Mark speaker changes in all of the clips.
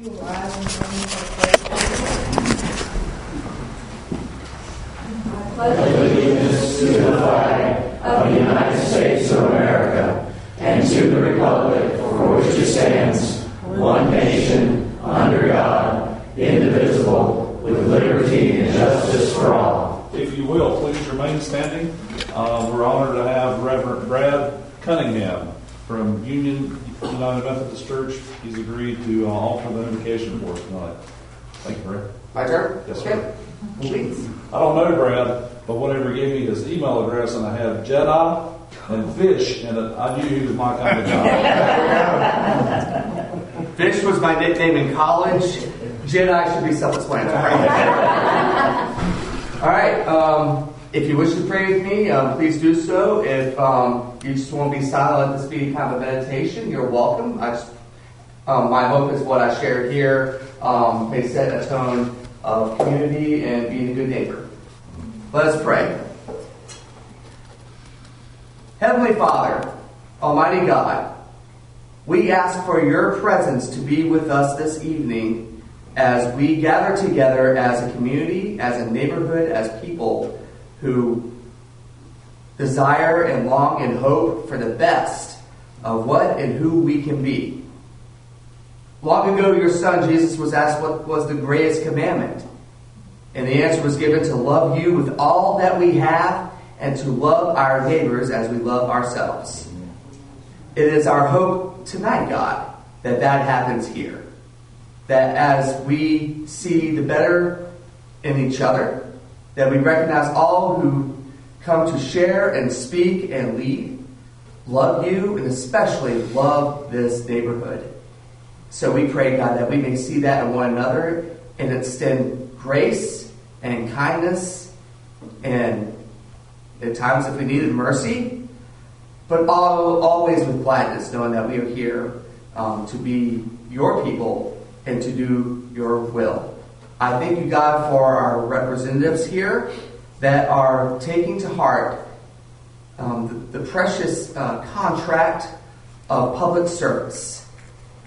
Speaker 1: You will rise and join me for the pledge. I pledge
Speaker 2: allegiance to the flag of the United States of America and to the republic for which it stands, one nation, under God, indivisible, with liberty and justice for all.
Speaker 3: If you will, please remain standing. We're honored to have Reverend Brad Cunningham from Union United Methodist Church. He's agreed to offer the invocation for us tonight. Thank you, Brad.
Speaker 4: My turn?
Speaker 3: Yes,
Speaker 4: okay.
Speaker 3: sir.
Speaker 4: Please.
Speaker 3: I don't know Brad, but whenever he gave me his email address and I had Jedi and fish in it, I knew he was my kind of guy.
Speaker 4: Fish was my nickname in college. Jedi should be self-explanatory. All right. If you wish to pray with me, please do so. If you just want to be silent, let this be kind of a meditation, you're welcome. My hope is what I shared here may set a tone of community and being a good neighbor. Let us pray. Heavenly Father, Almighty God, we ask for your presence to be with us this evening as we gather together as a community, as a neighborhood, as people who desire and long and hope for the best of what and who we can be. Long ago, your son Jesus was asked what was the greatest commandment. And the answer was given to love you with all that we have and to love our neighbors as we love ourselves. It is our hope tonight, God, that happens here. That as we see the better in each other, that we recognize all who come to share and speak and lead, love you, and especially love this neighborhood. So we pray, God, that we may see that in one another and extend grace and kindness and at times, if we needed, mercy, but always with gladness, knowing that we are here to be your people and to do your will. I thank you, God, for our representatives here that are taking to heart the precious contract of public service.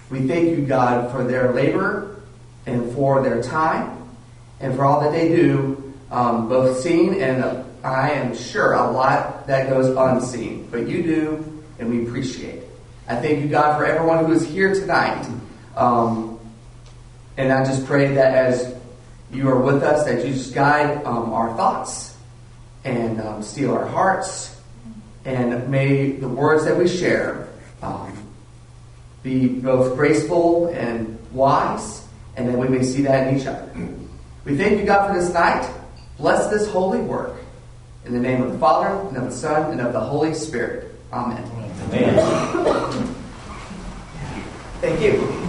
Speaker 4: We thank you, God, for their labor and for their time and for all that they do, both seen and I am sure a lot that goes unseen. But you do, and we appreciate it. I thank you, God, for everyone who is here tonight. And I just pray that as you are with us, that you just guide our thoughts and steal our hearts. And may the words that we share be both graceful and wise, and that we may see that in each other. We thank you, God, for this night. Bless this holy work. In the name of the Father, and of the Son, and of the Holy Spirit. Amen.
Speaker 2: Amen.
Speaker 4: Thank you.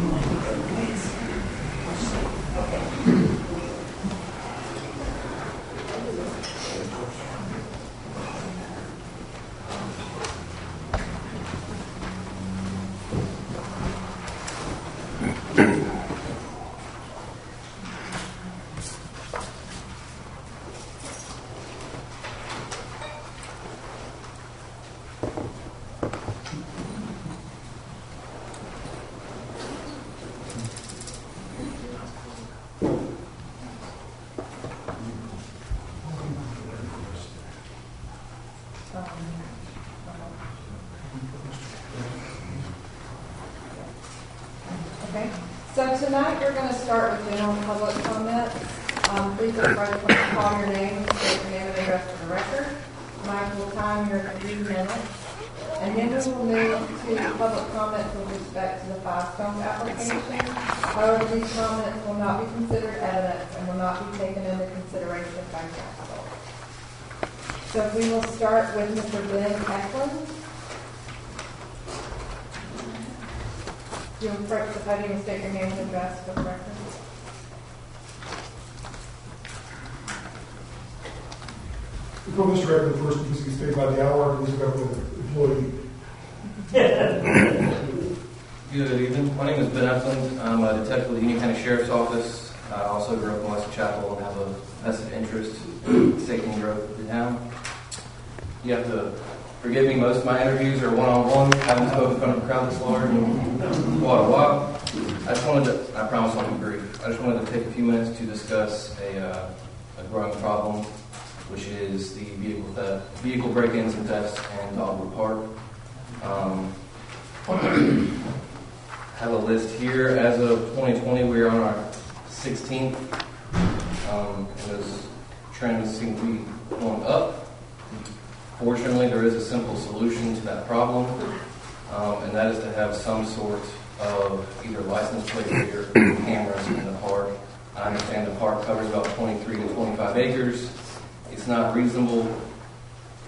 Speaker 1: Okay, so tonight we're going to start with general public comments. Please don't try to call your name, state your name and address for the record. Mike will time your 3 minutes, and then we will move to public comments with respect to the Five Stones application. However, these comments will not be considered evidence and will not be taken into consideration by council. So we will start with Mr. Ben Eklund. You'll approach the podium and state your name and address for the record.
Speaker 5: Before Mr. Eklund first needs to be stated by the hour, he's a government employee.
Speaker 6: Good evening. My name is Ben Eklund. I'm a detective with the Union County Sheriff's Office. I also grew up in West Chapel and have a vested interest in safety and growth of the town. You have to forgive me, most of my interviews are one-on-one. I haven't spoken in front of a crowd this large in quite a while. I promise I'll be brief. I just wanted to take a few minutes to discuss a growing problem, which is the vehicle break-ins and thefts in Dogwood Park. I have a list here. As of 2020, we are on our 16th, and those trends seem to be going up. Fortunately, there is a simple solution to that problem, and that is to have some sort of either license plate reader or cameras in the park. I understand the park covers about 23 to 25 acres. It's not reasonable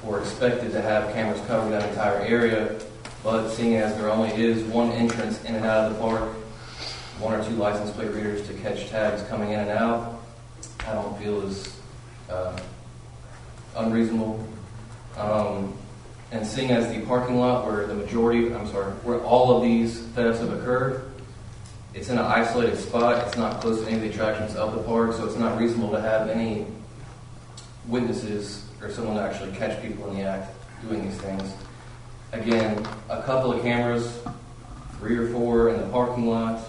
Speaker 6: or expected to have cameras cover that entire area, but seeing as there only is one entrance in and out of the park, one or two license plate readers to catch tags coming in and out, I don't feel is unreasonable. And seeing as the parking lot where all of these thefts have occurred, it's in an isolated spot. It's not close to any of the attractions of the park, so it's not reasonable to have any witnesses or someone to actually catch people in the act doing these things. Again, a couple of cameras, 3 or 4 in the parking lot,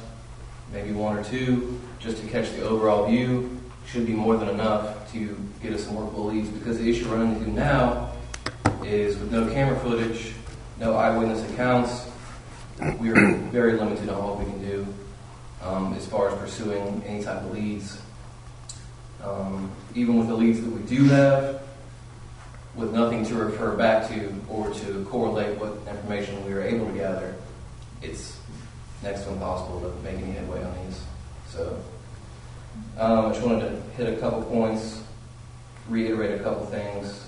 Speaker 6: maybe 1 or 2, just to catch the overall view, should be more than enough to get us some workable leads. Because the issue we're running into now is with no camera footage, no eyewitness accounts, we are very limited on what we can do as far as pursuing any type of leads. Even with the leads that we do have, with nothing to refer back to or to correlate what information we are able to gather, it's next to impossible to make any headway on these. So I just wanted to hit a couple points, reiterate a couple things.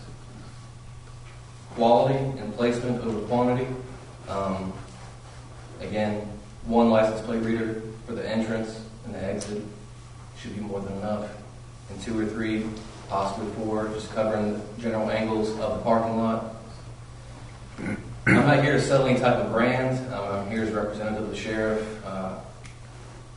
Speaker 6: Quality and placement over quantity. Again, 1 license plate reader for the entrance and the exit should be more than enough. And 2 or 3, possibly 4, just covering the general angles of the parking lot. I'm not here to sell any type of brand. I'm here as a representative of the sheriff.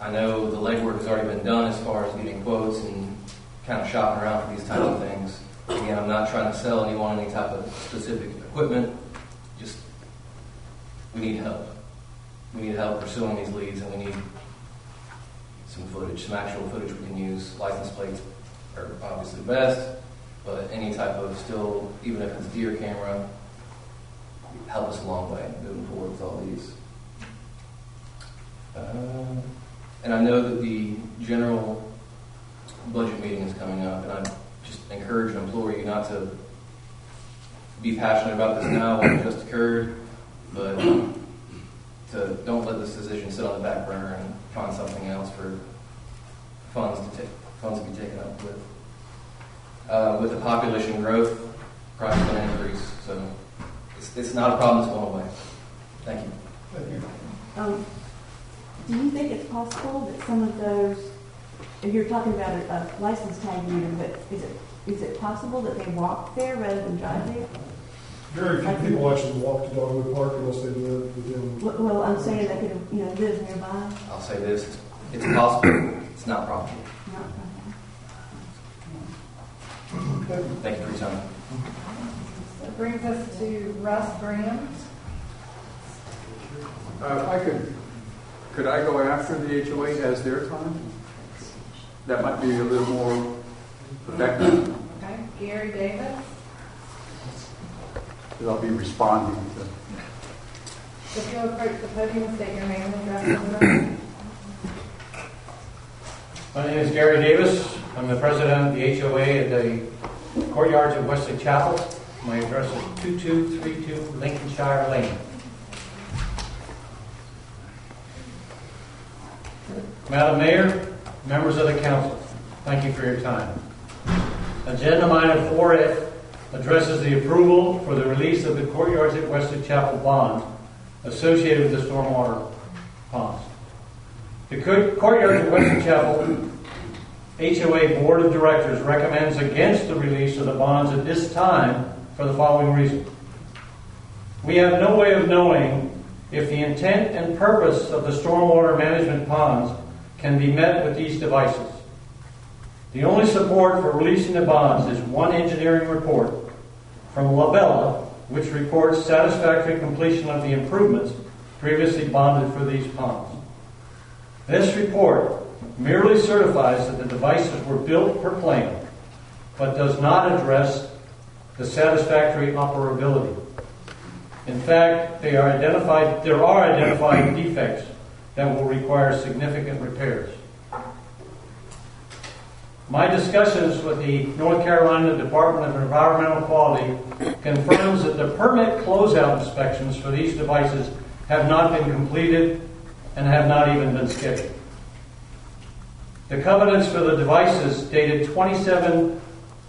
Speaker 6: I know the legwork has already been done as far as getting quotes and kind of shopping around for these types of things. Again, I'm not trying to sell anyone any type of specific equipment. Just, we need help. We need help pursuing these leads, and we need some footage, some actual footage we can use. License plates are obviously best, but any type of still, even if it's deer camera, help us a long way moving forward with all these. And I know that the general budget meeting is coming up, and I just encourage and implore you not to be passionate about this now when it just occurred, but to don't let this decision sit on the back burner and find something else for funds to be taken up with. With the population growth, price is going to increase, so it's not a problem that's going away. Thank you.
Speaker 5: Thank you.
Speaker 7: Do you think it's possible that some of those, if you're talking about a license tag reader, but is it possible that they walk there rather than drive there?
Speaker 5: Very few people actually walk to Dogwood Park unless they live within.
Speaker 7: Well, I'm saying they could, live nearby.
Speaker 6: I'll say this: it's possible. It's not probable.
Speaker 7: Not
Speaker 6: Thank you for your time.
Speaker 1: That brings us to Russ Graham.
Speaker 8: Could I go after the HOA as their time? That might be a little more effective.
Speaker 1: Okay, Gary Davis.
Speaker 8: Because I'll be responding to.
Speaker 1: If you'll approach the podium, state your name and address for the record.
Speaker 9: My name is Gary Davis. I'm the president of the HOA at the Courtyards at Wesley Chapel. My address is 2232 Lincolnshire Lane. Madam Mayor, members of the council, thank you for your time. Agenda item 4F addresses the approval for the release of the Courtyards at Wesley Chapel bond associated with the stormwater ponds. The Courtyards at Wesley Chapel HOA Board of Directors recommends against the release of the bonds at this time for the following reason. We have no way of knowing if the intent and purpose of the stormwater management ponds can be met with these devices. The only support for releasing the bonds is one engineering report from Labella, which reports satisfactory completion of the improvements previously bonded for these ponds. This report merely certifies that the devices were built per plan, but does not address the satisfactory operability. In fact, there are identified defects that will require significant repairs. My discussions with the North Carolina Department of Environmental Quality confirms that the permit closeout inspections for these devices have not been completed and have not even been scheduled. The covenants for the devices dated 27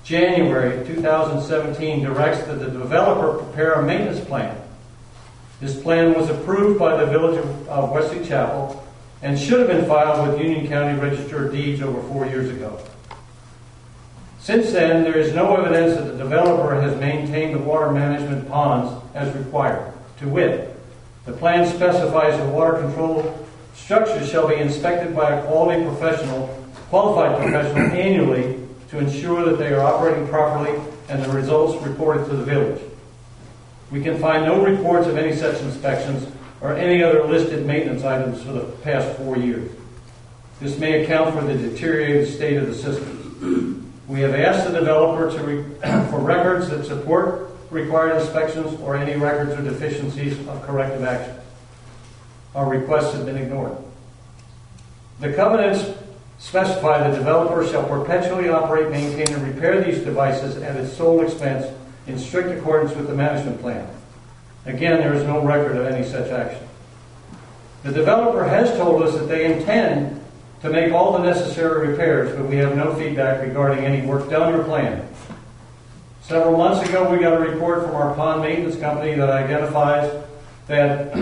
Speaker 9: January 2017 directs that the developer prepare a maintenance plan. This plan was approved by the Village of Wesley Chapel and should have been filed with Union County Register of Deeds over 4 years ago. Since then, there is no evidence that the developer has maintained the water management ponds as required. To wit, the plan specifies that water control structures shall be inspected by a qualified professional annually to ensure that they are operating properly and the results reported to the village. We can find no reports of any such inspections or any other listed maintenance items for the past 4 years. This may account for the deteriorated state of the system. We have asked the developer for records that support required inspections or any records or deficiencies of corrective action. Our requests have been ignored. The covenants specify the developer shall perpetually operate, maintain, and repair these devices at its sole expense in strict accordance with the management plan. Again, there is no record of any such action. The developer has told us that they intend to make all the necessary repairs, but we have no feedback regarding any work done or planned. Several months ago, we got a report from our pond maintenance company that identifies that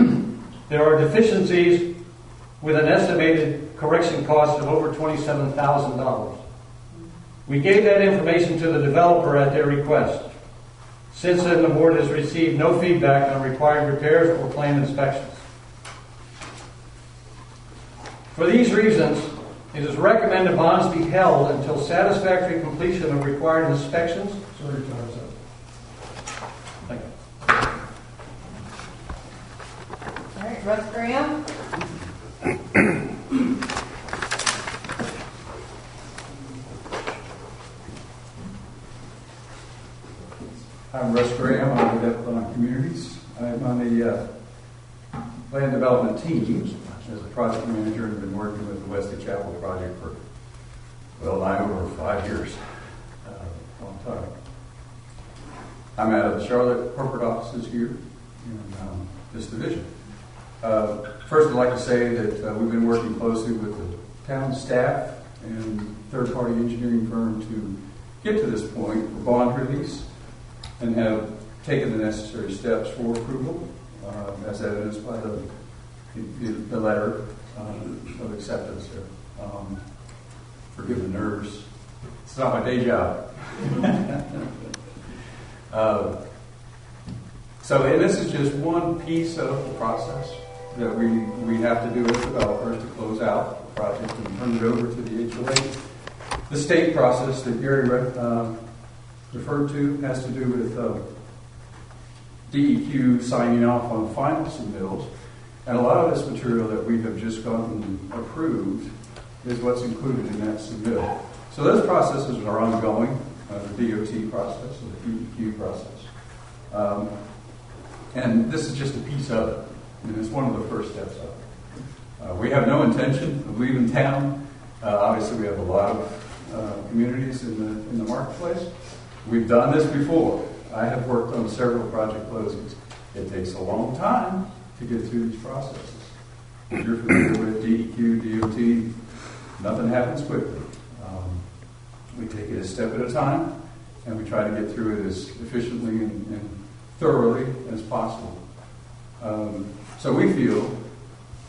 Speaker 9: there are deficiencies with an estimated correction cost of over $27,000. We gave that information to the developer at their request. Since then, the board has received no feedback on required repairs or planned inspections. For these reasons, it is recommended bonds be held until satisfactory completion of required inspections.
Speaker 5: Sorry, time's up.
Speaker 9: Thank you.
Speaker 1: All right, Russ Graham.
Speaker 8: I'm Russ Graham. I'm with Epsilon Communities. I'm on the land development team as a project manager and been working with the Wesley Chapel project for, over 5 years. Long time. I'm out of the Charlotte corporate offices here in this division. First, I'd like to say that we've been working closely with the town staff and third-party engineering firm to get to this point for bond release and have taken the necessary steps for approval, as evidenced by the letter of acceptance here. Forgive the nerves. It's not my day job. And this is just one piece of the process that we have to do as developers to close out the project and turn it over to the HOA. The state process that Gary referred to has to do with DEQ signing off on final submittals. And a lot of this material that we have just gotten approved is what's included in that submittal. So those processes are ongoing, the DOT process and the DEQ process. And this is just a piece of it. And it's one of the first steps of it. We have no intention of leaving town. Obviously, we have a lot of communities in the marketplace. We've done this before. I have worked on several project closings. It takes a long time to get through these processes. If you're familiar with DEQ, DOT, nothing happens quickly. We take it a step at a time, and we try to get through it as efficiently and thoroughly as possible. So we feel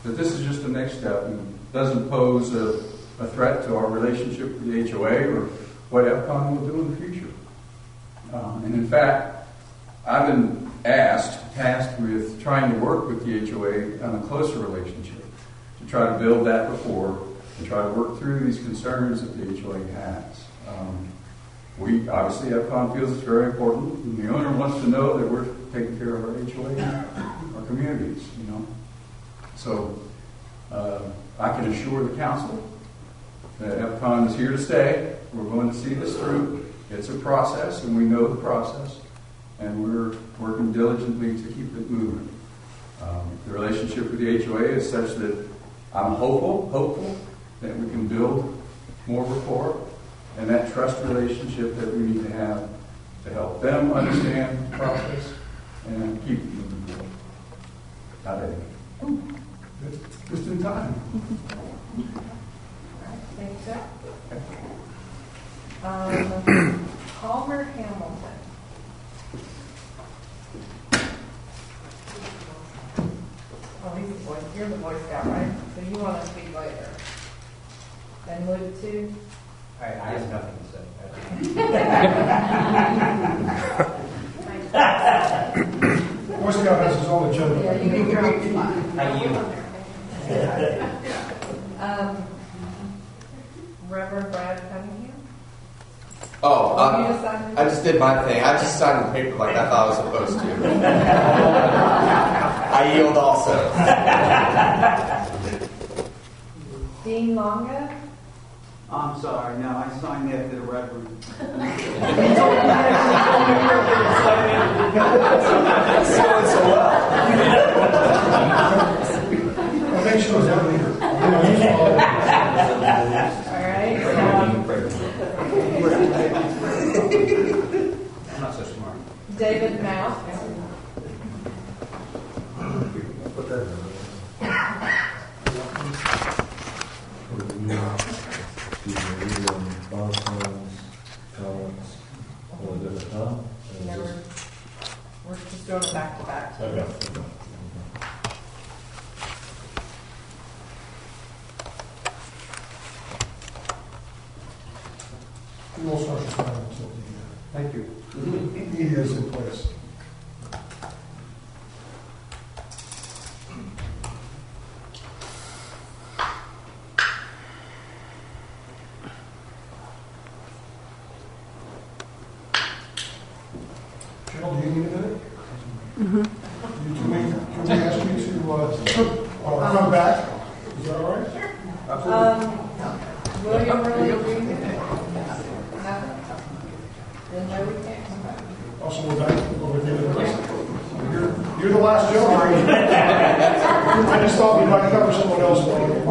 Speaker 8: that this is just the next step and doesn't pose a threat to our relationship with the HOA or what EPCON will do in the future. And in fact, I've been tasked with trying to work with the HOA on a closer relationship to try to build that rapport and try to work through these concerns that the HOA has. We obviously, EPCON feels it's very important, and the owner wants to know that we're taking care of our HOA, our communities, So I can assure the council that EPCON is here to stay. We're going to see this through. It's a process, and we know the process, and we're working diligently to keep it moving. The relationship with the HOA is such that I'm hopeful that we can build more rapport and that trust relationship that we need to have to help them understand the process and keep it moving forward. Not Eddie. It's just in time.
Speaker 1: Thank you, sir. Palmer Hamilton. Oh, he's the boy. You're the Boy Scout, right? So you want to speak later. And Luke too.
Speaker 10: I have nothing to say.
Speaker 5: Boy Scout has his own agenda.
Speaker 1: Yeah, you can drop your
Speaker 10: I
Speaker 1: Reverend Brad Cunningham.
Speaker 4: Oh,
Speaker 1: You just signed it?
Speaker 4: I just did my thing. I just signed the paper like I thought I was supposed to. I yield also.
Speaker 1: Dean Longa.
Speaker 11: I'm sorry, no, I signed after the reverend.
Speaker 4: So well.
Speaker 5: I think she was our leader.
Speaker 1: All right.
Speaker 10: I'm not so smart.
Speaker 1: David Mount. We're just doing it back to back.
Speaker 5: We will start the time until
Speaker 8: Thank you.
Speaker 5: the media is in place. Cheryl, do you need a minute? Can we ask you to come back? Is that all right?
Speaker 1: William really agree? Nothing? Then no, we can't come back.
Speaker 5: Also, we're back over here. You're the last gentleman. I just thought we might cover someone else while we're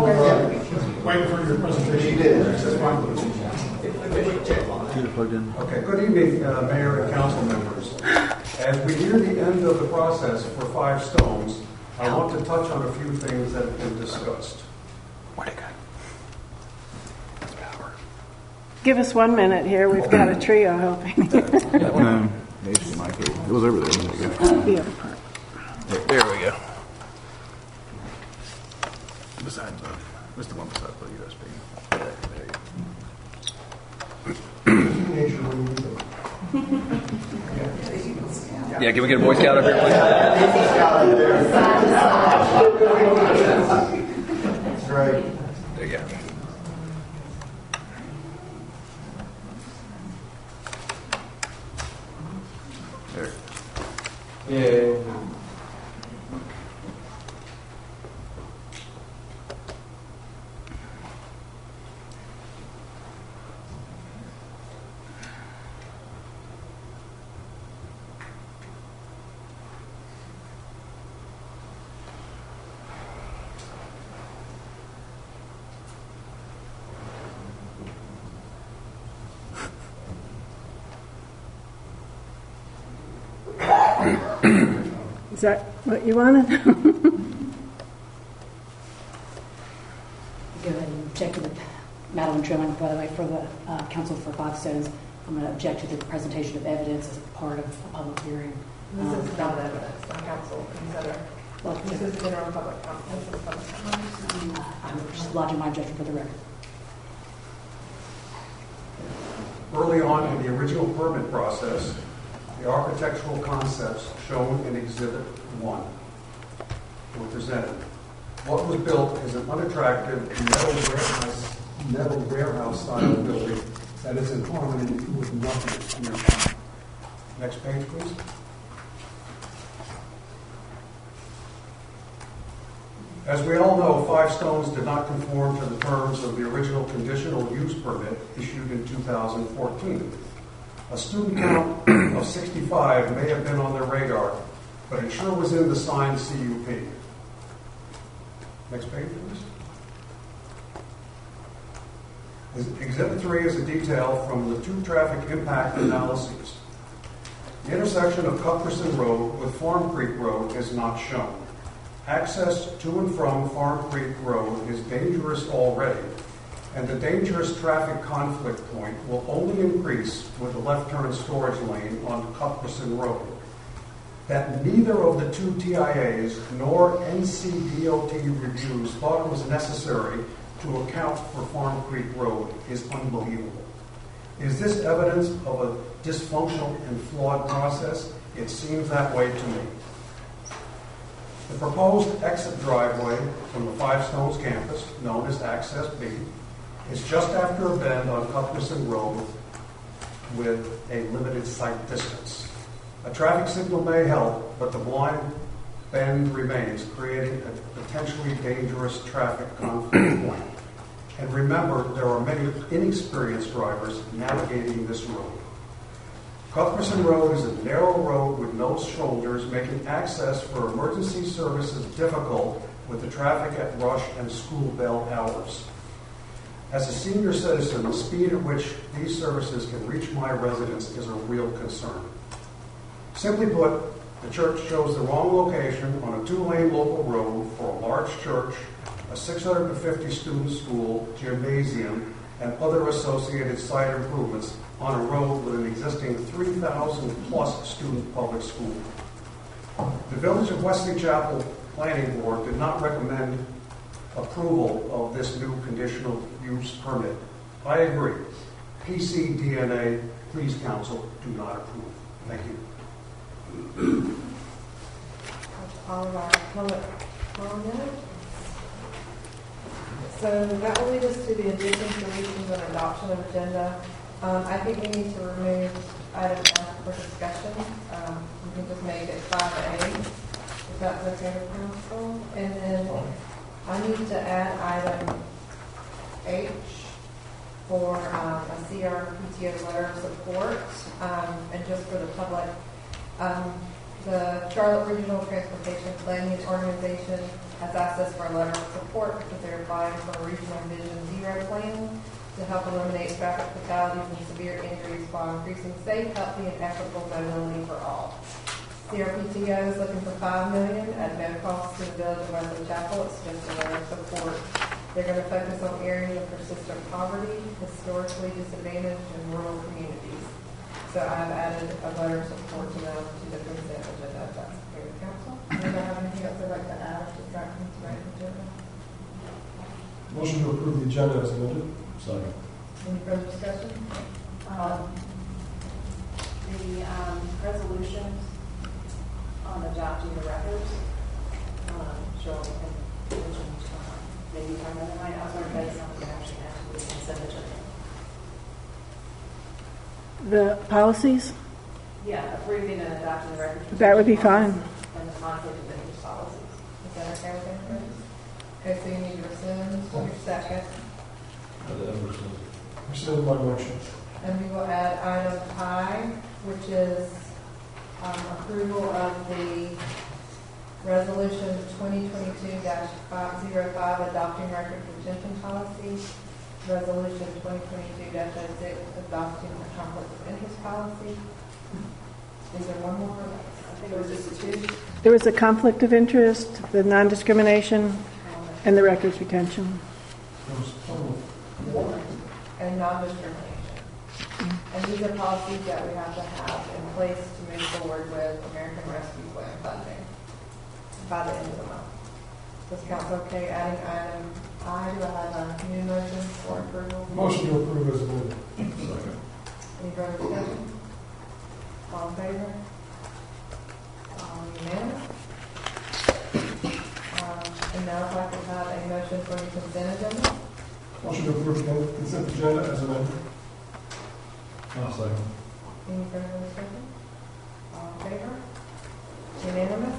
Speaker 5: waiting for your presentation.
Speaker 8: Okay, good evening, Mayor and council members. As we near the end of the process for Five Stones, I want to touch on a few things that have been discussed.
Speaker 12: Give us 1 minute here. We've got a trio helping.
Speaker 13: It was over there.
Speaker 12: The other part.
Speaker 13: There we go. Besides, what's the one beside the USB?
Speaker 5: Teenager when you need them.
Speaker 10: Yeah, can we get a Boy Scout up here, please?
Speaker 5: That's right.
Speaker 13: There you go. There.
Speaker 4: Yeah.
Speaker 12: Is that what you wanted?
Speaker 14: Go ahead and object to the, Madeline Truman, by the way, for the Council for Five Stones. I'm going to object to the presentation of evidence as part of a public hearing.
Speaker 1: This is not evidence on council. This is general public comment. This is public comment.
Speaker 14: I'm just lodging my objection for the record.
Speaker 8: Early on in the original permit process, the architectural concepts shown in Exhibit 1 were presented. What was built is an unattractive metal warehouse style building that is in harmony with nothing nearby. Next page, please.
Speaker 5: As we all know, Five Stones did not conform to the terms of the original conditional use permit issued in 2014. A student count of 65 may have been on their radar, but it sure was in the signed CUP. Next page, please. Exhibit 3 is a detail from the two traffic impact analyses. The intersection of Cuthbertson Road with Farm Creek Road is not shown. Access to and from Farm Creek Road is dangerous already, and the dangerous traffic conflict point will only increase with the left turn storage lane on Cuthbertson Road. That neither of the two TIAs nor NCDOT reviews thought it was necessary to account for Farm Creek Road is unbelievable. Is this evidence of a dysfunctional and flawed process? It seems that way to me. The proposed exit driveway from the Five Stones campus, known as Access B, is just after a bend on Cuthbertson Road with a limited sight distance. A traffic signal may help, but the blind bend remains, creating a potentially dangerous traffic conflict point. And remember, there are many inexperienced drivers navigating this road. Cuthbertson Road is a narrow road with no shoulders, making access for emergency services difficult with the traffic at rush and school bell hours. As a senior citizen, the speed at which these services can reach my residence is a real concern. Simply put, the church chose the wrong location on a two-lane local road for a large church, a 650-student school, gymnasium, and other associated site improvements on a road with an existing 3,000-plus student public school. The Village of Wesley Chapel Planning Board did not recommend approval of this new conditional use permit. I agree. PCDNA, please, council, do not approve. Thank you.
Speaker 1: All of our public comment. So that will lead us to the additions, deletions, and adoption of agenda. I think we need to remove item F for discussion. We can just make it 5A, if that's okay with council. And then I need to add item H for a CRPTO letter of support. And just for the public, the Charlotte Regional Transportation Planning Organization has asked us for a letter of support because they're applying for a regional Vision Zero plan to help eliminate traffic fatalities and severe injuries while increasing safe, healthy, and equitable mobility for all. CRPTO is looking for $5 million at no cost to the Village of Wesley Chapel. It's just a letter of support. They're going to focus on areas of persistent poverty, historically disadvantaged, and rural communities. So I've added a letter of support to them to the consent agenda. If that's okay with council. Does I have anything else I'd like to add or subtract from tonight's agenda?
Speaker 5: Motion to approve the agenda as amended.
Speaker 3: Second.
Speaker 1: Any further discussion?
Speaker 15: The resolutions on adopting the records, Cheryl mentioned maybe time of the night. I was wondering if that's something that actually has to be consent agenda.
Speaker 12: The policies?
Speaker 15: Yeah, approving and adopting the records.
Speaker 12: That would be fine.
Speaker 15: And the conflict of interest policies.
Speaker 1: Is that okay with everybody? Okay, so you need to rescind your second.
Speaker 5: Rescind my motion.
Speaker 1: And we will add item I, which is approval of the resolution 2022-505 adopting record retention policy, resolution 2022-06 adopting a conflict of interest policy. Is there one more? I think it was just two.
Speaker 12: There was a conflict of interest, the non-discrimination, and the records retention.
Speaker 1: And non-discrimination. And these are policies that we have to have in place to move forward with American Rescue Plan funding by the end of the month. Is council okay adding item I? Do I have a new motion for approval?
Speaker 5: Motion to approve as amended.
Speaker 1: Any further discussion? All in favor? Unanimous? And now if I could have a motion for the consent agenda?
Speaker 5: Motion to approve the consent agenda as amended.
Speaker 3: Second.
Speaker 1: Any further discussion? All in favor? Unanimous?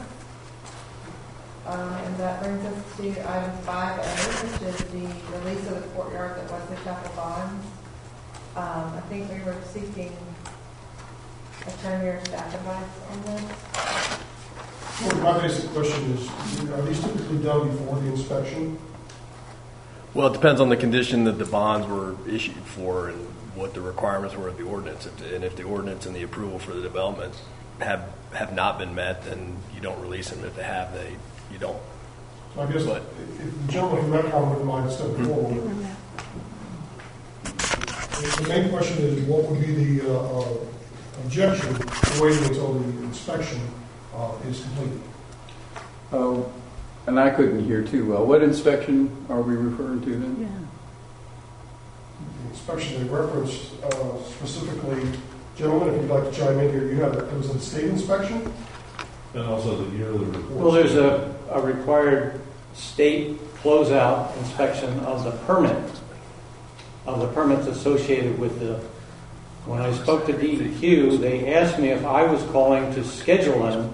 Speaker 1: And that brings us to item 5A, which is the release of the courtyards at Wesley Chapel Bonds. I think we were seeking attorney or staff advice on this.
Speaker 16: Well, my basic question is, are these typically done before the inspection?
Speaker 17: Well, it depends on the condition that the bonds were issued for and what the requirements were of the ordinance. And if the ordinance and the approval for the developments have not been met, then you don't release them. If they have, you don't.
Speaker 16: So I guess if the gentleman from Metcon wouldn't mind stepping forward. The main question is, what would be the objection to waiting until the inspection is completed?
Speaker 8: Oh, and I couldn't hear too well. What inspection are we referring to then?
Speaker 12: Yeah.
Speaker 16: The inspection they referenced specifically, gentlemen, if you'd like to chime in here, you have it was a state inspection?
Speaker 3: And also the yearly report.
Speaker 9: Well, there's a required state closeout inspection of the permits associated with the. When I spoke to DEQ, they asked me if I was calling to schedule them,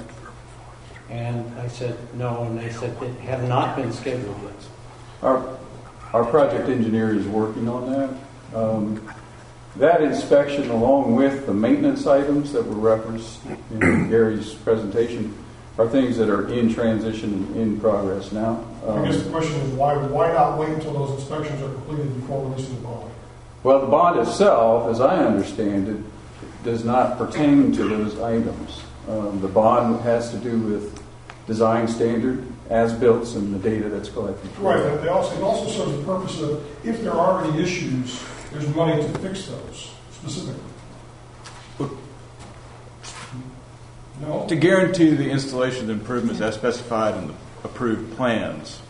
Speaker 9: and I said no, and they said they have not been scheduled yet.
Speaker 8: Our project engineer is working on that. That inspection, along with the maintenance items that were referenced in Gary's presentation, are things that are in transition and in progress now.
Speaker 16: I guess the question is, why not wait until those inspections are completed before releasing the bond?
Speaker 8: Well, the bond itself, as I understand it, does not pertain to those items. The bond has to do with design standard, as-built, and the data that's collected.
Speaker 16: Right, but it also serves the purpose of, if there are any issues, there's money to fix those, specifically. No?
Speaker 13: To guarantee the installation of improvements as specified in the approved plans,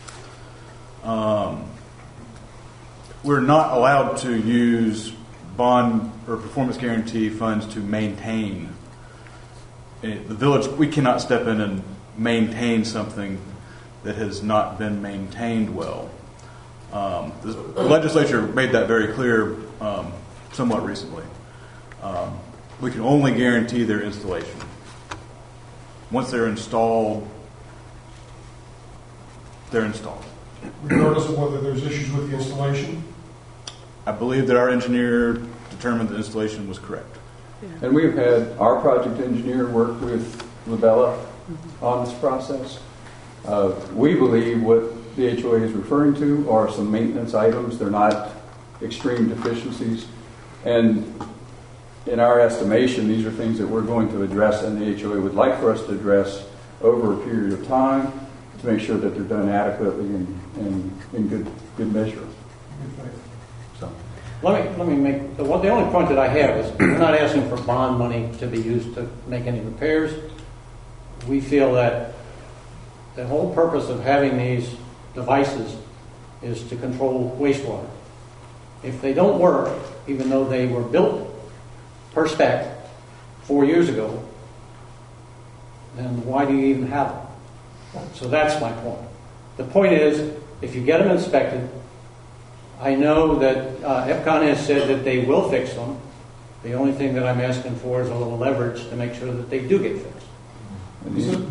Speaker 13: we're not allowed to use bond or performance guarantee funds to maintain the village. We cannot step in and maintain something that has not been maintained well. The legislature made that very clear somewhat recently. We can only guarantee their installation. Once they're installed, they're installed.
Speaker 16: Regardless of whether there's issues with the installation?
Speaker 13: I believe that our engineer determined the installation was correct.
Speaker 8: And we've had our project engineer work with Labella on this process. We believe what the HOA is referring to are some maintenance items. They're not extreme deficiencies. And in our estimation, these are things that we're going to address and the HOA would like for us to address over a period of time to make sure that they're done adequately and in good measure. So.
Speaker 9: Let me make the only point that I have is we're not asking for bond money to be used to make any repairs. We feel that the whole purpose of having these devices is to control wastewater. If they don't work, even though they were built per spec 4 years ago, then why do you even have them? So that's my point. The point is, if you get them inspected, I know that EPCON has said that they will fix them. The only thing that I'm asking for is a little leverage to make sure that they do get fixed.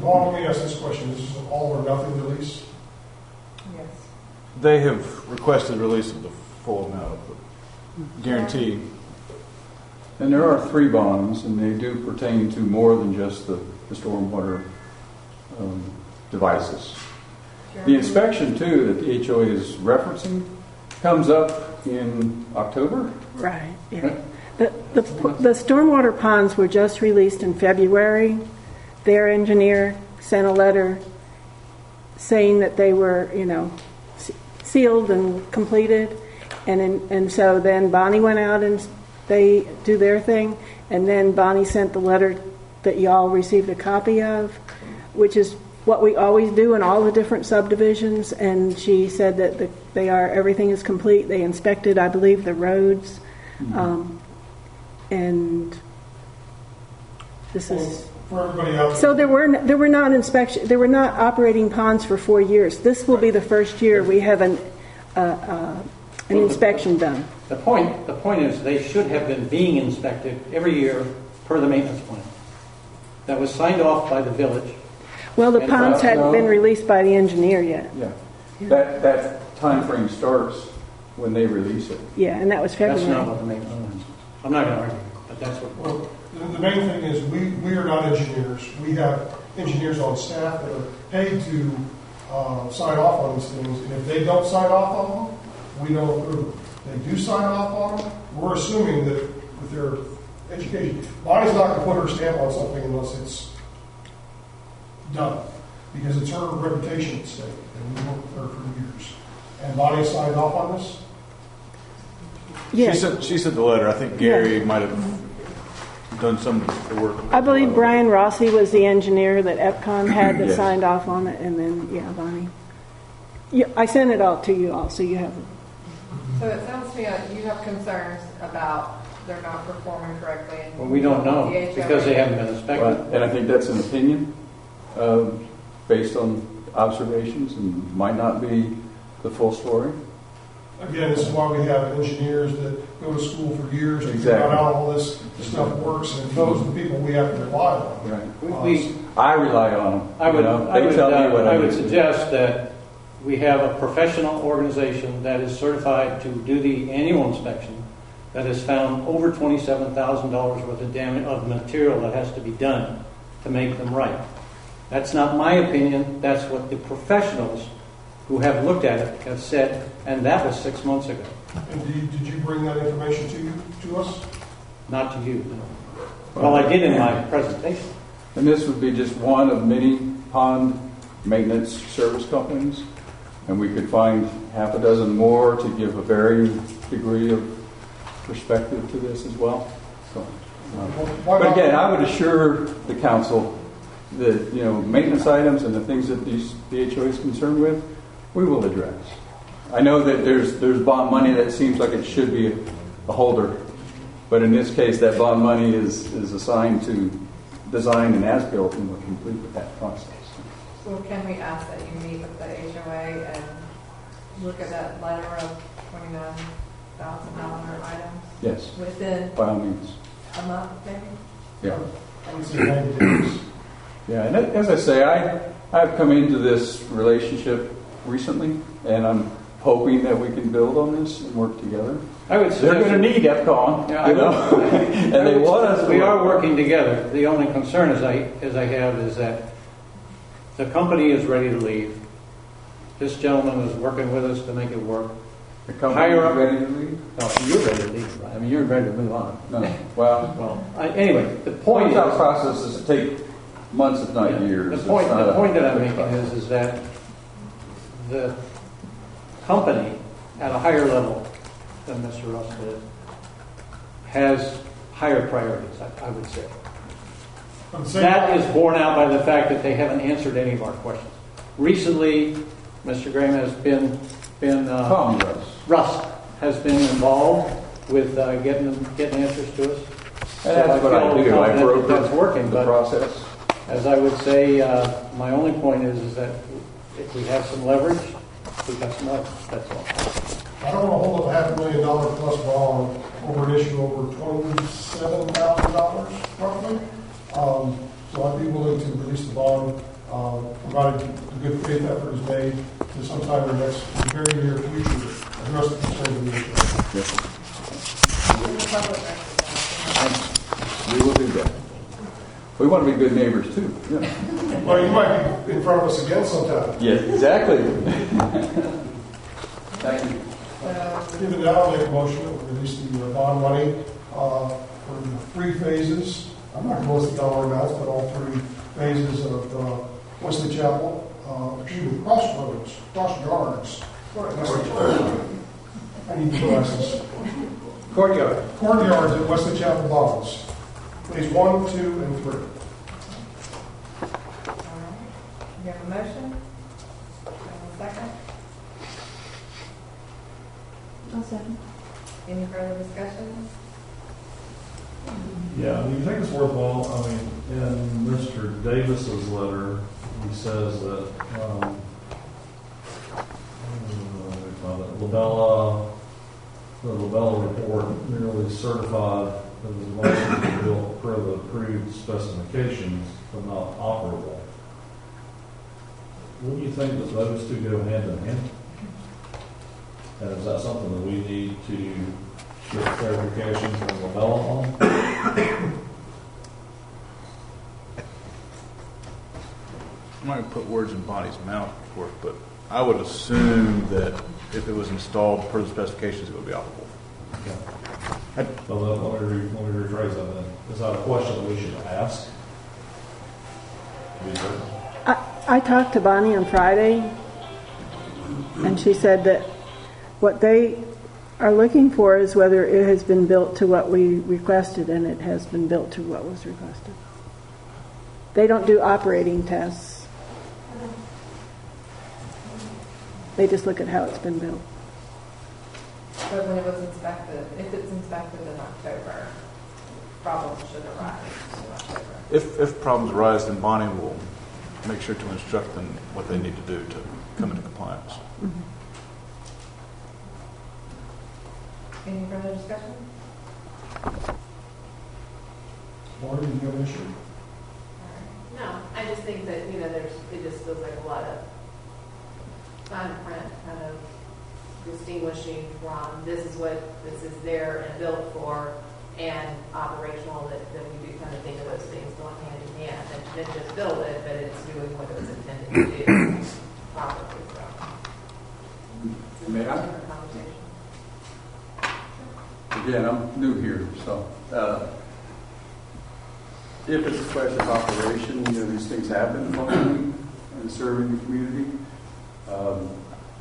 Speaker 16: Paul, let me ask this question. Is this an all or nothing release?
Speaker 1: Yes.
Speaker 13: They have requested release of the full amount of the guarantee.
Speaker 8: And there are 3 bonds, and they do pertain to more than just the stormwater devices.
Speaker 1: Sure.
Speaker 8: The inspection, too, that the HOA is referencing comes up in October.
Speaker 12: Right, yeah. The stormwater ponds were just released in February. Their engineer sent a letter saying that they were, sealed and completed. And so then Bonnie went out and they do their thing. And then Bonnie sent the letter that y'all received a copy of, which is what we always do in all the different subdivisions. And she said that everything is complete. They inspected, I believe, the roads.
Speaker 16: Mm-hmm.
Speaker 12: And this is...
Speaker 16: For everybody else.
Speaker 12: So there were not operating ponds for 4 years. This will be the first year we have an inspection done.
Speaker 9: The point is they should have been being inspected every year per the maintenance plan. That was signed off by the village.
Speaker 12: Well, the
Speaker 8: And
Speaker 12: ponds hadn't
Speaker 8: no.
Speaker 12: been released by the engineer yet.
Speaker 8: Yeah. That timeframe starts when they release it.
Speaker 12: Yeah, and that was
Speaker 9: That's
Speaker 12: February.
Speaker 9: not what the main, I'm not going to argue, but that's what.
Speaker 16: Well, the main thing is, we are not engineers. We have engineers on staff that are paid to sign off on these things, and if they don't sign off on them, we don't approve them. They do sign off on them, we're assuming that with their education, Bonnie's not going to put her stamp on something unless it's done, because it's her reputation at stake, and we worked with her for years. And Bonnie signed off on this?
Speaker 12: Yeah.
Speaker 13: She sent the letter. I think Gary might have done some of the work.
Speaker 12: I believe Brian Rossi was the engineer that EPCON had that
Speaker 13: Yes.
Speaker 12: signed off on it, and then, Bonnie. Yeah, I sent it all to you all, so you have it.
Speaker 1: So it sounds to me like you have concerns about they're not performing correctly. And
Speaker 9: Well, we don't know,
Speaker 1: the HOA.
Speaker 9: because they haven't been inspected.
Speaker 8: Well, and I think that's an opinion based on observations and might not be the full story.
Speaker 16: Again, this is why we have engineers that go to school for years to figure
Speaker 8: Exactly.
Speaker 16: out how all this stuff works, and those are the people we have to rely on.
Speaker 8: Right. I rely on them.
Speaker 9: I would,
Speaker 8: They tell me what
Speaker 9: I
Speaker 8: I
Speaker 9: would
Speaker 8: need to do.
Speaker 9: suggest that we have a professional organization that is certified to do the annual inspection that has found over $27,000 worth of damage of material that has to be done to make them right. That's not my opinion. That's what the professionals who have looked at it have said, and that was 6 months ago.
Speaker 16: And did you bring that information to us?
Speaker 9: Not to you, no. Well, I did in my presentation.
Speaker 8: And this would be just one of many pond maintenance service companies. And we could find half a dozen more to give a varying degree of perspective to this as well. So, but again, I would assure the council that, maintenance items and the things that the HOA is concerned with, we will address. I know that there's bond money that seems like it should be a holder, but in this case, that bond money is assigned to design and as-built, and we're complete with that process.
Speaker 1: So can we ask that you meet with the HOA and look at that letter of $29,000 items?
Speaker 8: Yes.
Speaker 1: Within
Speaker 8: By all means.
Speaker 1: a month, maybe?
Speaker 8: Yeah.
Speaker 16: I would say 90 days.
Speaker 8: Yeah, and as I say, I've come into this relationship recently, and I'm hoping that we can build on this and work together.
Speaker 9: I would
Speaker 8: They're going to need EPCON,
Speaker 9: Yeah, I know.
Speaker 8: and they want us.
Speaker 9: We are working together. The only concern as I have is that the company is ready to leave. This gentleman is working with us to make it work.
Speaker 8: The company is ready to leave?
Speaker 9: No, you're ready to leave, right? I mean, you're ready to move on.
Speaker 8: No. Well,
Speaker 9: anyway, the point
Speaker 8: our
Speaker 9: is,
Speaker 8: processes take months, if not years.
Speaker 9: the point that I'm making
Speaker 8: process.
Speaker 9: is that the company at a higher level than Mr. Russ did has higher priorities, I would say. That is borne out by the fact that they haven't answered any of our questions. Recently, Mr. Graham has been Russ has been involved with getting answers to us.
Speaker 8: And that's what I do. I broker
Speaker 9: that's working,
Speaker 8: the
Speaker 9: but
Speaker 8: process.
Speaker 9: as I would say, my only point is that if we have some leverage, we've got some leverage. That's all.
Speaker 16: I don't want to hold up $500,000 plus bond over an issue over $27,000 roughly. So I'd be willing to release the bond, provided the good faith effort is made to sometime in the next very near future address the concerns of the HOA.
Speaker 8: We will do that. We want to be good neighbors too. Yeah.
Speaker 16: Well, you might be in front of us again sometime.
Speaker 8: Yeah, exactly. Thank you.
Speaker 16: Given that, I'll make a motion to release the bond money for the 3 phases. I'm not going to list the dollar amounts, but all 3 phases of Wesley Chapel, Cross Yards. I need the glasses. Courtyards at Wesley Chapel Bonds. Phase 1, 2, and 3.
Speaker 1: You have a motion? A second?
Speaker 7: I'll second.
Speaker 1: Any further discussion?
Speaker 3: Yeah, I mean, you think it's worthwhile. I mean, in Mr. Davis's letter, he says that the Labella report merely certified that the device was built per the approved specifications, but not operable. Wouldn't you think that those two go hand in hand? And is that something that we need to get clarification from LaBella on?
Speaker 13: I'm not going to put words in Bonnie's mouth, of course, but I would assume that if it was installed per the specifications, it would be operable.
Speaker 3: Well, let me rephrase that then. Is that a question that we should ask? To be certain?
Speaker 12: I talked to Bonnie on Friday, and she said that what they are looking for is whether it has been built to what we requested, and it has been built to what was requested. They don't do operating tests. They just look at how it's been built.
Speaker 1: But when it was inspected, if it's inspected in October, problems should arise in October.
Speaker 13: If problems arise, then Bonnie will make sure to instruct them what they need to do to come into compliance.
Speaker 12: Mm-hmm.
Speaker 1: Any further discussion?
Speaker 16: Marty, do you have an issue?
Speaker 15: No, I just think that, it just feels like a lot of fine print kind of distinguishing from this is there and built for and operational, that we do kind of think of those things going hand in hand, and then just build it, but it's doing what it was intended to do properly. So,
Speaker 8: May I?
Speaker 15: different conversation.
Speaker 8: Again, I'm new here, so if it's a question of operation, these things have been functioning and serving the community.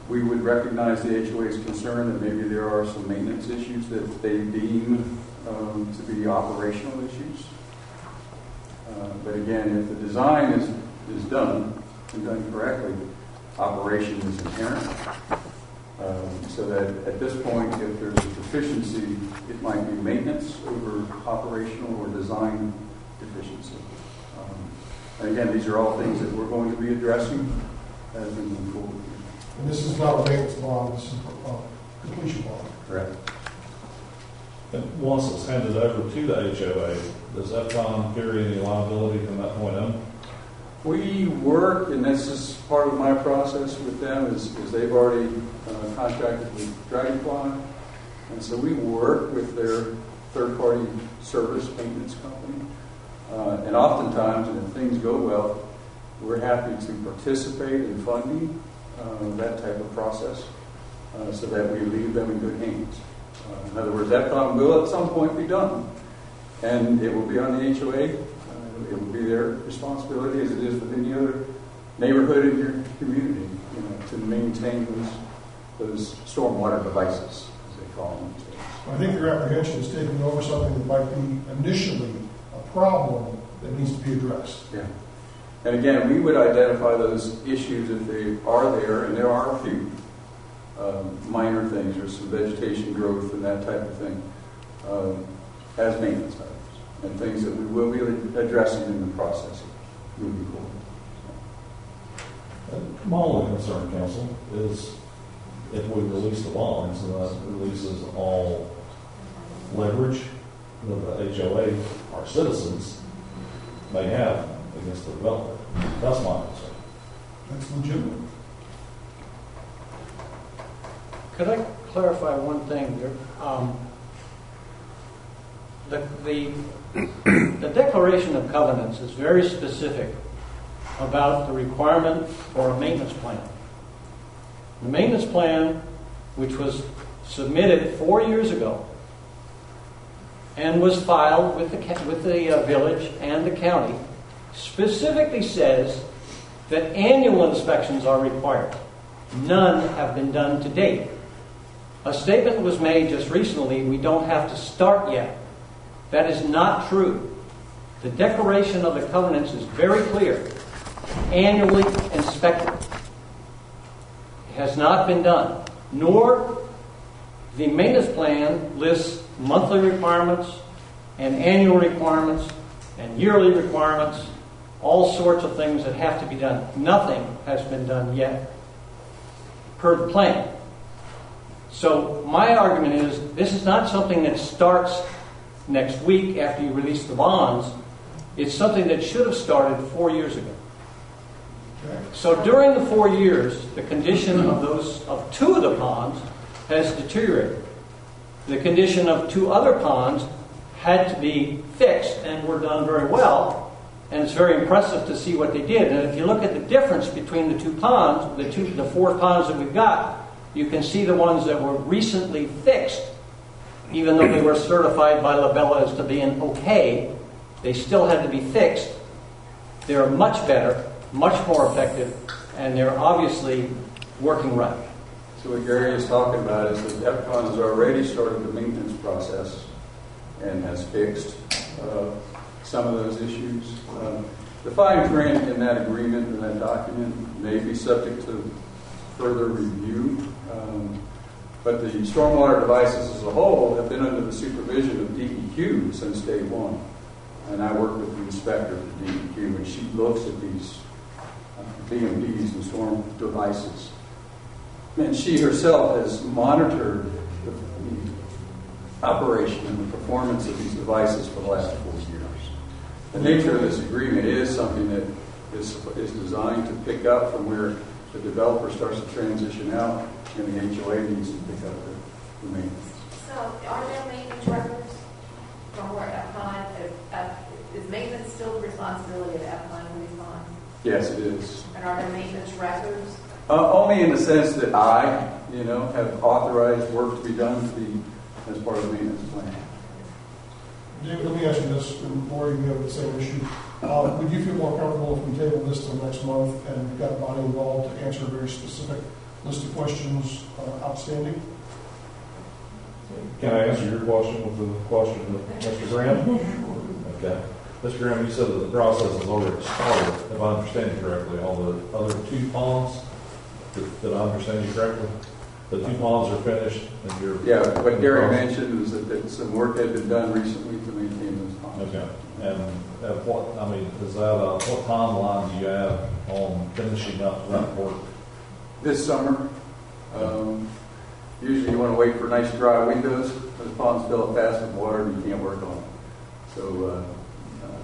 Speaker 8: We would recognize the HOA's concern that maybe there are some maintenance issues that they deem to be operational issues. But again, if the design is done and done correctly, operation is inherent. So that at this point, if there's a deficiency, it might be maintenance over operational or design deficiency. And again, these are all things that we're going to be addressing as we move forward.
Speaker 16: And this is not a maintenance bond, this is a completion bond.
Speaker 8: Correct.
Speaker 3: And once it's handed over to the HOA, does FCON carry any liability from that point on?
Speaker 8: We work, and this is part of my process with them, is they've already contracted with Dragonfly. And so we work with their third-party service maintenance company. And oftentimes, and if things go well, we're happy to participate in funding that type of process so that we leave them in good hands. In other words, FCON will at some point be done, and it will be on the HOA. It will be their responsibility, as it is with any other neighborhood in your community, to maintain those stormwater devices, as they call them.
Speaker 16: I think your apprehension is taking over something that might be initially a problem that needs to be addressed.
Speaker 8: Yeah. And again, we would identify those issues if they are there, and there are a few minor things, or some vegetation growth and that type of thing, as maintenance items, and things that we will be addressing in the process moving forward.
Speaker 3: My only concern, Council, is if we release the bonds, then that releases all leverage that the HOA, our citizens, may have against the developer. That's my concern.
Speaker 16: That's legitimate.
Speaker 9: Could I clarify one thing there? The Declaration of Covenants is very specific about the requirement for a maintenance plan. The maintenance plan, which was submitted 4 years ago and was filed with the village and the county, specifically says that annual inspections are required. None have been done to date. A statement was made just recently, we don't have to start yet. That is not true. The Declaration of the Covenants is very clear. Annually inspected. It has not been done. Nor the maintenance plan lists monthly requirements and annual requirements and yearly requirements, all sorts of things that have to be done. Nothing has been done yet per the plan. So my argument is this is not something that starts next week after you release the bonds. It's something that should have started 4 years ago. So during the 4 years, the condition of 2 of the ponds has deteriorated. The condition of 2 other ponds had to be fixed and were done very well. And it's very impressive to see what they did. And if you look at the difference between the 2 ponds, the 4 ponds that we've got, you can see the ones that were recently fixed, even though they were certified by Labella as to being okay, they still had to be fixed. They're much better, much more effective, and they're obviously working right.
Speaker 8: So what Gary is talking about is that EPCON has already started the maintenance process and has fixed some of those issues. The fine print in that agreement, in that document, may be subject to further review. But the stormwater devices as a whole have been under the supervision of DEQ since day one. And I work with the inspector of the DEQ, and she looks at these BMPs and storm devices. And she herself has monitored the operation and the performance of these devices for the last 4 years. The nature of this agreement is something that is designed to pick up from where the developer starts to transition out, and the HOA needs to pick up the maintenance.
Speaker 15: So are there maintenance records from where EPCON, is maintenance still the responsibility of EPCON for these ponds?
Speaker 8: Yes, it is.
Speaker 15: And are there maintenance records?
Speaker 8: Only in the sense that I, have authorized work to be done as part of the maintenance plan.
Speaker 16: David, let me ask you this, and Lori, you have the same issue. Would you feel more comfortable if we table this till next month and we've got Bonnie involved to answer a very specific list of questions outstanding?
Speaker 3: Can I answer your question with the question of Mr. Graham? Okay. Mr. Graham, you said that the process has already started, if I understand you correctly, all the other 2 ponds, did I understand you correctly? The 2 ponds are finished and you're...
Speaker 8: Yeah, what Gary mentioned was that some work had been done recently to maintain those ponds.
Speaker 3: Okay. And at what, is that, what timeline do you have on finishing up that work?
Speaker 8: This summer. Usually you want to wait for nice dry windows. Those ponds fill up fast with water and you can't work on them. So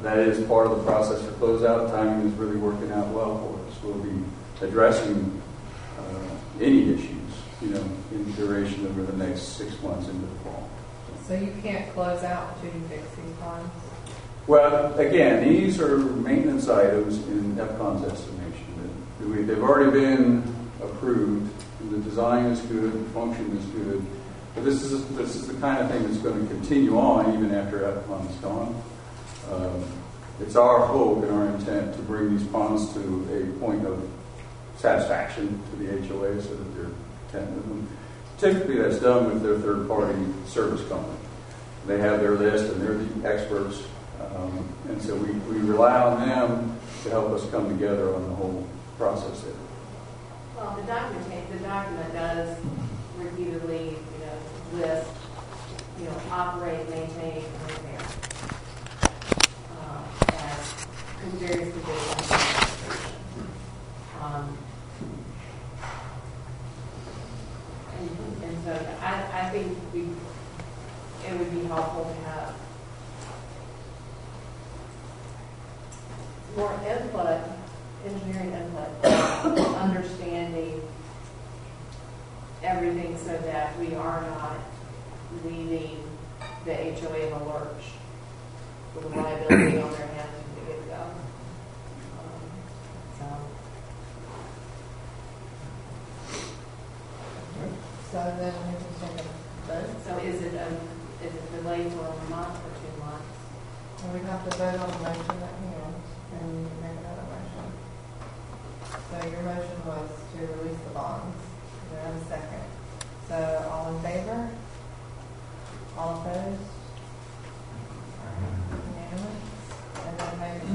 Speaker 8: that is part of the process for closeout. Timing is really working out well for us. We'll be addressing any issues, in duration over the next 6 months into the fall.
Speaker 1: So you can't close out until you fix these ponds?
Speaker 8: Well, again, these are maintenance items in EPCON's estimation. They've already been approved. The design is good, the function is good. But this is the kind of thing that's going to continue on even after EPCON is gone. It's our hope and our intent to bring these ponds to a point of satisfaction to the HOA so that they're content with them. Typically that's done with their third-party service company. They have their list and they're the experts. And so we rely on them to help us come together on the whole process there.
Speaker 15: Well, the document does repeatedly, list, operate, maintain, and repair as various conditions. And so I think it would be helpful to have more input, engineering input, understanding everything so that we are not leaving the HOA in a lurch with a liability on their hands from the get-go.
Speaker 1: So then we can take a vote.
Speaker 15: So is it delayed for a month or 2 months?
Speaker 1: And we have to vote on the motion at hand, and you can make another motion. So your motion was to release the bonds. Do I have a second? So all in favor? All opposed? Unanimous? And then maybe.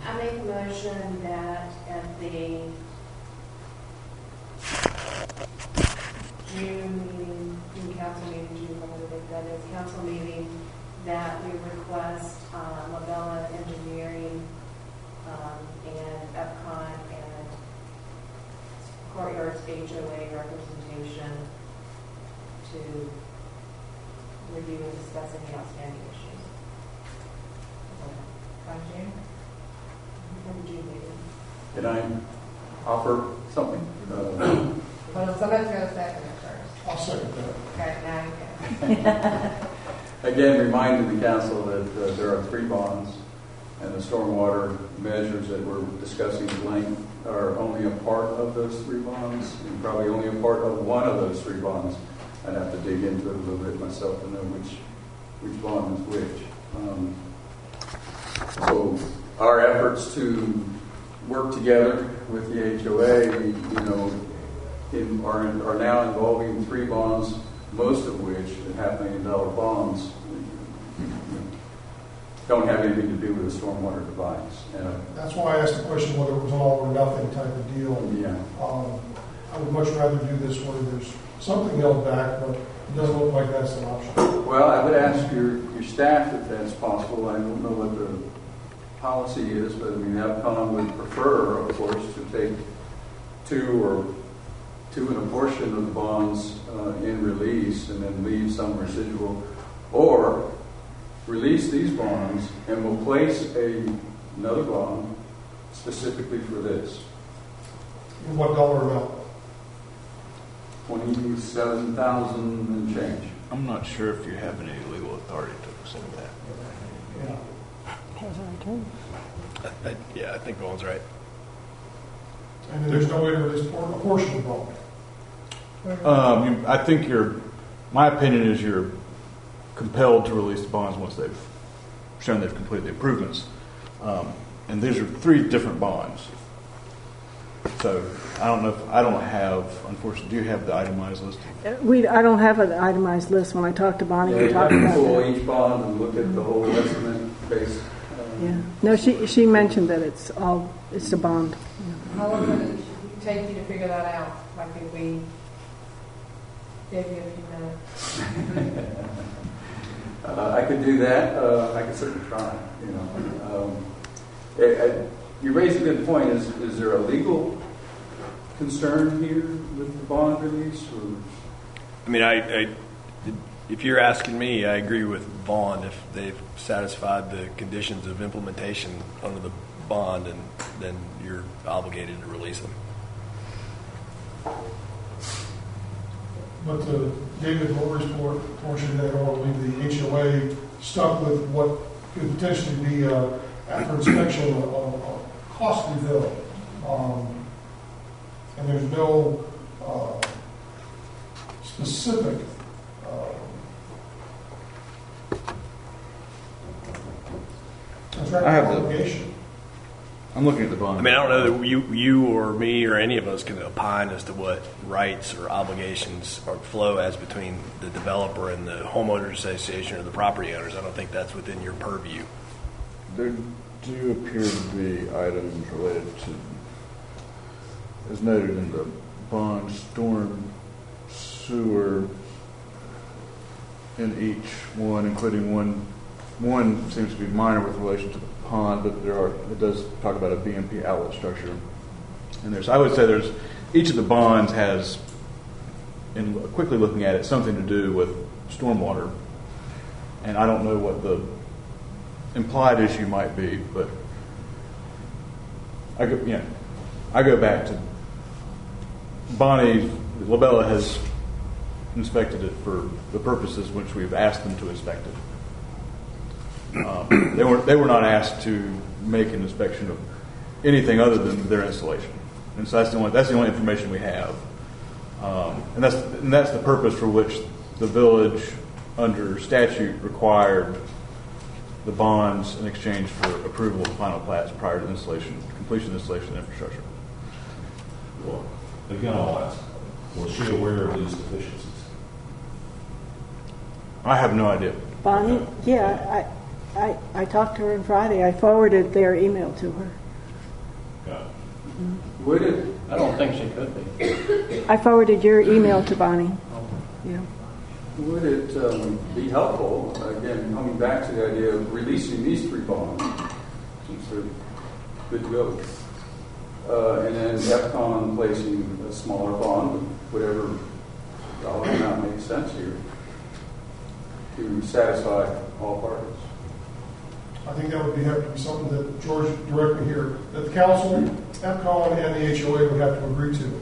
Speaker 15: I make a motion that at the June council meeting, June, whatever date that is, council meeting, that we request Labella Engineering and EPCON and Courtyard's HOA representation to review and discuss any outstanding issues.
Speaker 1: By June?
Speaker 15: the June meeting.
Speaker 8: Can I offer something?
Speaker 1: Hold on, somebody's going to second it first.
Speaker 16: I'll second that.
Speaker 1: Okay, now you can.
Speaker 8: Again, reminding the council that there are 3 bonds, and the stormwater measures that we're discussing at length are only a part of those 3 bonds, and probably only a part of one of those 3 bonds. I'd have to dig into it a little bit myself to know which bond is which. So our efforts to work together with the HOA, are now involving 3 bonds, most of which, the $500,000 bonds, don't have anything to do with the stormwater device.
Speaker 16: That's why I asked the question whether it was an all or nothing type of deal.
Speaker 8: Yeah.
Speaker 16: I would much rather do this where there's something held back, but it doesn't look like that's an option.
Speaker 8: Well, I would ask your staff if that's possible. I don't know what the policy is, but I mean, APCON would prefer, of course, to take 2 and a portion of the bonds in release and then leave some residual, or release these bonds and we'll place another bond specifically for this.
Speaker 16: And what dollar amount?
Speaker 8: $27,000 and change.
Speaker 13: I'm not sure if you have any legal authority to say that.
Speaker 16: Yeah.
Speaker 17: Yeah, I think Vaughn's right.
Speaker 16: And there's no way to release a portion of the bond.
Speaker 13: I think my opinion is you're compelled to release the bonds once they've shown they've completed the improvements. And these are 3 different bonds. So I don't have, unfortunately, do you have the itemized list?
Speaker 12: I don't have an itemized list. When I talked to Bonnie, we talked about
Speaker 8: pull
Speaker 12: that.
Speaker 8: each bond and look at the whole estimate based.
Speaker 12: Yeah. No, she mentioned that it's a bond.
Speaker 1: How long would it take you to figure that out? Like if we gave you a few minutes?
Speaker 8: I could do that. I could certainly try. You raise a good point. Is there a legal concern here with the bond release? Or?
Speaker 17: I mean, if you're asking me, I agree with Vaughn. If they've satisfied the conditions of implementation under the bond, and then you're obligated to release them.
Speaker 16: But to David Lori's portion, they don't want to leave the HOA stuck with what could potentially be, after inspection, a costly bill. And there's no specific contractual obligation.
Speaker 13: I'm looking at the bond.
Speaker 17: I mean, I don't know that you or me or any of us can opine as to what rights or obligations or flow as between the developer and the homeowners association or the property owners. I don't think that's within your purview.
Speaker 13: There do appear to be items related to, as noted in the bond, storm, sewer, in each one, including one seems to be minor with relation to the pond, but it does talk about a BMP outlet structure. And I would say each of the bonds has, in quickly looking at it, something to do with stormwater. And I don't know what the implied issue might be, but I go back to Bonnie. Labella has inspected it for the purposes which we've asked them to inspect it. They were not asked to make an inspection of anything other than their installation, and so that's the only information we have, and that's the purpose for which the village, under statute, required the bonds in exchange for approval of the final plats prior to completion of the installation of infrastructure.
Speaker 3: Well, again, I'll ask, was she aware of these deficiencies?
Speaker 13: I have no idea.
Speaker 12: Bonnie? Yeah, I talked to her on Friday. I forwarded their email to her.
Speaker 8: Would it?
Speaker 9: I don't think she could be.
Speaker 12: I forwarded your email to Bonnie. Yeah.
Speaker 8: Would it be helpful, again, coming back to the idea of releasing these 3 bonds, since they're good to go, and then APCON placing a smaller bond, whatever dollar amount makes sense here, to satisfy all parties?
Speaker 16: I think that would have to be something that George directly here, that the council, EPCON, and the HOA would have to agree to.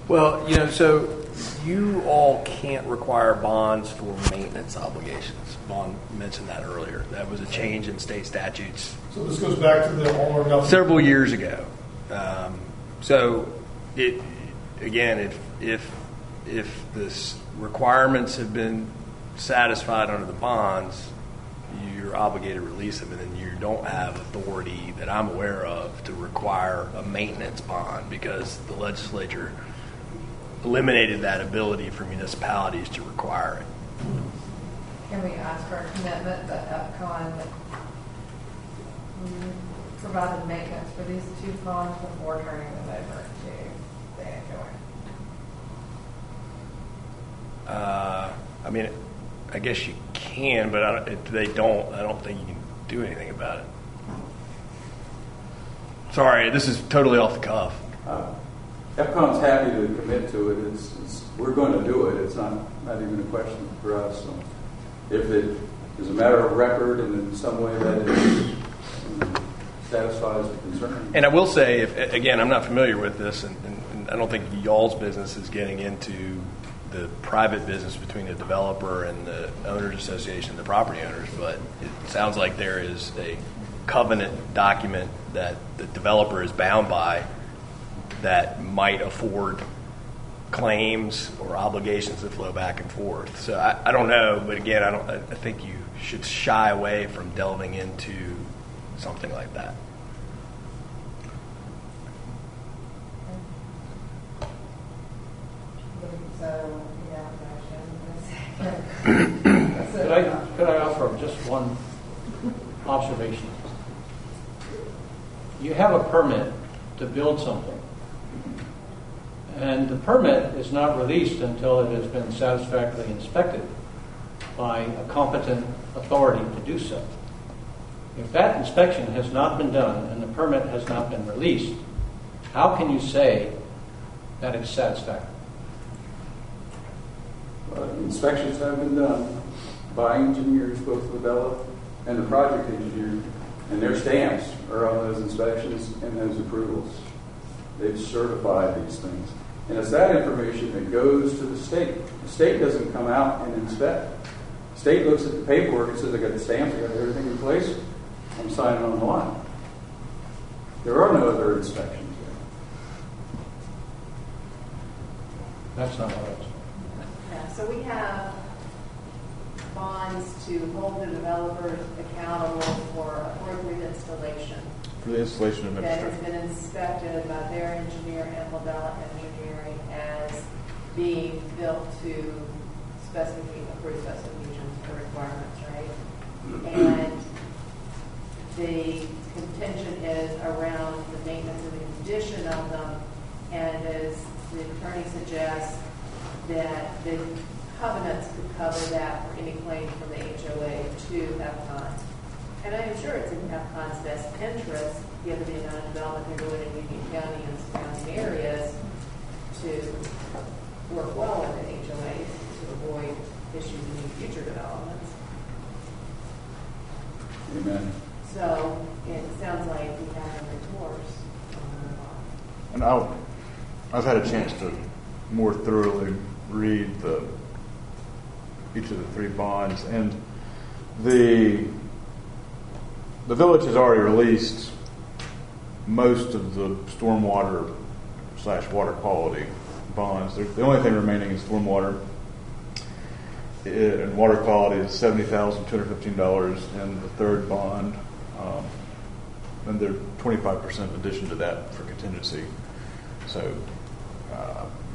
Speaker 17: Well, so you all can't require bonds for maintenance obligations. Vaughn mentioned that earlier. That was a change in state statutes
Speaker 16: So this goes back to the all or nothing.
Speaker 17: several years ago. So, again, if the requirements have been satisfied under the bonds, you're obligated to release them, and then you don't have authority that I'm aware of to require a maintenance bond because the legislature eliminated that ability for municipalities to require it.
Speaker 1: Can we ask for a commitment that EPCON provided maintenance for these two ponds before turning them over to the HOA?
Speaker 17: I mean, I guess you can, but if they don't, I don't think you can do anything about it. Sorry, this is totally off the cuff.
Speaker 8: EPCON's happy to commit to it. We're going to do it. It's not even a question for us. So if it is a matter of record and in some way that it satisfies the concern.
Speaker 17: And I will say, again, I'm not familiar with this, and I don't think y'all's business is getting into the private business between the developer and the owners association, the property owners, but it sounds like there is a covenant document that the developer is bound by that might afford claims or obligations that flow back and forth. So I don't know, but again, I think you should shy away from delving into something like that.
Speaker 1: So, yeah,
Speaker 9: Could I offer just one observation? You have a permit to build something, and the permit is not released until it has been satisfactorily inspected by a competent authority to do so. If that inspection has not been done and the permit has not been released, how can you say that it's satisfactory?
Speaker 8: Inspections have been done by engineers, both Labella and the project engineer, and their stamps are on those inspections and those approvals. They've certified these things. And it's that information that goes to the state. The state doesn't come out and inspect. The state looks at the paperwork and says, I got the stamps, I got everything in place, I'm signing on the line. There are no other inspections there.
Speaker 9: That's not what I was.
Speaker 15: Yeah, so we have bonds to hold the developers accountable for appropriate installation
Speaker 13: For the installation of
Speaker 15: that has
Speaker 13: infrastructure.
Speaker 15: been inspected by their engineer and Labella Engineering as being built to approved specifications or requirements, right? And the contention is around the maintenance and the condition of them, and as the attorney suggests, that the covenants could cover that for any claim from the HOA to EPCON. And I am sure it's in EPCON's best interest, given the amount of development they're doing in Union County and surrounding areas, to work well with the HOAs to avoid issues in any future developments.
Speaker 8: Amen.
Speaker 15: So it sounds like we have a recourse.
Speaker 13: And I've had a chance to more thoroughly read each of the three bonds, and the village has already released most of the stormwater / water quality bonds. The only thing remaining is stormwater, and water quality is $70,215 in the third bond, and they're 25% addition to that for contingency, so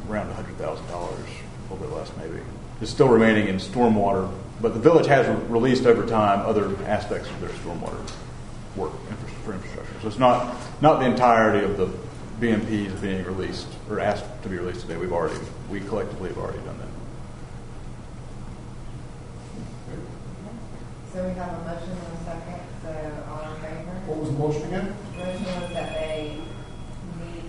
Speaker 13: around $100,000, a little bit less maybe. It's still remaining in stormwater, but the village has released over time other aspects of their stormwater work for infrastructure. So it's not the entirety of the BMPs being released or asked to be released today. We collectively have already done that.
Speaker 1: So we have a motion and a second, so all in favor?
Speaker 16: What was the motion again?
Speaker 1: The motion was that they meet,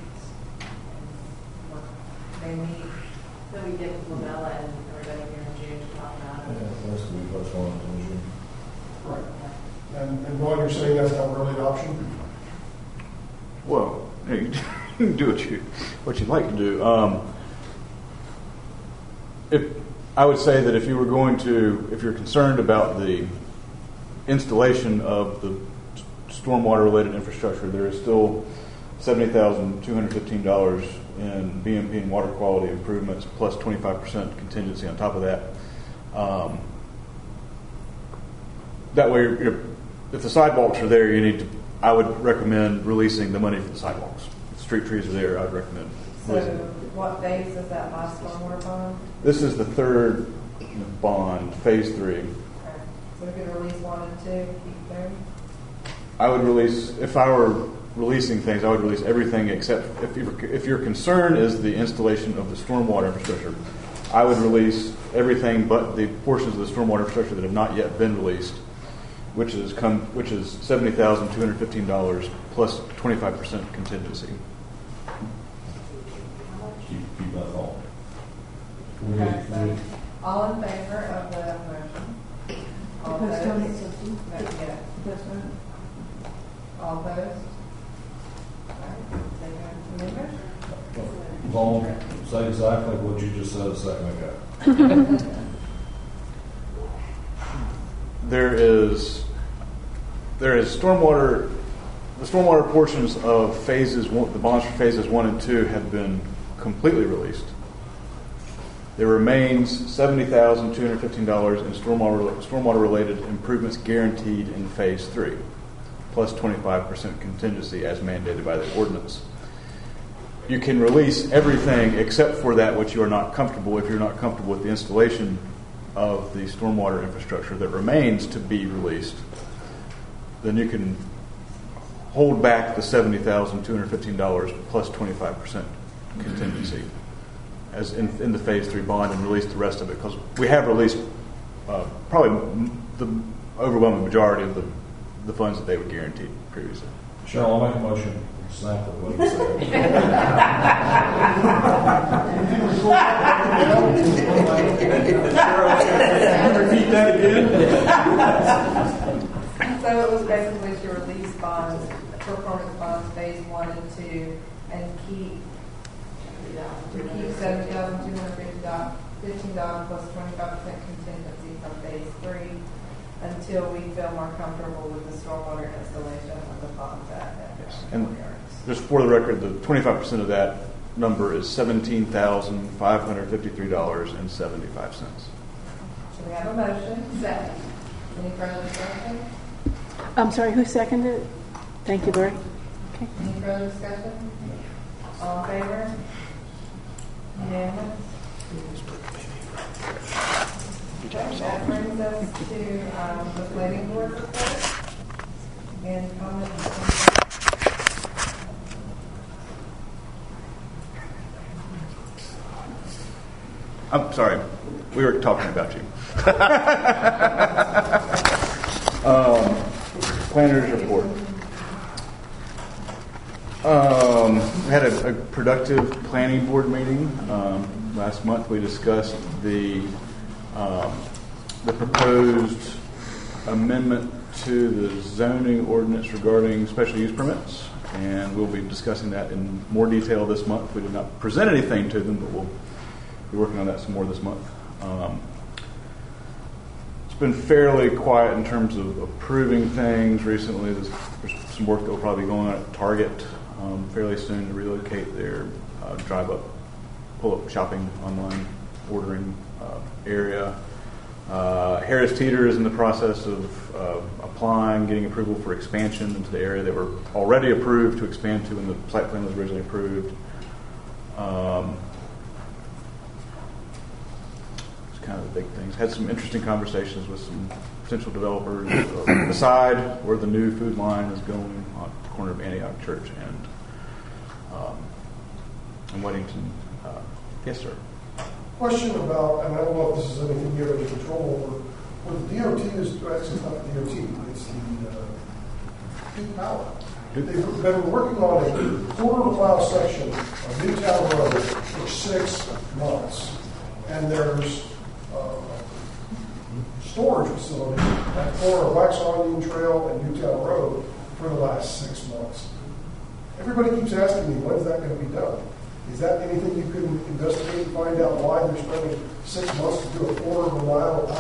Speaker 15: So we get Labella and everybody here in June to talk about it.
Speaker 16: Right. And And Ron, you're saying that's not really an option?
Speaker 13: Well, you can do what you'd like to do. I would say that if you're concerned about the installation of the stormwater-related infrastructure, there is still $70,215 in BMP and water quality improvements, plus 25% contingency on top of that. That way, if the sidewalks are there, I would recommend releasing the money for the sidewalks. If the street trees are there, I would recommend.
Speaker 1: So what phase is that last stormwater bond?
Speaker 13: This is the third bond, phase 3.
Speaker 1: Okay. So we could release 1 and 2, keep 3?
Speaker 13: I would release, if I were releasing things, I would release everything except, if your concern is the installation of the stormwater infrastructure, I would release everything but the portions of the stormwater infrastructure that have not yet been released, which is $70,215 plus 25% contingency.
Speaker 3: Keep that all.
Speaker 1: Okay, so all in favor of the motion? All opposed? Yeah. All opposed? All right, take a motion.
Speaker 3: Vaughn, say exactly what you just said a second ago.
Speaker 13: There is stormwater. The stormwater portions of the bonds for phases 1 and 2 have been completely released. There remains $70,215 in stormwater-related improvements guaranteed in phase 3, plus 25% contingency as mandated by the ordinance. You can release everything except for that which you are not comfortable. If you're not comfortable with the installation of the stormwater infrastructure that remains to be released, then you can hold back the $70,215 plus 25% contingency as in the phase 3 bond and release the rest of it, because we have released probably the overwhelming majority of the funds that they were guaranteed previously.
Speaker 3: Cheryl, I'll make a motion exactly what you said.
Speaker 13: Repeat that again.
Speaker 1: So it was basically to release bonds, performance bonds, phase 1 and 2, and keep $70,215 plus 25% contingency from phase 3 until we feel more comfortable with the stormwater installation of the ponds at
Speaker 13: And just for the record, the 25% of that number is $17,553.75.
Speaker 1: So we have a motion, second. Any further discussion?
Speaker 12: I'm sorry, who seconded it? Thank you, Lori. Okay.
Speaker 1: Any further discussion? All in favor? Unanimous? Okay, that brings us to the planning board report. And comments.
Speaker 13: I'm sorry, we were talking about you. Planner's report. We had a productive planning board meeting. Last month we discussed the proposed amendment to the zoning ordinance regarding special use permits, and we'll be discussing that in more detail this month. We did not present anything to them, but we'll be working on that some more this month. It's been fairly quiet in terms of approving things recently. There's some work that will probably be going on at Target fairly soon to relocate their drive-up, pull-up shopping online ordering area. Harris Teeter is in the process of applying, getting approval for expansion into the area they were already approved to expand to when the site plan was originally approved. Kind of the big things. Had some interesting conversations with some potential developers beside where the new food line is going on the corner of Antioch Church and Weddington. Yes, sir.
Speaker 16: Question about, and I don't know if this is anything you have any control over, when the DOT is, actually it's not the DOT, it's the Peak Power. They've been working on a quarter-mile section of Newtown Road for 6 months. And there's storage facility at the corner of Waxhaw Union Trail and Newtown Road for the last 6 months. Everybody keeps asking me, when's that going to be done? Is that anything you can investigate and find out why they're spending 6 months to do a quarter of a mile of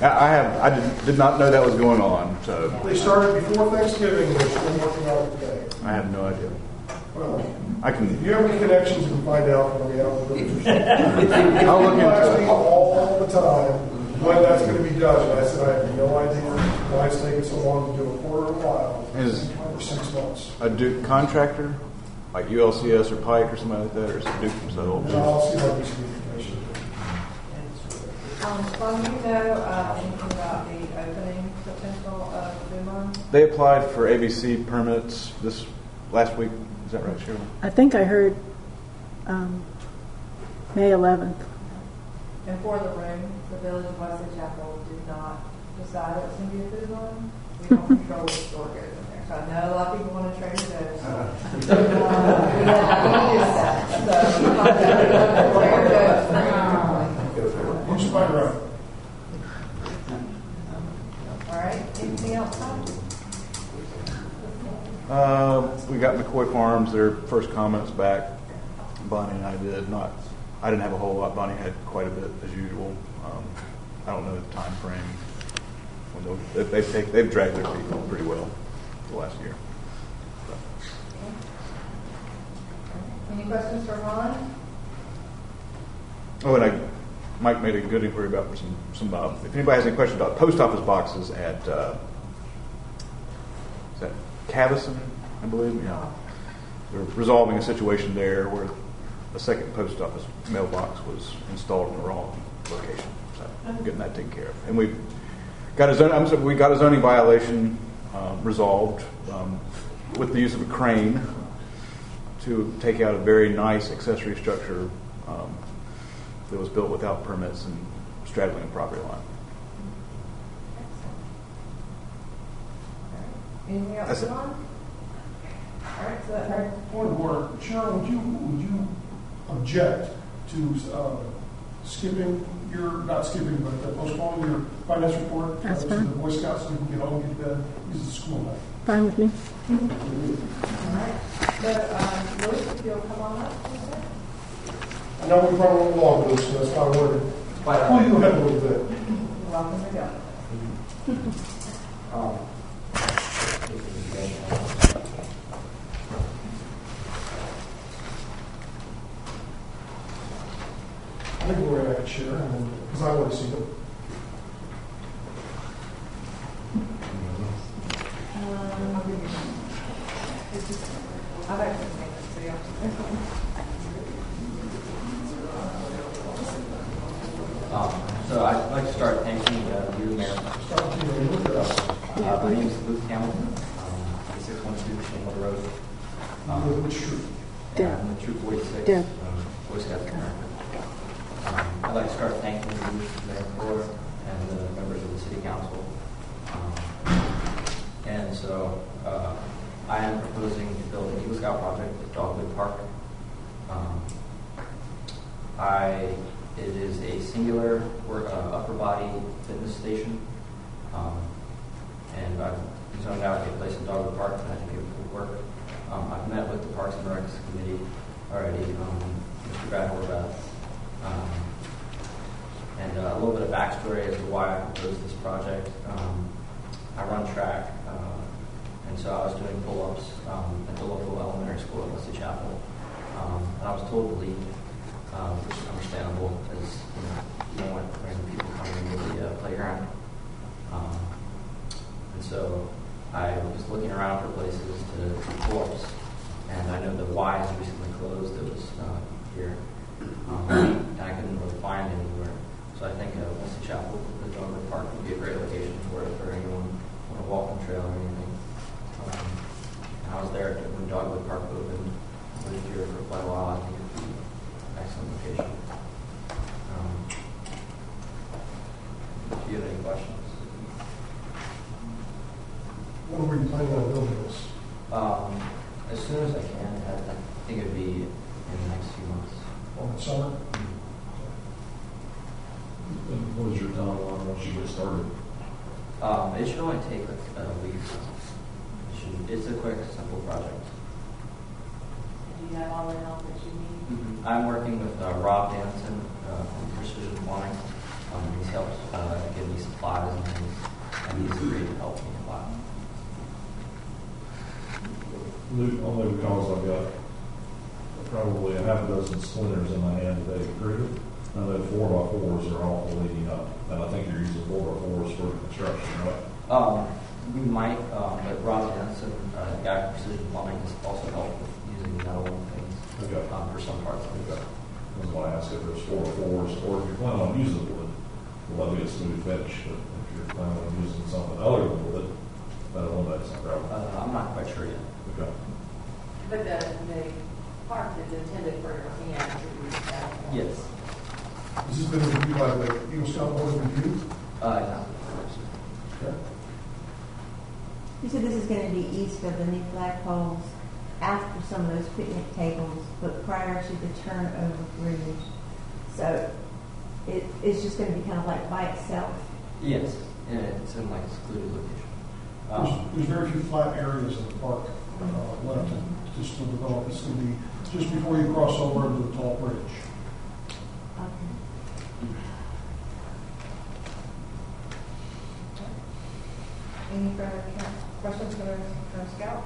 Speaker 13: I did not know that was going on. So
Speaker 16: They started before Thanksgiving and they're still working on it today.
Speaker 13: I have no idea.
Speaker 16: Well,
Speaker 13: I can.
Speaker 16: if you have any connections, you can find out from the out villagers.
Speaker 13: I'll look into
Speaker 16: People ask me
Speaker 13: it.
Speaker 16: all the time when that's going to be done, and I said I have no idea why it's taking so long to do a quarter of a mile for 6 months.
Speaker 13: A Duke contractor, like ULCS or Pike or somebody like that, or is it Duke themselves?
Speaker 16: And I'll see if I can get some information.
Speaker 1: Well, you know anything about the opening potential of Dumont?
Speaker 13: They applied for ABC permits this last week. Is that right, Shirley?
Speaker 12: I think I heard May 11th.
Speaker 1: And for the room, the Village of Wesley Chapel did not decide it was going to be a food line. We don't control what store goes in there. So I know a lot of people want to trade those. We don't do that. So
Speaker 16: Looks quite right.
Speaker 1: all right. Anything else, Tom?
Speaker 13: We got McCoy Farms, their first comments back. Bonnie and I did not. I didn't have a whole lot. Bonnie had quite a bit as usual. I don't know the time frame. When they've dragged their feet pretty well the last year.
Speaker 1: Any questions for Ron?
Speaker 13: Oh, and Mike made a good inquiry about some. If anybody has any questions about post office boxes at is that Cavison, I believe. Yeah, they're resolving a situation there where a second post office mailbox was installed in the wrong location. So I'm getting that taken care of, and we got a zoning violation resolved with the use of a crane to take out a very nice accessory structure that was built without permits and straddling the property line.
Speaker 1: Anything else,
Speaker 13: That's it.
Speaker 1: Ron? All right. So that
Speaker 16: Point of order. Cheryl, would you object to postponing your finance report?
Speaker 12: That's
Speaker 16: To
Speaker 12: fine.
Speaker 16: the Boy Scouts so you can get home and get to bed. This is school night.
Speaker 12: Fine with me.
Speaker 1: all right. So, Louis, if you'll come on up.
Speaker 16: I know we probably won't long with this, so that's why I wanted to pull you ahead a little bit.
Speaker 1: Welcome to go.
Speaker 16: I think we're going to share, because I want to see them.
Speaker 1: I've actually seen it, so yeah.
Speaker 10: So I'd like to start thanking you, Mayor. My name is Luke Hamilton, 612 Shingle Road.
Speaker 16: Which troop?
Speaker 10: I'm the Troop 46,
Speaker 12: Deb.
Speaker 10: Boy Scouts of America. I'd like to start thanking you, Mayor Fuller, and the members of the City Council. And so I am proposing to build an Eagle Scout project at Dogwood Park. It is a singular upper body fitness station, and I've zoned out a place in Dogwood Park, and I think it would work. I've met with the Parks and Recs Committee already, Mr. Brad Horvath, and a little bit of backstory as to why I proposed this project. I run track, and so I was doing pull-ups at the local elementary school at Wesley Chapel, and I was told to leave. Which is understandable, as you don't want random people coming into the playground. And so I was looking around for places to do pull-ups, and I know the Y has recently closed. It was here, and I couldn't really find anywhere. So I think Wesley Chapel, the Dogwood Park, would be a great location for it for anyone on a walking trail or anything. And I was there when Dogwood Park opened. I lived here for quite a while. I think it'd be excellent location. Do you have any questions?
Speaker 16: When were you planning on building this?
Speaker 10: As soon as I can. I think it would be in the next few months.
Speaker 16: Over the summer?
Speaker 3: is your timeline once you get started?
Speaker 10: It should only take like a week. It's a quick, simple project.
Speaker 15: Do you have all the help that you need?
Speaker 10: I'm working with Rob Danson from Precision Plumbing. He's helped give me supplies and things, and he's agreed to help me a lot.
Speaker 3: Only because I've got probably a half a dozen splinters in my hand today to prove it. I know 4x4s are awful leading up, and I think you're using 4x4s for construction, right?
Speaker 10: We might, but Rob Danson, the guy from Precision Plumbing, has also helped with using metal and things for some parts of it.
Speaker 3: I was going to ask if there's 4x4s, or if you plan on using wood, will that be a smooth finish? But if you're planning on using something other than wood, that'll eliminate some problem.
Speaker 10: I'm not quite sure yet.
Speaker 3: Okay.
Speaker 15: But the part that's intended for your hand to be that.
Speaker 10: Yes.
Speaker 16: Has this been reviewed by the Eagle Scout Board of Review?
Speaker 10: No.
Speaker 16: Okay.
Speaker 7: You said this is going to be east of the new flagpoles, after some of those picnic tables, but prior to the turnover bridge. So it's just going to be kind of like by itself.
Speaker 10: Yes, and it's in like a secluded location.
Speaker 16: There's very few flat areas in the park left to still develop. It's going to be just before you cross over into the tall bridge.
Speaker 1: Any further questions for the Scout?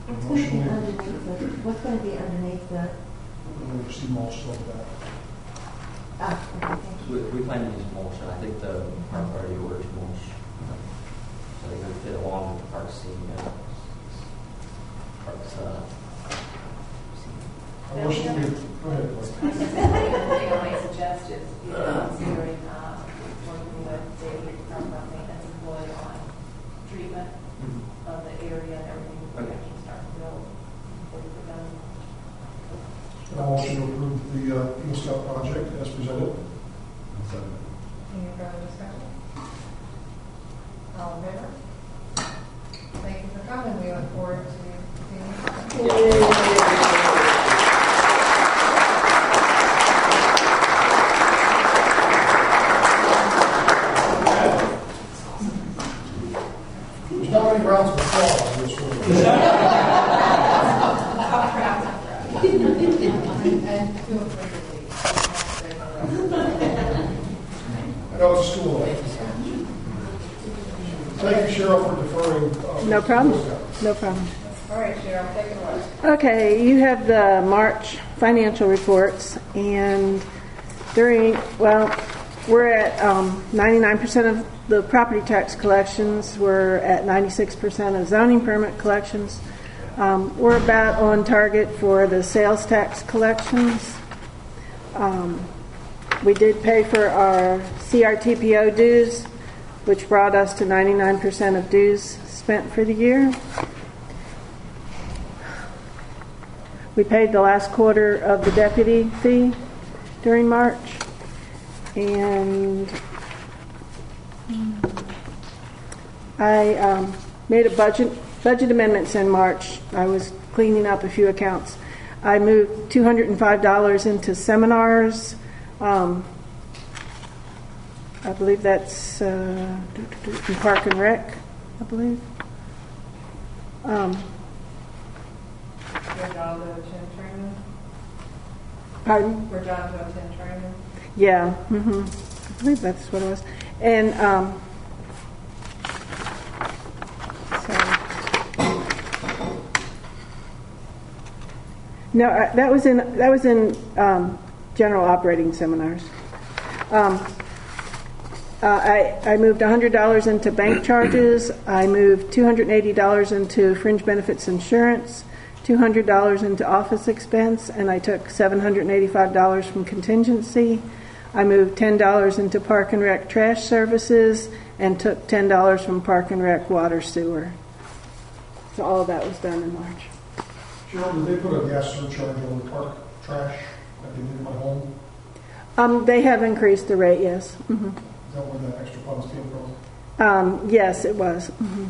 Speaker 7: What's going to be underneath the?
Speaker 16: We'll see mulch over that.
Speaker 7: Okay.
Speaker 10: So we plan to use mulch, and I think the park already ordered mulch. So they would fit along with the park scene. Park's
Speaker 16: Go ahead.
Speaker 15: The thing I might suggest is, considering working with the Department of Maintenance employee on treatment of the area and everything before we can start to build. Before we put down.
Speaker 16: And I'll also approve the Eagle Scout project as presented.
Speaker 1: Any further discussion? All in favor? Thank you for coming. We look forward to seeing you.
Speaker 16: There's not many rounds of applause in this room.
Speaker 1: And feel free to leave.
Speaker 16: I know it's school. Thank you, Cheryl, for deferring.
Speaker 12: No problem. No problem.
Speaker 1: All right, Cheryl, take it away.
Speaker 12: Okay, you have the March financial reports, and we're at 99% of the property tax collections. We're at 96% of zoning permit collections. We're about on target for the sales tax collections. We did pay for our CRTPO dues, which brought us to 99% of dues spent for the year. We paid the last quarter of the deputy fee during March. And I made a budget amendments in March. I was cleaning up a few accounts. I moved $205 into seminars. I believe that's in Park and Rec, I believe.
Speaker 1: For John to attend training?
Speaker 12: Pardon?
Speaker 1: For John to attend training?
Speaker 12: Yeah, I believe that's what it was. And no, that was in general operating seminars. I moved $100 into bank charges. I moved $280 into fringe benefits insurance, $200 into office expense, and I took $785 from contingency. I moved $10 into Park and Rec trash services and took $10 from Park and Rec water sewer. So all of that was done in March.
Speaker 16: Cheryl, did they put a gas surcharge on the park trash at the end of my home?
Speaker 12: They have increased the rate, yes. Mm-hmm.
Speaker 16: Is that where the extra funds came from?
Speaker 12: Yes, it was. Mm-hmm.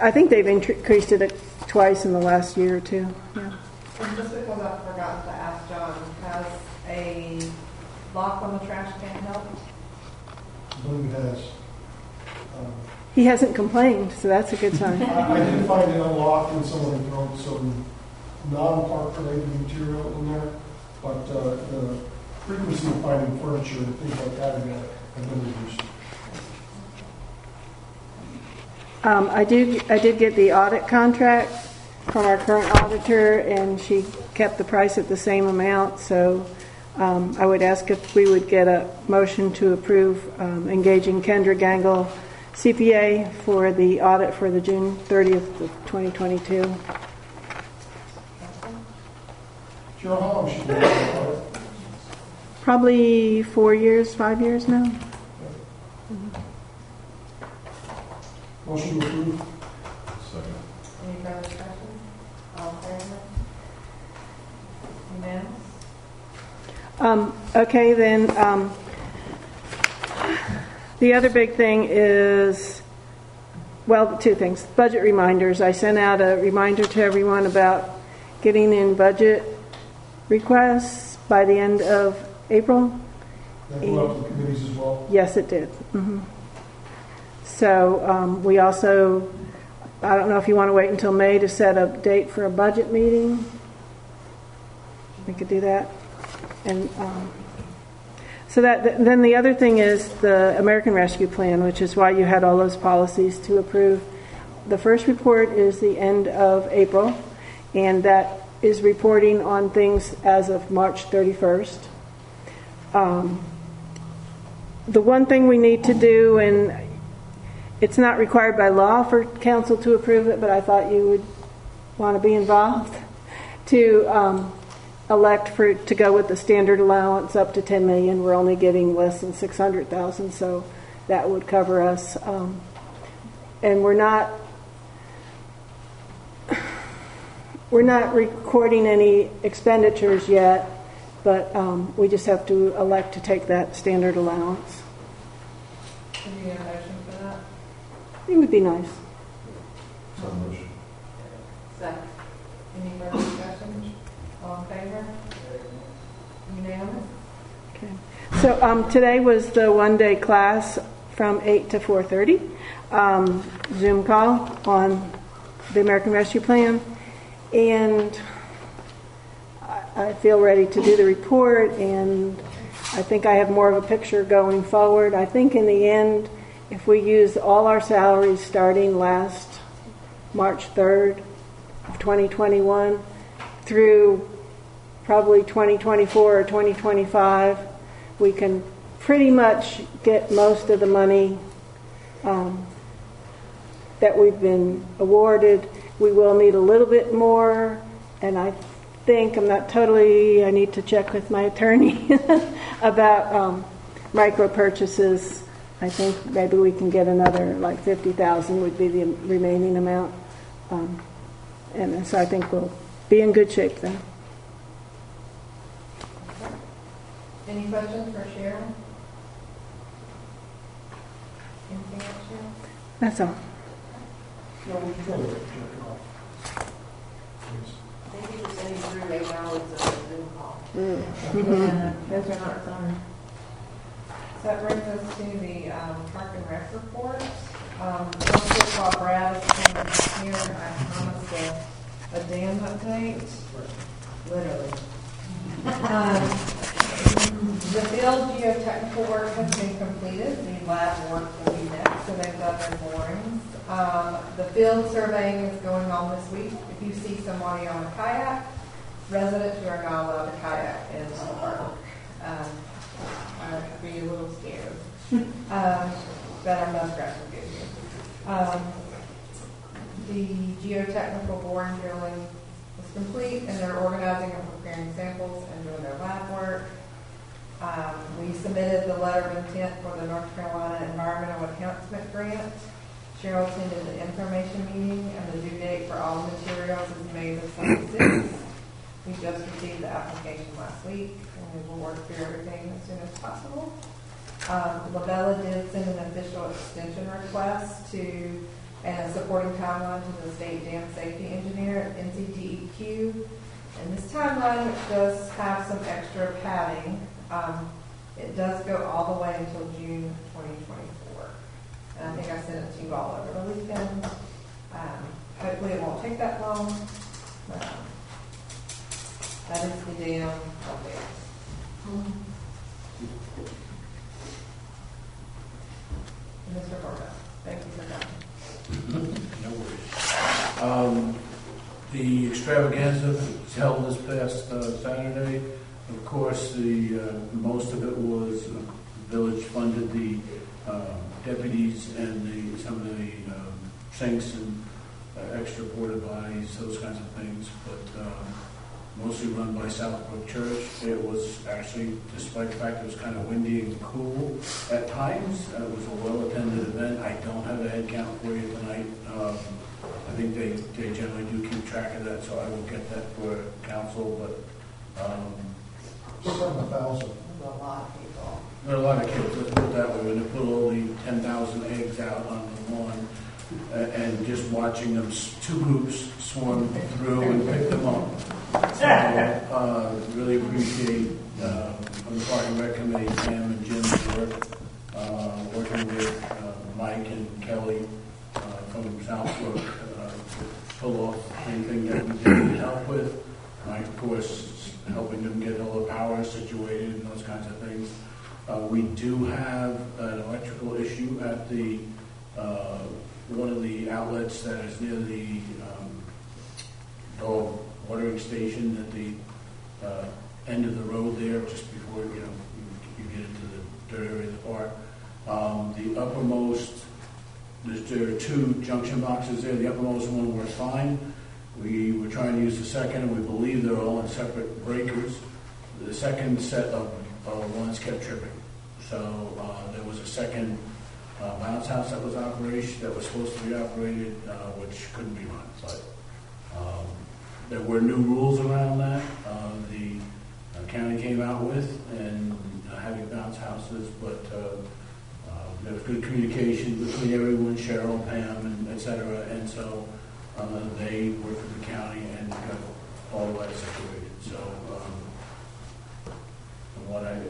Speaker 12: I think they've increased it twice in the last year or two. Yeah.
Speaker 1: And just because I forgot to ask John, has a lock on the trash can help?
Speaker 16: I believe it has.
Speaker 12: He hasn't complained, so that's a good sign.
Speaker 16: I did find it unlocked and someone had thrown some non-park related material in there, but the frequency of finding furniture and things like that in there have been reduced.
Speaker 12: I did get the audit contract from our current auditor, and she kept the price at the same amount. So I would ask if we would get a motion to approve engaging Kendra Gangle CPA for the audit for the June 30th of 2022.
Speaker 16: Cheryl, how long should we have it?
Speaker 12: Probably 4 years, 5 years now.
Speaker 16: Motion to approve.
Speaker 3: Second.
Speaker 1: Any further discussion? All in favor? Unanimous?
Speaker 12: Okay, then the other big thing is, well, two things. Budget reminders. I sent out a reminder to everyone about getting in budget requests by the end of April.
Speaker 16: That go out to the committees as well?
Speaker 12: Yes, it did. So we also, I don't know if you want to wait until May to set a date for a budget meeting. We could do that. And so that then the other thing is the American Rescue Plan, which is why you had all those policies to approve. The first report is the end of April, and that is reporting on things as of March 31st. The one thing we need to do, and it's not required by law for council to approve it, but I thought you would want to be involved, to elect to go with the standard allowance up to $10 million. We're only getting less than $600,000, so that would cover us. And we're not recording any expenditures yet, but we just have to elect to take that standard allowance.
Speaker 1: Can you get a motion for that?
Speaker 12: It would be nice.
Speaker 1: Second. Any further discussion? All in favor? Unanimous?
Speaker 12: Okay. So today was the one-day class from 8 to 4:30, Zoom call on the American Rescue Plan, and I feel ready to do the report, and I think I have more of a picture going forward. I think in the end, if we use all our salaries starting last March 3rd of 2021 through probably 2024 or 2025, we can pretty much get most of the money that we've been awarded. We will need a little bit more, and I think, I need to check with my attorney about micro purchases. I think maybe we can get another, like 50,000 would be the remaining amount. And so I think we'll be in good shape then.
Speaker 1: Any questions for Sharon? Anything else, Sharon?
Speaker 12: That's all.
Speaker 16: No, we can check it off.
Speaker 15: Thank you for sending through right now with the Zoom call.
Speaker 1: Those are not signed. So that brings us to the Park and Rec report. While Brad is coming here, I promised a dam update. Literally. The field geotechnical work has been completed. The lab work will be next, so they've done their borings. The field surveying is going on this week. If you see somebody on a kayak, residents who are not allowed to kayak in the park. I'd be a little scared. That our muskrats will get you. The geotechnical boring drilling is complete, and they're organizing and preparing samples and doing their lab work. We submitted the letter of intent for the North Carolina Environmental Enhancement Grant. Cheryl attended the information meeting, and the due date for all materials is May the 26th. We just received the application last week, and we will work through everything as soon as possible. Labella did send an official extension request and a supporting timeline to the state dam safety engineer at NCDEQ. And this timeline, which does have some extra padding, It does go all the way until June 2024. And I think I sent it to you all over the weekend. Hopefully it won't take that long. That is the dam update. Mr. Barber, thank you for coming.
Speaker 18: No worries. The extravaganza was held this past Saturday. Of course, the most of it was village funded the deputies and some of the sinks and extra porta potties, those kinds of things, but mostly run by Southbrook Church. It was actually, despite the fact it was kind of windy and cool at times, it was a well-attended event. I don't have a head count for you tonight. I think they generally do keep track of that, so I will get that for council, but
Speaker 16: Just over 1,000.
Speaker 1: A lot of people.
Speaker 18: there are a lot of kids, let's put it that way, when they put all the 10,000 eggs out on the lawn, and just watching them, two groups swarm through and pick them up. So, really appreciate from the Park and Rec Committee, Pam and Jim's work, working with Mike and Kelly from Southbrook to pull off anything that we didn't help with. Mike, of course, helping them get all the power situated and those kinds of things. We do have an electrical issue at the one of the outlets that is near the dog watering station at the end of the road there, just before you get into the dirt area of the park. The uppermost, there are two junction boxes there. The uppermost one works fine. We were trying to use the second, and we believe they're all in separate breakers. The second set of ones kept tripping. So there was a second bounce house that was supposed to be operated, which couldn't be run. But there were new rules around that. The county came out with and having bounce houses, but there was good communication between everyone, Cheryl, Pam, and et cetera, and so they worked with the county and got all the way situated. So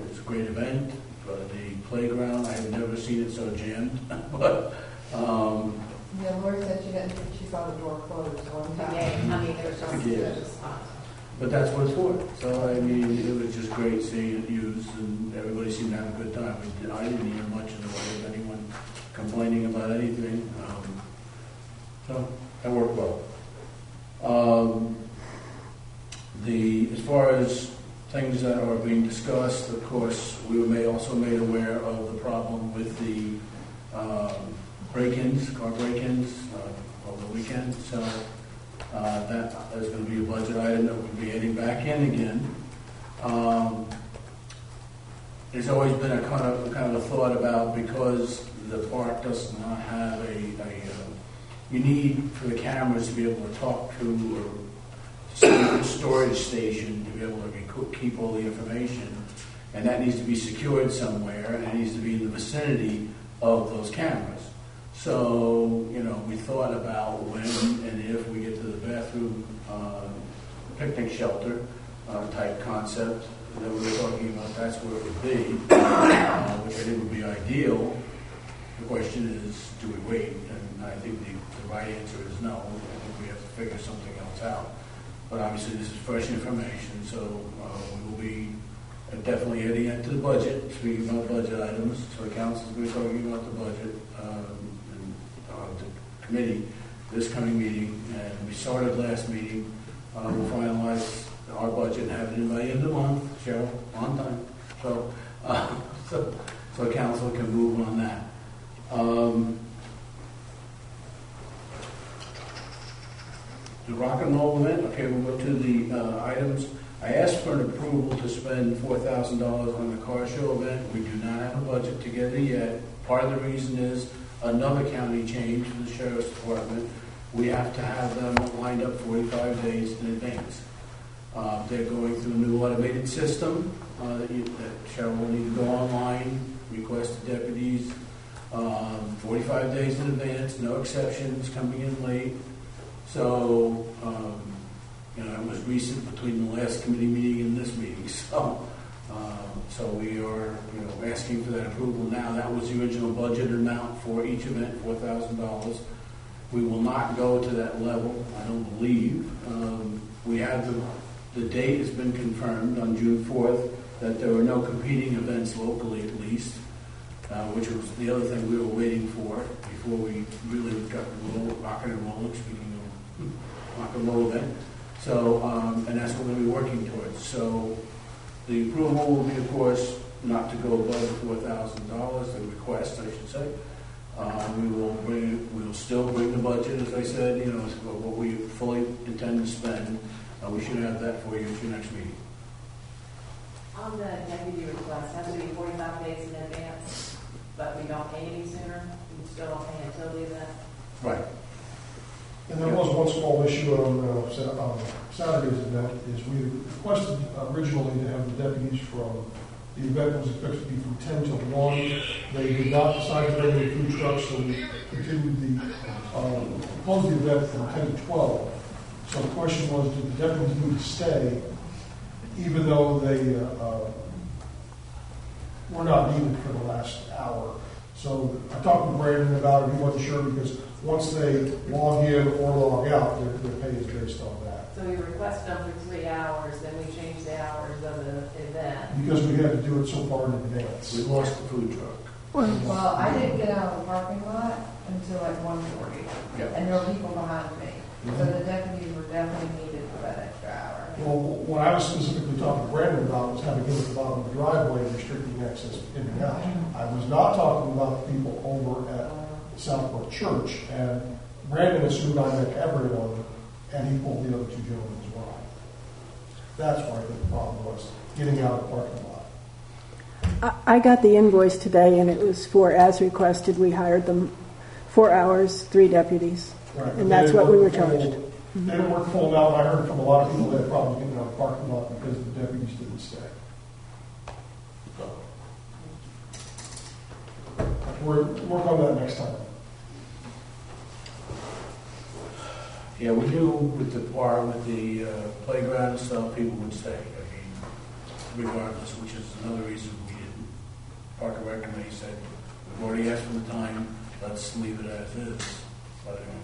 Speaker 18: it's a great event. The playground, I have never seen it so jammed, but
Speaker 1: Yeah, Lori said she saw the door closed one time.
Speaker 15: Yeah, I mean, there was just
Speaker 18: Yeah. But that's what it's for. So, I mean, it was just great seeing it used, and everybody seemed to have a good time. I didn't hear much in the way of anyone complaining about anything. So, that worked well. As far as things that are being discussed, of course, we were also made aware of the problem with the car break-ins over the weekend. So that is going to be a budget item that we'll be heading back in again. There's always been a kind of a thought about, because the park does not have you need for the cameras to be able to talk to or a storage station to be able to keep all the information, and that needs to be secured somewhere, and it needs to be in the vicinity of those cameras. So, we thought about when and if we get to the bathroom picnic shelter type concept that we were talking about, that's where it would be, which I think would be ideal. The question is, do we wait? And I think the right answer is no. I think we have to figure something else out. But obviously, this is fresh information, so we will be definitely heading into the budget, speaking about budget items. So the council is going to be talking about the budget and the committee this coming meeting. And we started last meeting. We'll finalize our budget and have it in by the end of the month, Cheryl, on time. So council can move on that. The rock and roll event, okay, we'll go to the items. I asked for an approval to spend $4,000 on the car show event. We do not have a budget together yet. Part of the reason is another county change in the sheriff's department. We have to have them lined up 45 days in advance. They're going through a new automated system that Cheryl will need to go online, request the deputies 45 days in advance, no exceptions, coming in late. So, it was recent between the last committee meeting and this meeting. So, So we are, asking for that approval now. That was the original budget amount for each event, $4,000. We will not go to that level, I don't believe. We have the date has been confirmed on June 4th that there were no competing events locally at least, which was the other thing we were waiting for before we really got rock and rolling, speaking of rock and roll event. So, and that's what we'll be working towards. So the approval will be, of course, not to go above the $4,000, the request, I should say. We will still bring the budget, as I said, what we fully intend to spend. We should have that for you at your next meeting.
Speaker 15: On the deputy request, has to be 45 days in advance, but we don't pay any sooner. We still don't pay until the event.
Speaker 18: Right.
Speaker 16: And there was one small issue on Saturday's event, is we requested originally to have the deputies from, the event was expected to be from 10 till 1. They did not decide to bring any food trucks, so we continued closed the event from 10 to 12. So the question was, did the deputies need to stay, even though they were not needed for the last hour? So I talked with Brandon about it. He wasn't sure because once they log in or log out, their pay is based on that.
Speaker 15: So we requested them for 3 hours, then we changed the hours of the event.
Speaker 16: Because we had to do it so far in advance.
Speaker 18: We lost the food truck.
Speaker 1: Well, I didn't get out of the parking lot until like 1:40,
Speaker 18: Yep.
Speaker 1: and there were people behind me. So the deputies were definitely needed for that extra hour.
Speaker 16: Well, what I was specifically talking to Brandon about was having him at the bottom of the driveway restricting access in and out. I was not talking about the people over at Southport Church, and Brandon assumed I meant everyone, and he pulled the other two gentlemen as well. That's where I think the problem was, getting out of the parking lot.
Speaker 12: I got the invoice today, and it was for, as requested, we hired them 4 hours, 3 deputies.
Speaker 16: Right.
Speaker 12: And that's what we were charged.
Speaker 16: They didn't work full amount. I heard from a lot of people that had problems getting out of the parking lot because the deputies didn't stay. So, we'll work on that next time.
Speaker 18: Yeah, we knew with the playground and stuff, people would stay. I mean, regardless, which is another reason we didn't. Park and Rec Committee said, we've already asked for the time, let's leave it as is. But anyway.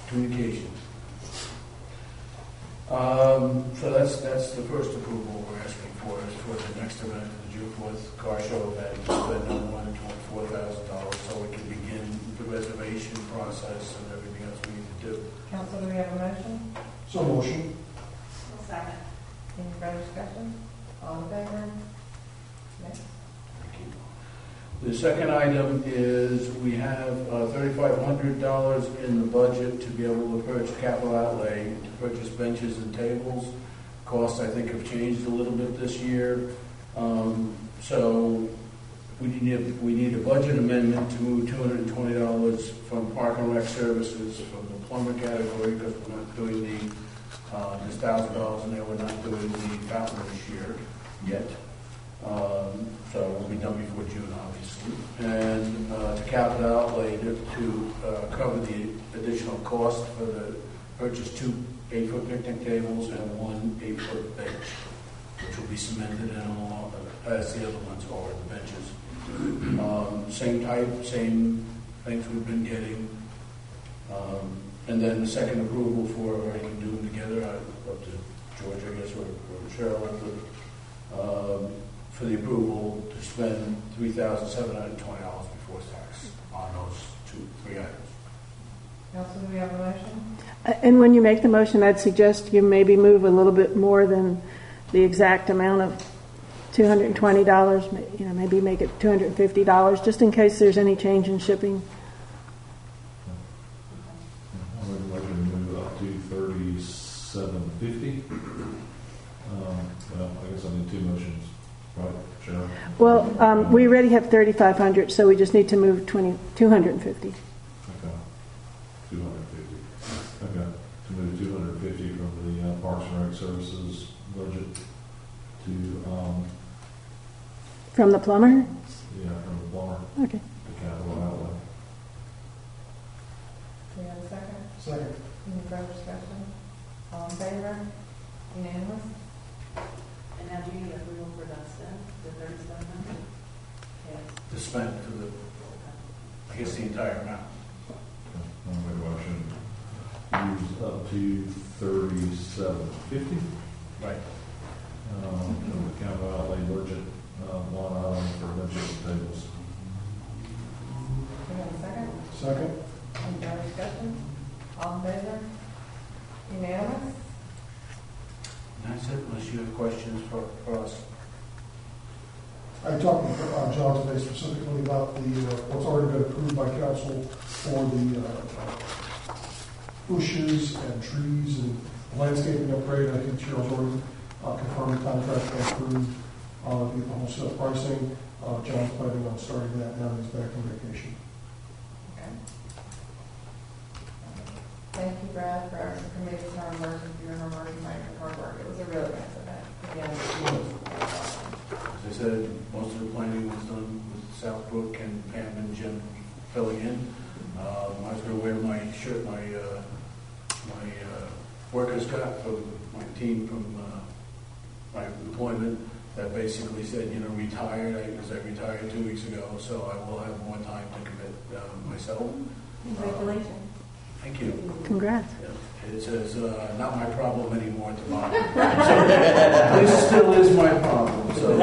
Speaker 18: Communications. So that's the first approval we're asking for is for the next event, the June 4th car show event, to spend no more than $24,000 so we can begin the reservation process and everything else we need to do.
Speaker 1: Council, do we have a motion?
Speaker 16: So motion.
Speaker 15: Second.
Speaker 1: Any further discussion? All in favor? Next.
Speaker 18: The second item is we have $3,500 in the budget to be able to purchase capital outlay, to purchase benches and tables. Costs, I think, have changed a little bit this year. So we need a budget amendment to move $220 from Park and Rec Services from the plumber category, because we're not doing this $1,000 in there, we're not doing the fountain this year yet. So it will be done before June, obviously. And to capital outlay to cover the additional cost for the purchase 2 8-foot picnic tables and 1 8-foot bench, which will be cemented in along as the other ones are, the benches. Same type, same things we've been getting. And then the second approval for, I can do them together, up to George, I guess, or Cheryl, for the approval to spend $3,720 before tax on those 3 items.
Speaker 1: Council, do we have a motion?
Speaker 12: And when you make the motion, I'd suggest you maybe move a little bit more than the exact amount of $220. Maybe make it $250, just in case there's any change in shipping.
Speaker 3: I would like to move up to $3,750. Well, I guess I need 2 motions, right, Sharon?
Speaker 12: Well, we already have $3,500, so we just need to move $250.
Speaker 3: Okay. 250. Okay. To move 250 from the Parks and Rec Services budget to
Speaker 12: From the plumber?
Speaker 3: yeah, from the plumber.
Speaker 12: Okay.
Speaker 3: To capital outlay.
Speaker 1: Do we have a second?
Speaker 16: Second.
Speaker 1: Any further discussion? All in favor? Unanimous?
Speaker 15: And now, do you did that spend? The 3,700? Yes.
Speaker 18: To spend for the, I guess, the entire amount.
Speaker 3: I'll make a motion. Use up to $37.50.
Speaker 18: Right.
Speaker 3: From the capital outlay budget, line item for benches and tables.
Speaker 1: We have a second?
Speaker 16: Second?
Speaker 1: Any further discussion? All in favor? Unanimous?
Speaker 18: And that's it, unless you have questions for us.
Speaker 16: I talked with John today specifically about the, what's already been approved by council for the bushes and trees and landscaping upgrade. I think Cheryl's already confirmed the contract was approved, get the wholesale pricing. John's planning on starting that now that he's back from vacation.
Speaker 1: Okay. Thank you, Brad, for our committee time working through and working by your hard work. It was a really nice event. Again,
Speaker 18: As I said, most of the planning was done with Southbrook and Pam and Jim filling in. I was going to wear my shirt, my workers got from my team from my employment that basically said, retired. I retired 2 weeks ago, so I will have more time to commit myself.
Speaker 7: Congratulations.
Speaker 18: Thank you.
Speaker 12: Congrats.
Speaker 18: Yeah. It says, not my problem anymore tomorrow. So, this still is my problem. So,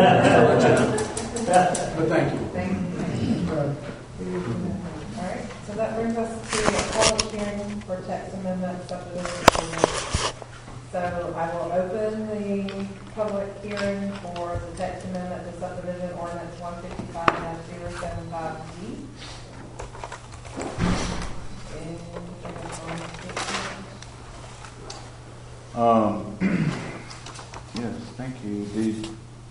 Speaker 18: but thank you.
Speaker 1: Thank you. All right, so that brings us to a public hearing for text amendment subdivision approval. So I will open the public hearing for the text amendment to subdivision ordinance 155-075D.
Speaker 13: Yes, thank you. The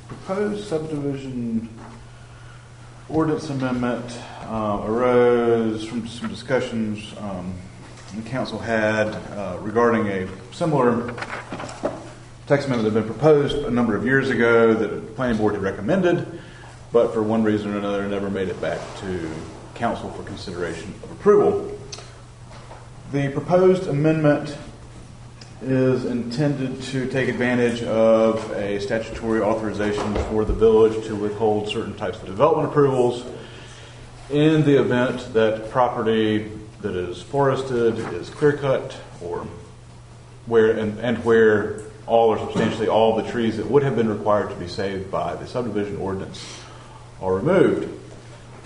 Speaker 13: proposed subdivision ordinance amendment arose from some discussions the council had regarding a similar text amendment that had been proposed a number of years ago that the planning board had recommended, but for one reason or another never made it back to council for consideration of approval. The proposed amendment is intended to take advantage of a statutory authorization for the village to withhold certain types of development approvals in the event that property that is forested is clear-cut or where all or substantially all the trees that would have been required to be saved by the subdivision ordinance are removed.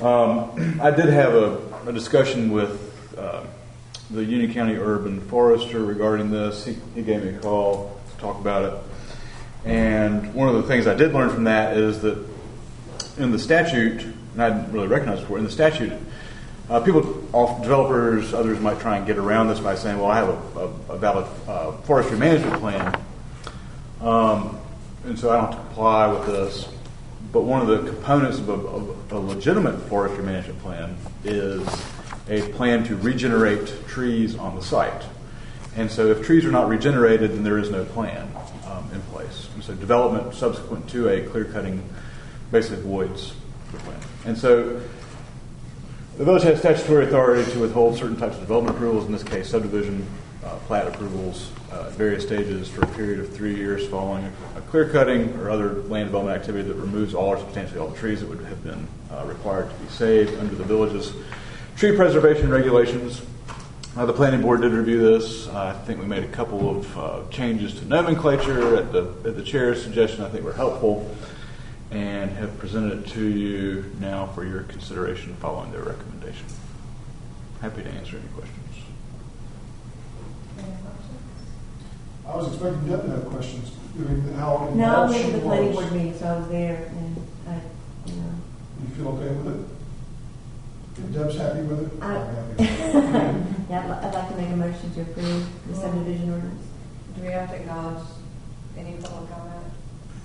Speaker 13: I did have a discussion with the Union County Urban Forester regarding this. He gave me a call to talk about it. And one of the things I did learn from that is that in the statute, and I didn't really recognize it before, in the statute, developers, others might try and get around this by saying, well, I have a valid forestry management plan, and so I don't have to comply with this. But one of the components of a legitimate forestry management plan is a plan to regenerate trees on the site. And so if trees are not regenerated, then there is no plan in place. And so development subsequent to a clear-cutting basically voids the plan. And so the village has statutory authority to withhold certain types of development approvals, in this case subdivision, plat approvals, at various stages for a period of 3 years following a clear-cutting or other land development activity that removes all or substantially all the trees that would have been required to be saved under the village's tree preservation regulations. The planning board did review this. I think we made a couple of changes to nomenclature at the chair's suggestion. I think were helpful, and have presented it to you now for your consideration following their recommendation. Happy to answer any questions.
Speaker 16: I was expecting Deb to have questions. How
Speaker 7: No, I
Speaker 16: involved
Speaker 7: went
Speaker 16: she
Speaker 7: to the planning
Speaker 16: was.
Speaker 7: board meeting, so I was there, and
Speaker 16: You feel okay with it? If Deb's happy with it?
Speaker 7: I-
Speaker 16: I'm happy with it.
Speaker 7: yeah, I'd like to make a motion to approve the subdivision ordinance.
Speaker 1: Do we have to acknowledge any public comment?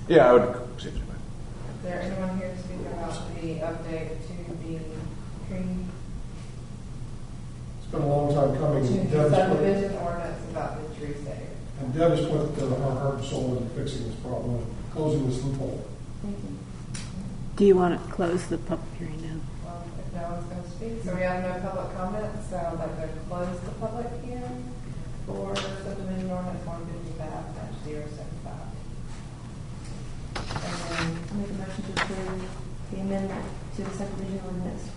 Speaker 13: Yeah, I would.
Speaker 1: Is there anyone here to speak about the update to the tree?
Speaker 16: It's been a long time coming.
Speaker 1: To
Speaker 16: and
Speaker 1: the
Speaker 16: Deb's put-
Speaker 1: subdivision ordinance about the tree save.
Speaker 16: And Deb has put her heart and soul into fixing this problem, closing this loophole.
Speaker 7: Thank you.
Speaker 12: Do you want to close the public hearing now?
Speaker 1: If no one's going to speak, so we have no public comments, so I'd like to close the public hearing for subdivision ordinance 155-075. And then
Speaker 7: motion to approve the amendment to the subdivision ordinance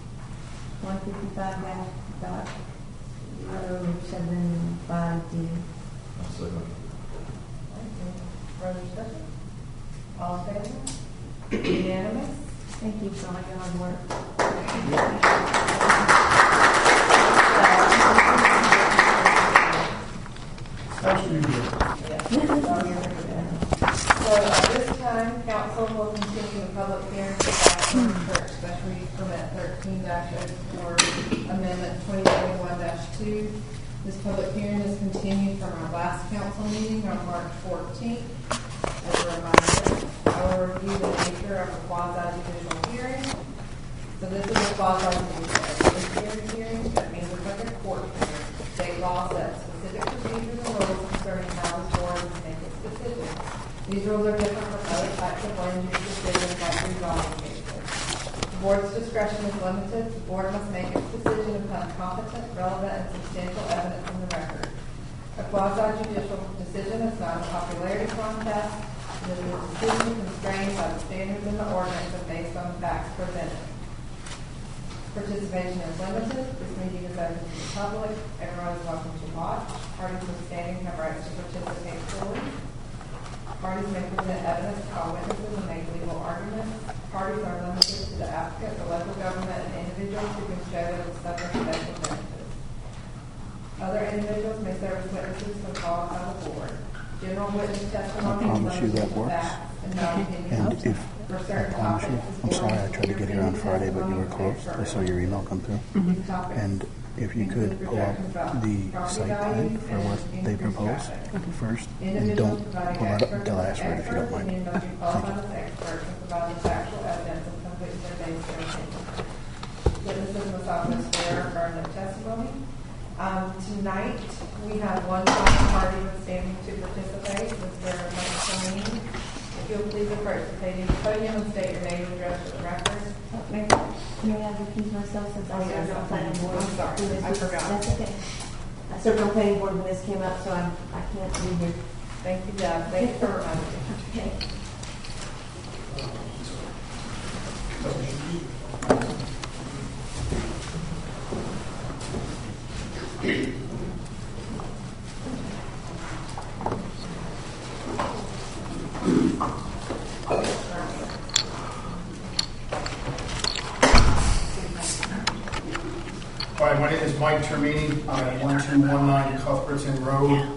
Speaker 7: 155-075D.
Speaker 1: Further discussion? All in favor? Unanimous?
Speaker 7: Thank you for all your hard work.
Speaker 1: So at this time, council will continue the public hearing for Blackburn Church Special Use Permit 13-04 Amendment 2021-2. This public hearing is continued from our last council meeting on March 14th. As a reminder, I will review the nature of a quasi-judicial hearing. So this is a quasi-judicial hearing. That means it's like a court hearing. State law sets specific procedures and rules concerning how the board will make its decisions. These rules are different from other types of land use decisions like rezoning cases. The board's discretion is limited. The board must make its decision upon competent, relevant, and substantial evidence in the record. A quasi-judicial decision is not a popularity contest. It is a decision constrained by the standards in the ordinance and based on facts presented. Participation is limited. This meeting is open to the public. Everyone is welcome to watch. Parties withstanding have rights to participate fully. Parties may present evidence, call witnesses, and make legal arguments. Parties are limited to the applicant, the local government, and individuals who can show that the subject of special benefits. Other individuals may serve as witnesses when called by the board. General witness testimony is limited to facts and not opinions.
Speaker 19: And if
Speaker 1: For
Speaker 19: I
Speaker 1: certain
Speaker 19: promise you,
Speaker 1: topics,
Speaker 19: I'm sorry I tried to get here on Friday, but you were closed. I saw your email come through. And if you could pull up the site plan for what they proposed first, and don't pull that up until I ask for it if you don't mind. Thank you.
Speaker 1: Witnesses must also swear or affirm their testimony. Tonight, we have one party standing to participate. Mr. Michael. If you'll please approach the podium and state your name and address for the record.
Speaker 7: May I recuse myself since I served on planning board?
Speaker 1: I'm sorry, I forgot.
Speaker 7: That's okay. I served on planning board when this came up, so I can't be here.
Speaker 1: Thank you, Deb. Thank you for reminding me.
Speaker 7: Okay.
Speaker 18: Hi, my name is Mike Termini. I'm at 1219 Cuthbertson Road.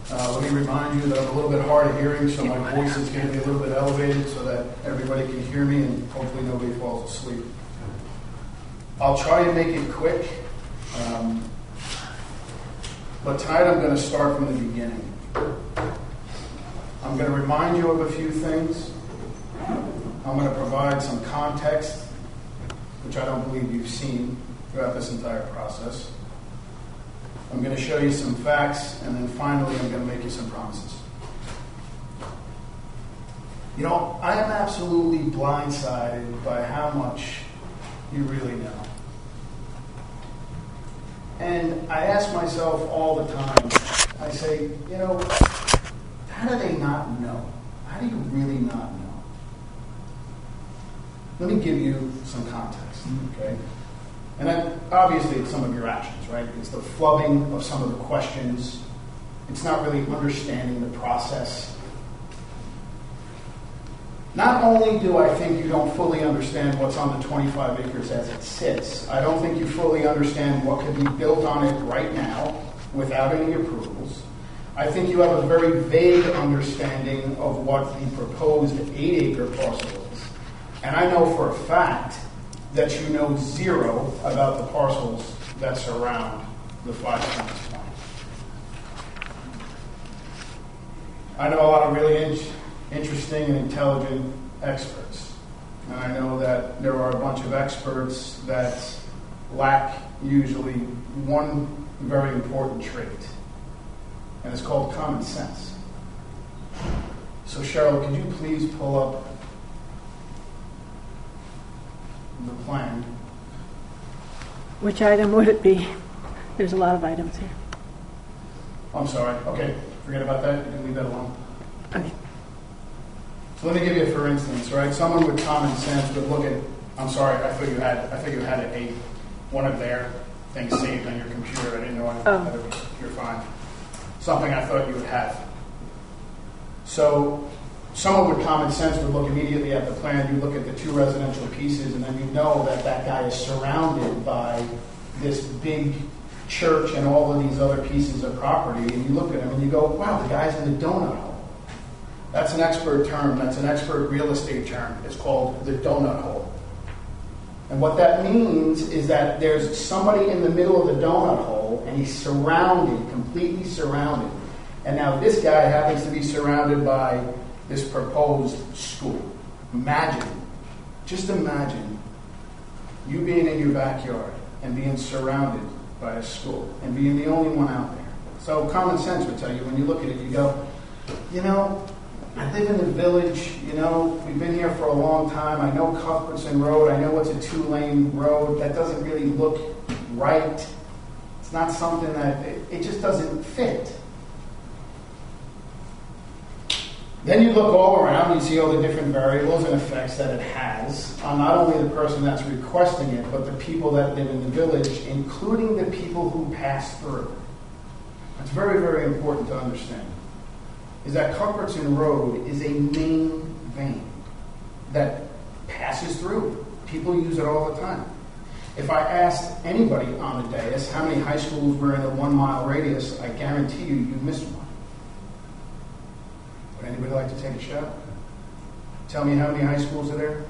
Speaker 18: Let me remind you that I'm a little bit hard of hearing, so my voice is going to be a little bit elevated so that everybody can hear me and hopefully nobody falls asleep. I'll try to make it quick, but tonight I'm going to start from the beginning. I'm going to remind you of a few things. I'm going to provide some context, which I don't believe you've seen throughout this entire process. I'm going to show you some facts, and then finally I'm going to make you some promises. You know, I am absolutely blindsided by how much you really know. And I ask myself all the time, I say, you know, how do they not know? How do you really not know? Let me give you some context, okay? And then, obviously, it's some of your actions, right? It's the flubbing of some of the questions. It's not really understanding the process. Not only do I think you don't fully understand what's on the 25 acres as it sits, I don't think you fully understand what could be built on it right now without any approvals. I think you have a very vague understanding of what the proposed 8-acre parcel is. And I know for a fact that you know zero about the parcels that surround the 5 Points Point. I know a lot of really interesting and intelligent experts. And I know that there are a bunch of experts that lack usually one very important trait, and it's called common sense. So Cheryl, could you please pull up the plan?
Speaker 12: Which item would it be? There's a lot of items here.
Speaker 18: I'm sorry. Okay, forget about that. You can leave that alone.
Speaker 12: Okay.
Speaker 20: So let me give you a for instance, right? Someone with common sense would look at, I'm sorry, I thought you had one of their things saved on your computer. I didn't know you're fine. Something I thought you would have. So someone with common sense would look immediately at the plan. You look at the two residential pieces, and then you know that that guy is surrounded by this big church and all of these other pieces of property. And you look at him and you go, wow, the guy's in the donut hole. That's an expert term. That's an expert real estate term. It's called the donut hole. And what that means is that there's somebody in the middle of the donut hole, and he's surrounded, completely surrounded. And now this guy happens to be surrounded by this proposed school. Just imagine you being in your backyard and being surrounded by a school and being the only one out there. So common sense would tell you, when you look at it, you go, you know, I live in the village, you know, we've been here for a long time. I know Cuthbertson Road. I know it's a 2-lane road. That doesn't really look right. It's not something that, it just doesn't fit. Then you look all around, you see all the different variables and effects that it has on not only the person that's requesting it, but the people that live in the village, including the people who pass through. That's very, very important to understand. Is that Cuthbertson Road is a main vein that passes through. People use it all the time. If I asked anybody on the dais how many high schools were in a 1-mile radius, I guarantee you missed one. Would anybody like to take a shot? Tell me how many high schools are there?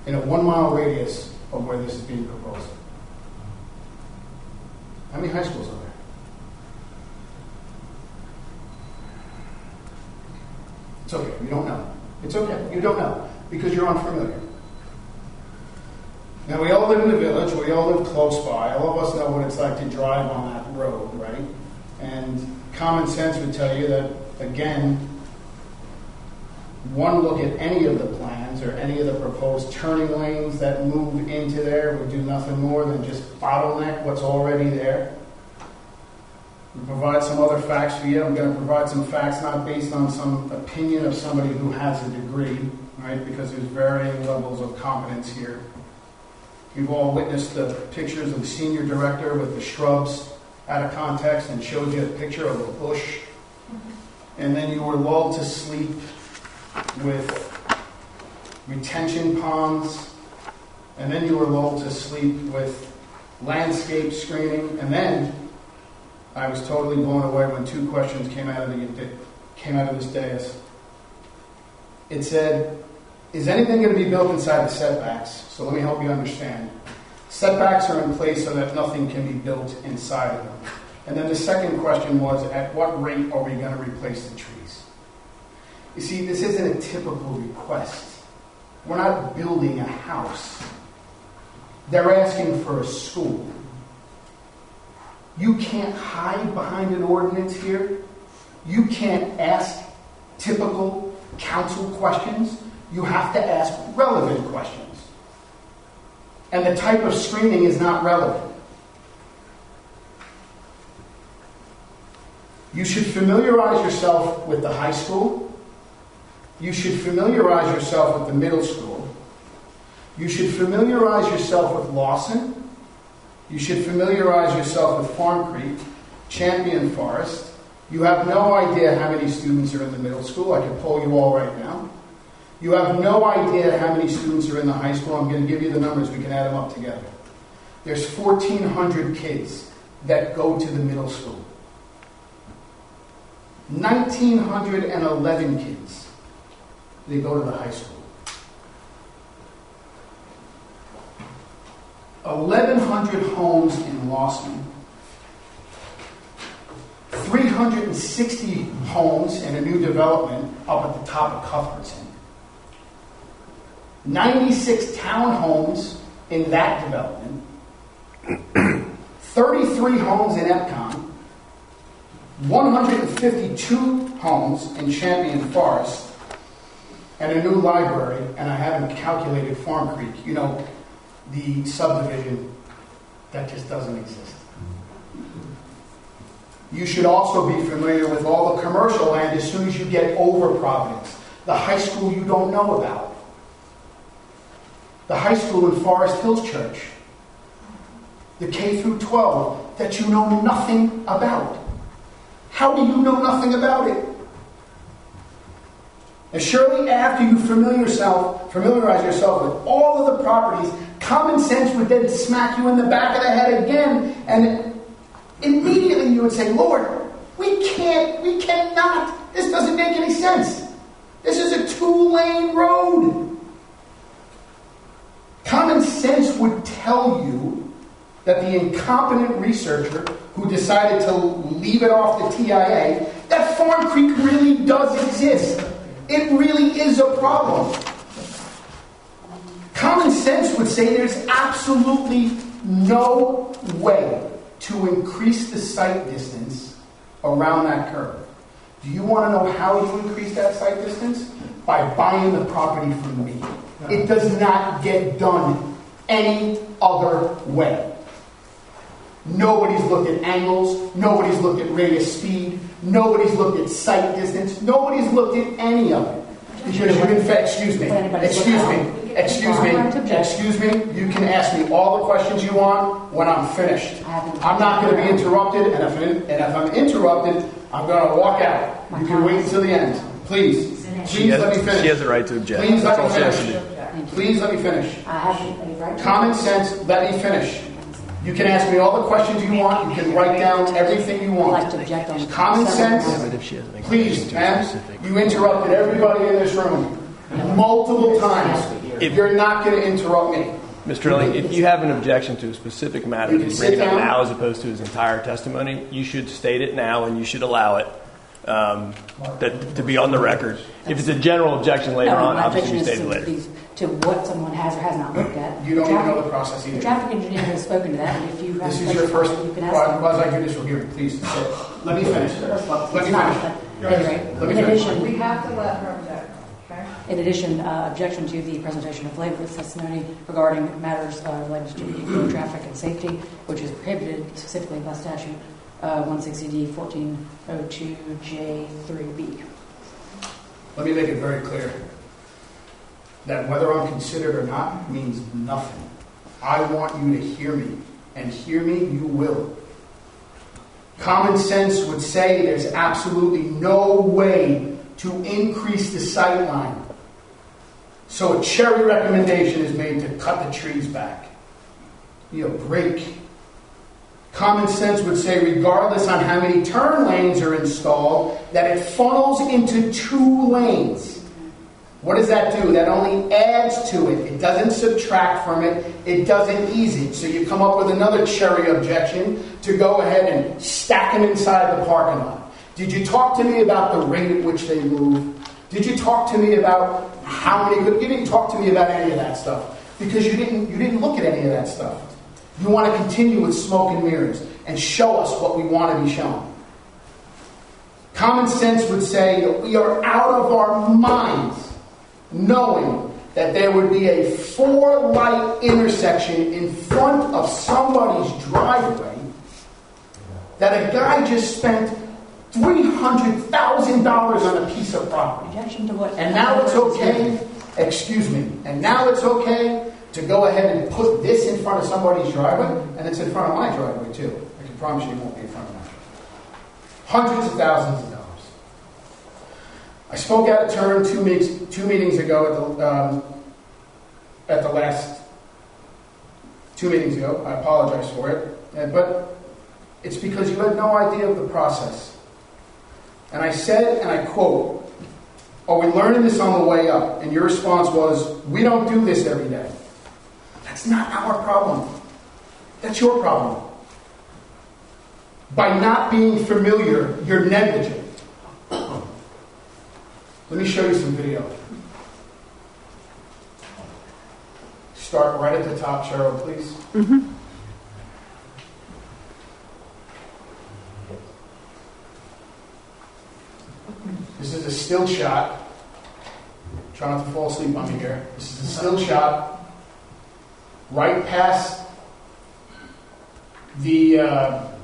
Speaker 20: In a 1-mile radius of where this is being proposed. How many high schools are there? It's okay, you don't know. It's okay, you don't know, because you're unfamiliar. Now, we all live in the village, we all live close by, all of us know what it's like to drive on that road, right? And common sense would tell you that, again, one look at any of the plans or any of the proposed turning lanes that move into there would do nothing more than just bottleneck what's already there. We provide some other facts for you. I'm going to provide some facts not based on some opinion of somebody who has a degree, right? Because there's varying levels of competence here. You've all witnessed the pictures of the senior director with the shrubs out of context and showed you a picture of a bush. And then you were lulled to sleep with retention ponds. And then you were lulled to sleep with landscape screening. And then I was totally blown away when 2 questions came out of this dais. It said, is anything going to be built inside the setbacks? So let me help you understand. Setbacks are in place so that nothing can be built inside of them. And then the second question was, at what rate are we going to replace the trees? You see, this isn't a typical request. We're not building a house. They're asking for a school. You can't hide behind an ordinance here. You can't ask typical council questions. You have to ask relevant questions. And the type of screening is not relevant. You should familiarize yourself with the high school. You should familiarize yourself with the middle school. You should familiarize yourself with Lawson. You should familiarize yourself with Farm Creek, Champion Forest. You have no idea how many students are in the middle school. I can poll you all right now. You have no idea how many students are in the high school. I'm going to give you the numbers. We can add them up together. There's 1,400 kids that go to the middle school. 1,911 kids, they go to the high school. 1,100 homes in Lawson. 360 homes in a new development up at the top of Cuthbertson. 96 townhomes in that development. 33 homes in Epcot. 152 homes in Champion Forest. And a new library, and I haven't calculated Farm Creek. You know, the subdivision that just doesn't exist. you should also be familiar with all the commercial land as soon as you get over Providence. The high school you don't know about. The high school in Forest Hills Church. The K through 12 that you know nothing about. How do you know nothing about it? And surely after you familiarize yourself with all of the properties, common sense would then smack you in the back of the head again, and immediately you would say, Lord, we cannot, this doesn't make any sense. This is a 2-lane road. Common sense would tell you that the incompetent researcher who decided to leave it off the TIA, that Farm Creek really does exist. It really is a problem. Common sense would say there's absolutely no way to increase the sight distance around that curve. Do you want to know how you increase that sight distance? By buying the property from me. It does not get done any other way. Nobody's looked at angles. Nobody's looked at rate of speed. Nobody's looked at sight distance. Nobody's looked at any of it. Because you can, excuse me, you can ask me all the questions you want when I'm finished. I'm not going to be interrupted, and if I'm interrupted, I'm going to walk out. You can wait until the end. Please let me finish.
Speaker 17: She has the right to object.
Speaker 20: Please let
Speaker 17: That's all
Speaker 20: me
Speaker 17: she has to
Speaker 20: finish.
Speaker 17: do.
Speaker 20: Please let me finish. Common sense, let me finish. You can ask me all the questions you want. You can write down everything you want. Common sense, please, ma'am. You interrupted everybody in this room multiple times. You're not going to interrupt me.
Speaker 17: Mr. Trilling, if you have an objection to a specific matter, you bring it up now as opposed to his entire testimony. You should state it now, and you should allow it to be on the record. If it's a general objection later on, obviously you state it later.
Speaker 14: To what someone has or has not looked at.
Speaker 20: You don't even know the process either.
Speaker 14: The traffic engineer has spoken to that, and if you have
Speaker 20: this is your first
Speaker 14: you can ask him.
Speaker 20: quasi-judicial hearing. Please sit. Let me finish.
Speaker 14: In addition,
Speaker 1: We have to let her object, okay?
Speaker 14: In addition, objection to the presentation of lay witness testimony regarding matters related to road traffic and safety, which is prohibited specifically by statute 160D 1402J3B.
Speaker 20: Let me make it very clear that whether I'm considered or not means nothing. I want you to hear me, and hear me you will. Common sense would say there's absolutely no way to increase the sight line. So a cherry recommendation is made to cut the trees back. You know, break. Common sense would say regardless on how many turn lanes are installed, that it funnels into 2 lanes. What does that do? That only adds to it. It doesn't subtract from it. It doesn't ease it. So you come up with another cherry objection to go ahead and stack them inside the parking lot. Did you talk to me about the rate at which they move? Did you talk to me about how many? You didn't talk to me about any of that stuff because you didn't look at any of that stuff. You want to continue with smoke and mirrors and show us what we want to be shown. Common sense would say that we are out of our minds knowing that there would be a 4-light intersection in front of somebody's driveway, that a guy just spent $300,000 on a piece of property.
Speaker 14: Objection to what?
Speaker 20: And now it's okay, and now it's okay to go ahead and put this in front of somebody's driveway, and it's in front of my driveway too. I can promise you it won't be in front of my driveway. Hundreds of thousands of dollars. I spoke out of turn two meetings ago at the last 2 meetings ago. I apologize for it. But it's because you had no idea of the process. And I said, and I quote, "Are we learning this on the way up?" And your response was, "We don't do this every day." That's not our problem. That's your problem. By not being familiar, you're negligent. Let me show you some video. Start right at the top, Cheryl, please.
Speaker 12: Mm-hmm.
Speaker 20: This is a still shot. Try not to fall asleep on me here. This is a still shot right past the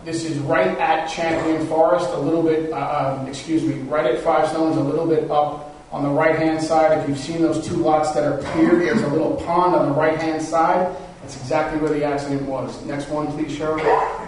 Speaker 20: This is right at Champion Forest, a little bit, right at Five Stones, a little bit up on the right-hand side. If you've seen those two lots that are cleared, there's a little pond on the right-hand side. That's exactly where the accident was. Next one, please, Cheryl.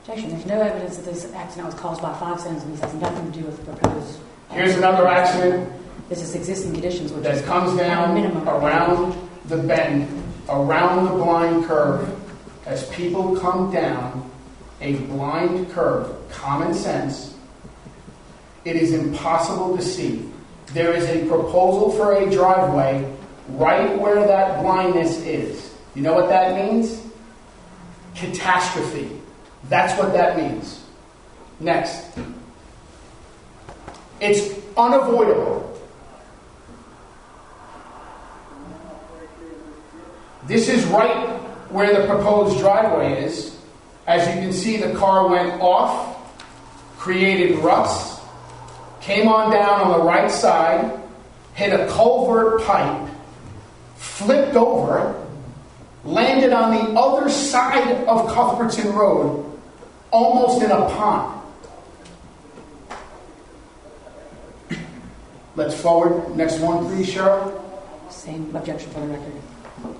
Speaker 14: Objection. There's no evidence that this accident was caused by Five Stones, and this has nothing to do with the proposed.
Speaker 20: Here's another accident.
Speaker 14: This is existing conditions, which
Speaker 20: that
Speaker 14: is
Speaker 20: comes down around the bend, around the blind curve. As people come down a blind curve, common sense, it is impossible to see. There is a proposal for a driveway right where that blindness is. You know what that means? Catastrophe. That's what that means. Next. It's unavoidable. This is right where the proposed driveway is. As you can see, the car went off, created ruts, came on down on the right side, hit a culvert pipe, flipped over, landed on the other side of Cuthbertson Road, almost in a pond. Let's forward. Next one, please, Cheryl.
Speaker 14: Same objection for the record.
Speaker 17: Do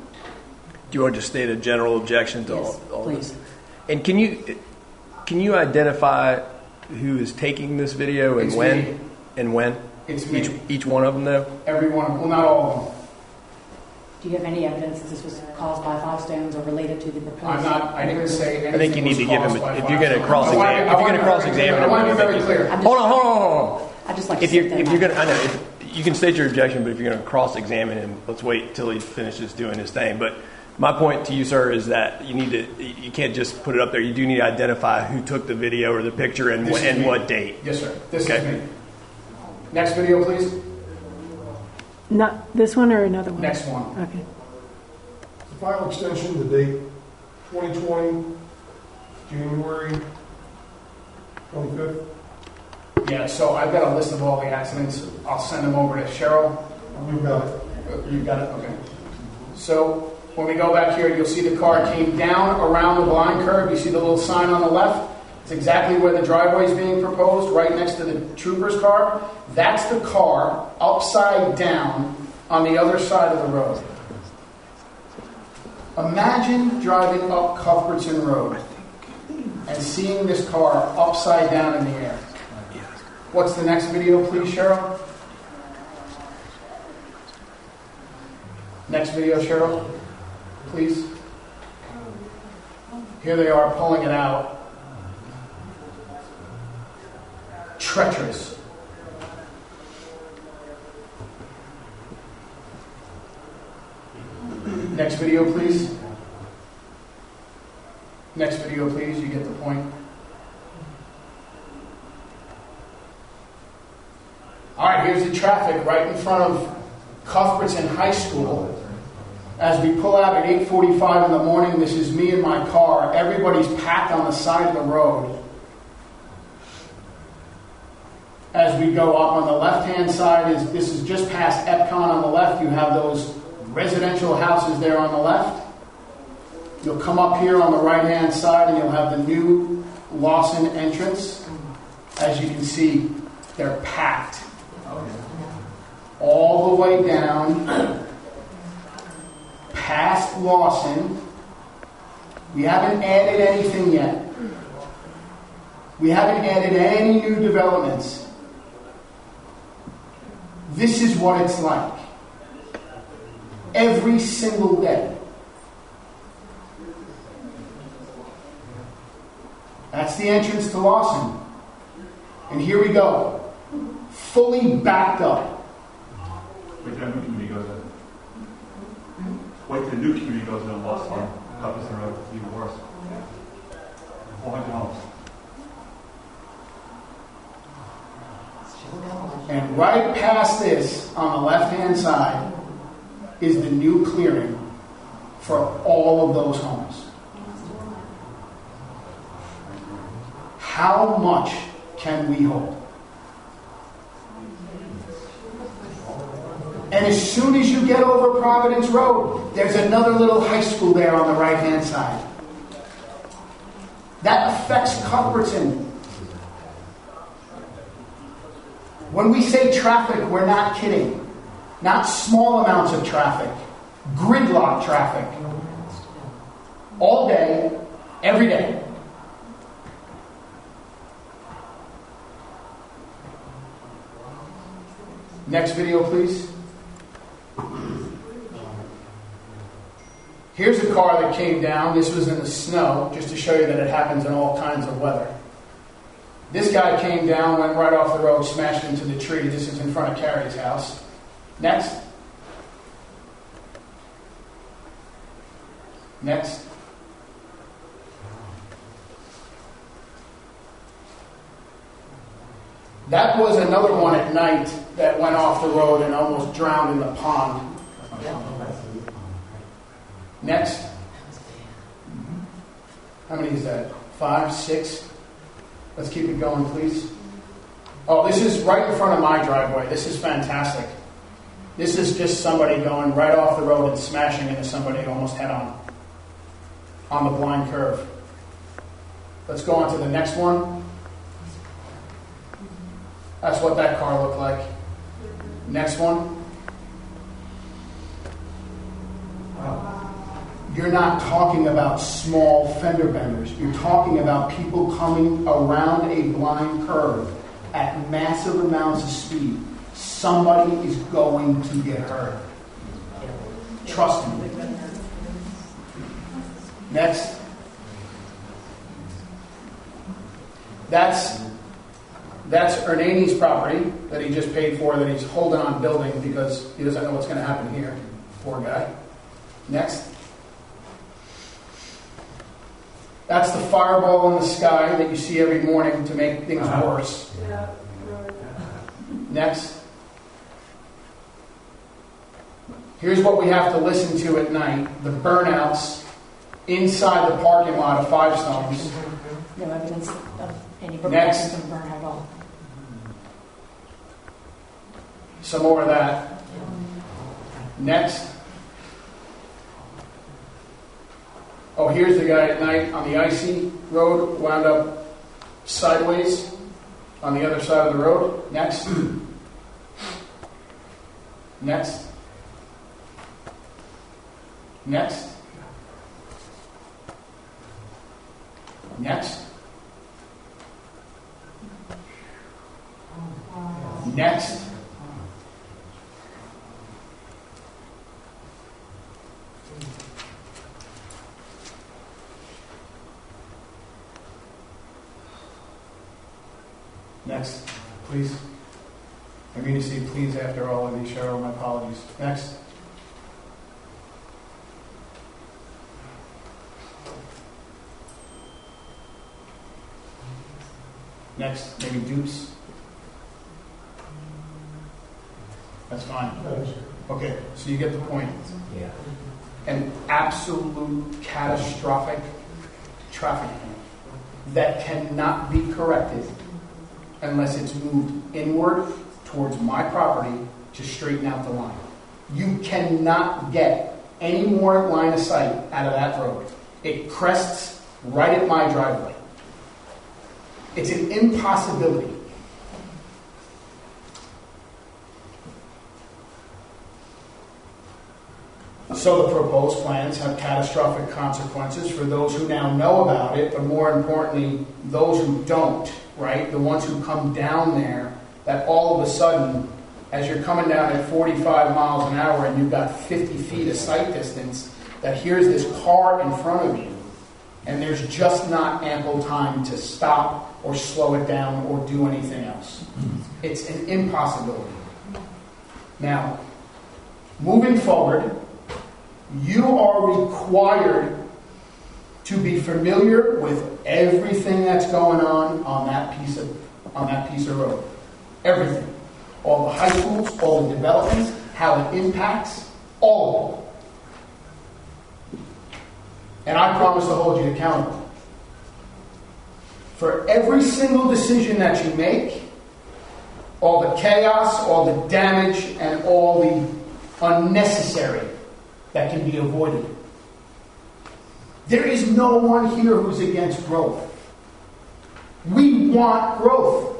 Speaker 17: you want to just state a general objection to all
Speaker 14: please.
Speaker 17: this? And can you identify who is taking this video and
Speaker 20: It's
Speaker 17: when?
Speaker 20: me.
Speaker 17: And when?
Speaker 20: It's me.
Speaker 17: Each one of them, though?
Speaker 20: Every one of them. Well, not all of them.
Speaker 14: Do you have any evidence that this was caused by Five Stones or related to the proposed?
Speaker 20: I didn't say anything.
Speaker 17: I think you need to give him.
Speaker 20: Was
Speaker 17: If you're going to
Speaker 20: caused by
Speaker 17: cross-examine,
Speaker 20: Five Stones. I want to be very clear.
Speaker 17: Hold on.
Speaker 14: I just like to
Speaker 17: If you're
Speaker 14: state that
Speaker 17: going to, I know you can state your objection, but if you're going to cross-examine him, let's wait till he finishes doing his thing. But my point to you, sir, is that you can't just put it up there. You do need to identify who took the video or the picture and what date.
Speaker 20: Yes, sir. This is me. Next video, please.
Speaker 12: Not this one or another one?
Speaker 20: Next one.
Speaker 12: Okay.
Speaker 16: The final extension, the date 2020, January 25th.
Speaker 20: Yeah, so I've got a list of all the accidents. I'll send them over to Cheryl.
Speaker 16: You've got it.
Speaker 20: You've got it? Okay. So when we go back here, you'll see the car came down around the blind curve. You see the little sign on the left? It's exactly where the driveway is being proposed, right next to the trooper's car. That's the car upside down on the other side of the road. Imagine driving up Cuthbertson Road and seeing this car upside down in the air. What's the next video, please, Cheryl? Next video, Cheryl, please. Here they are pulling it out. Treacherous. Next video, please. Next video, please. You get the point. All right, here's the traffic right in front of Cuthbertson High School. As we pull out at 8:45 in the morning, this is me in my car. Everybody's packed on the side of the road. As we go up on the left-hand side, this is just past Epcon on the left. You have those residential houses there on the left. You'll come up here on the right-hand side and you'll have the new Lawson entrance. As you can see, they're packed. All the way down past Lawson. We haven't added anything yet. We haven't added any new developments. This is what it's like. Every single day. That's the entrance to Lawson. And here we go. Fully backed up.
Speaker 3: Wait till the new community goes in. Wait till the new community goes in and lost on Cuthbertson Road. It's even worse. 400 homes.
Speaker 20: And right past this, on the left-hand side, is the new clearing. for all of those homes. How much can we hold? And as soon as you get over Providence Road, there's another little high school there on the right-hand side. That affects Cuthbertson. When we say traffic, we're not kidding. Not small amounts of traffic. Gridlock traffic. All day, every day. Next video, please. Here's a car that came down. This was in the snow, just to show you that it happens in all kinds of weather. This guy came down, went right off the road, smashed into the tree. This is in front of Carrie's house. Next. Next. That was another one at night that went off the road and almost drowned in the pond. Next. How many is that? 5, 6? Let's keep it going, please. Oh, this is right in front of my driveway. This is fantastic. This is just somebody going right off the road and smashing into somebody almost head on the blind curve. Let's go on to the next one. That's what that car looked like. Next one. You're not talking about small fender benders. You're talking about people coming around a blind curve at massive amounts of speed. Somebody is going to get hurt. Trust me. Next. That's Ernani's property that he just paid for, that he's holding on building because he doesn't know what's going to happen here. Poor guy. Next. That's the fireball in the sky that you see every morning to make things worse. Next. Here's what we have to listen to at night. The burnouts inside the parking lot of Five Stones.
Speaker 14: No evidence of any burn
Speaker 20: Next.
Speaker 14: at all.
Speaker 20: Some more of that. Next. Oh, here's the guy at night on the icy road, wound up sideways on the other side of the road. Next. Next. Next. Next. Next. Next, please. I mean to say please after all of these, Cheryl. My apologies. Next. Next, maybe Dukes. That's fine. Okay, so you get the point.
Speaker 10: Yeah.
Speaker 20: An absolute catastrophic traffic that cannot be corrected unless it's moved inward towards my property to straighten out the line. You cannot get any more line of sight out of that road. It crests right at my driveway. It's an impossibility. So the proposed plans have catastrophic consequences for those who now know about it, but more importantly, those who don't, right? The ones who come down there, that all of a sudden, as you're coming down at 45 miles an hour and you've got 50 feet of sight distance, that here's this car in front of you, and there's just not ample time to stop or slow it down or do anything else. It's an impossibility. Now, moving forward, you are required to be familiar with everything that's going on that piece of road. Everything. All the high schools, all the developments, how it impacts, all of it. And I promise to hold you accountable. For every single decision that you make, all the chaos, all the damage, and all the unnecessary that can be avoided. There is no one here who's against growth. We want growth,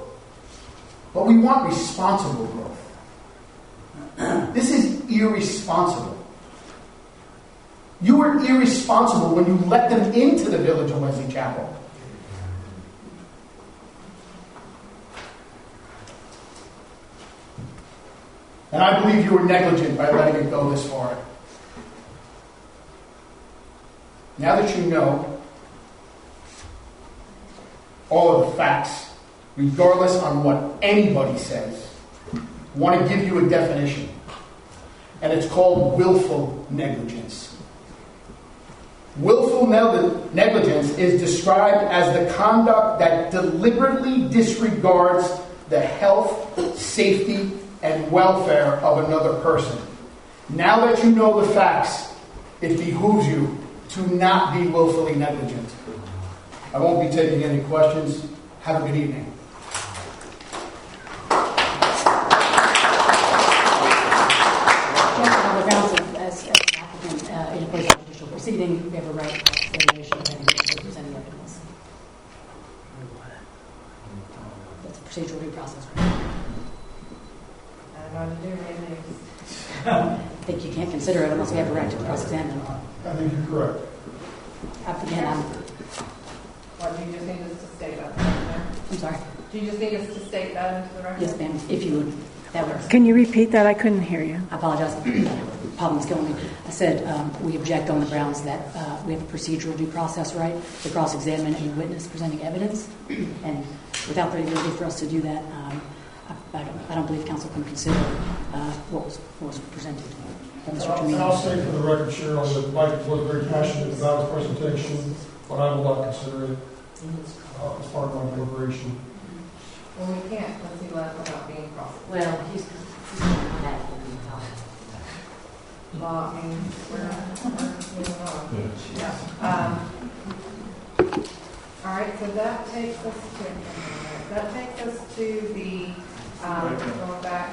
Speaker 20: but we want responsible growth. This is irresponsible. You were irresponsible when you let them into the village of Wesley Chapel. And I believe you were negligent by letting it go this far. Now that you know all of the facts, regardless on what anybody says, I want to give you a definition. And it's called willful negligence. Willful negligence is described as the conduct that deliberately disregards the health, safety, and welfare of another person. Now that you know the facts, it behooves you to not be willfully negligent. I won't be taking any questions. Have a good evening.
Speaker 14: As an applicant in a post-judicial proceeding, we have a right to examination and presenting evidence. That's a procedural due process. I think you can't consider it unless we have a right to cross-examine.
Speaker 16: I think you're correct.
Speaker 14: Again,
Speaker 1: What, do you just need us to state that? I'm
Speaker 14: sorry?
Speaker 1: Do you just need us to state that into the record?
Speaker 14: Yes, ma'am, if you would. That works.
Speaker 12: Can you repeat that? I couldn't hear you.
Speaker 14: I apologize. Problem's killing me. I said we object on the grounds that we have a procedural due process right to cross-examine any witness presenting evidence. And without the ability for us to do that, I don't believe counsel can consider what was presented.
Speaker 16: And I'll state for the record, Cheryl, that Mike was very passionate about his presentation, but I will not consider it as part of my deliberation.
Speaker 1: Well, we can't because he left without being crossed.
Speaker 14: Well, he's not that.
Speaker 1: Well, I mean, we're moving on. Yeah. All right, so that takes us to the going back.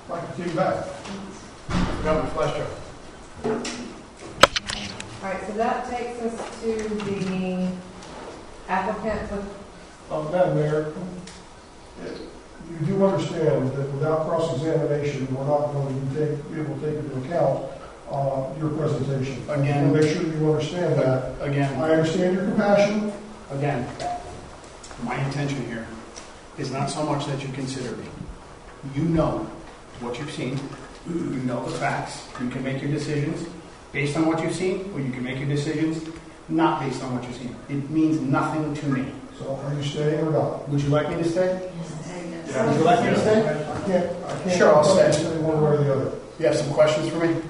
Speaker 16: Like to take back.
Speaker 20: Governor Fletcher.
Speaker 1: All right, so that takes us to the applicant with.
Speaker 16: Madam Mayor, you do understand that without cross-examination, we're not going to be able to take into account your presentation.
Speaker 20: Again,
Speaker 16: make sure you understand that.
Speaker 20: Again,
Speaker 16: I understand your compassion.
Speaker 20: Again, my intention here is not so much that you consider me. You know what you've seen. You know the facts. You can make your decisions based on what you've seen, or you can make your decisions not based on what you've seen. It means nothing to me.
Speaker 16: So are you staying or not?
Speaker 20: Would you like me to stay?
Speaker 16: Yes.
Speaker 20: Would you like me to stay?
Speaker 16: I can't.
Speaker 20: Sure, I'll stay.
Speaker 16: One way or the other.
Speaker 20: You have some questions for me?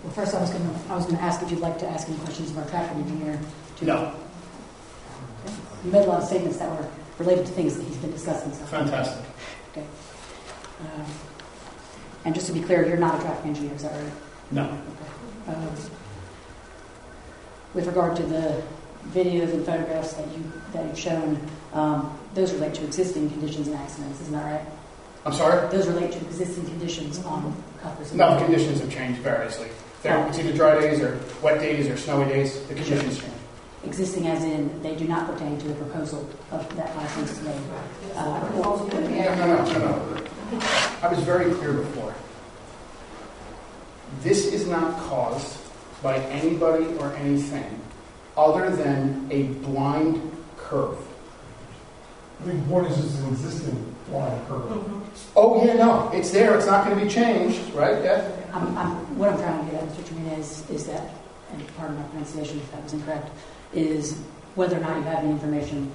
Speaker 14: Well, first I was going to ask if you'd like to ask any questions of our traffic engineer.
Speaker 20: No.
Speaker 14: Okay. You made a lot of statements that were related to things that he's been discussing. So.
Speaker 20: Fantastic.
Speaker 14: Okay. And just to be clear, you're not a traffic engineer, is that right?
Speaker 20: No.
Speaker 14: Okay. With regard to the videos and photographs that you've shown, those relate to existing conditions and accidents, isn't that right?
Speaker 20: I'm sorry?
Speaker 14: Those relate to existing conditions on Cuthbertson.
Speaker 20: No, the conditions have changed variously. It's either dry days or wet days or snowy days. The conditions change.
Speaker 14: Existing as in they do not pertain to the proposal of that license today.
Speaker 20: No. I was very clear before. This is not caused by anybody or anything other than a blind curve.
Speaker 16: The point is it's an existing blind curve.
Speaker 20: Mm-hmm. Oh, yeah, no. It's there. It's not going to be changed, right, Deb?
Speaker 14: What I'm trying to get at, Mr. Tremaine, is that, and pardon my pronunciation if that was incorrect, is whether or not you have any information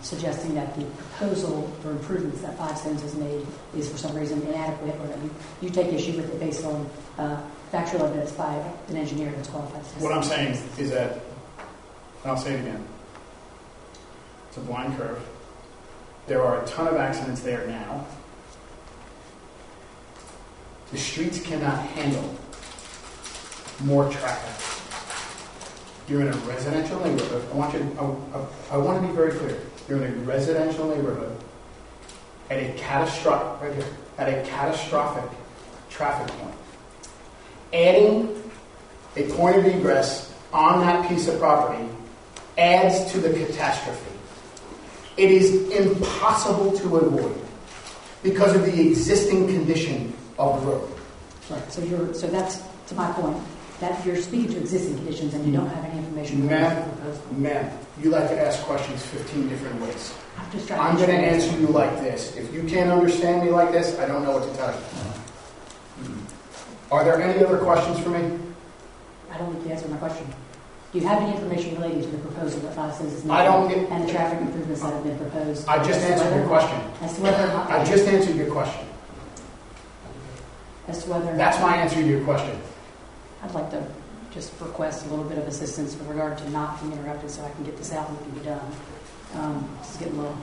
Speaker 14: suggesting that the proposal for improvements that Five Stones has made is for some reason inadequate, or that you take issue with it based on factual evidence by an engineer that's qualified.
Speaker 20: What I'm saying is that, and I'll say it again, it's a blind curve. There are a ton of accidents there now. The streets cannot handle more traffic. You're in a residential neighborhood. I want to be very clear. You're in a residential neighborhood at a catastrophic traffic point. Adding a point of egress on that piece of property adds to the catastrophe. It is impossible to avoid because of the existing condition of the road.
Speaker 14: Right. So that's to my point. That you're speaking to existing conditions and you don't have any information.
Speaker 20: Ma'am, you like to ask questions 15 different ways.
Speaker 14: I'm
Speaker 20: going to answer you like this. If you can't understand me like this, I don't know what to tell you. Are there any other questions for me?
Speaker 14: I don't think you answered my question. Do you have any information relating to the proposal that 5 cents is
Speaker 20: I don't
Speaker 14: making and the traffic improvements that have been proposed?
Speaker 20: I just answered your question.
Speaker 14: As to whether or not.
Speaker 20: I just answered your question.
Speaker 14: As to whether or not.
Speaker 20: That's my answer to your question.
Speaker 14: I'd like to just request a little bit of assistance with regard to not being interrupted so I can get this out and it can be done. This is getting a little.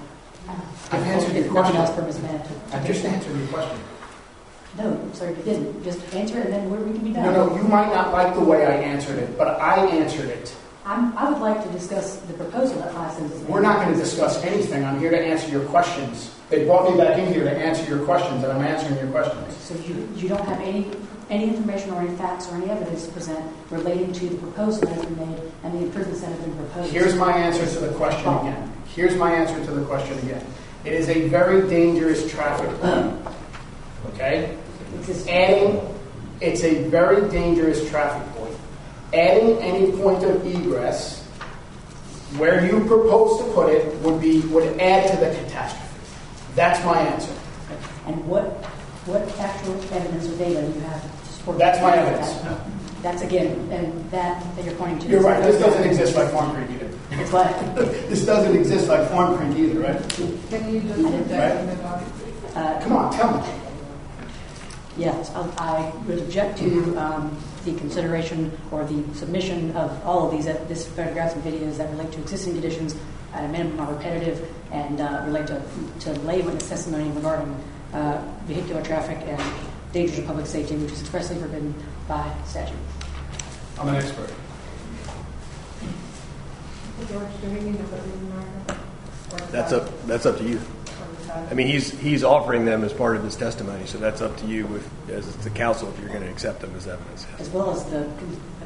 Speaker 20: I've answered your
Speaker 14: nothing
Speaker 20: question.
Speaker 14: else from Ms. Bennett.
Speaker 20: I just answered your question.
Speaker 14: No, sorry, you didn't. Just answer it and then we can be done.
Speaker 20: No, you might not like the way I answered it, but I answered it.
Speaker 14: I would like to discuss the proposal that 5 cents is making.
Speaker 20: We're not going to discuss anything. I'm here to answer your questions. They brought me back in here to answer your questions, and I'm answering your questions.
Speaker 14: So you don't have any information or any facts or any evidence to present relating to the proposal that has been made and the improvements that have been proposed.
Speaker 20: Here's my answer to the question again. Here's my answer to the question again. It is a very dangerous traffic point. Okay? It's a very dangerous traffic point. Adding any point of egress where you propose to put it would add to the catastrophe. That's my answer.
Speaker 14: And what actual evidence or data do you have to support that?
Speaker 20: That's my evidence.
Speaker 14: That's again, and that you're pointing to.
Speaker 20: You're right. This doesn't exist like Farm Creek either.
Speaker 14: It's what?
Speaker 20: This doesn't exist like Farm Creek either, right?
Speaker 1: Can you just object?
Speaker 20: Come on, tell me.
Speaker 14: Yes, I would object to the consideration or the submission of all of these photographs and videos that relate to existing conditions at a minimum are repetitive and relate to lay witness testimony regarding vehicular traffic and dangers of public safety, which is expressly forbidden by statute.
Speaker 20: I'm an expert.
Speaker 1: George, do we need to put these in our?
Speaker 17: That's up to you. I mean, he's offering them as part of his testimony, so that's up to you as the council if you're going to accept them as evidence. Yes.
Speaker 14: As well as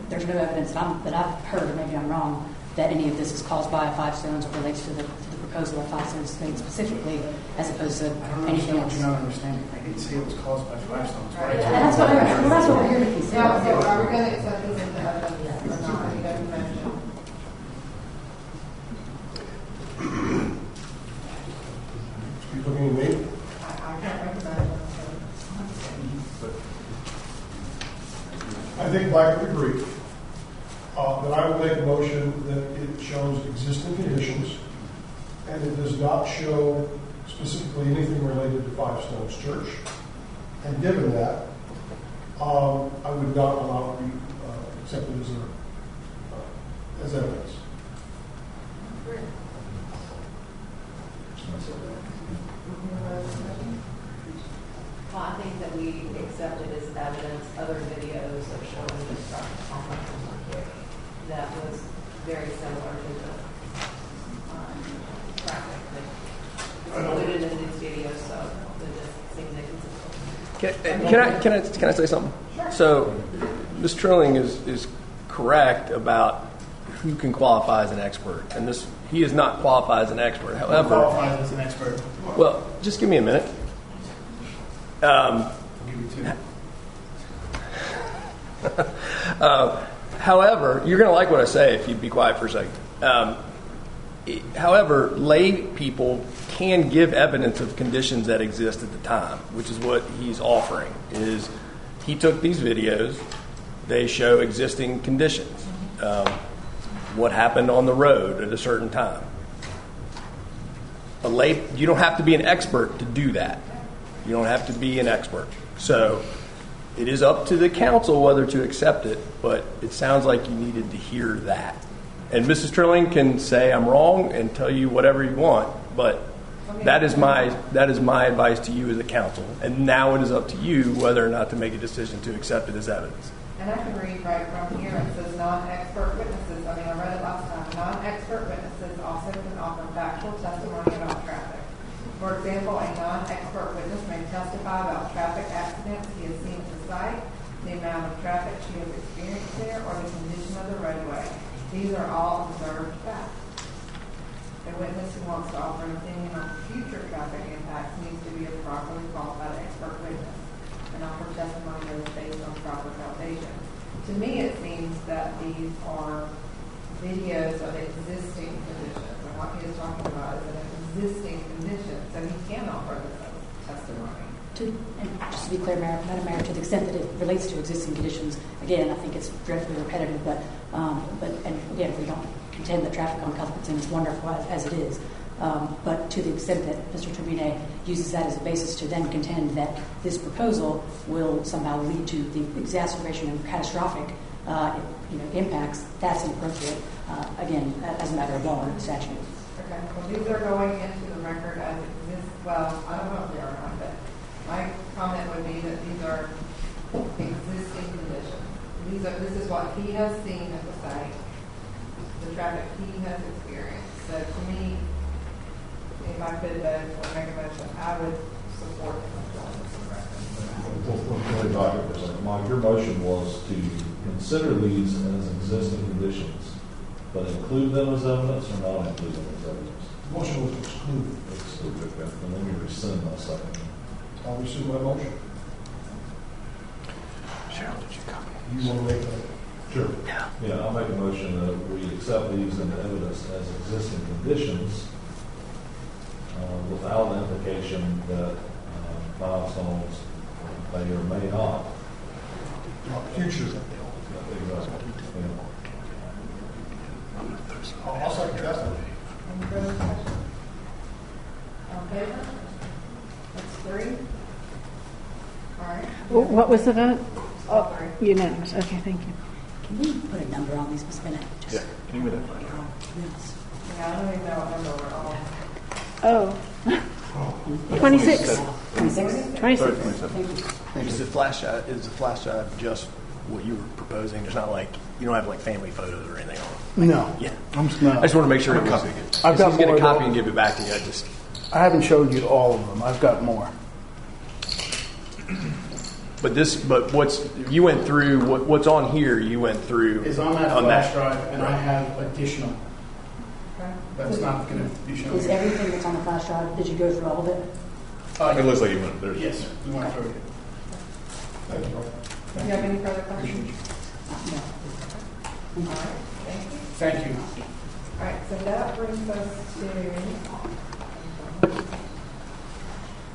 Speaker 14: there's no evidence that I've heard, or maybe I'm wrong, that any of this is caused by 5 Stones or relates to the proposal that 5 Stones made specifically, as opposed to anything else.
Speaker 20: You're not understanding. I didn't say it was caused by 5 Stones.
Speaker 14: Right. That's what we're here to consider.
Speaker 1: Yeah, so are we going to accept this into evidence or not? You guys mentioned.
Speaker 16: You looking at me?
Speaker 1: I can't recommend it.
Speaker 16: I think Black would agree. That I would make a motion that it shows existing conditions and it does not show specifically anything related to 5 Stones Church. And given that, I would not allow it to be accepted as evidence.
Speaker 15: Well, I think that we accepted as evidence other videos of showing the structure complex that was very similar to the traffic that was included in these videos, so it just seems inconsistent.
Speaker 17: Can I say something?
Speaker 15: Sure.
Speaker 17: So, Ms. Trilling is correct about who can qualify as an expert, and he is not qualified as an expert. However,
Speaker 20: Qualified as an expert.
Speaker 17: well, just give me a minute. However, you're going to like what I say if you'd be quiet for a second. However, lay people can give evidence of conditions that exist at the time, which is what he's offering. Is he took these videos, they show existing conditions, what happened on the road at a certain time. You don't have to be an expert to do that. You don't have to be an expert. So it is up to the council whether to accept it, but it sounds like you needed to hear that. And Mrs. Trilling can say I'm wrong and tell you whatever you want, but that is my advice to you as a council. And now it is up to you whether or not to make a decision to accept it as evidence.
Speaker 1: And I can read right from here. It says non-expert witnesses. I read it last time. Non-expert witnesses also can offer factual testimony about traffic. For example, a non-expert witness may testify about traffic accidents he has seen at the site, the amount of traffic she has experienced there, or the condition of the roadway. These are all observed facts. A witness who wants to offer an opinion on future traffic impacts needs to be a properly qualified expert witness and offer testimony that is based on proper foundation. To me, it seems that these are videos of existing conditions, and what he is talking about is an existing condition, so he can offer this as testimony.
Speaker 14: And just to be clear, Madam Mayor, to the extent that it relates to existing conditions, again, I think it's dreadfully repetitive, but and again, if we don't contend that traffic on Cuthbertson is wonderful as it is, but to the extent that Mr. Turbine uses that as a basis to then contend that this proposal will somehow lead to the exacerbation of catastrophic impacts, that's inappropriate, again, as a matter of law and statute.
Speaker 1: Okay, well, these are going into the record as exists. Well, I don't know if they are or not, but my comment would be that these are existing conditions. This is what he has seen at the site, the traffic he has experienced. So to me, if I could make a motion, I would support
Speaker 3: Mike, your motion was to consider these as existing conditions, but include them as evidence or not include them as evidence?
Speaker 16: The motion was to exclude.
Speaker 3: Exclude, okay. And let me rescind my second.
Speaker 16: I'll rescind my motion.
Speaker 19: Cheryl, did you copy?
Speaker 16: You want to make that?
Speaker 3: Sure. Yeah, I'll make a motion that we accept these into evidence as existing conditions without the implication that milestones may or may not.
Speaker 16: Future.
Speaker 3: Exactly. Yeah.
Speaker 16: I'll second that.
Speaker 1: Any further discussion? All in favor? That's 3. All right.
Speaker 12: What was the vote?
Speaker 1: All 3.
Speaker 12: Unanimous. Okay, thank you.
Speaker 14: Can we put a number on these, Ms. Bennett?
Speaker 13: Yeah, can you do that?
Speaker 1: Yeah, I don't even know what number we're on.
Speaker 12: Oh. 26.
Speaker 14: 26?
Speaker 12: 26.
Speaker 17: Is the flash drive just what you were proposing? There's not like, you don't have like family photos or anything on it?
Speaker 18: No.
Speaker 17: Yeah.
Speaker 18: I'm not.
Speaker 17: I just want to make sure it was.
Speaker 18: I've got
Speaker 17: He's going
Speaker 18: more
Speaker 17: to copy
Speaker 18: than-
Speaker 17: and give it back to you.
Speaker 18: I haven't showed you all of them. I've got more.
Speaker 17: You went through, what's on here, you went through.
Speaker 20: Is on that flash drive, and I have additional.
Speaker 1: Okay.
Speaker 20: That's not going to be shown.
Speaker 14: Is everything that's on the flash drive, did you go through all of it?
Speaker 13: It looks like you went there.
Speaker 20: Yes, sir. We went through it.
Speaker 1: Do you have any further questions?
Speaker 14: No.
Speaker 1: All right. Thank you.
Speaker 20: Thank you.
Speaker 1: All right, so that brings us to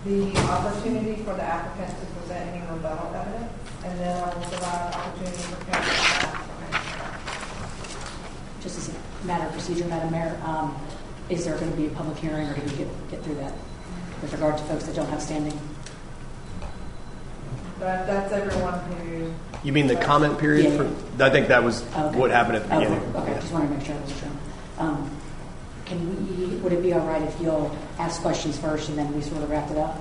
Speaker 1: the opportunity for the applicant to present any rebuttal evidence, and then I will provide an opportunity for counsel to ask questions.
Speaker 14: Just as a matter of procedure, Madam Mayor, is there going to be a public hearing, or did we get through that with regard to folks that don't have standing?
Speaker 1: That's everyone who...
Speaker 17: You mean the comment period?
Speaker 14: Yeah.
Speaker 17: I think that was
Speaker 14: Okay.
Speaker 17: what happened at the beginning.
Speaker 14: Okay, just wanted to make sure it was true. Would it be all right if you'll ask questions first and then we sort of wrap it up?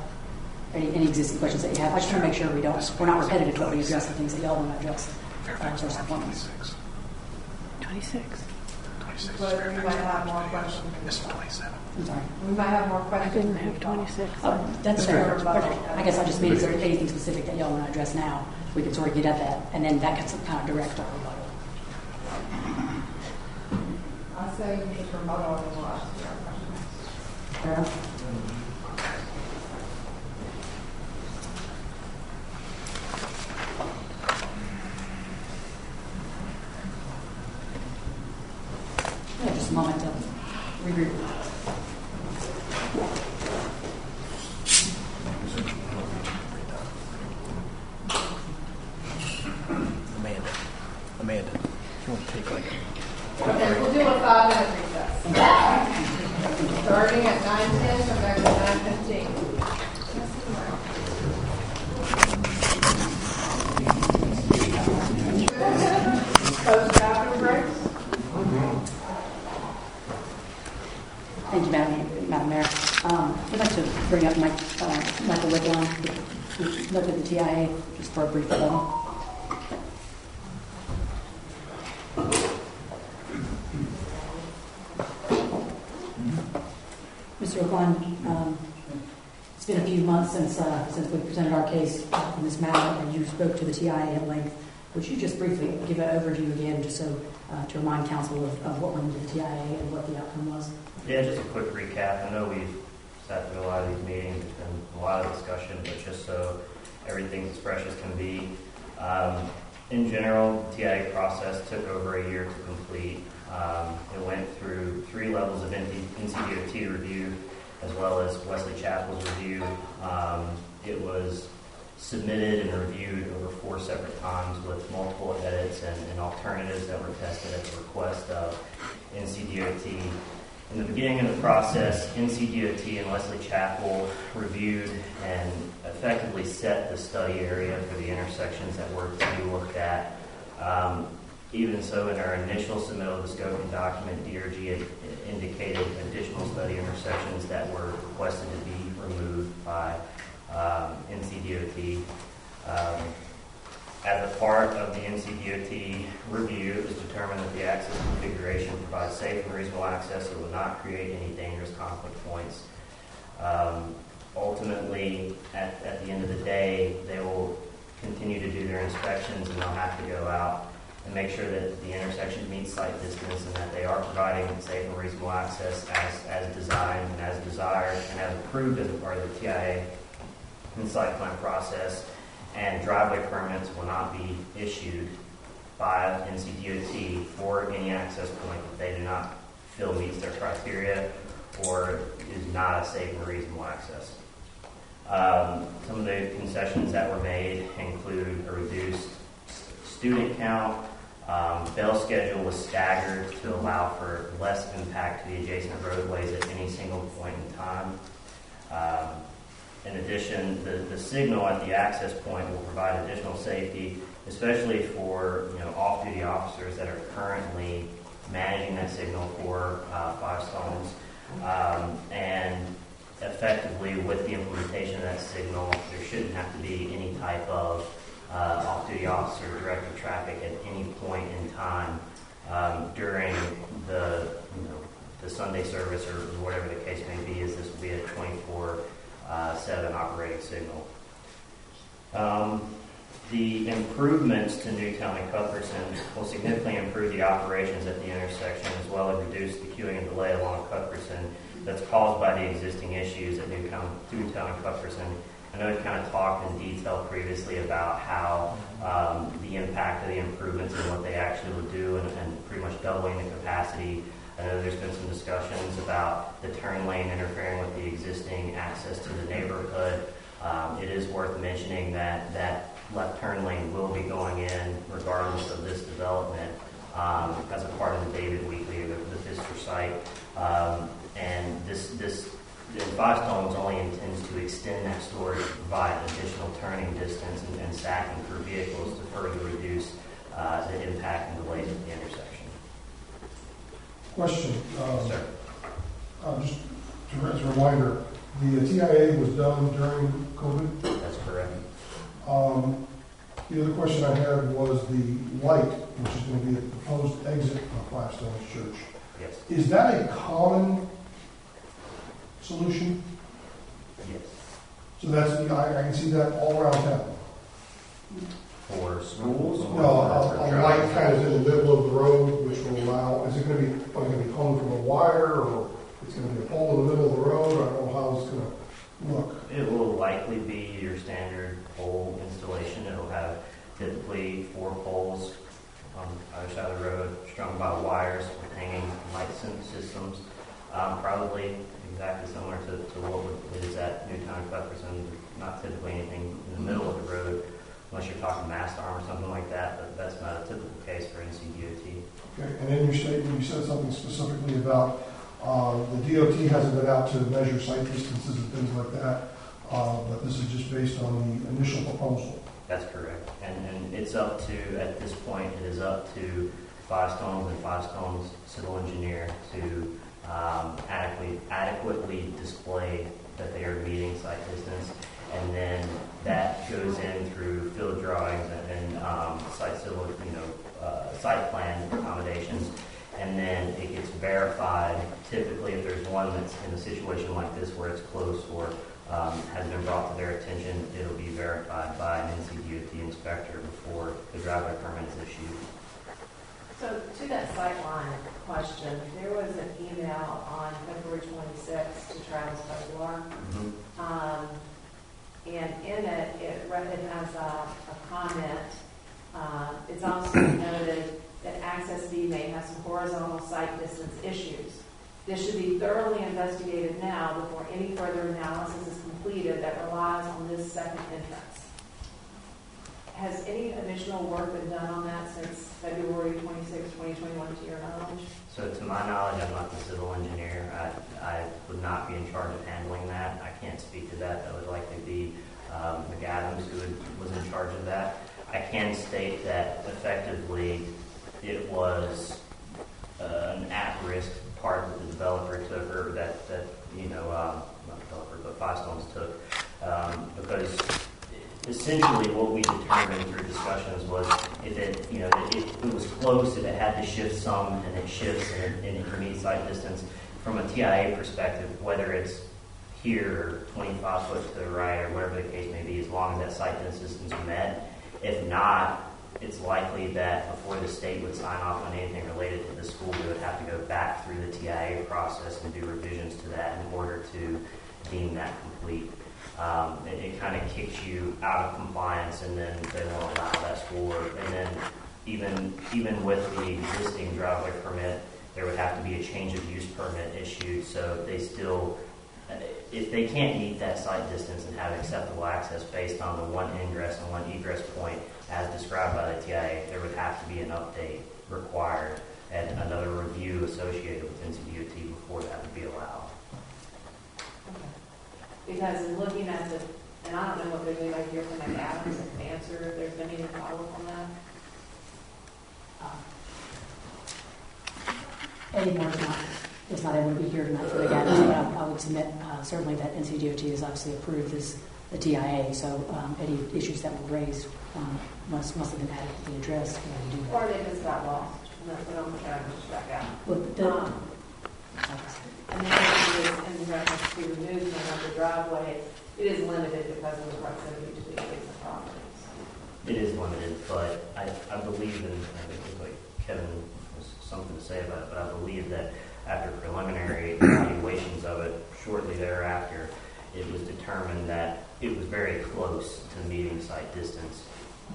Speaker 14: Any existing questions that you have? I just want to make sure we're not repetitive to what we address the things that y'all want to address. First appointments.
Speaker 12: 26.
Speaker 1: But we might have more questions.
Speaker 19: This is 27.
Speaker 14: I'm sorry.
Speaker 1: We might have more
Speaker 12: I
Speaker 1: questions.
Speaker 12: didn't have 26.
Speaker 14: That's fair. I guess I just mean, is there anything specific that y'all want to address now? We can sort of get at that, and then that can kind of direct our rebuttal.
Speaker 1: I say you should rebuttal and we'll ask you our questions.
Speaker 14: Fair enough? Yeah, just a moment to regroup.
Speaker 17: Amanda, if you want to take like
Speaker 1: Okay, we'll do a 5-minute recess. Starting at 9:10, come back at 9:15. Post bathroom breaks?
Speaker 14: Thank you, Madam Mayor. I'd like to bring up Michael Wickline, who looked at the TIA, just for a brief rebuttal. spoke on, it's been a few months since we presented our case in this matter, and you spoke to the TIA at length. Would you just briefly give an overview again, just so to remind council of what went into the TIA and what the outcome was?
Speaker 10: Yeah, just a quick recap. I know we've sat through a lot of these meetings. There's been a lot of discussion, but just so everything's as fresh as can be. In general, the TIA process took over a year to complete. It went through 3 levels of NCDOT review, as well as Wesley Chapel's review. It was submitted and reviewed over 4 separate times with multiple edits and alternatives that were tested at the request of NCDOT. In the beginning of the process, NCDOT and Wesley Chapel reviewed and effectively set the study area for the intersections that were to be looked at. Even so, in our initial submittal of the scoping document, DRG had indicated additional study intersections that were requested to be removed by NCDOT. As a part of the NCDOT review, it was determined that the access configuration provides safe and reasonable access. It will not create any dangerous conflict points. Ultimately, at the end of the day, they will continue to do their inspections, and they'll have to go out and make sure that the intersection meets site distance and that they are providing safe and reasonable access as designed and as desired and as approved as a part of the TIA and site plan process. And driveway permits will not be issued by NCDOT for any access point that they do not feel meets their criteria or is not a safe and reasonable access. Some of the concessions that were made include a reduced student count. Bail schedule was staggered to allow for less impact to the adjacent roadways at any single point in time. In addition, the signal at the access point will provide additional safety, especially for off-duty officers that are currently managing that signal for Five Stones. And effectively, with the implementation of that signal, there shouldn't have to be any type of off-duty officer directing traffic at any point in time during the Sunday service or whatever the case may be, as this will be a 24/7 operating signal. The improvements to Newtown and Cuthbertson will significantly improve the operations at the intersection, as well as reduce the queuing and delay along Cuthbertson that's caused by the existing issues at Newtown and Cuthbertson. I know we kind of talked in detail previously about how the impact of the improvements and what they actually will do and pretty much doubling the capacity. I know there's been some discussions about the turn lane interfering with the existing access to the neighborhood. It is worth mentioning that that left turn lane will be going in regardless of this development as a part of the David Wheatley or the Pfister site. And this Five Stones only intends to extend that storage to provide additional turning distance and stacking for vehicles to further reduce the impact and delays at the intersection.
Speaker 16: Question. Just as a reminder, the TIA was done during COVID?
Speaker 10: That's correct.
Speaker 16: The other question I had was the light, which is going to be a proposed exit of Five Stones Church.
Speaker 10: Yes.
Speaker 16: Is that a common solution?
Speaker 10: Yes.
Speaker 16: So that's, I can see that all around town.
Speaker 10: For schools?
Speaker 16: No, a light kind of in the middle of the road, which will allow, is it going to be hung from a wire, or it's going to be a pole in the middle of the road? I don't know how it's going to look.
Speaker 10: It will likely be your standard pole installation. It'll have typically 4 poles on either side of the road, strung by wires with hanging light systems. Probably exactly similar to what it is at Newtown and Cuthbertson. Not typically anything in the middle of the road, unless you're talking mast arm or something like that, but that's not a typical case for NCDOT.
Speaker 16: Okay, and in your statement, you said something specifically about the DOT hasn't been out to measure site distances and things like that, but this is just based on the initial proposal.
Speaker 10: That's correct. And it's up to, at this point, it is up to Five Stones and Five Stones civil engineer to adequately display that they are meeting site distance. And then that goes in through field drawings and site plan accommodations. And then it gets verified. Typically, if there's one developments in a situation like this where it's close or has been brought to their attention, it'll be verified by an NCDOT inspector before the driveway permit is issued.
Speaker 15: So to that sightline question, there was an email on February 26th to Travis Butler. And in it, it has a comment. It's also noted that Access B may have some horizontal sight distance issues. This should be thoroughly investigated now before any further analysis is completed that relies on this second entrance. Has any additional work been done on that since February 26, 2021 to your knowledge?
Speaker 10: So to my knowledge, I'm not the civil engineer. I would not be in charge of handling that. I can't speak to that. That would likely be McAdams who was in charge of that. I can state that effectively it was an at-risk part that the developer took, or that not developer, but Five Stones took, because essentially what we determined through discussions was if it was close, if it had to shift some, and it shifts and it can meet sight distance. From a TIA perspective, whether it's here or 25 foot to the right or whatever the case may be, as long as that sight distance is met. If not, it's likely that before the state would sign off on anything related to the school, we would have to go back through the TIA process and do revisions to that in order to deem that complete. It kind of kicks you out of compliance, and then they won't allow that school work. And then even with the existing driveway permit, there would have to be a change of use permit issued. So they still, if they can't meet that sight distance and have acceptable access based on the one ingress and one egress point as described by the TIA, there would have to be an update required and another review associated with NCDOT before that would be allowed.
Speaker 15: Because in looking at the, and I don't know what they're doing like here from McAdams and answer if there's been any follow-up on that.
Speaker 14: Eddie Moore is not able to be here tonight for the guidance, but I would submit certainly that NCDOT has obviously approved the TIA, so any issues that were raised must have been adequately addressed.
Speaker 15: Or they just got lost, and that's what I'm trying to push back out.
Speaker 14: Well,
Speaker 15: and then in reference to the movement of the driveway, it is limited because of the proximity to the adjacent properties.
Speaker 10: It is limited, but I believe, and I think like Kevin has something to say about it, but I believe that after preliminary evaluations of it, shortly thereafter, it was determined that it was very close to meeting site distance.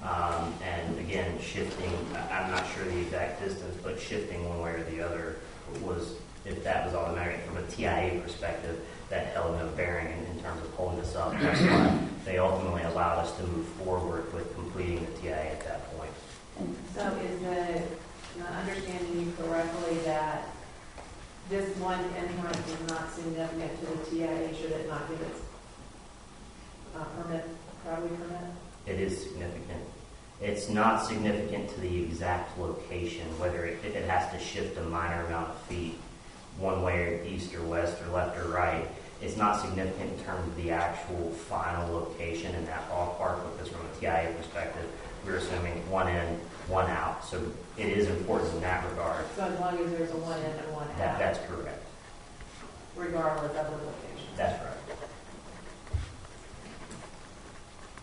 Speaker 10: And again, shifting, I'm not sure the exact distance, but shifting one way or the other was, if that was automatic from a TIA perspective, that held no bearing in terms of holding us up. That's why they ultimately allowed us to move forward with completing the TIA at that point.
Speaker 15: So is the understanding you correctly that this one entrance is not significant to the TIA, should it not give its driveway permit?
Speaker 10: It is significant. It's not significant to the exact location, whether if it has to shift a minor amount of feet one way or east or west or left or right. It's not significant in terms of the actual final location in that ballpark, because from a TIA perspective, we're assuming one in, one out. So it is important in that regard.
Speaker 15: So as long as there's a one in and one out.
Speaker 10: That's correct.
Speaker 15: Regardless of the location.
Speaker 10: That's right.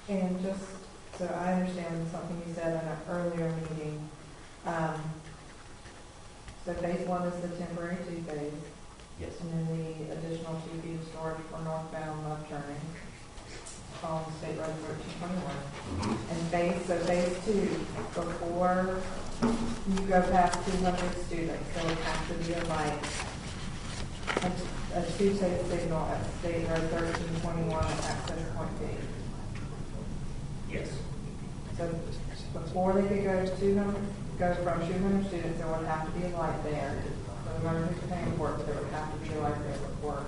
Speaker 1: And just so I understand something you said in an earlier meeting, so phase one is the temporary 2 phase.
Speaker 10: Yes.
Speaker 1: And then the additional 2 feet of storage for northbound left turning on State Road 1321. And phase 2, before you go past 200 students, there would have to be a 2-state signal at State Road 1321 access point B.
Speaker 10: Yes.
Speaker 1: So before they could go from 200 students, there would have to be a light there. So the members who's paying for it, there would have to be a light there before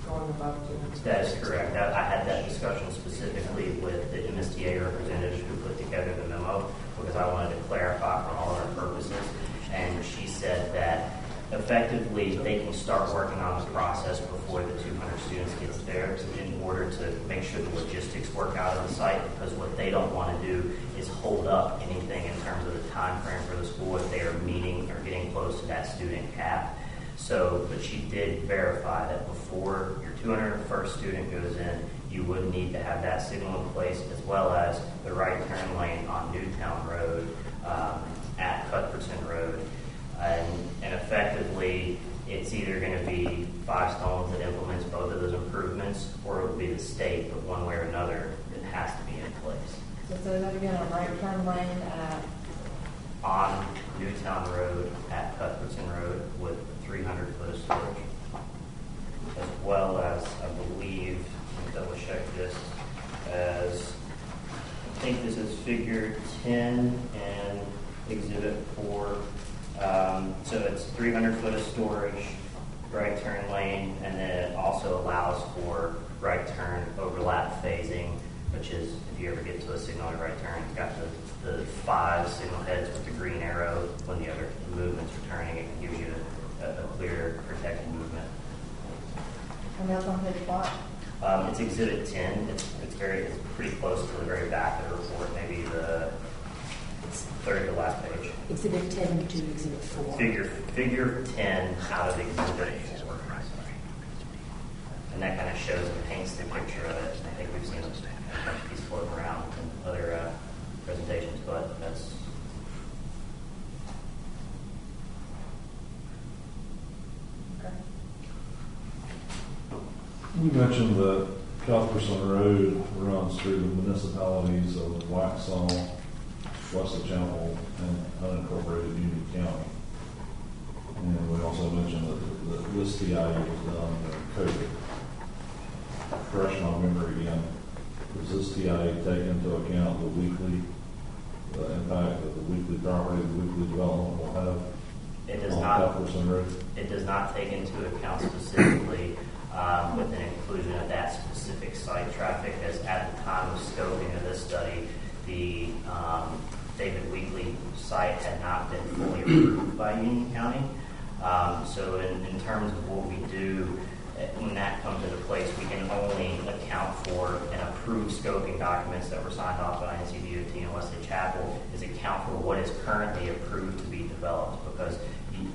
Speaker 1: going above 200.
Speaker 10: That is correct. I had that discussion specifically with the MSTA representative who put together the memo, because I wanted to clarify for all of our purposes. And she said that effectively they can start working on the process before the 200 students gets there in order to make sure the logistics work out of the site, because what they don't want to do is hold up anything in terms of the time frame for the school if they are meeting or getting close to that student cap. But she did verify that before your 201st student goes in, you would need to have that signal in place, as well as the right turn lane on Newtown Road at Cuthbertson Road. And effectively, it's either going to be Five Stones that implements both of those improvements, or it will be the state, but one way or another, it has to be in place.
Speaker 1: So say that again, a right turn lane
Speaker 10: On Newtown Road at Cuthbertson Road with 300 foot of storage, as well as, I believe, let me double check this, as I think this is figure 10 and exhibit 4. So it's 300 foot of storage, right turn lane, and then it also allows for right turn overlap phasing, which is, if you ever get to a signal at right turn, it's got the 5 signal heads with the green arrow. When the other movements are turning, it gives you a clear, protected movement.
Speaker 1: and that's on page 5?
Speaker 10: It's exhibit 10. It's pretty close to the very back of the report, maybe the third to last page.
Speaker 14: Exhibit 10 to Exhibit 4.
Speaker 10: Figure 10 out of Exhibit 4. And that kind of shows and paints the picture of it. I think we've seen a piece floating around in other presentations, but that's...
Speaker 3: You mentioned that Cuthbertson Road runs through the municipalities of Waxhaw, Wesley Chapel, and unincorporated Union County. And we also mentioned that this TIE was done during COVID. Fresh my memory again. Does this TIE take into account the impact that the weekly property, the weekly development will have on Cuthbertson Road?
Speaker 10: It does not take into account specifically with an inclusion of that specific site traffic, as at the time of scoping of this study, the David Weekley site had not been fully approved by Union County. So in terms of what we do, when that comes into place, we can only account for and approve scoping documents that were signed off by NCDOT and Wesley Chapel, is account for what is currently approved to be developed, because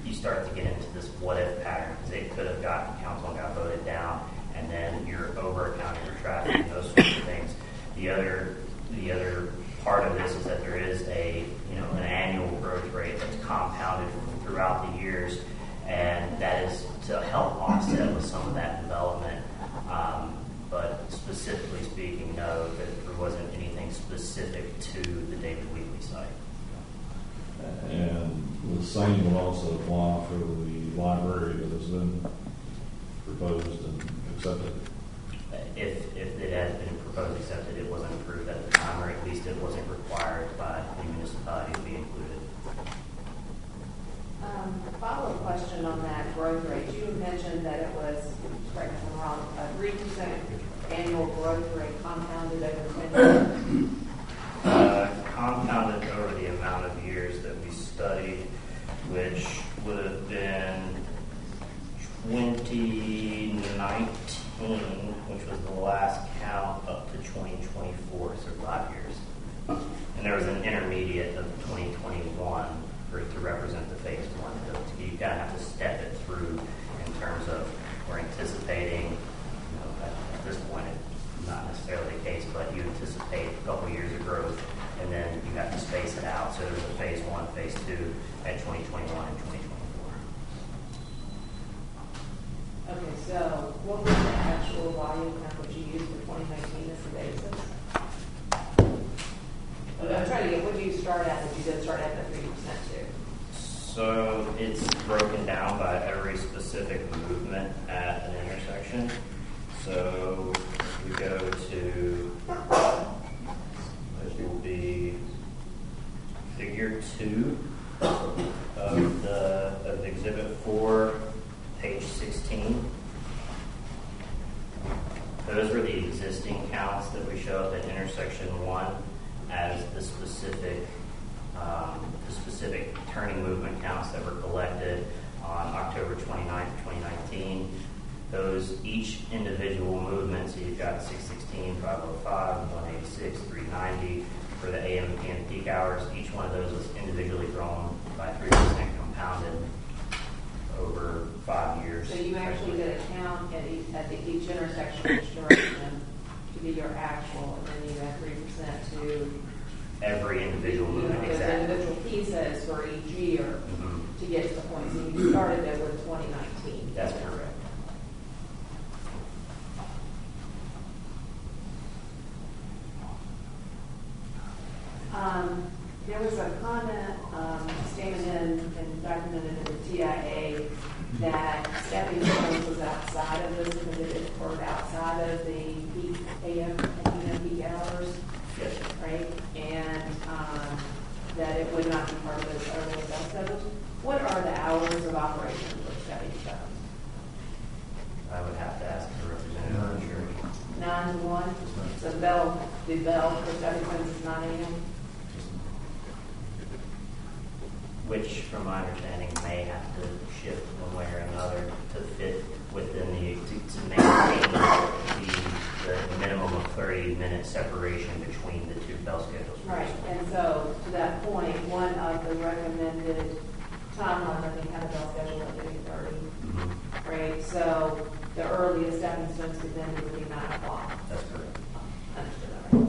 Speaker 10: you start to get into this what-if pattern, because it could have gotten council and got voted down, and then you're over-accounting for traffic and those sorts of things. The other part of this is that there is an annual growth rate that's compounded throughout the years, and that is to help offset with some of that development. But specifically speaking, no, that there wasn't anything specific to the David Weekley site.
Speaker 3: And the same will also apply for the library that has been proposed and accepted.
Speaker 10: If it has been proposed and accepted, it wasn't approved at the time, or at least it wasn't required by the municipality to be included.
Speaker 15: Follow-up question on that growth rate. You mentioned that it was, correct me if I'm wrong, a 3% annual growth rate compounded over 10 years.
Speaker 10: Compounded over the amount of years that we studied, which would have been 2019, which was the last count, up to 2024, so 5 years. And there was an intermediate of 2021 to represent the phase 1. You kind of have to step it through in terms of, we're anticipating, at this point it's not necessarily the case, but you anticipate a couple years of growth, and then you have to space it out. So there's a phase 1, phase 2 at 2021 and 2024.
Speaker 15: Okay, so what was the actual volume count that you used for 2019 as the basis? I'm trying to get, what do you start at if you did start at the 3% too?
Speaker 10: So it's broken down by every specific movement at an intersection. So we go to, this will be figure 2 of Exhibit 4, page 16. Those were the existing counts that we show up at intersection 1 as the specific turning movement counts that were collected on October 29th, 2019. Those, each individual movement, so you've got 616, 505, 186, 390 for the AM and PM peak hours. Each one of those was individually grown by 3% compounded over 5 years.
Speaker 15: So you actually did a count at each intersection, each direction, to get your actual, and then you add 3% to
Speaker 10: Every individual movement,
Speaker 15: those
Speaker 10: exactly.
Speaker 15: individual pieces for each year to get to the point. So you started it with 2019.
Speaker 10: That's correct.
Speaker 15: There was a comment stated and documented in the TIA that stepping stones was outside of this because it occurred outside of the peak AM and PM peak hours,
Speaker 10: Yes.
Speaker 15: right? And that it would not be part of those early bell schedules. What are the hours of operation for stepping stones?
Speaker 10: I would have to ask the representative, I'm sure.
Speaker 15: 9 to 1? So the bell for stepping stones is 9 a.m.?
Speaker 10: Which, from my understanding, may have to shift one way or another to fit within to maintain the minimum of 30-minute separation between the two bell schedules.
Speaker 15: Right, and so to that point, one of the recommended timelines, I think, had a bell schedule at 8:30. Right, so the earliest stepping stones could then would be 9 o'clock.
Speaker 10: That's correct.
Speaker 15: Understood that, right?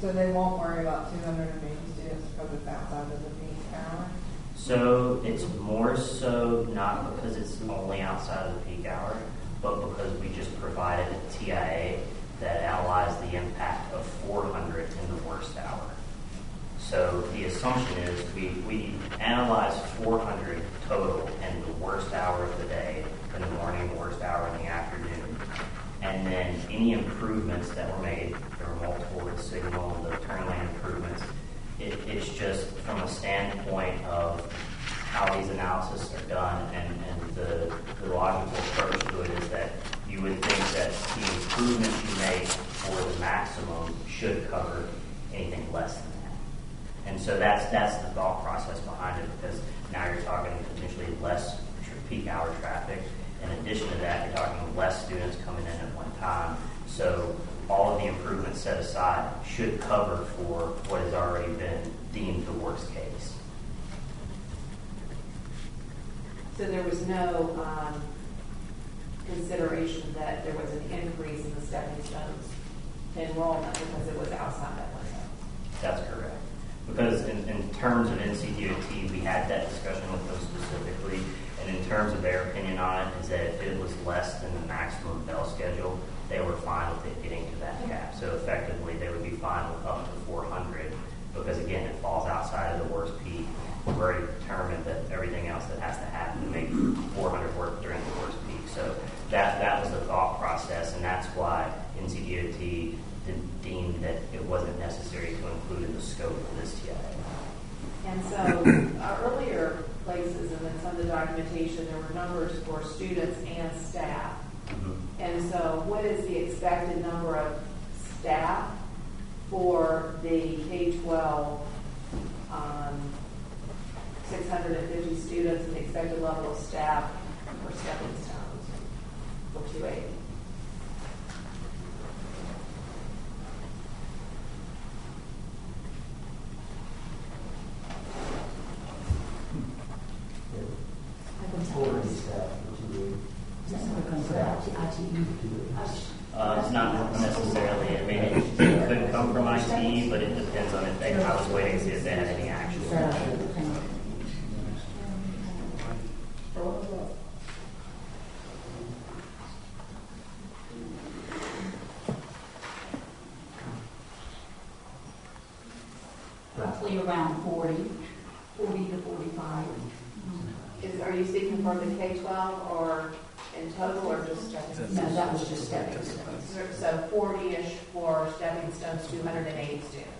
Speaker 1: So they won't worry about 250 students because it's outside of the peak hour?
Speaker 10: So it's more so not because it's only outside of the peak hour, but because we just provided a TIA that analyzed the impact of 400 in the worst hour. So the assumption is we analyzed 400 total in the worst hour of the day, in the morning, worst hour in the afternoon. And then any improvements that were made, there were multiple, the signal, the turn lane improvements. It's just from a standpoint of how these analyses are done and the logical approach to it is that you would think that the improvements you make for the maximum should cover anything less than that. And so that's the thought process behind it, because now you're talking potentially less peak hour traffic. In addition to that, you're talking less students coming in at one time. So all of the improvements set aside should cover for what has already been deemed the worst case.
Speaker 15: So there was no consideration that there was an increase in the stepping stones enrollment because it was outside that window.
Speaker 10: That's correct. Because in terms of NCDOT, we had that discussion with them specifically, and in terms of their opinion on it, is that if it was less than the maximum bell schedule, they were fine with it getting to that cap. So effectively, they would be fine with up to 400, because again, it falls outside of the worst peak. We've already determined that everything else that has to happen to make 400 work during the worst peak. So that was the thought process, and that's why NCDOT deemed that it wasn't necessary to include in the scope of this TIA.
Speaker 15: And so earlier places and in some of the documentation, there were numbers for students and staff. And so what is the expected number of staff for the K-12 650 students and the expected level of staff for stepping stones for 280?
Speaker 10: It's not necessarily. I mean, it could come from IT, but it depends on if they. I was waiting to see if they had any action.
Speaker 14: Roughly around 40 to 45.
Speaker 15: Are you speaking for the K-12 or in total or just stepping stones?
Speaker 14: No, that was just stepping stones.
Speaker 15: So 40-ish for stepping stones, 280 students.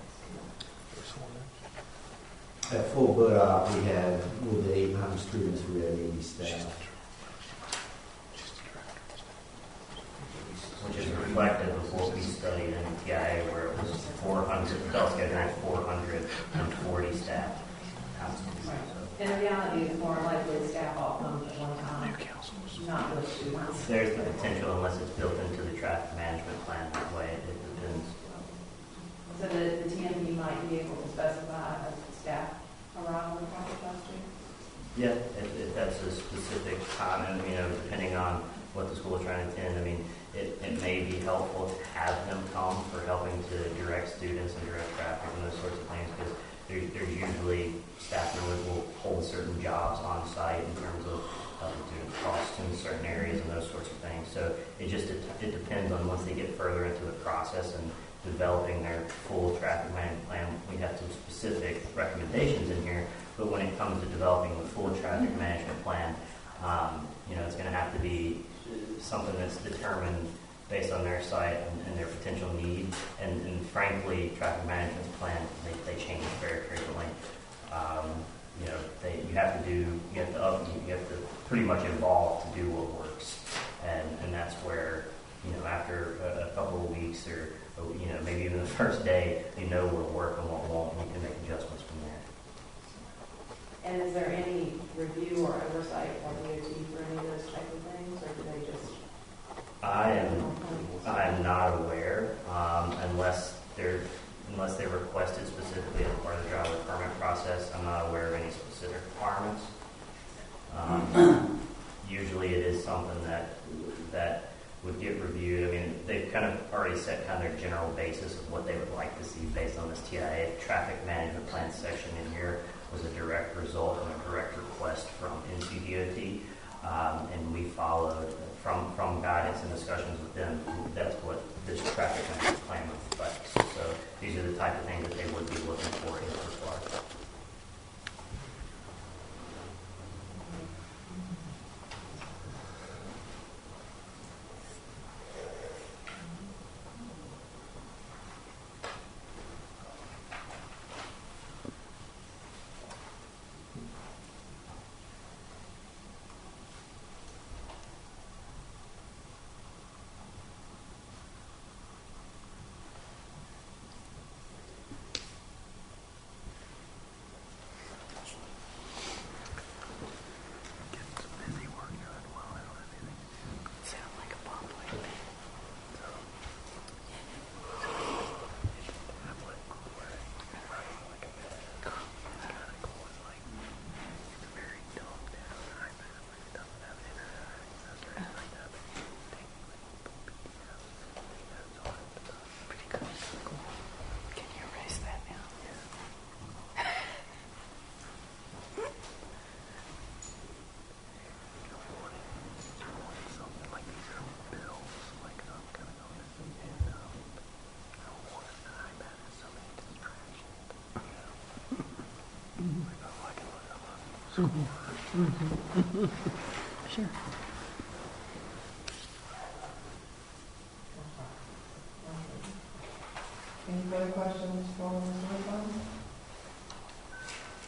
Speaker 21: At full Budok, we had, with the 800 students, we had 80 staff.
Speaker 10: Which is reflective of what we studied in the TIA, where it was 400, bell schedule had 440 staff.
Speaker 15: In reality, it's more likely the staff all come at one time, not with students.
Speaker 10: There's the potential, unless it's built into the traffic management plan that way, it depends.
Speaker 15: So the TMP might be able to specify a staff arrival across the street?
Speaker 10: Yeah, if that's a specific time, and, depending on what the school is trying to attend, it may be helpful to have them come for helping to direct students and direct traffic and those sorts of things, because there's usually staff members will hold certain jobs on site in terms of doing costs in certain areas and those sorts of things. So it depends on once they get further into the process and developing their full traffic management plan. We have some specific recommendations in here, but when it comes to developing the full traffic management plan, it's going to have to be something that's determined based on their site and their potential need. And frankly, traffic management plans, they change very frequently. You have to pretty much evolve to do what works. And that's where, after a couple of weeks or, maybe even the first day, what'll work and what won't, and you can make adjustments from there.
Speaker 15: And is there any review or oversight by DOT for any of those type of things, or do they just?
Speaker 10: I am not aware, unless they're requested specifically as part of the driver permit process. I'm not aware of any specific requirements. Usually it is something that would get reviewed. They've kind of already set kind of their general basis of what they would like to see based on this TIA. Traffic management plan section in here was a direct result and a direct request from NCDOT, and we followed from guidance and discussions with them. That's what this traffic management plan reflects. So these are the type of things that they would be looking for in this regard.
Speaker 12: Sure.
Speaker 1: Any further questions for Mr. Whitcomb?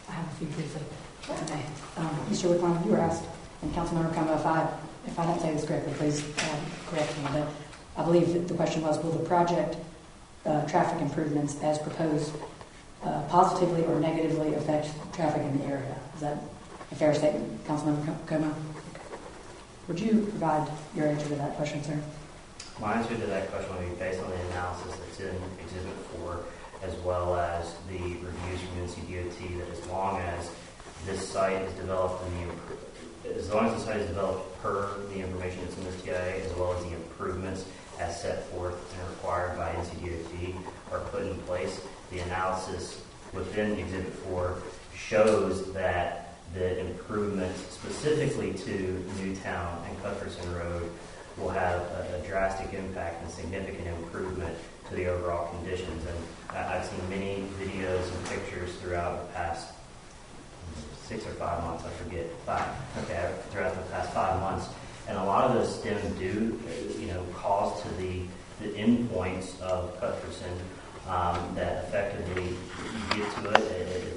Speaker 14: I have a few briefly. Mr. Whitcomb, you were asked, and Councilmember Como, if I don't say this correctly, please correct me, but I believe that the question was, will the project traffic improvements as proposed positively or negatively affect traffic in the area? Is that a fair statement, Councilmember Como? Would you provide your answer to that question, sir?
Speaker 10: My answer to that question will be based on the analysis that's in Exhibit 4, as well as the reviews from NCDOT, that as long as this site is developed per the information that's in this TIA, as well as the improvements as set forth and required by NCDOT are put in place, the analysis within Exhibit 4 shows that the improvements specifically to Newtown and Cuthbertson Road will have a drastic impact and significant improvement to the overall conditions. And I've seen many videos and pictures throughout the past 6 or 5 months, I forget, throughout the past 5 months. And a lot of those stem due, cause to the endpoints of Cuthbertson that effectively you get to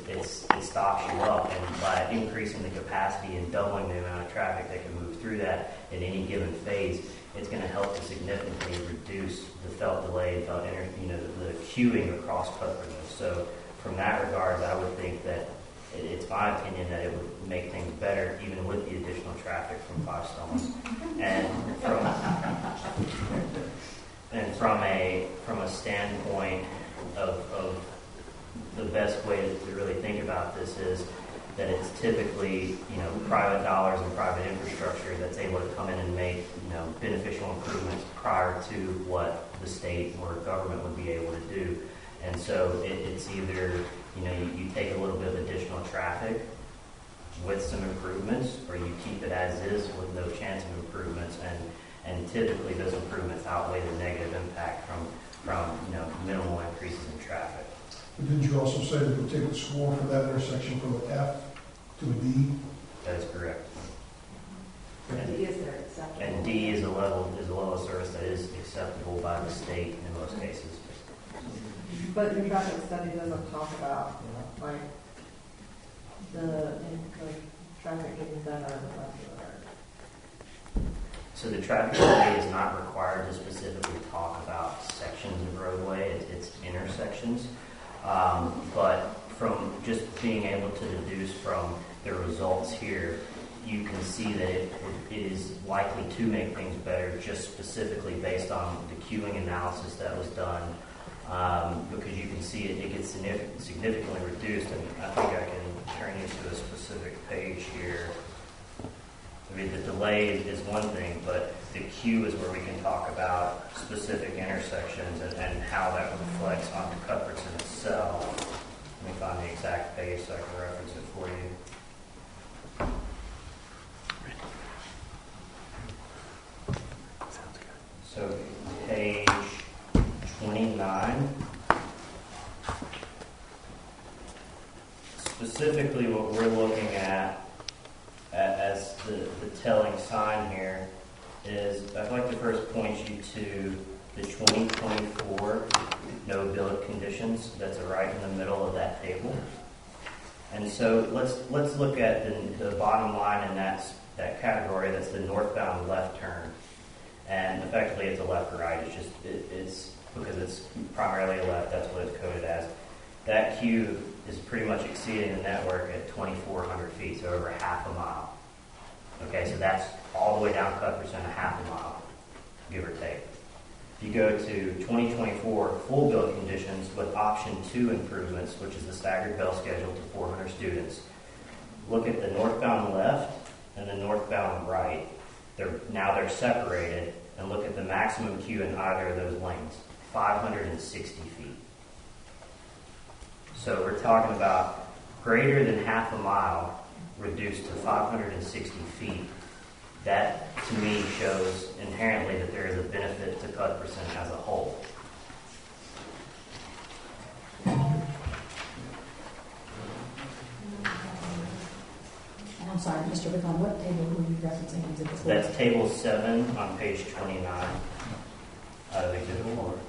Speaker 10: it stops you up. And by increasing the capacity and doubling the amount of traffic that can move through that in any given phase, it's going to help to significantly reduce the felt delay, the queuing across Cuthbertson. So from that regard, I would think that it's my opinion that it would make things better even with the additional traffic from Five Stones. And from a standpoint of the best way to really think about this is that it's typically, private dollars and private infrastructure that's able to come in and make, beneficial improvements prior to what the state or government would be able to do. And so it's either, you take a little bit of additional traffic with some improvements, or you keep it as is with no chance of improvements, and typically those improvements outweigh the negative impact from minimal increases in traffic.
Speaker 16: But didn't you also say that we'll take the score for that intersection from an F to a D?
Speaker 10: That is correct.
Speaker 15: And D is there acceptable.
Speaker 10: And D is a level of service that is acceptable by the state in most cases.
Speaker 1: But your traffic study doesn't talk about, like, the traffic getting done on the left of the road.
Speaker 10: So the traffic study is not required to specifically talk about sections of roadway, it's intersections. But from just being able to deduce from the results here, you can see that it is likely to make things better just specifically based on the queuing analysis that was done. Because you can see it gets significantly reduced, and I think I can turn you to a specific page here. I mean, the delay is one thing, but the queue is where we can talk about specific intersections and how that reflects onto Cuthbertson itself. Let me find the exact page so I can reference it for you. So page 29. Specifically what we're looking at as the telling sign here is, I'd like to first point you to the 2024 no build conditions that's right in the middle of that table. And so let's look at the bottom line in that category. That's the northbound left turn. And effectively it's a left-right. It's because it's primarily a left, that's what it's coded as. That queue is pretty much exceeding the network at 2,400 feet, so over half a mile. Okay, so that's all the way down Cuthbertson, a half a mile, give or take. If you go to 2024 full build conditions with option 2 improvements, which is the staggered bell schedule to 400 students, look at the northbound left and the northbound right. They're separated, and look at the maximum queue in either of those lanes, 560 feet. So we're talking about greater than half a mile reduced to 560 feet. That, to me, shows inherently that there is a benefit to Cuthbertson as a whole.
Speaker 14: I'm sorry, Mr. Bickon, what table were you referencing? Is it before?
Speaker 10: That's table 7 on page 29 out of Exhibit 4.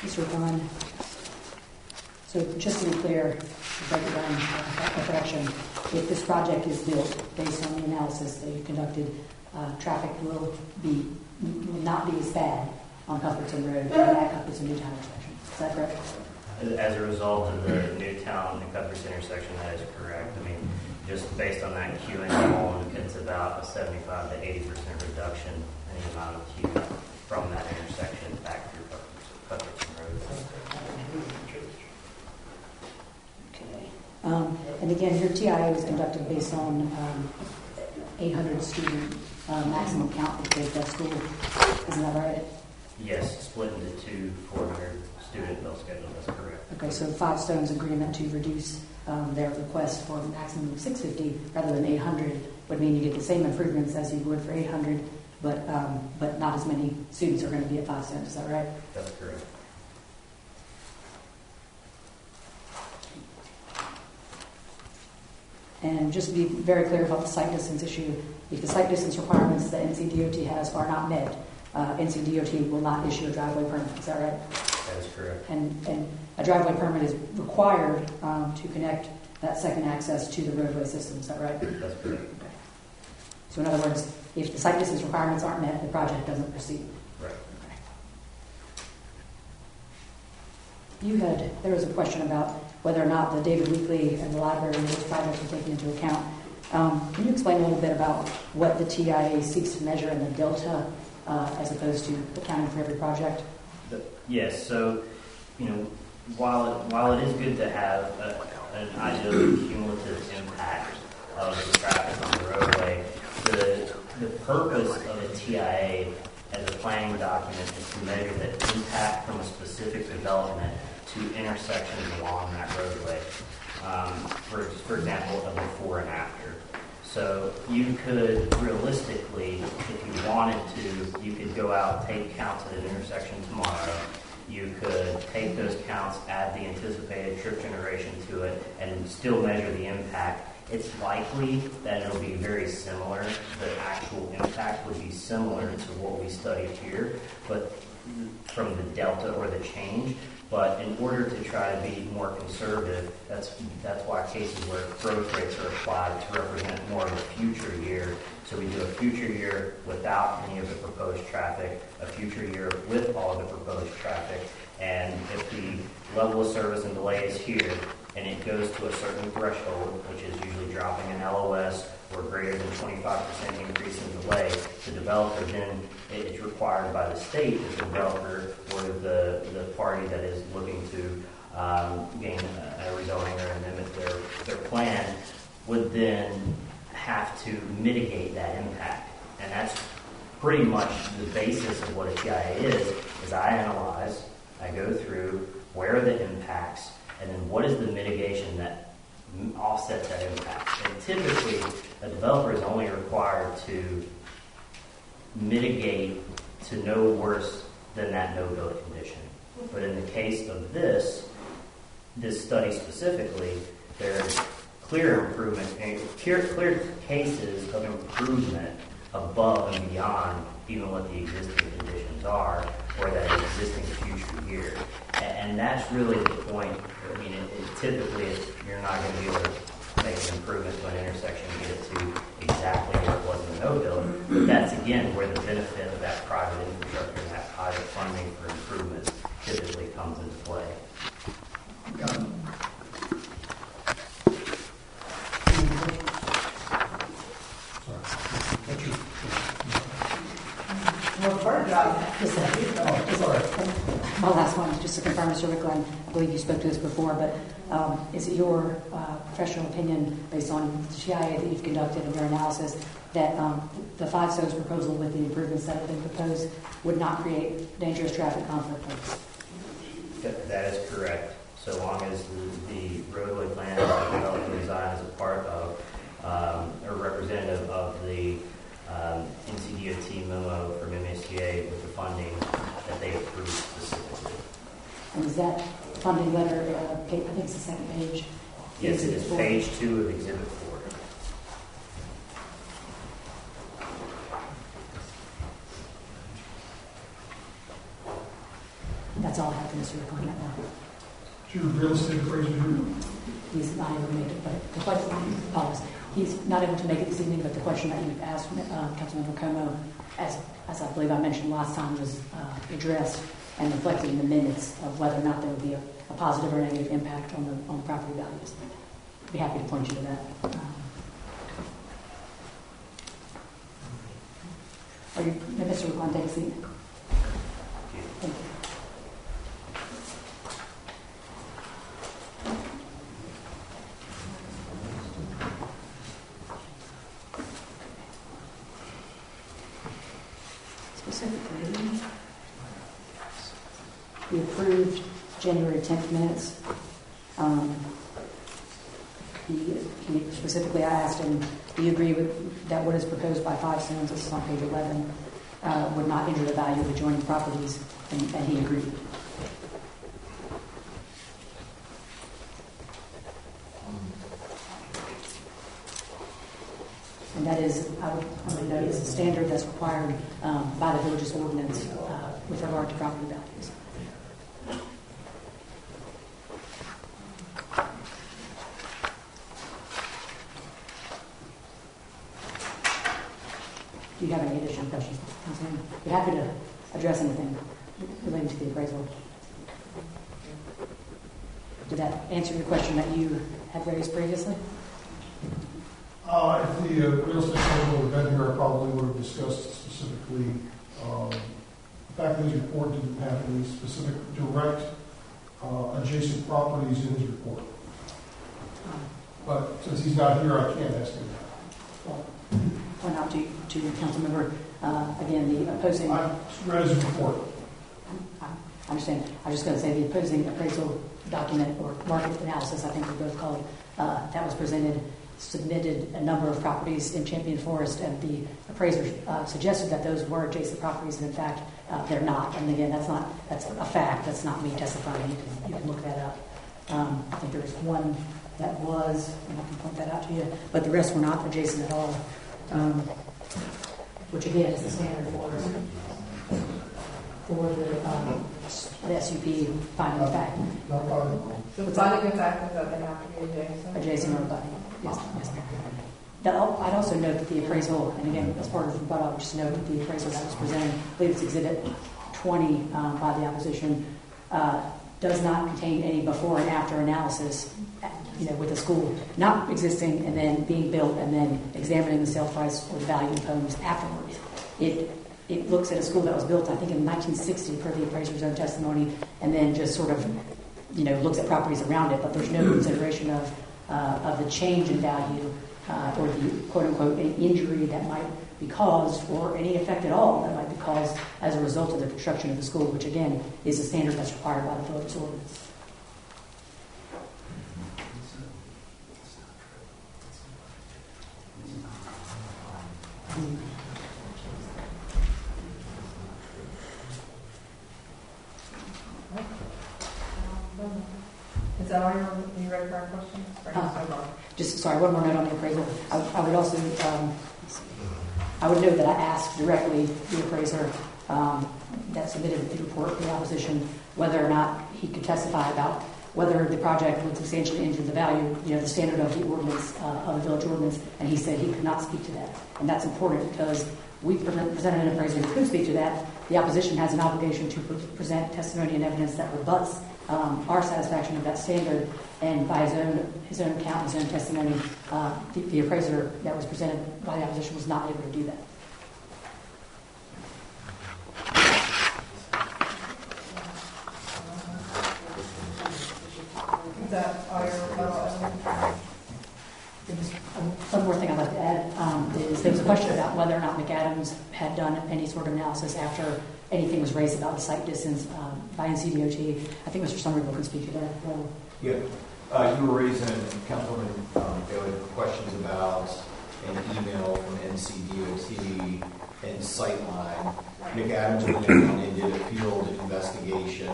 Speaker 14: Mr. Vaughn, so just to be clear, to break it down a fraction, if this project is built based on the analysis that you conducted, traffic will not be as bad on Cuthbertson Road and at Cuthbertson Newtown intersection. Is that correct?
Speaker 10: As a result of the Newtown and Cuthbertson intersection, that is correct. I mean, just based on that queuing alone, it's about a 75 to 80% reduction in the amount of queue from that intersection back through Cuthbertson Road.
Speaker 14: Okay. And again, your TIA was conducted based on 800 student maximum count for the school. Isn't that right?
Speaker 10: Yes, split into 2 400 student bill schedules. That's correct.
Speaker 14: Okay, so Five Stone's agreement to reduce their request for a maximum of 650 rather than 800 would mean you get the same improvements as you would for 800 but not as many students are going to be at 5 Stones. Is that right?
Speaker 10: That's correct.
Speaker 14: And just to be very clear about the site distance issue, if the site distance requirements that NCDOT has are not met, NCDOT will not issue a driveway permit. Is that right?
Speaker 10: That is correct.
Speaker 14: And a driveway permit is required to connect that second access to the roadway system. Is that right?
Speaker 10: That's correct.
Speaker 14: Okay. So in other words, if the site distance requirements aren't met, the project doesn't proceed.
Speaker 10: Right.
Speaker 14: There was a question about whether or not the David Weekley and the library and those projects were taken into account. Can you explain a little bit about what the TIA seeks to measure in the delta as opposed to accounting for every project?
Speaker 10: Yes. So, while it is good to have an idea of the cumulative impact of the traffic on the roadway, the purpose of a TIA as a planning document is to measure the impact from a specific development to intersections along that roadway. For example, a before and after. So you could realistically, if you wanted to, you could go out and take counts at an intersection tomorrow. You could take those counts, add the anticipated trip generation to it, and still measure the impact. It's likely that it'll be very similar. The actual impact would be similar to what we studied here, but from the delta or the change. But in order to try to be more conservative, that's why cases where growth rates are applied to represent more of a future year. So we do a future year without any of the proposed traffic, a future year with all of the proposed traffic. And if the level of service and delay is here, and it goes to a certain threshold, which is usually dropping an LOS or greater than 25% increase in delay, the developer then, it's required by the state, the developer or the party that is looking to gain a rezoning or amendment their plan, would then have to mitigate that impact. And that's pretty much the basis of what a TIA is I analyze, I go through where are the impacts, and then what is the mitigation that offsets that impact. And typically, a developer is only required to mitigate to no worse than that no-build condition. But in the case of this study specifically, there's clear improvement, clear cases of improvement above and beyond even what the existing conditions are, or that existing future year. And that's really the point. I mean, typically, you're not going to be able to make an improvement to an intersection and get it to exactly where it was in the no-build. But that's, again, where the benefit of that private infrastructure and that private funding for improvements typically comes into play.
Speaker 14: My last one, just to confirm, Mr. Wickland, I believe you spoke to this before, but is it your professional opinion, based on the TIA that you've conducted in your analysis, that the 5 Stones proposal with the improvements that have been proposed would not create dangerous traffic conflict?
Speaker 10: That is correct. So long as the roadway plan and development design is a part of or representative of the NCDOT memo from MSTA with the funding that they approved specifically.
Speaker 14: And is that funding letter, I think it's the second page?
Speaker 10: Yes, it is page 2 of Exhibit 4.
Speaker 14: That's all I have for Mr. Wickland right now.
Speaker 16: It's your real estate appraiser here.
Speaker 14: He's not able to make it, but the question, he's not able to make it this evening, but the question that you asked Councilmember Como, as I believe I mentioned last time, was addressed and reflected in the minutes of whether or not there would be a positive or negative impact on property values. I'd be happy to point you to that. Mr. Wickland, take a seat. Thank you. Specifically, we approved January 10th minutes. Specifically, I asked him, do you agree with that what is proposed by 5 Stones, this is on page 11, would not injure the value of adjoining properties, and he agreed. And that is, I would note, is a standard that's required by the village's ordinance with regard to property values. Do you have any additional questions, Councilman? Be happy to address anything relating to the appraisal. Did that answer your question that you had raised previously?
Speaker 16: If the real estate agent would have been here, I probably would have discussed specifically the fact that his report didn't have any specific direct adjacent properties in his report. But since he's not here, I can't ask him that.
Speaker 14: Well, point out to the council member, again, the opposing...
Speaker 16: I read his report.
Speaker 14: I understand. I was just going to say the opposing appraisal document or market analysis, I think they're both called, that was presented, submitted a number of properties in Champion Forest, and the appraiser suggested that those were adjacent properties, and in fact, they're not. And again, that's a fact. That's not me testifying. You can look that up. I think there was one that was, and I can point that out to you, but the rest were not adjacent at all, which again is the standard for the SUP finding of fact.
Speaker 1: So the finding of fact is that they have to be adjacent?
Speaker 14: Adjacent or abutting, yes. I'd also note that the appraisal, and again, as part of the rebuttal, I would just note that the appraisal that was presented, I believe it's Exhibit 20 by the opposition, does not contain any before and after analysis, with the school not existing and then being built and then examining the sale price or the value of homes afterwards. It looks at a school that was built, I think, in 1960 per the appraiser's own testimony, and then just sort of, looks at properties around it, but there's no consideration of the change in value or the quote-unquote injury that might be caused, or any effect at all that might be caused as a result of the construction of the school, which again is a standard that's required by the village's ordinance.
Speaker 1: Is that all you ready for our questions?
Speaker 14: Sorry, one more note on the appraisal. I would also, I would note that I asked directly the appraiser that submitted the report for the opposition whether or not he could testify about whether the project would substantially injure the value, the standard of the ordinance, of the village ordinance, and he said he could not speak to that. And that's important because we presented an appraiser who could speak to that. The opposition has an obligation to present testimony and evidence that rebuts our satisfaction of that standard, and by his own account, his own testimony, the appraiser that was presented by the opposition was not able to do that.
Speaker 1: Is that all your
Speaker 14: One more thing I'd like to add is there was a question about whether or not McAdams had done any sort of analysis after anything was raised about the site distance by NCDOT. I think Mr. Somerville can speak to that.
Speaker 2: Yeah. You were raising, Councilwoman Bailey, questions about an email from NCDOT and Sightline. McAdams went in and did a field investigation,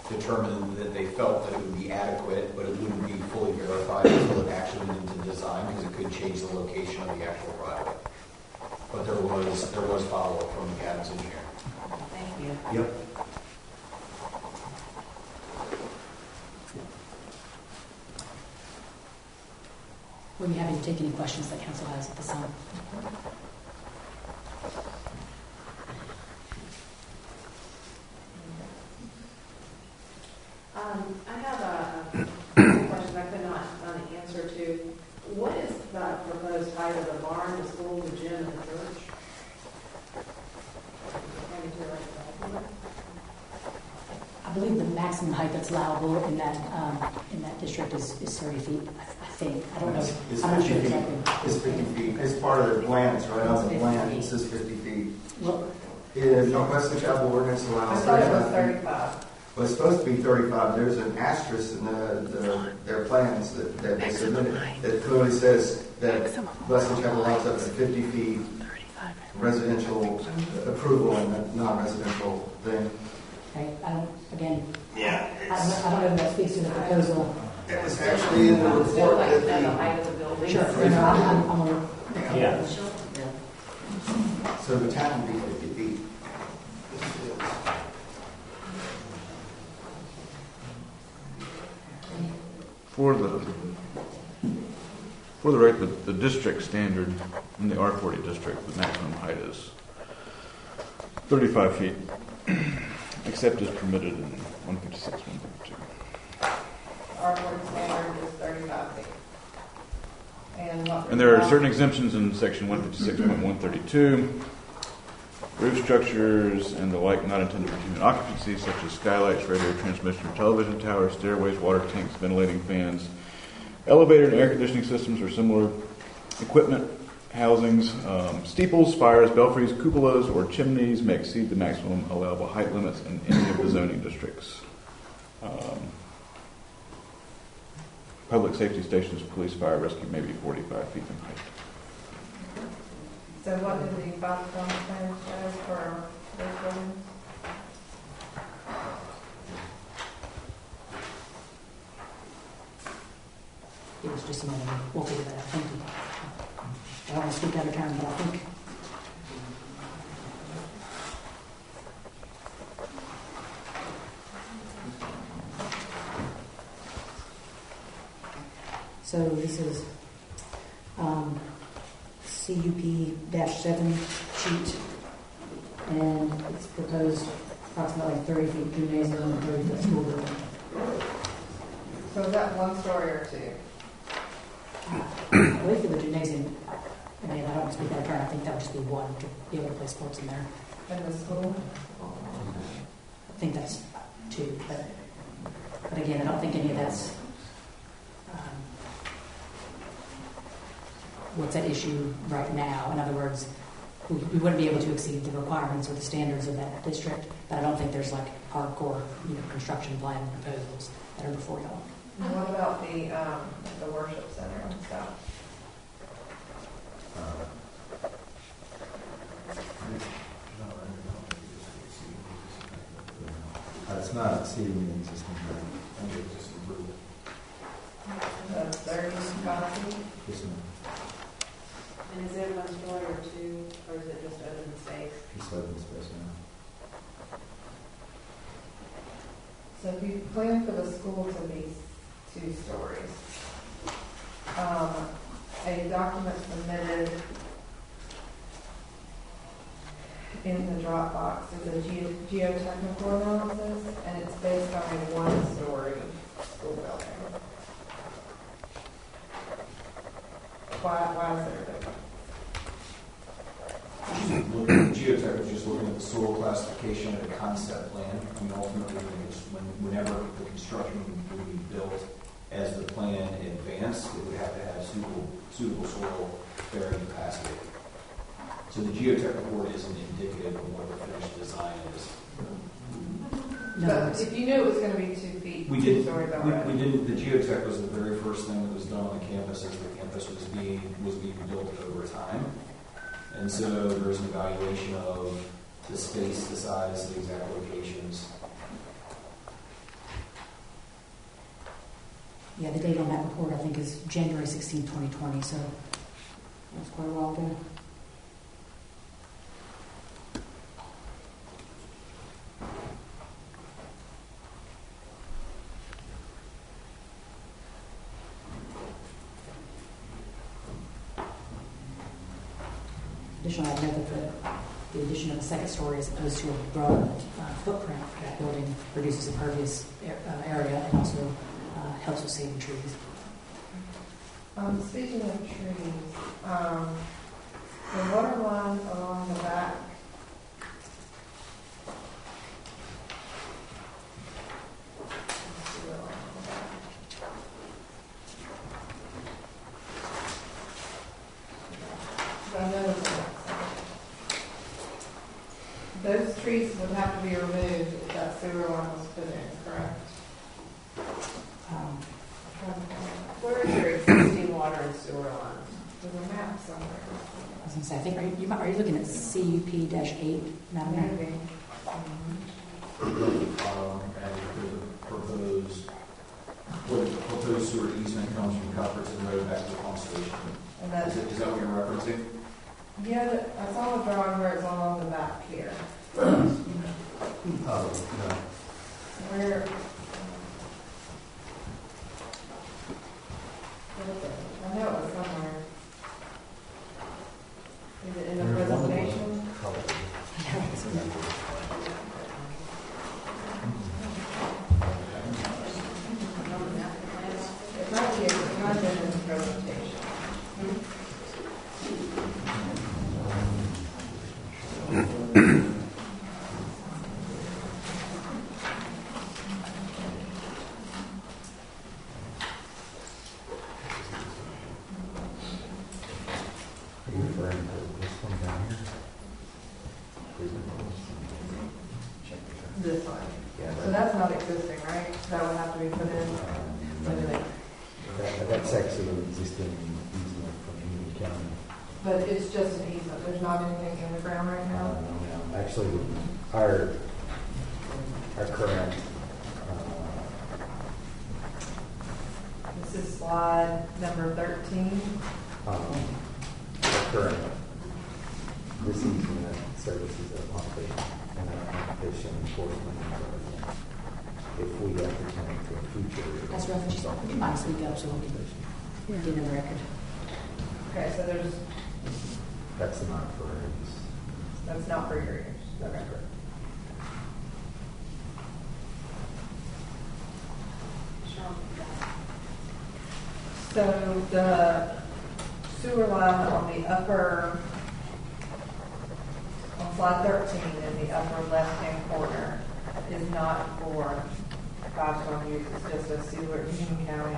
Speaker 2: determined that they felt that it would be adequate, but it wouldn't be fully verified until it actually went into design because it could change the location of the actual project. But there was follow-up from McAdams engineer.
Speaker 1: Thank you.
Speaker 2: Yep.
Speaker 14: We'll be happy to take any questions that council has at this time.
Speaker 15: I have a question I could not answer to. What is the proposed height of the barn, the school, the gym, and the church?
Speaker 14: I believe the maximum height that's allowable in that district is 30 feet. I think. I don't know. I'm not sure exactly.
Speaker 22: It's 50 feet. It's part of their plans, right? On the plan, it says 50 feet.
Speaker 14: Well,
Speaker 22: in Western Chapel ordinance allows
Speaker 1: 35.
Speaker 22: Well, it's supposed to be 35. There's an asterisk in their plans that they submitted that clearly says that Western Chapel allows up to 50 feet residential approval and a non-residential thing.
Speaker 14: Okay, I don't, again,
Speaker 22: Yeah,
Speaker 14: I don't know if that speaks to the proposal.
Speaker 22: It was actually in the report that
Speaker 15: the height of the building.
Speaker 14: Sure, I'm aware.
Speaker 22: Yeah. So the town would be 50 feet.
Speaker 13: For the record, the district standard in the R40 district, the maximum height is 35 feet, except as permitted in 156, 152.
Speaker 1: Our board standard is 35 feet.
Speaker 13: And there are certain exemptions in section 156.132. Roof structures and the like not intended for human occupancy, such as skylights, radio transmission or television towers, stairways, water tanks, ventilating fans, elevator and air conditioning systems or similar equipment, housings, steeples, spires, belfries, cupolas, or chimneys may exceed the maximum allowable height limits in any of the zoning districts. Public safety stations, police, fire, rescue may be 45 feet in height.
Speaker 1: So what did the Foxconn plan show for those buildings?
Speaker 14: It was just a minute. We'll figure that out. Thank you. I don't want to speak out of turn, but I think. So this is CUP-7 sheet, and it's proposed approximately 30 feet gymnasium and 30 foot school building.
Speaker 1: So is that one story or two?
Speaker 14: I believe for the gymnasium, I mean, I don't want to speak out of turn, I think that would just be one to be able to play sports in there.
Speaker 1: In the school?
Speaker 14: I think that's two, but again, I don't think any of that's what's at issue right now. In other words, we wouldn't be able to exceed the requirements or the standards of that district, but I don't think there's like hardcore, construction plan proposals that are before y'all.
Speaker 1: And what about the worship center and stuff?
Speaker 21: It's not exceeding the existing height.
Speaker 1: The 35 feet?
Speaker 21: Yes, ma'am.
Speaker 15: And is it one story or two, or is it just open space?
Speaker 21: Just open space now.
Speaker 1: So if you plan for the school to be 2 stories, a document submitted in the Dropbox is a geotechnical analysis, and it's based on a 1-story school building. Why is there a difference?
Speaker 2: Looking at geotech, just looking at the soil classification and the concept plan. I mean, ultimately, whenever the construction would be built, as the plan advanced, it would have to have suitable soil bearing capacity. So the geotech report isn't indicative of what the finished design is.
Speaker 1: But if you knew it was going to be 2 feet,
Speaker 2: We
Speaker 1: 2
Speaker 2: didn't.
Speaker 1: stories already.
Speaker 2: We didn't. The geotech was the very first thing that was done on the campus as the campus was being built over time. And so there's an evaluation of the space, the size, the exact locations.
Speaker 14: Yeah, the date on that report, I think, is January 16, 2020, so that's quite a while ago. Additionally, I know that the addition of a second story as opposed to a broad footprint for that building reduces impervious area and also helps with saving trees.
Speaker 1: Speaking of trees, the water line along the back, I know those trees would have to be removed if that sewer line was put in, correct?
Speaker 15: Where is your existing water and sewer lines?
Speaker 1: There's a map somewhere.
Speaker 14: I was going to say, I think, are you looking at CUP-8, Madam Mayor?
Speaker 1: Maybe.
Speaker 2: And there's a proposed sewer easement comes from Cuthbertson Road back to Palm Station.
Speaker 1: And that's,
Speaker 2: Is that what you're referencing?
Speaker 1: yeah, I saw a drawing where it's along the map here.
Speaker 2: No.
Speaker 1: Where, I know it was somewhere. Is it in the presentation? It might be, it might have been in the presentation.
Speaker 19: Are you referring to this one down here?
Speaker 1: This one.
Speaker 19: Yeah,
Speaker 1: So that's not existing, right? That would have to be put in.
Speaker 19: that's actually an existing easement from Union County.
Speaker 1: But it's just an easement. There's not anything in the ground right now.
Speaker 19: Actually, our current,
Speaker 1: This is slide number 13.
Speaker 19: our current, this easement services a pumping and a competition enforcement. If we have to come into a future.
Speaker 14: That's reference. You might speak up so we can get in the record.
Speaker 1: Okay, so there's,
Speaker 19: That's not for us.
Speaker 1: that's not for your ears.
Speaker 19: That's
Speaker 1: Okay.
Speaker 19: correct.
Speaker 1: So the sewer line on the upper, on slide 13 in the upper left-hand corner is not for Five-Star use. It's just a sewer, Union County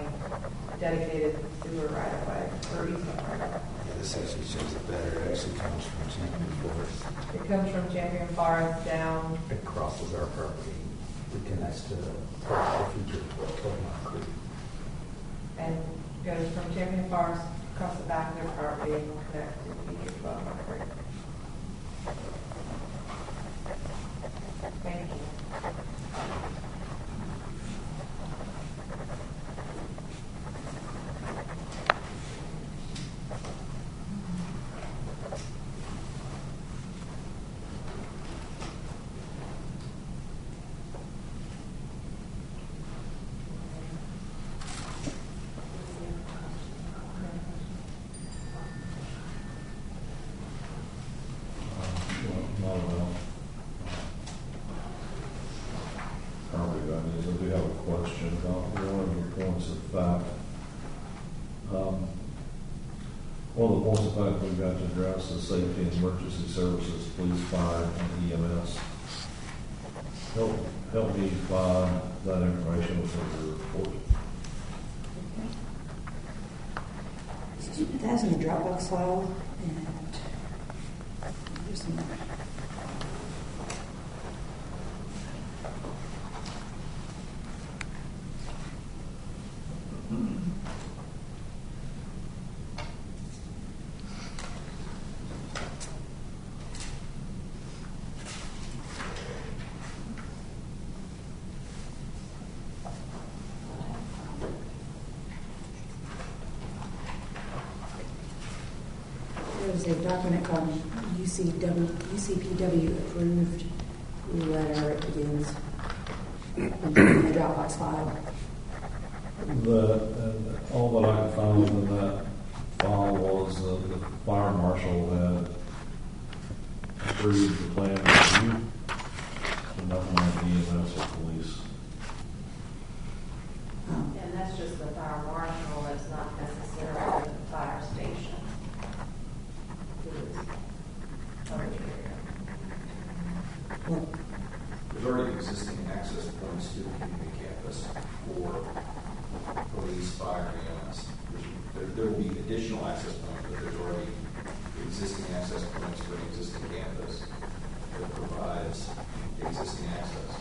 Speaker 1: dedicated sewer right-of-way or easement right-of-way.
Speaker 19: Yeah, this actually shows it better. It actually comes from Champion Forest.
Speaker 1: It comes from Champion Forest down,
Speaker 19: It crosses our property. It connects to the future Pokemon Creek.
Speaker 1: and goes from Champion Forest across the back of their property and will connect to the future Buffalo Creek. Thank you.
Speaker 3: Not at all. I do have a question about one of your points of fact. One of the points of fact we've got to address is safety and emergency services, police, fire, and EMS. Help me find that information within the report.
Speaker 14: That's in the Dropbox file, and just a minute. There's a document called UCPW approved letter. It begins in the Dropbox file.
Speaker 3: All that I could find within that file was the fire marshal had approved the plan review, and nothing like EMS or police.
Speaker 15: And that's just the fire marshal, that's not necessarily the fire station.
Speaker 2: There's already existing access points to the community campus for police, fire, and EMS. There will be additional access points, but there's already existing access points for an existing campus that provides existing access.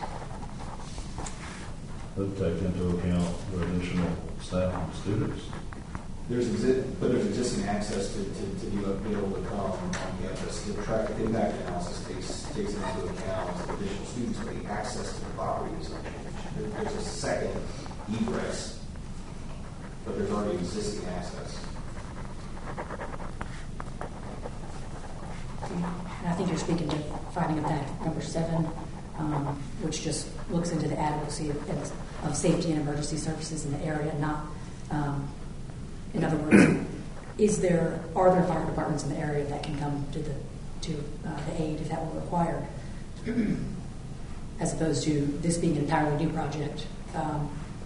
Speaker 3: That take into account the additional staff and students.
Speaker 2: But there's existing access to be able to come on campus. The traffic impact analysis takes into account additional students, but the access to the property is unchanged. There's a second egress, but there's already existing access.
Speaker 14: And I think you're speaking to finding of that number 7, which just looks into the adequacy of safety and emergency services in the area, not, in other words, are there fire departments in the area that can come to the aid if that were required, as opposed to this being an entirely new project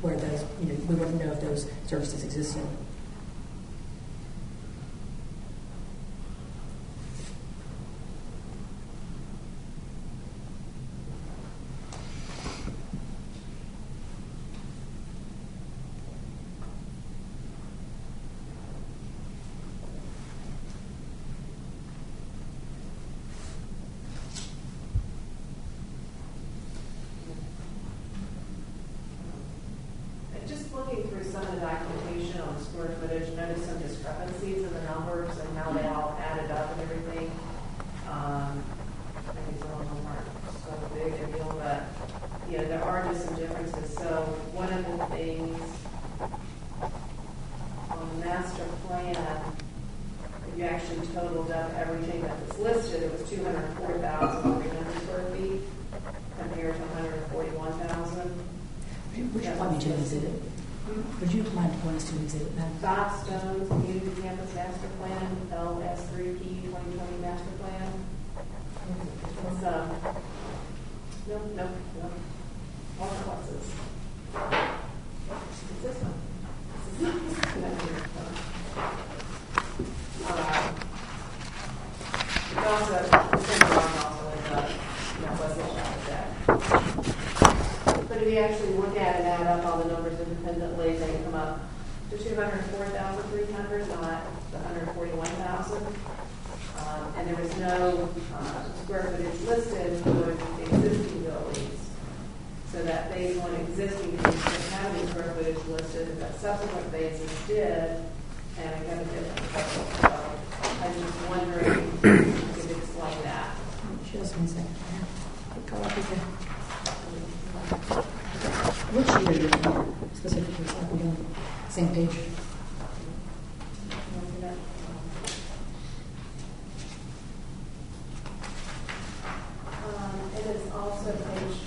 Speaker 14: where those, we wouldn't know if those services existed.
Speaker 15: Just looking through some of the documentation on square footage, noticed some discrepancies in the numbers and how they all added up and everything. Maybe some of them aren't so big a deal, but there are just some differences. So one of the things on the master plan, if you actually totaled up everything that was listed, it was 204,300 square feet compared to 141,000.
Speaker 14: Would you want me to exhibit? Would you mind pointing us to exhibit, Madam?
Speaker 15: Five Stones Community Campus Master Plan, LS3P 2020 Master Plan. No. All pluses. It's this one. It's also but if you actually look at and add up all the numbers independently, they come up to 204,300, not the 141,000. And there was no square footage listed for existing buildings. So that phase 1 existing buildings didn't have any square footage listed, but subsequent phases did, and it got a different total. So I was just wondering if you could explain that.
Speaker 14: Just 1 second. Go up again. Which sheet are you looking at specifically? So we're on the same page.
Speaker 15: It is also page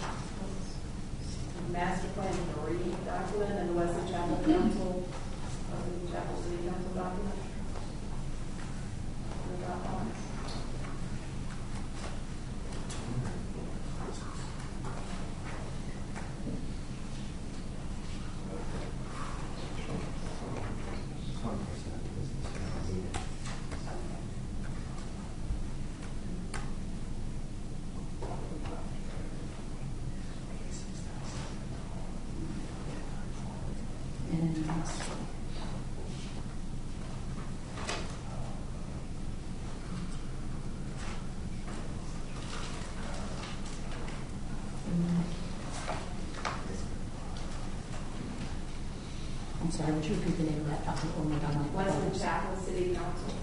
Speaker 15: Master Plan 3 document and the Wesley Chapel Council, Wesley Chapel City Council document.
Speaker 14: I'm sorry, would you repeat the name of that document one more time?
Speaker 15: Wesley Chapel City Council.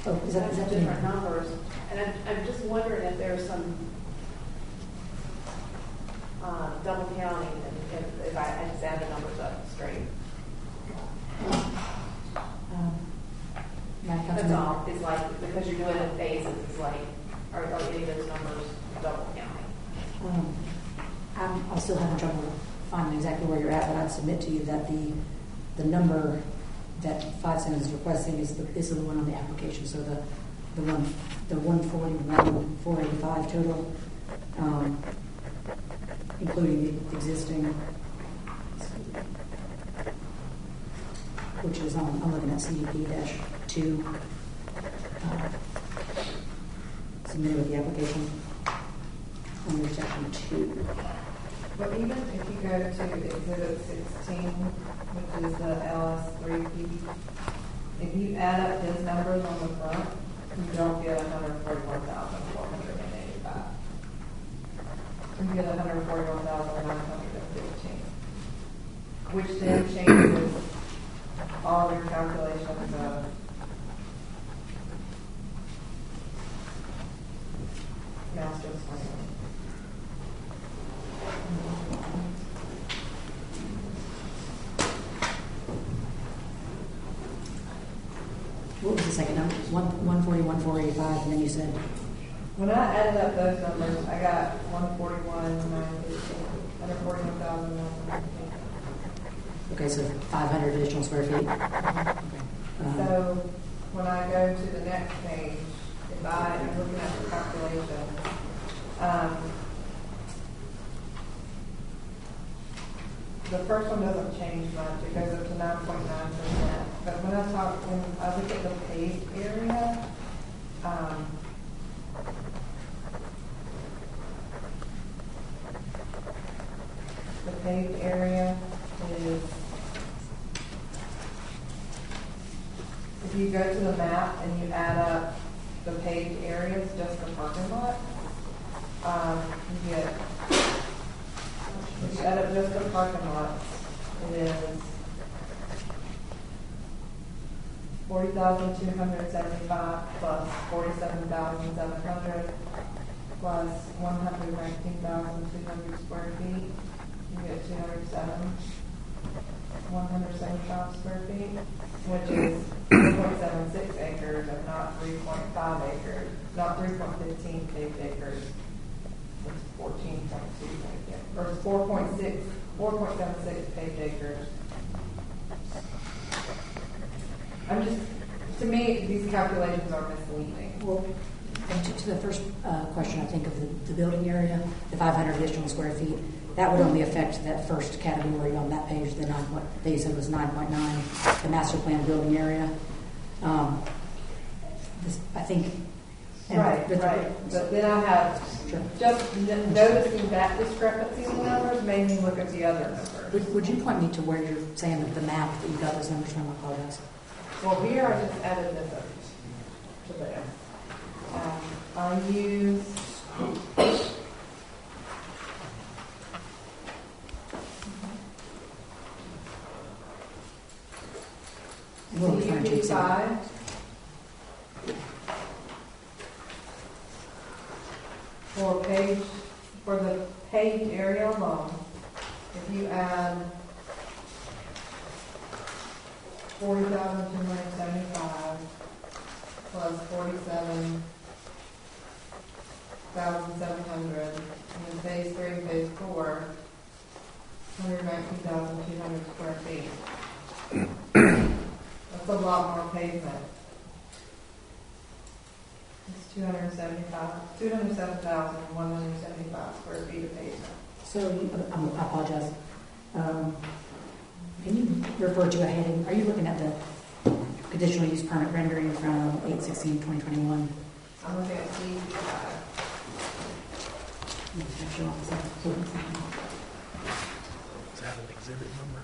Speaker 14: Oh, is that the
Speaker 15: different numbers? And I'm just wondering if there's some double counting, and if I just add the numbers up straight. That's all. It's like, because you're doing it in phases, it's like, are any of those numbers double counting?
Speaker 14: I'm still having trouble finding exactly where you're at, but I'd submit to you that the number that 5 Cents is requesting is the one on the application. So the 141, 485 total, including the existing, which is I'm looking at CDP-2, submitted with the application under section 2.
Speaker 1: But even if you go to Exhibit 16, which is the LS3P If you add up his numbers on the front, you don't get 141,485. You get 141,915, which then changes all your calculations of master's plan.
Speaker 14: What was the second number? 141,485, and then you said?
Speaker 1: When I added up those numbers, I got 141,915, 141,915.
Speaker 14: Okay, so 500 additional square feet. Okay.
Speaker 1: So when I go to the next page, if I am looking at the calculation, the first one doesn't change much. It goes up to 9.9%. But when I look at the paved area, the paved area is, if you go to the map and you add up the paved areas, just the parking lot, you get, if you add up just the parking lots, it is 40,275 plus 47,700 plus 119,200 square feet. You get 175 square feet, which is 4.76 acres and not 3.5 acres, not 3.15 paved acres. It's 14.2 paved acres, or 4.76 paved acres. To me, these calculations are misleading.
Speaker 14: Well, to the first question, I think of the building area, the 500 additional square feet, that would only affect that first category on that page, the 9, what they said was 9.9, the master plan building area. I think.
Speaker 1: Right. But then I have, just noticing that discrepancy in the numbers made me look at the other numbers.
Speaker 14: Would you point me to where you're saying that the map that you got those numbers from? I apologize.
Speaker 1: Well, here I just added this up to there. I use CUP5 for the paved area alone. If you add 40,275 plus 47,700, and then phase 3 and phase 4, 119,200 square feet. That's a lot more pavement. It's 207,175 square feet of pavement.
Speaker 14: So, I apologize. Can you refer to a heading? Are you looking at the conditional use permit rendering from 8/16/2021?
Speaker 1: I'm looking at CUP5.
Speaker 14: Is
Speaker 17: that an exhibit number?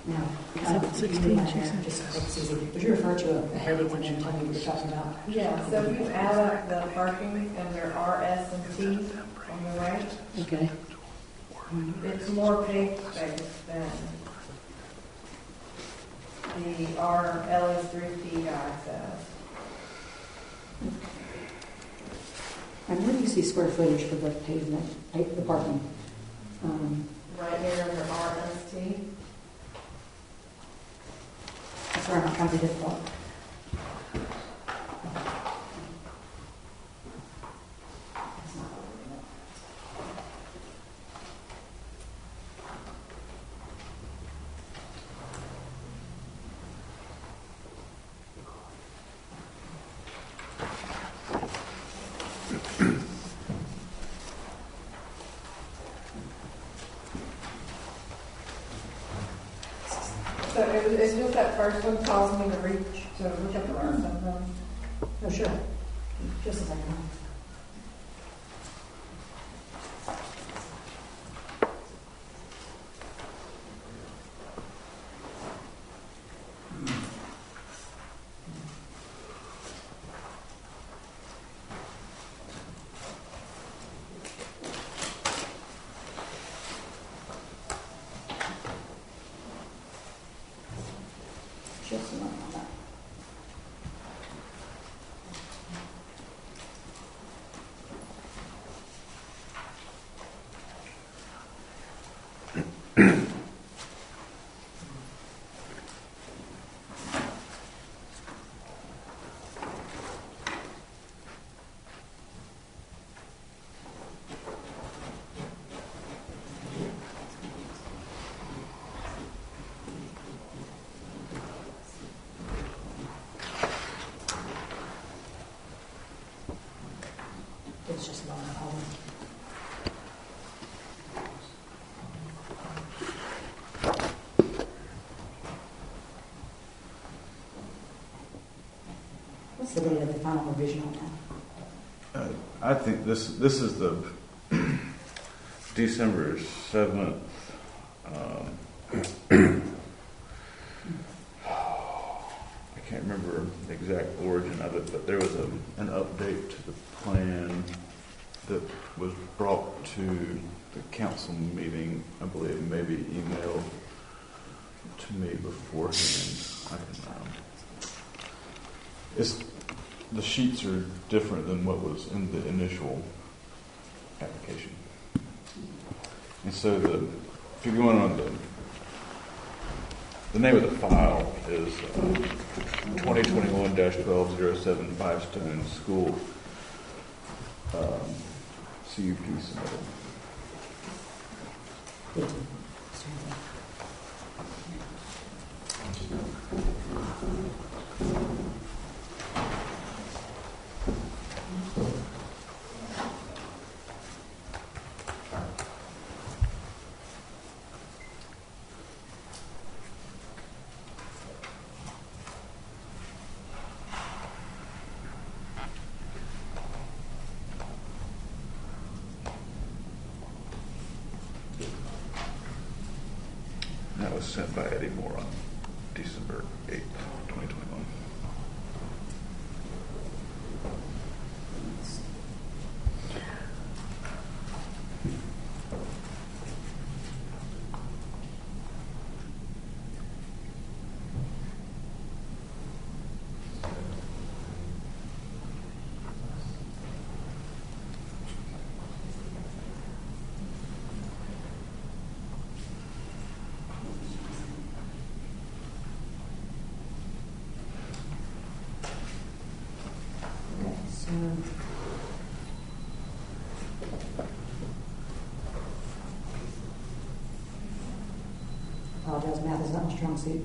Speaker 14: No.
Speaker 12: Exhibit 16, she said.
Speaker 14: Would you refer to a heading and then tell me what you're talking about?
Speaker 1: Yeah, so if you add up the parking under RS and T on the right,
Speaker 14: Okay.
Speaker 1: it's more paved space than the RLS3P guy says.
Speaker 14: And where do you see square footage for the pavement, the parking?
Speaker 1: Right here under RST.
Speaker 14: That's where I'm trying to be difficult.
Speaker 1: So it's just that first one caused me to look at the rest of them.
Speaker 14: Oh, sure. Just a second. just a moment on that. It's just long, hold on. What's the date of the final revision on that?
Speaker 13: I think this is the December 7th. I can't remember the exact origin of it, but there was an update to the plan that was brought to the council meeting, I believe, maybe emailed to me beforehand. The sheets are different than what was in the initial application. And so if you're going on the name of the file is 2021-12075 Stone School CUP submittal. That was sent by Eddie Moore on December 8th, 2021.
Speaker 14: Apologize, math is not my strong suit.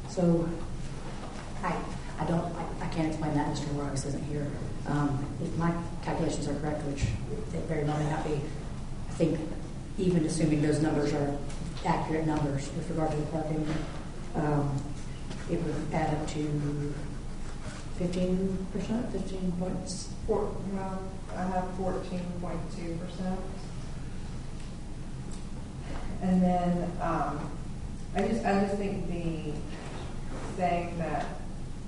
Speaker 14: So, I can't explain that. Mr. Morris isn't here. If my calculations are correct, which they very well may not be, I think even assuming those numbers are accurate numbers with regard to the parking, it would add up to 15%, 15 points.
Speaker 1: Well, I have 14.2%. And then, I just think saying that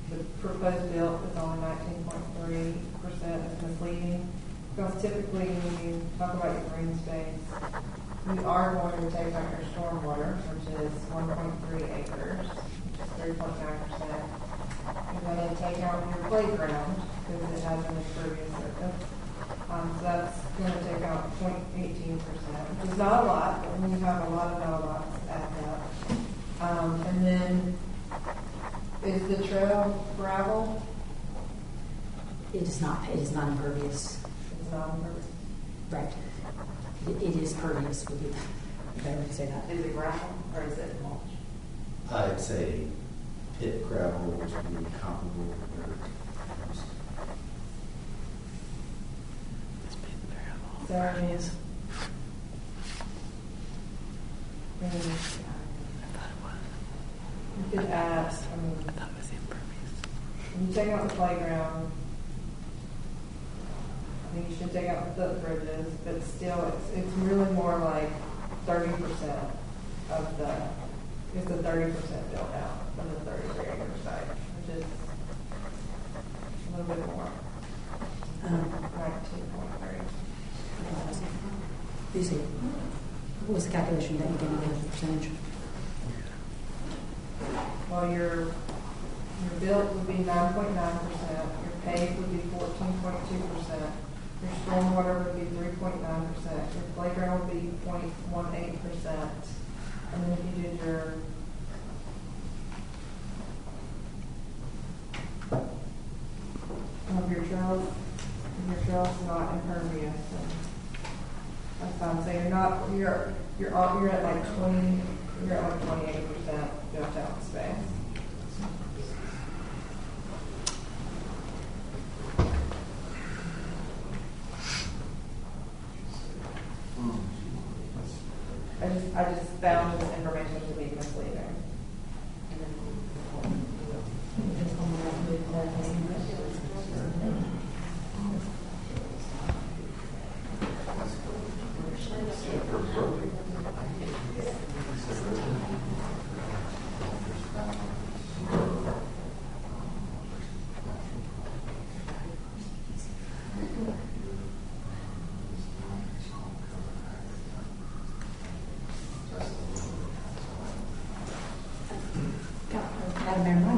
Speaker 1: the proposed bill is only 19.3% is misleading, because typically when you talk about your green space, you are going to take out your stormwater, which is 1.3 acres, which is 3.9%. You're going to take out your playground, because it has an impervious surface. So that's going to take out 0.18%, which is not a lot, but when you have a lot of not-a-lots added up. And then, is the trail gravel?
Speaker 14: It is not. It is not impervious.
Speaker 1: It's not impervious.
Speaker 14: Right. It is pervious. Would be the better way to say that.
Speaker 1: Is it gravel or is it mulch?
Speaker 21: I'd say pit gravel, which would be comparable to dirt.
Speaker 1: There it is. You could add, I thought it was impervious. When you take out the playground, think you should take out the footbridges, but still, it's really more like 30% of it's the 30% built out on the 33 acre site, which is a little bit more. 19.3.
Speaker 14: Lucy, what was the calculation that you gave me as a percentage?
Speaker 1: Well, your built would be 9.9%, your paved would be 14.2%, your stormwater would be 3.9%, your playground would be 0.18%, and then if you did your trails not impervious, and that's fine. So you're at like 28% built out space. I just found this information to be misleading.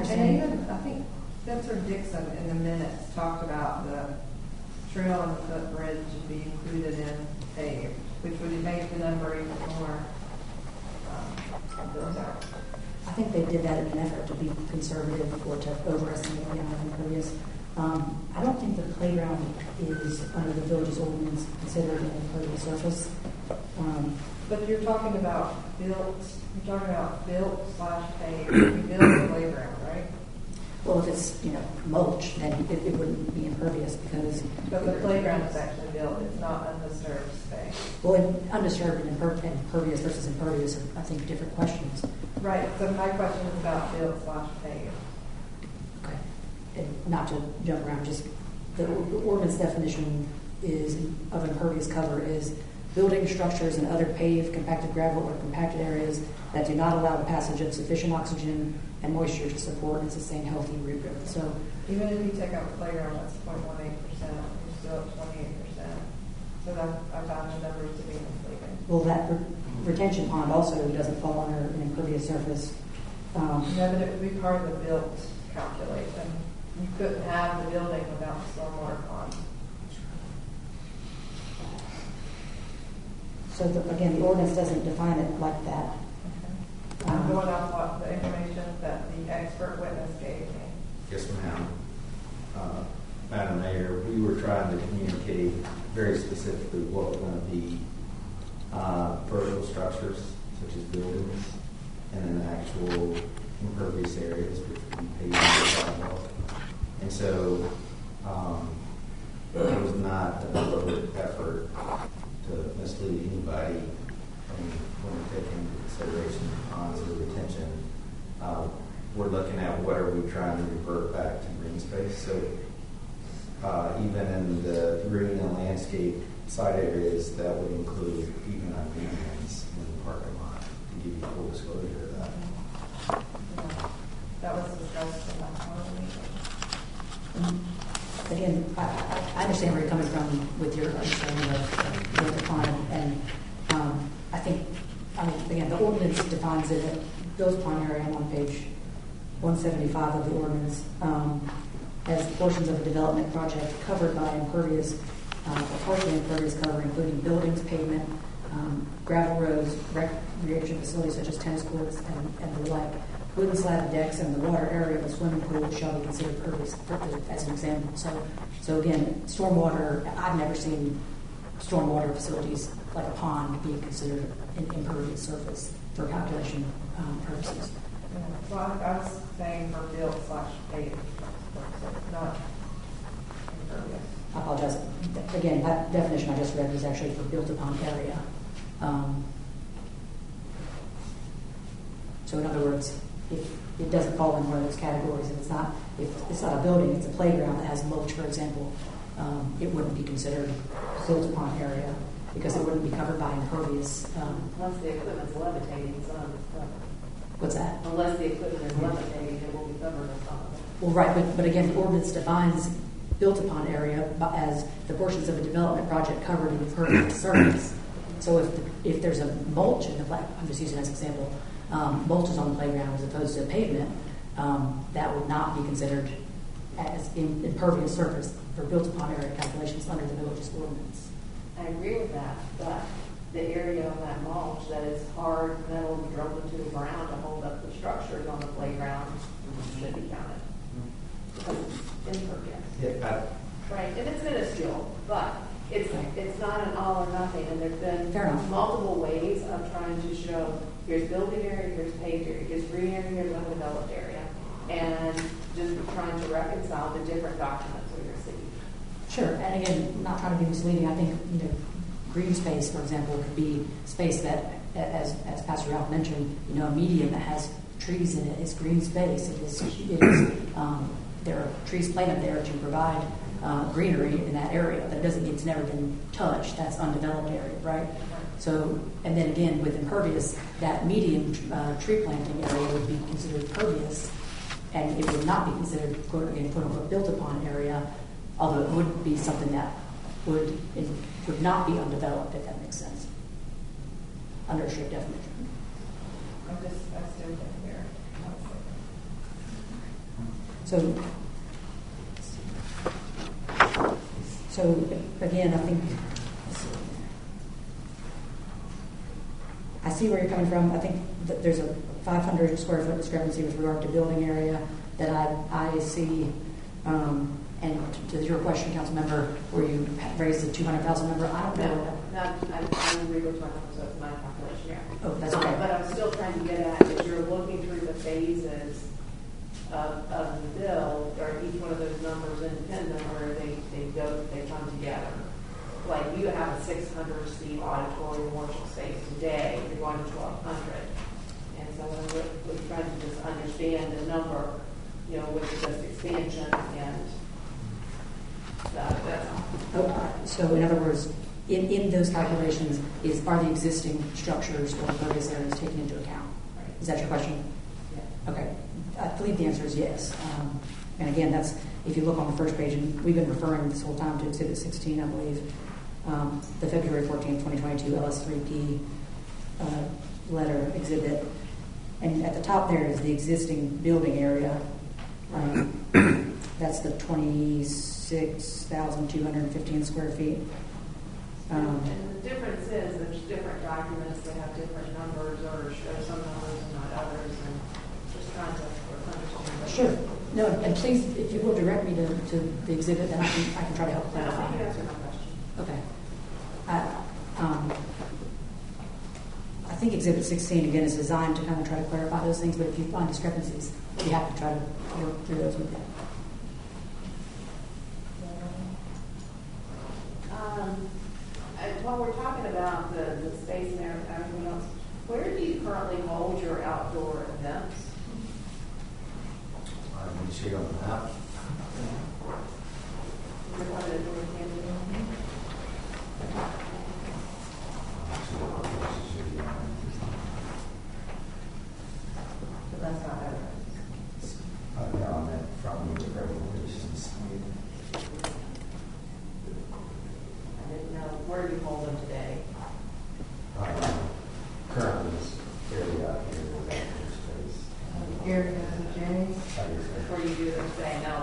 Speaker 1: And even, I think Spencer Dixon in the minutes talked about the trail and the footbridge to be included in paved, which would make the number even more built out.
Speaker 14: I think they did that in an effort to be conservative or to overestimate the amount of impervious. I don't think the playground is, under the village's ordinance, considered an impervious surface.
Speaker 1: But you're talking about built / paved, you build the playground, right?
Speaker 14: Well, if it's, mulch, then it wouldn't be impervious because...
Speaker 1: But the playground is actually built, it's not undisturbed space.
Speaker 14: Well, undisturbed and impervious versus impervious are, I think, different questions.
Speaker 1: Right, so my question is about built / paved.
Speaker 14: Okay. And not to jump around, just the ordinance definition of impervious cover is building structures and other paved, compacted gravel, or compacted areas that do not allow the passage of sufficient oxygen and moisture to support and sustain healthy root growth. So,
Speaker 1: even if you take out the playground, that's 0.18%, you're still at 28%. So that I found the numbers to be misleading.
Speaker 14: Well, that retention pond also doesn't fall under an impervious surface.
Speaker 1: No, but it would be part of the built calculation. You couldn't have the building without the stormwater pond.
Speaker 14: So again, the ordinance doesn't define it like that.
Speaker 1: Okay. I'm going off the information that the expert witness gave me.
Speaker 21: Yes, ma'am. Madam Mayor, we were trying to communicate very specifically what were going to be vertical structures, such as buildings, and then actual impervious areas, which would be paved and sidewalk. And so it was not a deliberate effort to mislead anybody when we're taking into consideration ponds or retention. We're looking at what are we trying to revert back to green space. So even in the green and landscape side areas, that would include even our greenlands in the parking lot, to give you full disclosure of that.
Speaker 1: Yeah. That was discussed in that one meeting.
Speaker 14: Again, I understand where you're coming from with your understanding of the pond, and I think, again, the ordinance defines it at Bill's Pond area on page 175 of the ordinance as portions of a development project covered by impervious or partially impervious cover, including buildings, pavement, gravel roads, recreation facilities such as tennis courts and the like. Wooden slab decks and the water area of a swimming pool shall be considered impervious, as an example. So again, stormwater, I've never seen stormwater facilities like a pond being considered an impervious surface for calculation purposes.
Speaker 1: Yeah. Well, I was saying for built / paved, not impervious.
Speaker 14: I apologize. Again, that definition I just read was actually for built upon area. So in other words, if it doesn't fall in one of those categories, if it's not a building, it's a playground that has mulch, for example, it wouldn't be considered built upon area because it wouldn't be covered by impervious.
Speaker 15: Once the equipment's levitating, it's not covered.
Speaker 14: What's that?
Speaker 15: Unless the equipment is levitating, it will be covered as well.
Speaker 14: Well, right, but again, the ordinance defines built upon area as the portions of a development project covered in impervious surface. So if there's a mulch in the I'm just using as an example, mulch is on the playground as opposed to pavement, that would not be considered as impervious surface for built upon area calculations under the village's ordinance.
Speaker 15: I agree with that, but the area of that mulch that is hard metal drilled into the ground to hold up the structures on the playground should be counted. Because it's impervious.
Speaker 21: Yeah,
Speaker 15: Right, and it's minuscule, but it's not an all or nothing, and there's been
Speaker 14: Fair enough.
Speaker 15: multiple ways of trying to show here's building area, here's paved area, here's green area, here's undeveloped area, and just trying to reconcile the different documents we received.
Speaker 14: Sure, and again, not trying to be misleading, I think, green space, for example, could be space that, as Pastor Ralph mentioned, a medium that has trees in it is green space. It is there are trees planted there to provide greenery in that area. That doesn't mean it's never been touched. That's undeveloped area, right? So, and then again, with impervious, that medium tree planting area would be considered pervious, and it would not be considered, quote unquote, built upon area, although it would be something that would not be undeveloped, if that makes sense, under a strict definition.
Speaker 1: I still can't hear.
Speaker 14: So again, I think I see where you're coming from. I think that there's a 500 square foot discrepancy with regard to building area that I see. And to your question, council member, where you raised the 200,000 number, I don't know.
Speaker 15: I agree with my number, so it's my calculation here.
Speaker 14: Oh, that's okay.
Speaker 15: But I'm still trying to get at, if you're looking through the phases of the bill, or each one of those numbers independent, or they come together. Like you have a 600 seat auditorium worship space today, you're going to 1,200. And so we're trying to just understand the number, with this expansion and that's all.
Speaker 14: So in other words, in those calculations, are the existing structures or impervious areas taken into account? Is that your question?
Speaker 15: Yeah.
Speaker 14: Okay. I believe the answer is yes. And again, that's if you look on the first page, and we've been referring this whole time to Exhibit 16, I believe, the February 14, 2022 LS3P letter exhibit. And at the top there is the existing building area. That's the 26,215 square feet.
Speaker 15: And the difference is there's different documents that have different numbers or show some numbers and not others, and just trying to understand.
Speaker 14: Sure. No, and please, if you will direct me to the exhibit, then I can try to help clarify.
Speaker 15: You answered my question.
Speaker 14: Okay. I think Exhibit 16, again, is designed to kind of try to clarify those things, but if you find discrepancies, you have to try to work through those with you.
Speaker 15: While we're talking about the space and everything else, where do you currently hold your outdoor events?
Speaker 21: Let me see on the map.
Speaker 15: You're one of the North Camden? But that's not it.
Speaker 21: No, I meant from the regulations.
Speaker 15: I didn't know. Where do you hold them today?
Speaker 21: Currently, this area out here is active space.
Speaker 1: Area of James.
Speaker 15: Where you do them today? Now,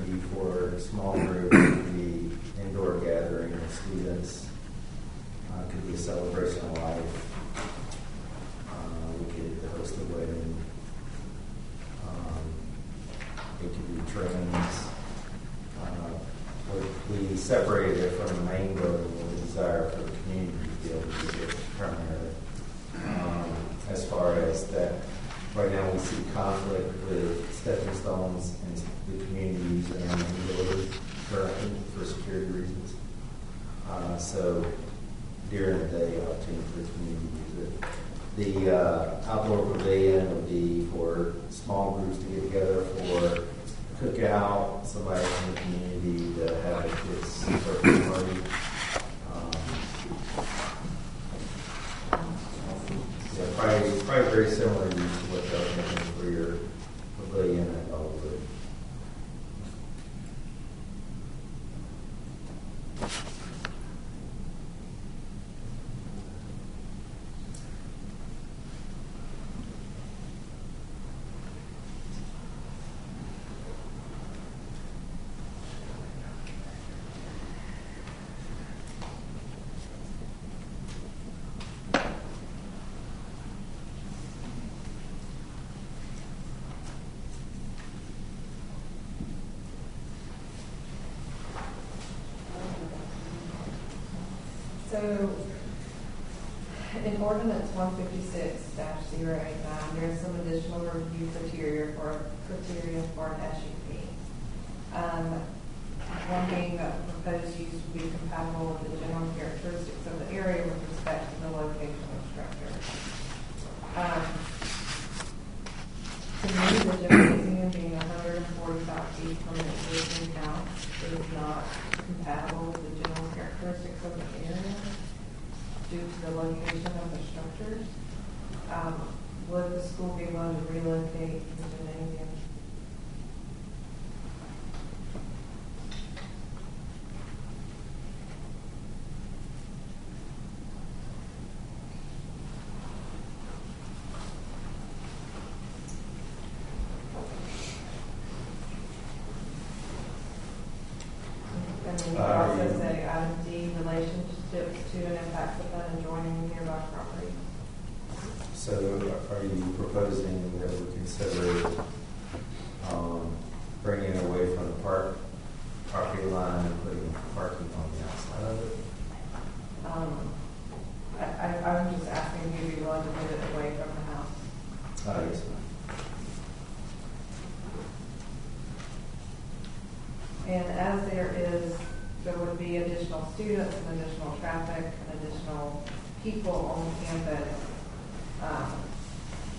Speaker 21: be for a small group, it could be indoor gathering of students, it could be a celebration of life, we could host a wedding, it could be trainings. We separated it from the main building with a desire for the community to be able to use it primarily. As far as that, right now we see conflict with stepping stones and the community using our main building currently for security reasons. So during the day, opportunity for the community to use it. The outdoor pavilion would be for small groups to get together for cookout, somebody from the community to have a kids' birthday party. Probably very similar to what they're making for your pavilion at Hollywood.
Speaker 1: So, in ordinance 156-089, there's some additional review criteria for an SUP. One being that the proposed use will be compatible with the general characteristics of the area with respect to the location of structure. To me, the gymnasium being 145 feet from an existing house is not compatible with the general characteristics of the area due to the location of the structures. Would the school be willing to relocate the gymnasium? And then you also say item D, relationships to and impacts upon adjoining nearby property.
Speaker 21: So are you proposing that we consider bringing it away from the property line and putting parking on the outside of it?
Speaker 1: I'm just asking if you'd be willing to move it away from the house.
Speaker 21: Yes, ma'am.
Speaker 1: And as there would be additional students and additional traffic and additional people on campus,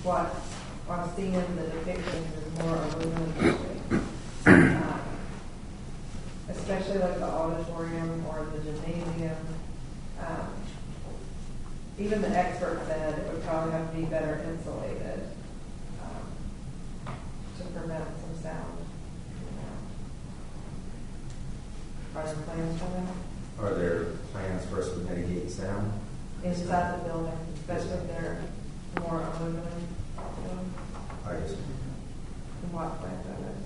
Speaker 1: what I'm seeing in the depictions is more aluminum building. Especially like the auditorium or the gymnasium. Even the expert said it would probably have to be better insulated to prevent some sound. Are there plans for that?
Speaker 21: Are there plans for us to mitigate sound?
Speaker 1: Inside the building, especially if they're more aluminum.
Speaker 21: I guess.
Speaker 1: And what plan that is?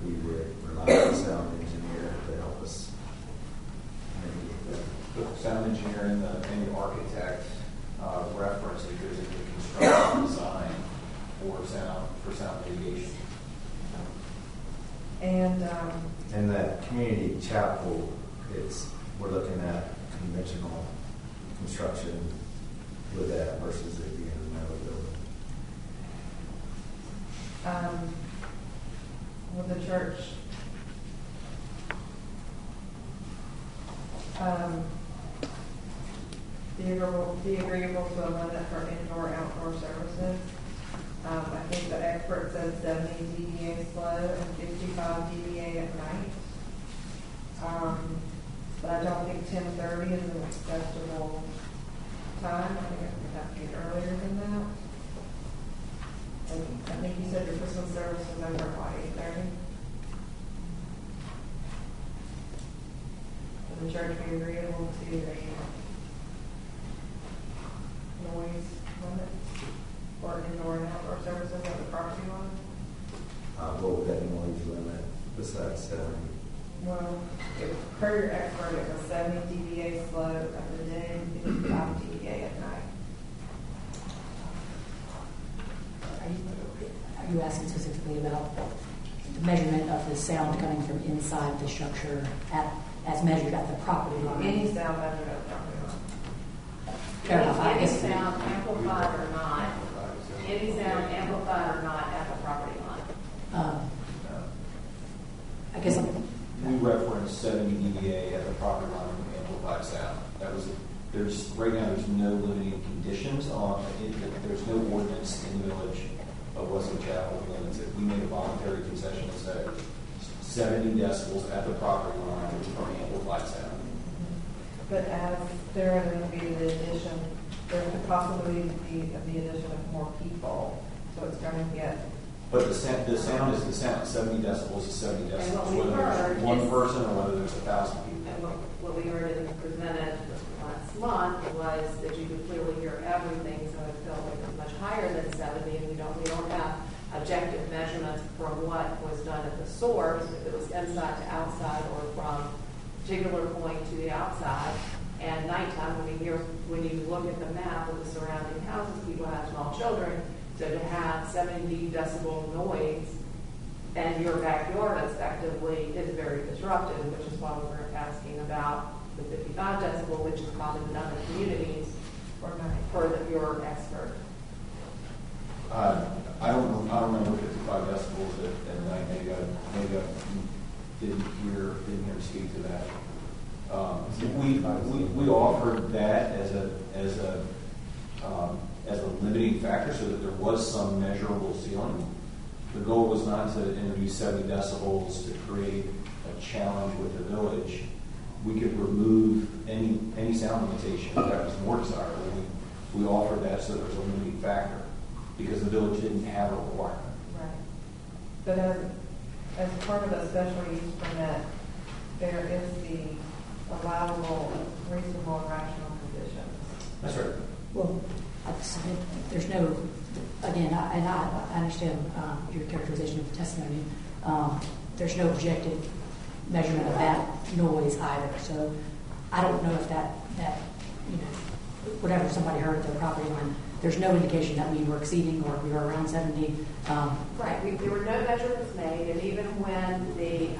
Speaker 21: We would rely on the sound engineer to help us mitigate that.
Speaker 2: The sound engineer and the architect reference that there's a new construction design for sound mitigation.
Speaker 21: And that community chapel, we're looking at conventional construction with that versus it being a metal building.
Speaker 1: Will the church be agreeable to a limit for indoor-outdoor services? I think the expert said 70 dBA slow and 55 dBA at night. But I don't think 10:30 is an acceptable time. I think it would have to be earlier than that. And I think you said your Christmas service was over at 8:30. Would the church be agreeable to a noise limit for indoor and outdoor services at the property line?
Speaker 21: What would that noise limit besides 70?
Speaker 1: Well, per your expert, it was 70 dBA slow of the day, 55 dBA at night.
Speaker 14: Are you asking specifically about the measurement of the sound coming from inside the structure as measured at the property line?
Speaker 1: Any sound measured at the property line.
Speaker 14: Fair enough. I
Speaker 15: Any
Speaker 14: guess
Speaker 15: sound amplified or not, any sound amplified or not at the property line.
Speaker 14: I guess
Speaker 2: We referenced 70 dBA at the property line from amplified sound. That was, right now, there's no limiting conditions on, there's no ordinance in the village of Wesley Chapel that limits it. We made a voluntary concession that said 70 decibels at the property line from amplified sound.
Speaker 1: But as there are going to be the addition, there could possibly be the addition of more people, so it's going to get.
Speaker 2: But the sound is the sound. 70 decibels is 70
Speaker 15: And
Speaker 2: decibels,
Speaker 15: what we
Speaker 2: whether
Speaker 15: heard
Speaker 2: there's one
Speaker 15: is-
Speaker 2: person or whether there's 1,000 people.
Speaker 15: And what we heard and presented last month was that you could clearly hear everything, so it felt like it was much higher than 70, and we don't have objective measurements from what was done at the source, if it was inside to outside or from particular point to the outside. And nighttime, when you look at the map of the surrounding houses, people have small children, so to have 70 decibel noise and your backyard effectively is very disruptive, which is why we were asking about the 55 decibel, which is common in other communities, for your expert.
Speaker 2: I don't remember 55 decibels at night. Maybe I didn't hear him speak to that. We offered that as a limiting factor so that there was some measurable ceiling. The goal was not to introduce 70 decibels to create a challenge with the village. We could remove any sound limitation if that was more desirable. We offered that so there was a limiting factor because the village didn't have a requirement.
Speaker 1: Right. But as part of the special use permit, there is the allowable, reasonable, and rational conditions.
Speaker 2: That's right.
Speaker 14: Well, there's no, again, I understand your characterization of the testimony. There's no objective measurement of that noise either. So I don't know if that whatever somebody heard at their property line, there's no indication that we were exceeding or we were around 70.
Speaker 15: Right. There were no measurements made, and even when the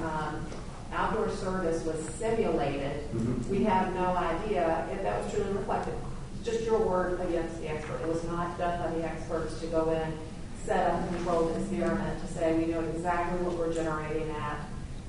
Speaker 15: outdoor service was simulated, we have no idea if that was truly reflected. Just your word against the expert. It was not done by the experts to go in, set up a controlled experiment to say we know exactly what we're generating at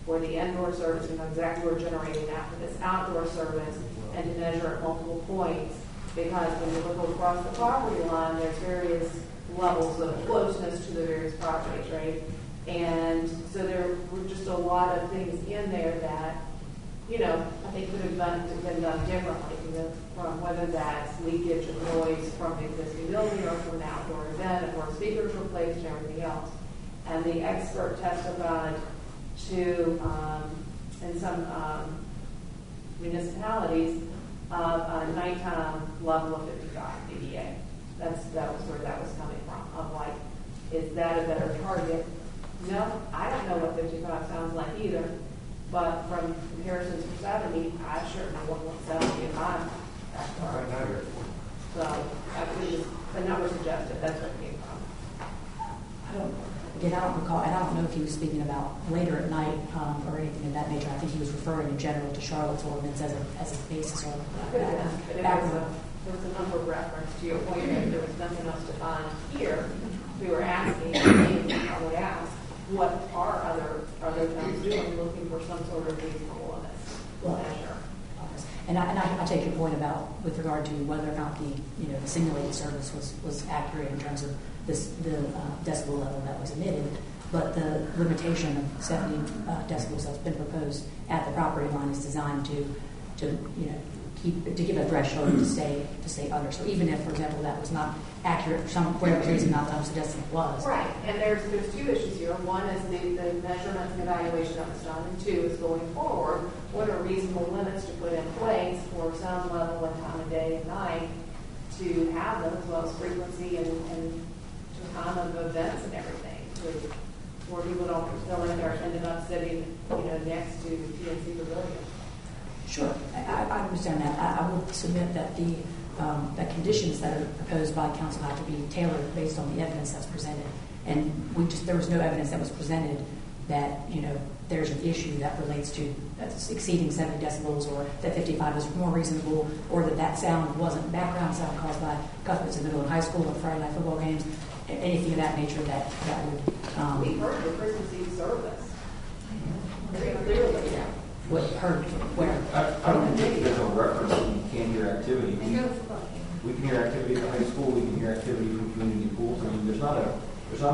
Speaker 15: for the indoor service, we know exactly what we're generating at for this outdoor service, and to measure at multiple points. Because when you look across the property line, there's various levels of closeness to the various properties, right? And so there were just a lot of things in there that, I think could have been done differently, from whether that's leakage of noise from the existing building or from an outdoor event, or speakers were placed and everything else. And the expert testified to, in some municipalities, a nighttime level of 55 dBA. That was where that was coming from. Of like, is that a better target? No, I don't know what 55 sounds like either. But from comparisons to 70, I certainly wouldn't want 70 in my backyard. So I believe the number suggested that's where it came from.
Speaker 14: I don't recall, and I don't know if he was speaking about later at night or anything of that nature. I think he was referring in general to Charlotte's ordinance as a basis or background.
Speaker 15: There was a number of reference to your point that there was nothing else to find here. We were asking, and we probably asked, what are other towns doing, looking for some sort of reasonableness measure.
Speaker 14: And I take your point about with regard to whether or not the simulated service was accurate in terms of the decibel level that was emitted, but the limitation of 70 decibels that's been proposed at the property line is designed to give a threshold to stay under. So even if, for example, that was not accurate for whatever reason, not that I'm suggesting it was.
Speaker 15: Right, and there's two issues here. One is the measurements and evaluation that was done, and two is going forward, what are reasonable limits to put in place for sound level and time of day and night to have them, as well as frequency and time of events and everything. where people don't fill in or ended up sitting, next to PNC Pavilion.
Speaker 14: Sure, I understand that. I will submit that the that conditions that are proposed by council have to be tailored based on the evidence that's presented. And there was no evidence that was presented that, there's an issue that relates to exceeding 70 decibels, or that 55 is more reasonable, or that sound wasn't background sound caused by Cuthbertson Middle and High School and Friday night football games, anything of that nature that would...
Speaker 15: We heard the Christmas Eve service. Very clearly.
Speaker 14: What heard where?
Speaker 2: I don't think there's a reference that you can't hear activity. We can hear activity at the high school, we can hear activity from community pools. I mean, there's not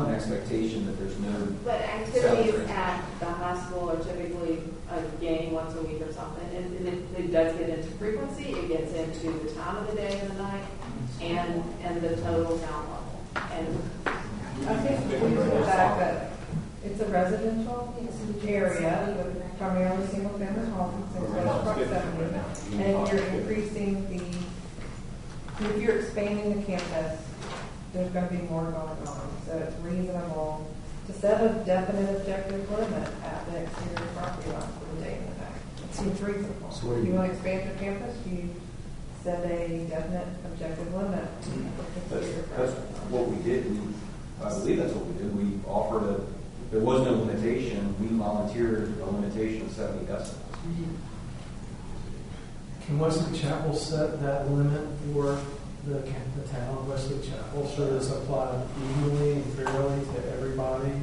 Speaker 2: an expectation that there's no.
Speaker 15: But activities at the high school are typically a game once a week or something. And it does get into frequency, it gets into the time of the day and the night, and the total sound level. And
Speaker 1: I think we put the fact that it's a residential area, primarily single-family homes, in close proximity, and you're increasing if you're expanding the campus, there's going to be more going on. So it's reasonable to set a definite objective limit at the exterior property line for the day and the night. It seems reasonable.
Speaker 2: So
Speaker 1: if you want to expand your campus, you set a definite objective limit.
Speaker 2: That's what we did. I believe that's what we did. We offered there was no limitation. We volunteered a limitation of 70 decibels.
Speaker 6: Can Wesley Chapel set that limit for the town of Wesley Chapel so that it's applied evenly and fairly to everybody?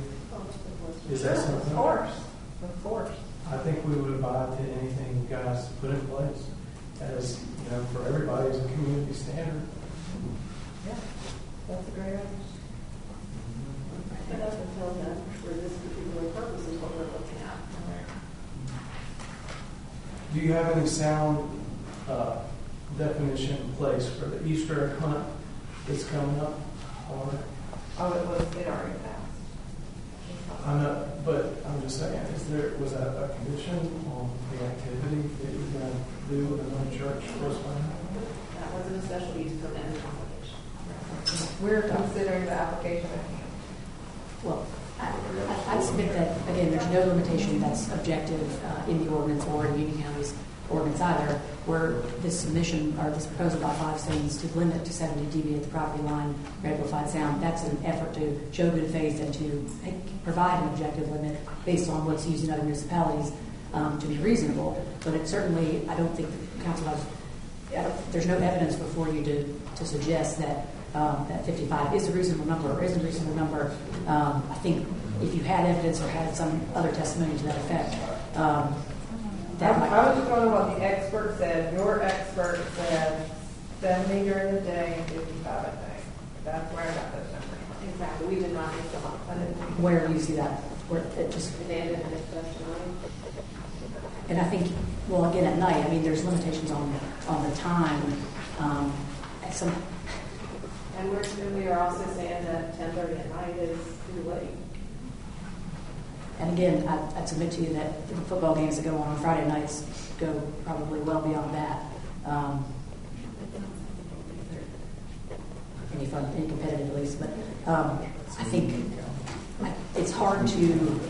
Speaker 6: Is that something?
Speaker 1: Of course.
Speaker 6: I think we would abide to anything you guys put in place as, for everybody as a community standard.
Speaker 1: Yeah, that's a great idea.
Speaker 15: It doesn't tell them for this particular purpose is what we're looking at.
Speaker 6: Do you have any sound definition in place for the Easter egg hunt that's coming up? Or
Speaker 1: It already passed.
Speaker 6: I'm not, but I'm just saying, was that a condition on the activity that you're going to do in the church close by?
Speaker 15: That wasn't a special use permit application.
Speaker 1: We're considering the application at hand.
Speaker 14: Well, I'd submit that, again, there's no limitation that's objective in the ordinance or in Union County's ordinance either, where this submission or this proposal by 5 Saints to limit to 70 dB at the property line for amplified sound, that's an effort to show good faith and to provide an objective limit based on what's used in other municipalities to be reasonable. But it certainly, I don't think the council has, there's no evidence before you to suggest that that 55 is a reasonable number or isn't a reasonable number. I think if you had evidence or had some other testimony to that effect,
Speaker 1: I was just wondering what the expert said. Your expert said 70 during the day and 55 at night. That's where I got those numbers.
Speaker 15: Exactly. We did not make them up.
Speaker 14: Where do you see that? Where it just
Speaker 15: abandoned in its testimony.
Speaker 14: And I think, well, again, at night, I mean, there's limitations on the time. At some.
Speaker 15: And we are also saying that 10:30 at night is too late.
Speaker 14: And again, I'd submit to you that the football games that go on Friday nights go probably well beyond that. Any fun, any competitive at least, but I think it's hard to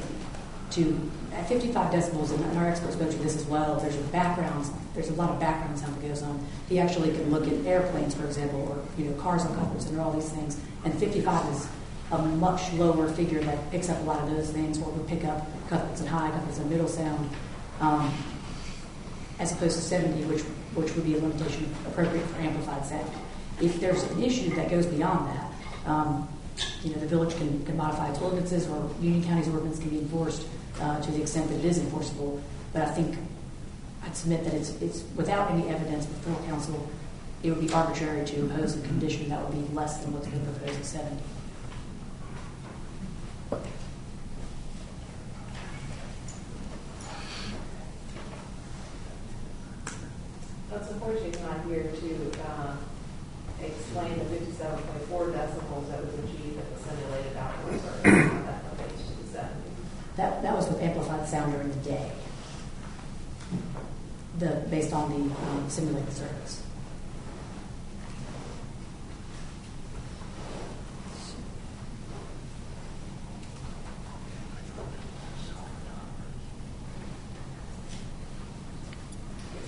Speaker 14: at 55 decibels, and our experts go through this as well. There's a lot of background sound that goes on. He actually can look at airplanes, for example, or cars on Cuthbertson and all these things. And 55 is a much lower figure that picks up a lot of those things, or would pick up Cuthbertson High, Cuthbertson Middle sound, as opposed to 70, which would be a limitation appropriate for amplified sound. If there's an issue that goes beyond that, the village can modify its ordinances, or Union County's ordinance can be enforced to the extent that it is enforceable. But I think I'd submit that it's without any evidence before council, it would be arbitrary to impose a condition that would be less than what's been proposed at 70.
Speaker 15: That's unfortunately he's not here to explain the 57.4 decibels that was achieved at the simulated outdoor service on that relates to the 70.
Speaker 14: That was with amplified sound during the day, based on the simulated service.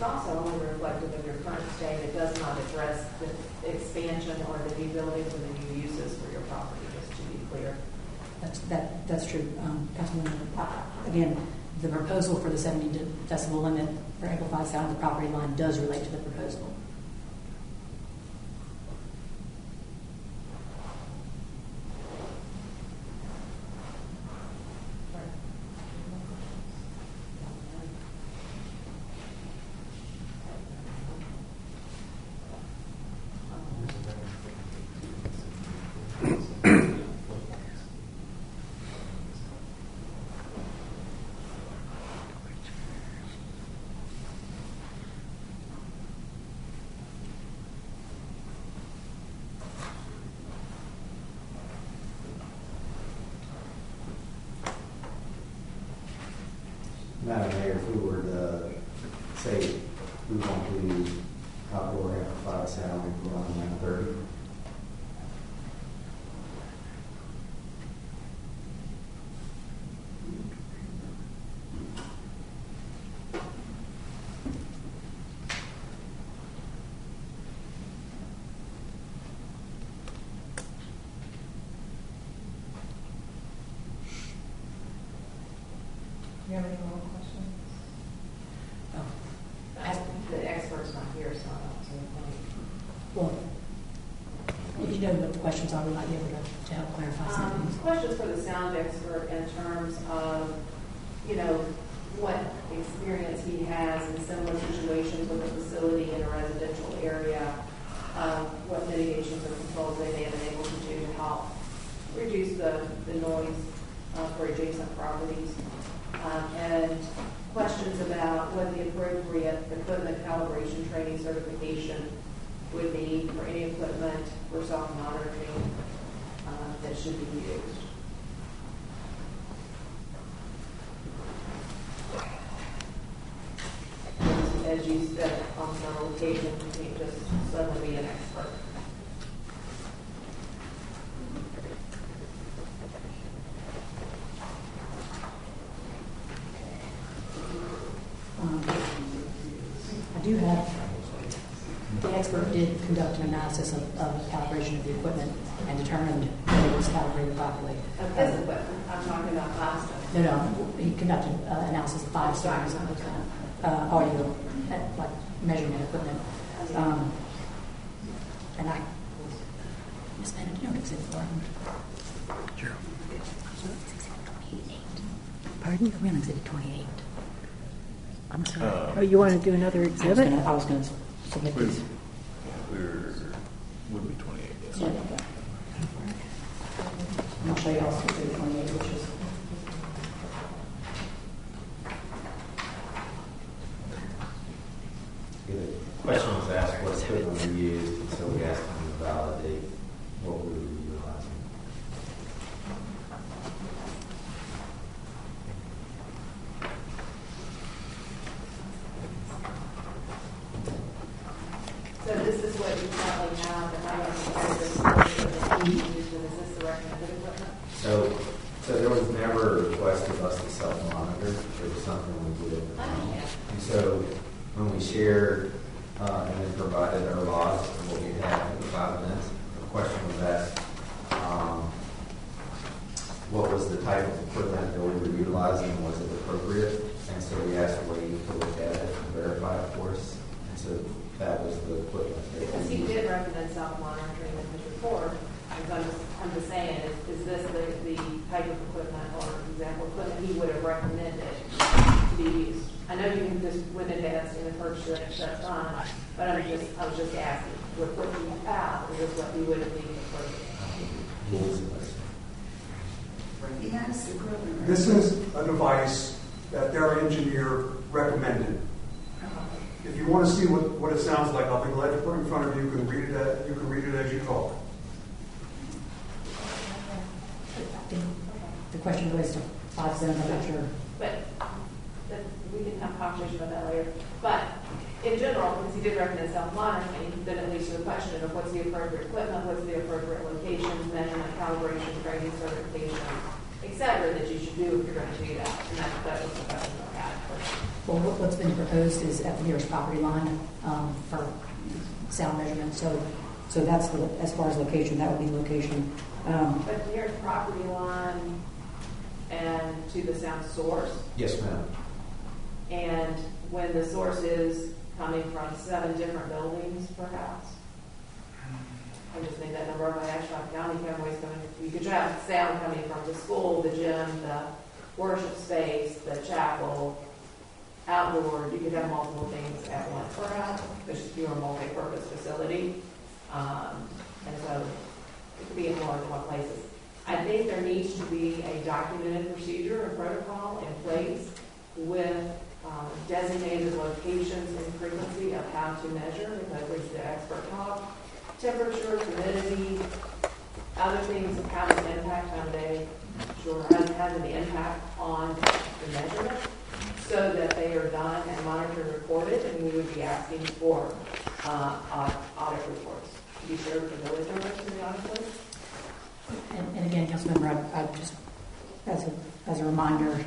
Speaker 15: It's also only reflective of your current state. It does not address the expansion or the new buildings and the new uses for your property, just to be clear.
Speaker 14: That's true. Councilwoman, again, the proposal for the 70 decibel limit for amplified sound at the property line does relate to the proposal.
Speaker 21: Madam Mayor, if we were to say we want to outdoor amplified sound, we could run 930.
Speaker 1: Do you have any more questions?
Speaker 15: The expert's not here, so I don't see anything.
Speaker 14: Well, if you know what the questions are, we might be able to help clarify some things.
Speaker 15: Questions for the sound expert in terms of, what experience he has in similar situations with a facility in a residential area, what mitigations or controls they may have been able to do to help reduce the noise for adjacent properties, and questions about what the appropriate equipment calibration training certification would be for any equipment for self-monitoring that should be used. As you said on several occasions, you can't just suddenly be an expert.
Speaker 14: I do have, the expert did conduct an analysis of calibration of the equipment and determined that it was calibrated properly.
Speaker 15: Of this equipment, I'm talking about plastic.
Speaker 14: No, he conducted analysis of 5 stars of audio, like measurement equipment. And I, Ms. Bennett, do you know what exhibit 4? Sure. Pardon? We're on exhibit 28. I'm sorry.
Speaker 12: Oh, you want to do another exhibit?
Speaker 14: I was going to submit these.
Speaker 3: Would be 28, yes.
Speaker 14: Yeah. I'll show you also exhibit 28, which is.
Speaker 21: The question was asked what equipment we used, and so we asked them to validate what we were utilizing.
Speaker 15: So this is what you currently have, and how much is used, and is this the recommended equipment?
Speaker 21: So there was never a request of us to self-monitor. It was something we did. And so when we shared and then provided our logs of what we had in the 5 minutes, the question was asked, what was the type of equipment that we were utilizing, and was it appropriate? And so we asked Wade to look at it and verify it for us. And so that was the equipment.
Speaker 15: Because he did recommend self-monitoring in his report. And so I'm just saying, is this the type of equipment or example equipment he would have recommended to be used? I know you can just win advance and purchase it, that's fine, but I was just asking, what you have, is this what you would have needed for?
Speaker 5: This is a device that their engineer recommended. If you want to see what it sounds like, I'll be glad to put it in front of you. You can read it as you talk.
Speaker 14: The question relates to 5 zones, I'm not sure.
Speaker 15: But we can have a conversation about that later. But in general, because he did recommend self-monitoring, then it leads to the question of what's the appropriate equipment, what's the appropriate locations, measurement, calibration, training, certification, et cetera, that you should do if you're going to do that. And that was the question I had.
Speaker 14: well, what's been proposed is at the nearest property line for sound measurement. So that's as far as location, that would be the location.
Speaker 15: But nearest property line and to the sound source.
Speaker 2: Yes, ma'am.
Speaker 15: And when the source is coming from 7 different buildings, perhaps. I just made that number up. I actually have county cameras coming. You could have sound coming from the school, the gym, the worship space, the chapel, outdoors. You could have multiple things at once, perhaps. There's just a multi-purpose facility. And so it could be in more than one places. I think there needs to be a documented procedure and protocol in place with designated locations and frequency of how to measure, because as the expert talk, temperature, humidity, other things of how to impact time of day, sure has an impact on the measurement, so that they are done and monitored and recorded, and we would be asking for audit reports to be shared with the village owners, to be honest with you.
Speaker 14: And again, Councilmember, I just, as a reminder,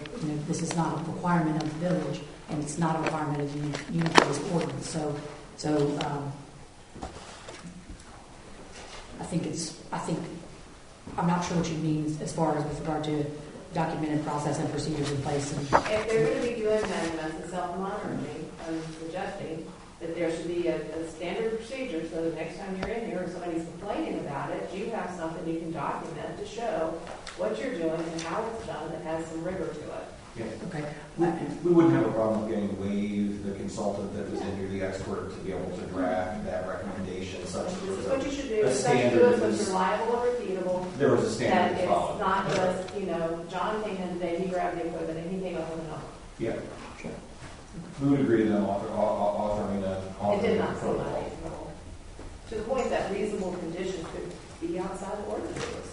Speaker 14: this is not a requirement of the village, and it's not a requirement of the Unity's ordinance. So I'm not sure what you mean as far as with regard to documented process and procedures in place.
Speaker 15: If they're going to be doing measurements and self-monitoring, I'm suggesting that there should be a standard procedure, so the next time you're in here and somebody's complaining about it, you have something you can document to show what you're doing and how it's done that has some rigor to it.
Speaker 2: Yeah.
Speaker 14: Okay.
Speaker 2: We wouldn't have a problem getting Wave, the consultant that was in here, the expert, to be able to draft that recommendation such that
Speaker 15: This is
Speaker 2: there
Speaker 15: what you
Speaker 2: was
Speaker 15: should do.
Speaker 2: a
Speaker 15: It's such to
Speaker 2: standard
Speaker 15: do
Speaker 2: that
Speaker 15: it so
Speaker 2: was-
Speaker 15: it's reliable and repeatable.
Speaker 2: There was a standard
Speaker 15: That
Speaker 2: to follow.
Speaker 15: it's not just, John came in today, he grabbed the equipment and he came up with a number.
Speaker 2: Yeah. We would agree to them authoring
Speaker 15: It did not seem
Speaker 2: protocol.
Speaker 15: unreasonable. To the point that reasonable conditions could be outside the ordinances.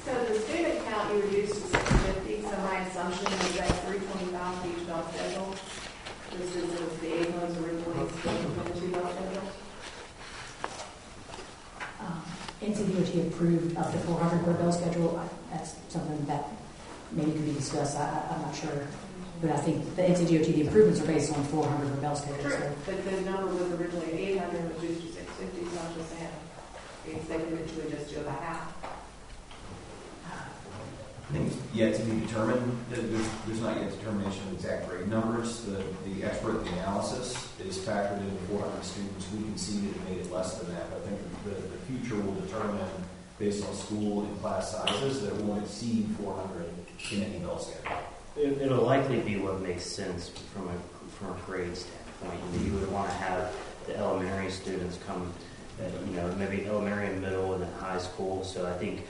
Speaker 15: So the student count you reduced to 650, so my assumption is that 325 for each bell schedule. This is the 800s originally scheduled for the 2 bell schedules.
Speaker 14: NCDOT approved up to 400 per bell schedule. That's something that maybe could be discussed. I'm not sure. But I think the NCDOT, the improvements are based on 400 per bell schedule.
Speaker 15: True,
Speaker 14: So.
Speaker 15: but the number was originally 800 and reduced to 650, it's not just that. It's they could eventually just do about half.
Speaker 2: I think it's yet to be determined. There's not yet determination of exact grade numbers. The expert in the analysis is factored in 400 students. We conceded it made it less than that. But I think the future will determine, based on school and class sizes, that it won't exceed 400 in any bell schedule.
Speaker 10: It'll likely be what makes sense from a grade standpoint. You would want to have the elementary students come, maybe elementary and middle and then high school. So I think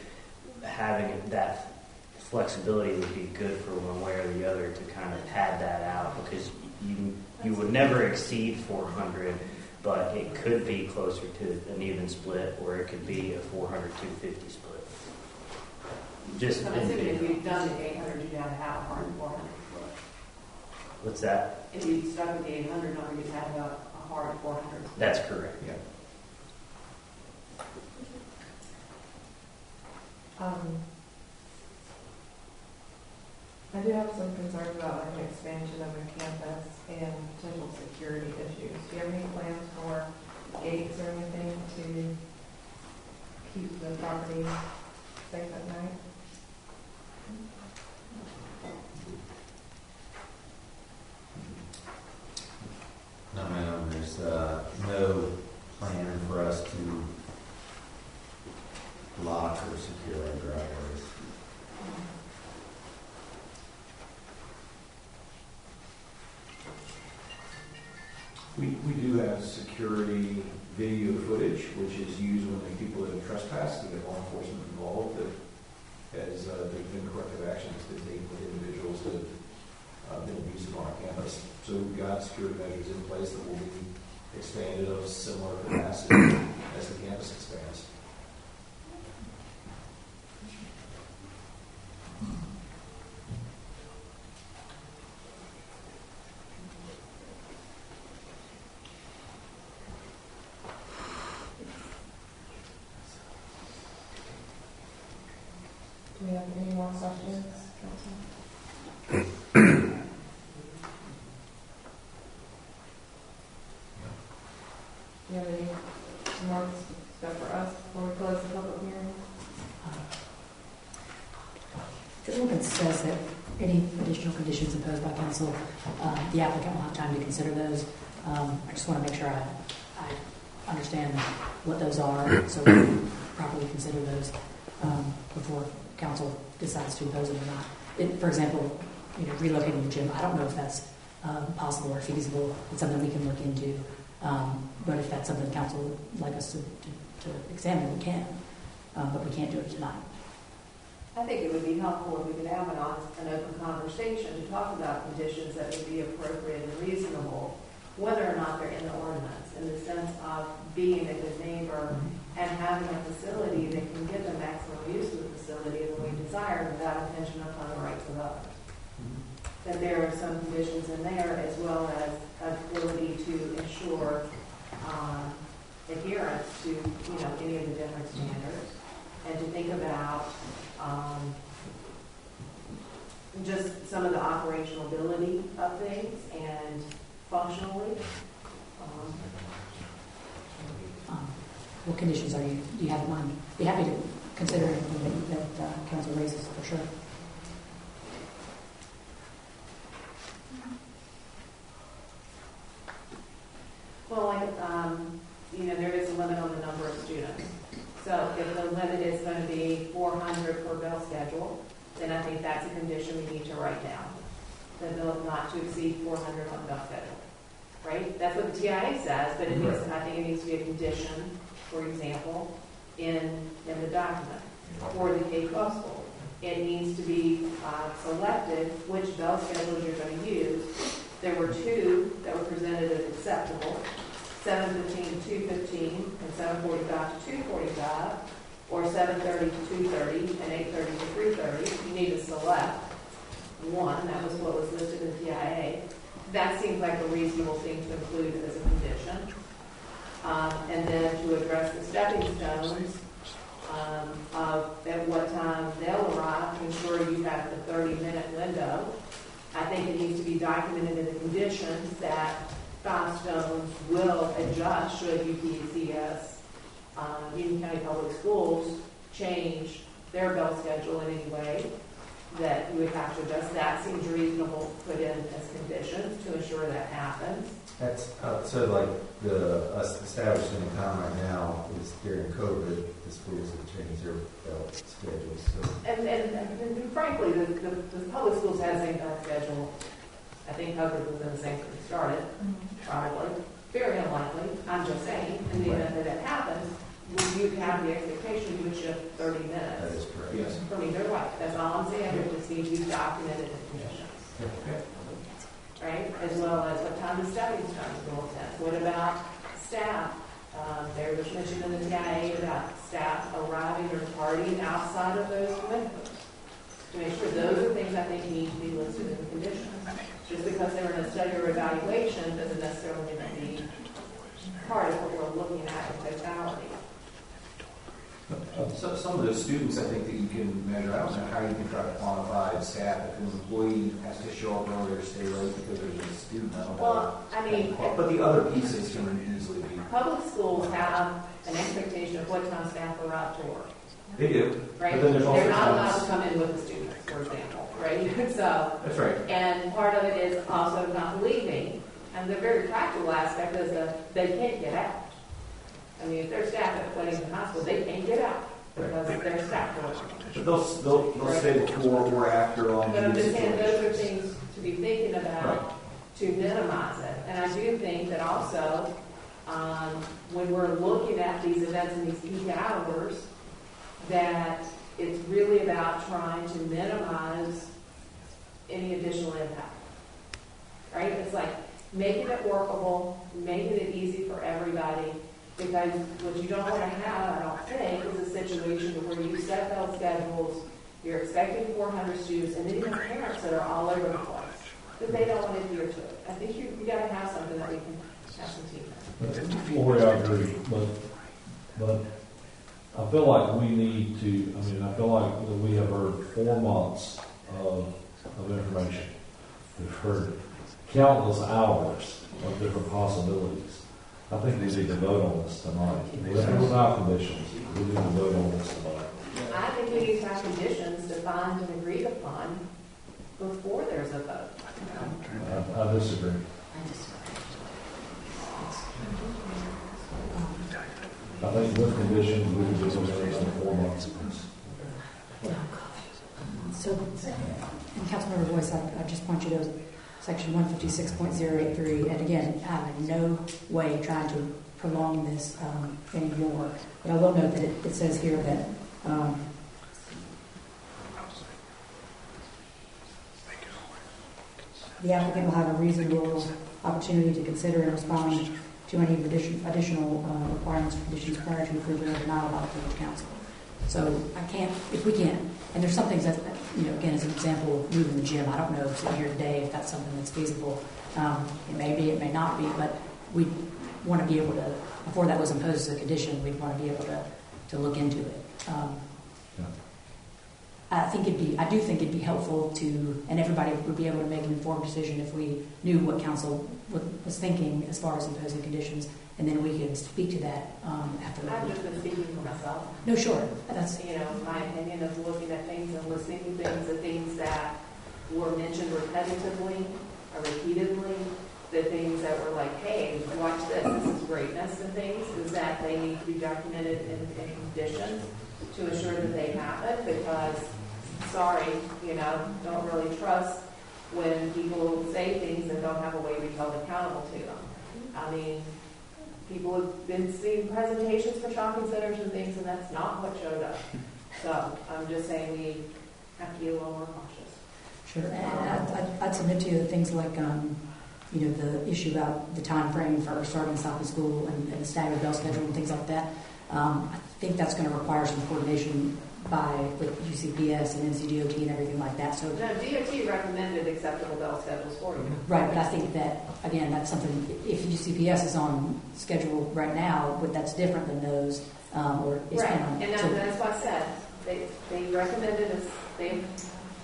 Speaker 10: having that flexibility would be good for one way or the other to kind of pad that out, because you would never exceed 400, but it could be closer to an even split, or it could be a 400-250 split. Just
Speaker 15: So I'm assuming if you'd done the 800, you'd have a half hard 400 split.
Speaker 10: What's that?
Speaker 15: If you'd stuck with the 800 number, you'd have a hard 400 split.
Speaker 10: That's correct.
Speaker 2: Yeah.
Speaker 1: I do have some concerns about like an expansion of a campus and potential security issues. Do you have any plans for gates or anything to keep the property safe at night?
Speaker 21: No, ma'am, there's no plan for us to lock or secure our driveways.
Speaker 2: We do have security video footage, which is used when the people that have trespassed to get law enforcement involved. That as there's been corrective actions to take with individuals that have been abusive on our campus. So we've got security measures in place that will be expanded of similar capacity as the campus expands.
Speaker 1: questions? Do you have any more stuff for us before we close the public hearing?
Speaker 14: The ordinance says that any additional conditions imposed by council, the applicant will have time to consider those. I just want to make sure I understand what those are, so we can properly consider those before council decides to impose them or not. For example, relocating the gym, I don't know if that's possible or feasible. It's something we can look into. But if that's something council would like us to examine, we can. But we can't do it tonight.
Speaker 15: I think it would be helpful if we could have an open conversation to talk about conditions that would be appropriate and reasonable, whether or not they're in the ordinance, in the sense of being a good neighbor and having a facility that can give the maximum use of the facility the way desired without infringing upon the rights of others. That there are some conditions in there, as well as ability to ensure adherence to any of the different standards, and to think about just some of the operational ability of things and functionally.
Speaker 14: What conditions do you have in mind? Be happy to consider anything that council raises for sure.
Speaker 15: Well, there is a limit on the number of students. So if the limit is going to be 400 per bell schedule, then I think that's a condition we need to write down. The bill not to exceed 400 on bell schedule, right? That's what the TIA says, but I think it needs to be a condition, for example, in the document for the K-12 school. It needs to be selected which bell schedules you're going to use. There were two that were presented as acceptable, 7:15 to 2:15, and 7:45 to 2:45, or 7:30 to 2:30, and 8:30 to 3:30. You need to select one. That was what was listed in the TIA. That seems like a reasonable thing to include as a condition. And then to address the stepping stones of at what time they'll arrive, to ensure you have the 30-minute window. I think it needs to be documented in the conditions that 5 stones will adjust should UPCS, Union County Public Schools, change their bell schedule in any way, that you would have to adjust. That seems reasonable to put in as conditions to ensure that happens.
Speaker 21: That's so like us establishing in town right now is during COVID, the schools have changed their bell schedules. So.
Speaker 15: And frankly, the public schools have the same bell schedule. I think COVID was in the same when it started, probably. Very unlikely, I'm just saying, in the event that it happens, you have the expectation you would shift 30 minutes.
Speaker 21: That is correct.
Speaker 15: Yes. For me, they're right. That's all I'm saying. It just needs to be documented in conditions.
Speaker 21: Okay.
Speaker 15: Right? As well as what time the stepping stones will attend. What about staff? There was mentioned in the TIA about staff arriving or departing outside of those windows. To make sure those are things I think need to be listed in the conditions. Just because they were in a study or evaluation doesn't necessarily mean to be part of what we're looking at in totality.
Speaker 2: So some of those students, I think, that you can measure, I don't know how you can try to quantify staff. If an employee has to show up earlier, stay late because there's a student, I don't know.
Speaker 15: Well, I mean,
Speaker 2: but the other pieces can easily be.
Speaker 15: Public schools have an expectation of what time staff arrive to work.
Speaker 2: They do.
Speaker 15: Right?
Speaker 2: But then there's also
Speaker 15: They're not allowed
Speaker 2: times-
Speaker 15: to come in with the students, for example, right? So
Speaker 2: That's right.
Speaker 15: And part of it is also not leaving. And the very practical aspect is that they can't get out. I mean, if they're staff at Weddington High School, they can't get out because they're staff work.
Speaker 2: But they'll stay before or after on.
Speaker 15: But I'm just saying, those are things to be thinking about to minimize it. And I do think that also, when we're looking at these events in these peak hours, that it's really about trying to minimize any additional impact. Right? It's like making it workable, making it easy for everybody, because what you don't want to have, I don't think, is a situation where you set those schedules, you're expecting 400 students, and then you have parents that are all over the place, that they don't want to adhere to it. I think you got to have something that we can have some team.
Speaker 3: Well, I agree, but I feel like we need to, I feel like we have heard 4 months of information. We've heard countless hours of different possibilities. I think we need to vote on this tonight. Without conditions, we need to vote on this tonight.
Speaker 15: I think we need to have conditions defined and agreed upon before there's a vote.
Speaker 3: I disagree. I think with conditions, we could just release in 4 months.
Speaker 14: So, and Councilmember Boyce, I just point you to section 156.083, and again, I'm in no way trying to prolong this anymore, but I will note that it says here that the applicant will have a reasonable opportunity to consider and respond to any additional requirements or conditions prior to approval or denial by the village council. So I can't, if we can't, and there's some things that, again, as an example of moving the gym, I don't know sitting here today if that's something that's feasible. It may be, it may not be, but we want to be able to, before that was imposed as a condition, we'd want to be able to look into it. I do think it'd be helpful to, and everybody would be able to make an informed decision if we knew what council was thinking as far as imposing conditions, and then we could speak to that after.
Speaker 15: I've just been speaking for myself.
Speaker 14: No, sure. That's
Speaker 15: my opinion of looking at things and listening to things, the things that were mentioned repetitively or repeatedly, the things that were like, hey, watch this is greatness and things, is that they need to be documented in conditions to ensure that they happen, because don't really trust when people say things and don't have a way to be held accountable to them. I mean, people have been seeing presentations for shopping centers and things, and that's not what showed up. So I'm just saying we have to be a little more cautious.
Speaker 14: Sure, and I'd submit to you things like, the issue about the time frame for starting and stopping school and the staggered bell schedule and things like that. I think that's going to require some coordination with UCPS and NCDOT and everything like that. So
Speaker 15: no, DOT recommended acceptable bell schedules for you.
Speaker 14: Right, but I think that, again, that's something, if UCPS is on schedule right now, but that's different than those, or it's
Speaker 15: right,
Speaker 14: on.
Speaker 15: and that's what I said. They recommended they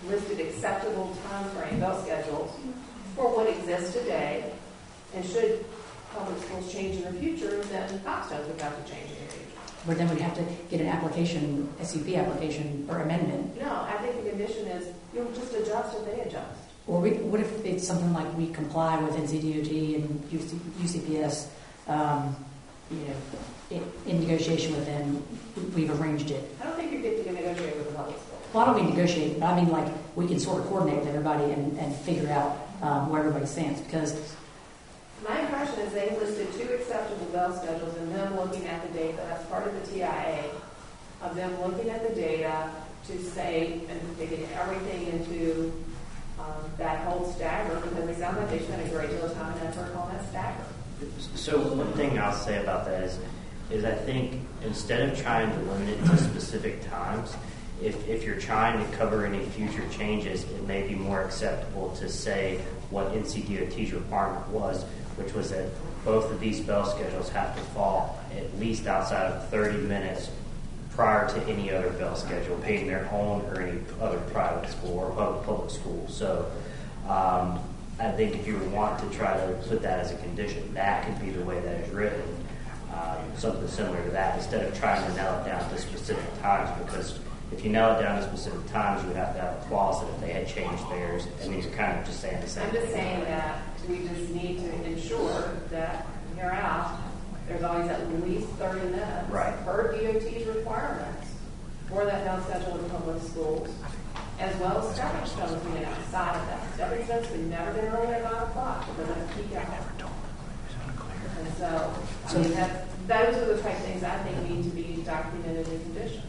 Speaker 15: listed acceptable time frame bell schedules for what exists today, and should public schools change in the future, then Foxstones would have to change in the future.
Speaker 14: But then we'd have to get an application, SUP application or amendment.
Speaker 15: No, I think the condition is you'll just adjust if they adjust.
Speaker 14: Or what if it's something like we comply with NCDOT and UCPS, in negotiation with them, we've arranged it.
Speaker 15: I don't think you get to negotiate with the public school.
Speaker 14: Well, I don't mean negotiate, but I mean like we can sort of coordinate with everybody and figure out where everybody stands, because
Speaker 15: my impression is they listed 2 acceptable bell schedules, and them looking at the data, that's part of the TIA, of them looking at the data to say, and to get everything into that whole stagger, because it sounds like they spent a great deal of time and effort on that stagger.
Speaker 10: So one thing I'll say about that is I think instead of trying to limit it to specific times, if you're trying to cover any future changes, it may be more acceptable to say what NCDOT's requirement was, which was that both of these bell schedules have to fall at least outside of 30 minutes prior to any other bell schedule, being their own or any other private school or public school. So I think if you want to try to put that as a condition, that could be the way that is written, something similar to that, instead of trying to nail it down to specific times, because if you nail it down to specific times, you would have to have a clause that if they had changed theirs, and these are kind of just saying the same
Speaker 15: I'm
Speaker 10: thing.
Speaker 15: just saying that we just need to ensure that here out, there's always at least 30 minutes per DOT's requirements for that bell schedule in public schools, as well as stepping stones being outside of that. Stepping stones have never been earlier than 9 o'clock because of the peak hour. And so, those are the type of things I think need to be documented in conditions.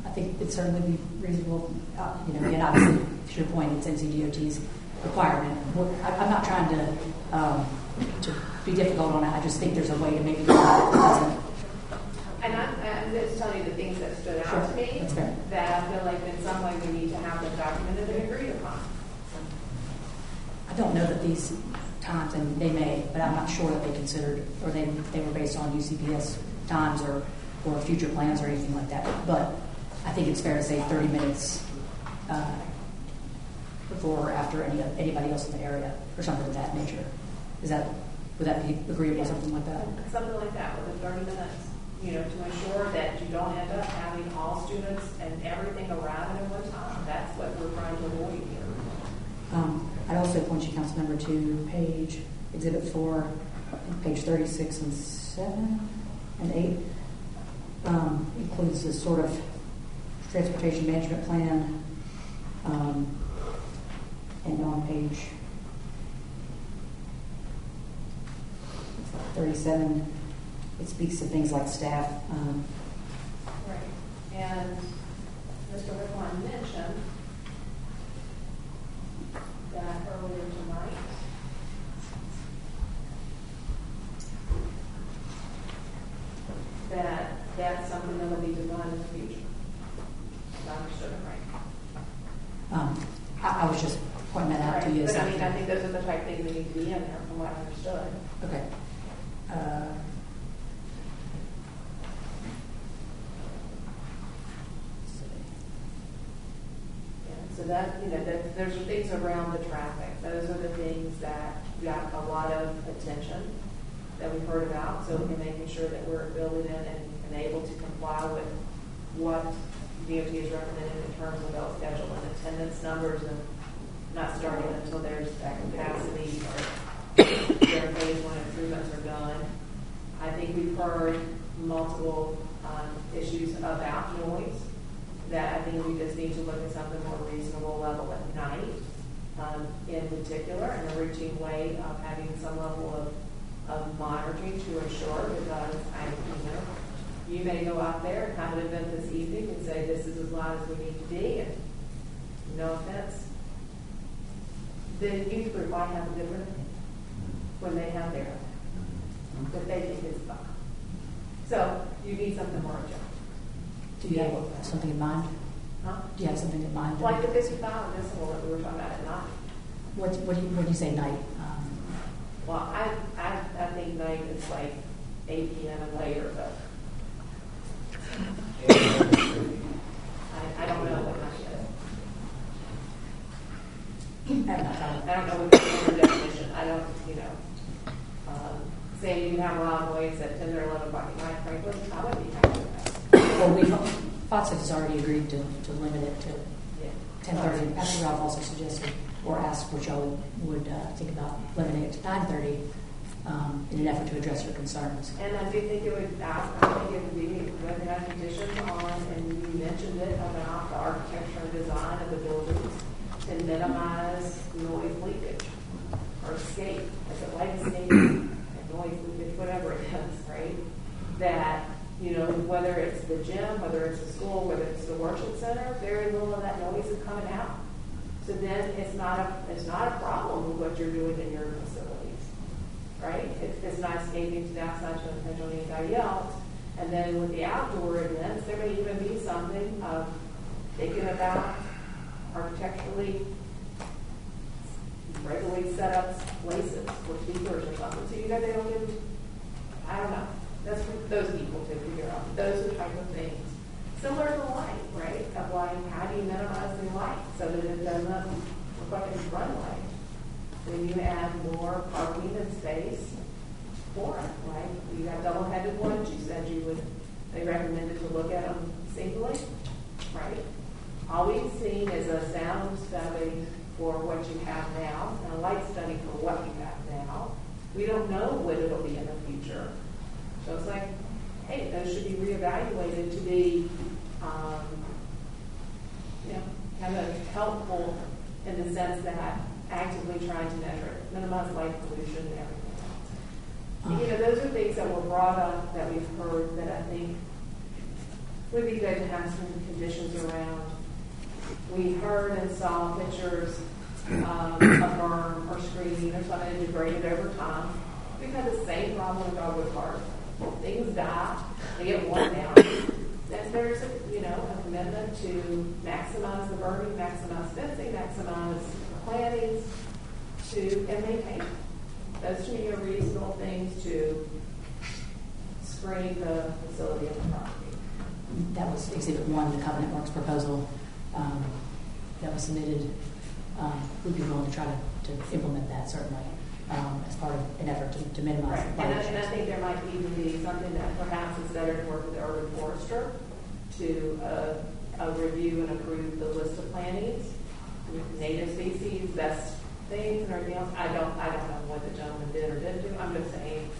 Speaker 14: I think it'd certainly be reasonable, again, obviously, to your point, it's NCDOT's requirement. I'm not trying to be difficult on it. I just think there's a way to make it doesn't.
Speaker 15: And I'm just telling you the things that stood out to me that I feel like in some way we need to have them documented and agreed upon.
Speaker 14: I don't know that these times, and they may, but I'm not sure that they considered, or they were based on UCPS times or or future plans or anything like that. But I think it's fair to say 30 minutes before or after anybody else in the area or something of that nature. Would that be agreeable, something like that?
Speaker 15: Something like that, within 30 minutes, to ensure that you don't end up having all students and everything arriving at one time. That's what we're trying to avoid here.
Speaker 14: I'd also point you, Councilmember, to page Exhibit 4, page 36 and 7 and 8. Includes this sort of transportation management plan. And on page 37, it speaks to things like staff.
Speaker 15: Right. And Mr. Rickline mentioned that earlier tonight. That's something that will be done in the future. If I understood it right.
Speaker 14: I was just pointing that out to you.
Speaker 15: But I think those are the type of things that need to be in there from what I understood.
Speaker 14: Okay.
Speaker 15: So that, there's things around the traffic. Those are the things that got a lot of attention that we've heard about. So we're making sure that we're building in and able to comply with what DOT is recommending in terms of belt schedule and attendance numbers, and not starting until there's that capacity or their phase 1 improvements are done. I think we've heard multiple issues about noise that I think we just need to look at something more reasonable level at night, in particular, and a routine way of having some level of monitoring to ensure, because you may go out there and have an event this evening and say this is as loud as we need to be, and no offense, the youth group might have a different opinion when they have their event that they think is fun. So you need something more objective.
Speaker 14: Do you have something in mind?
Speaker 15: Huh?
Speaker 14: Do you have something in mind?
Speaker 15: Like the 55 decibel that we were talking about at night.
Speaker 14: What do you say night?
Speaker 15: Well, I think night is like 8 p.m. and later, but I don't know what night is. I don't know what the definition. I don't, say you have a loud noise at 10 or 11 o'clock at night, frankly, I wouldn't be happy with that.
Speaker 14: Well, FOTSIC has already agreed to limit it to 10:30. Pastor Ralph also suggested or asked what y'all would think about limiting it to 9:30 in an effort to address your concerns.
Speaker 15: And I do think it would be good to have conditions on, and you mentioned it, about the architecture and design of the buildings to minimize noise leakage or escape. Is it like escape? Noise leakage, whatever it is, right? That, whether it's the gym, whether it's the school, whether it's the worship center, very little of that noise is coming out. So then it's not a problem with what you're doing in your facilities, right? It's not escaping to the outside to impinge on anybody else. And then with the outdoor events, there may even be something of thinking about architecturally regularly set up places for speakers or something. So they don't get, I don't know. That's for those people to figure out. Those are the type of things. Similar to light, right? Of like, how do you minimize the light so that it doesn't look like it's runway? When you add more parking and space for it, right? You have double-headed ones. You said they recommended to look at them singly, right? All we've seen is a sound study for what you have now and a light study for what you have now. We don't know what it'll be in the future. So it's like, hey, those should be reevaluated to be, kind of helpful in the sense that actively trying to measure it, minimize light pollution and everything else. Those are things that were brought up that we've heard that I think would be good to have some conditions around. We heard and saw pictures of a berm or screening or something that degraded over time. We've had the same problem with Dogwood Park. Things die, they get worn down. Then there's a commitment to maximize the berming, maximize fencing, maximize plantings and maintain. Those to me are reasonable things to screen the facility of the property.
Speaker 14: That was Exhibit 1, the Covenant Works proposal that was submitted. We'd be willing to try to implement that, certainly, as part of an effort to minimize
Speaker 15: Right. And I think there might even be something that perhaps is better to work with the urban forester to review and approve the list of plantings, native species, best things, and everything else. I don't know what the gentleman did or didn't do. I'm just saying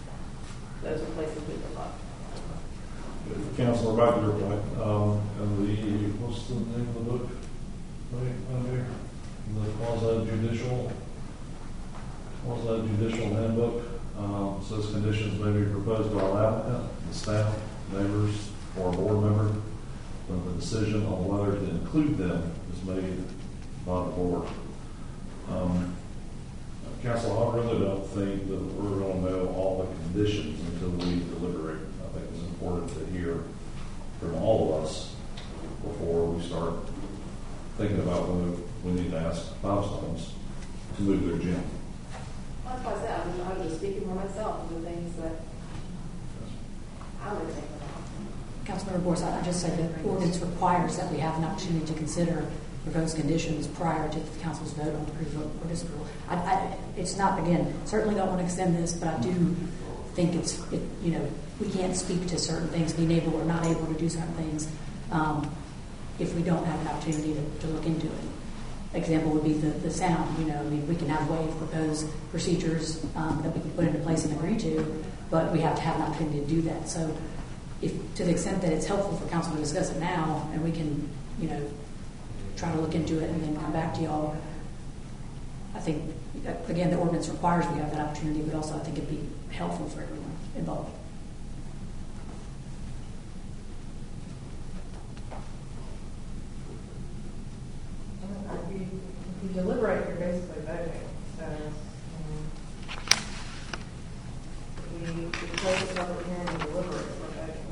Speaker 15: those are places we could look.
Speaker 3: Councilor, back to your point, what's the name of the book? Right, the quasi-judicial handbook, says conditions may be proposed by applicant, the staff, neighbors, or a board member. When the decision on whether to include them is made by the board. Council, I really don't think that we're going to know all the conditions until we deliberate. I think it's important to hear from all of us before we start thinking about whether we need to ask Five Stones to move their gym.
Speaker 15: That's why I said I was just speaking for myself, the things that I would think about.
Speaker 14: Councilmember Boyce, I just said that ordinance requires that we have an opportunity to consider proposed conditions prior to the council's vote on approval or disapproval. It's not, again, certainly don't want to extend this, but I do think we can't speak to certain things, being able or not able to do certain things if we don't have an opportunity to look into it. Example would be the sound. We can have ways proposed procedures that we can put into place and agree to, but we have to have an opportunity to do that. So, if to the extent that it's helpful for council to discuss it now, and we can, try to look into it and then come back to y'all. I think, again, the ordinance requires we have that opportunity, but also I think it'd be helpful for everyone involved.
Speaker 1: If you deliberate, you're basically voting. So, we close the public hearing and deliberate, we're voting.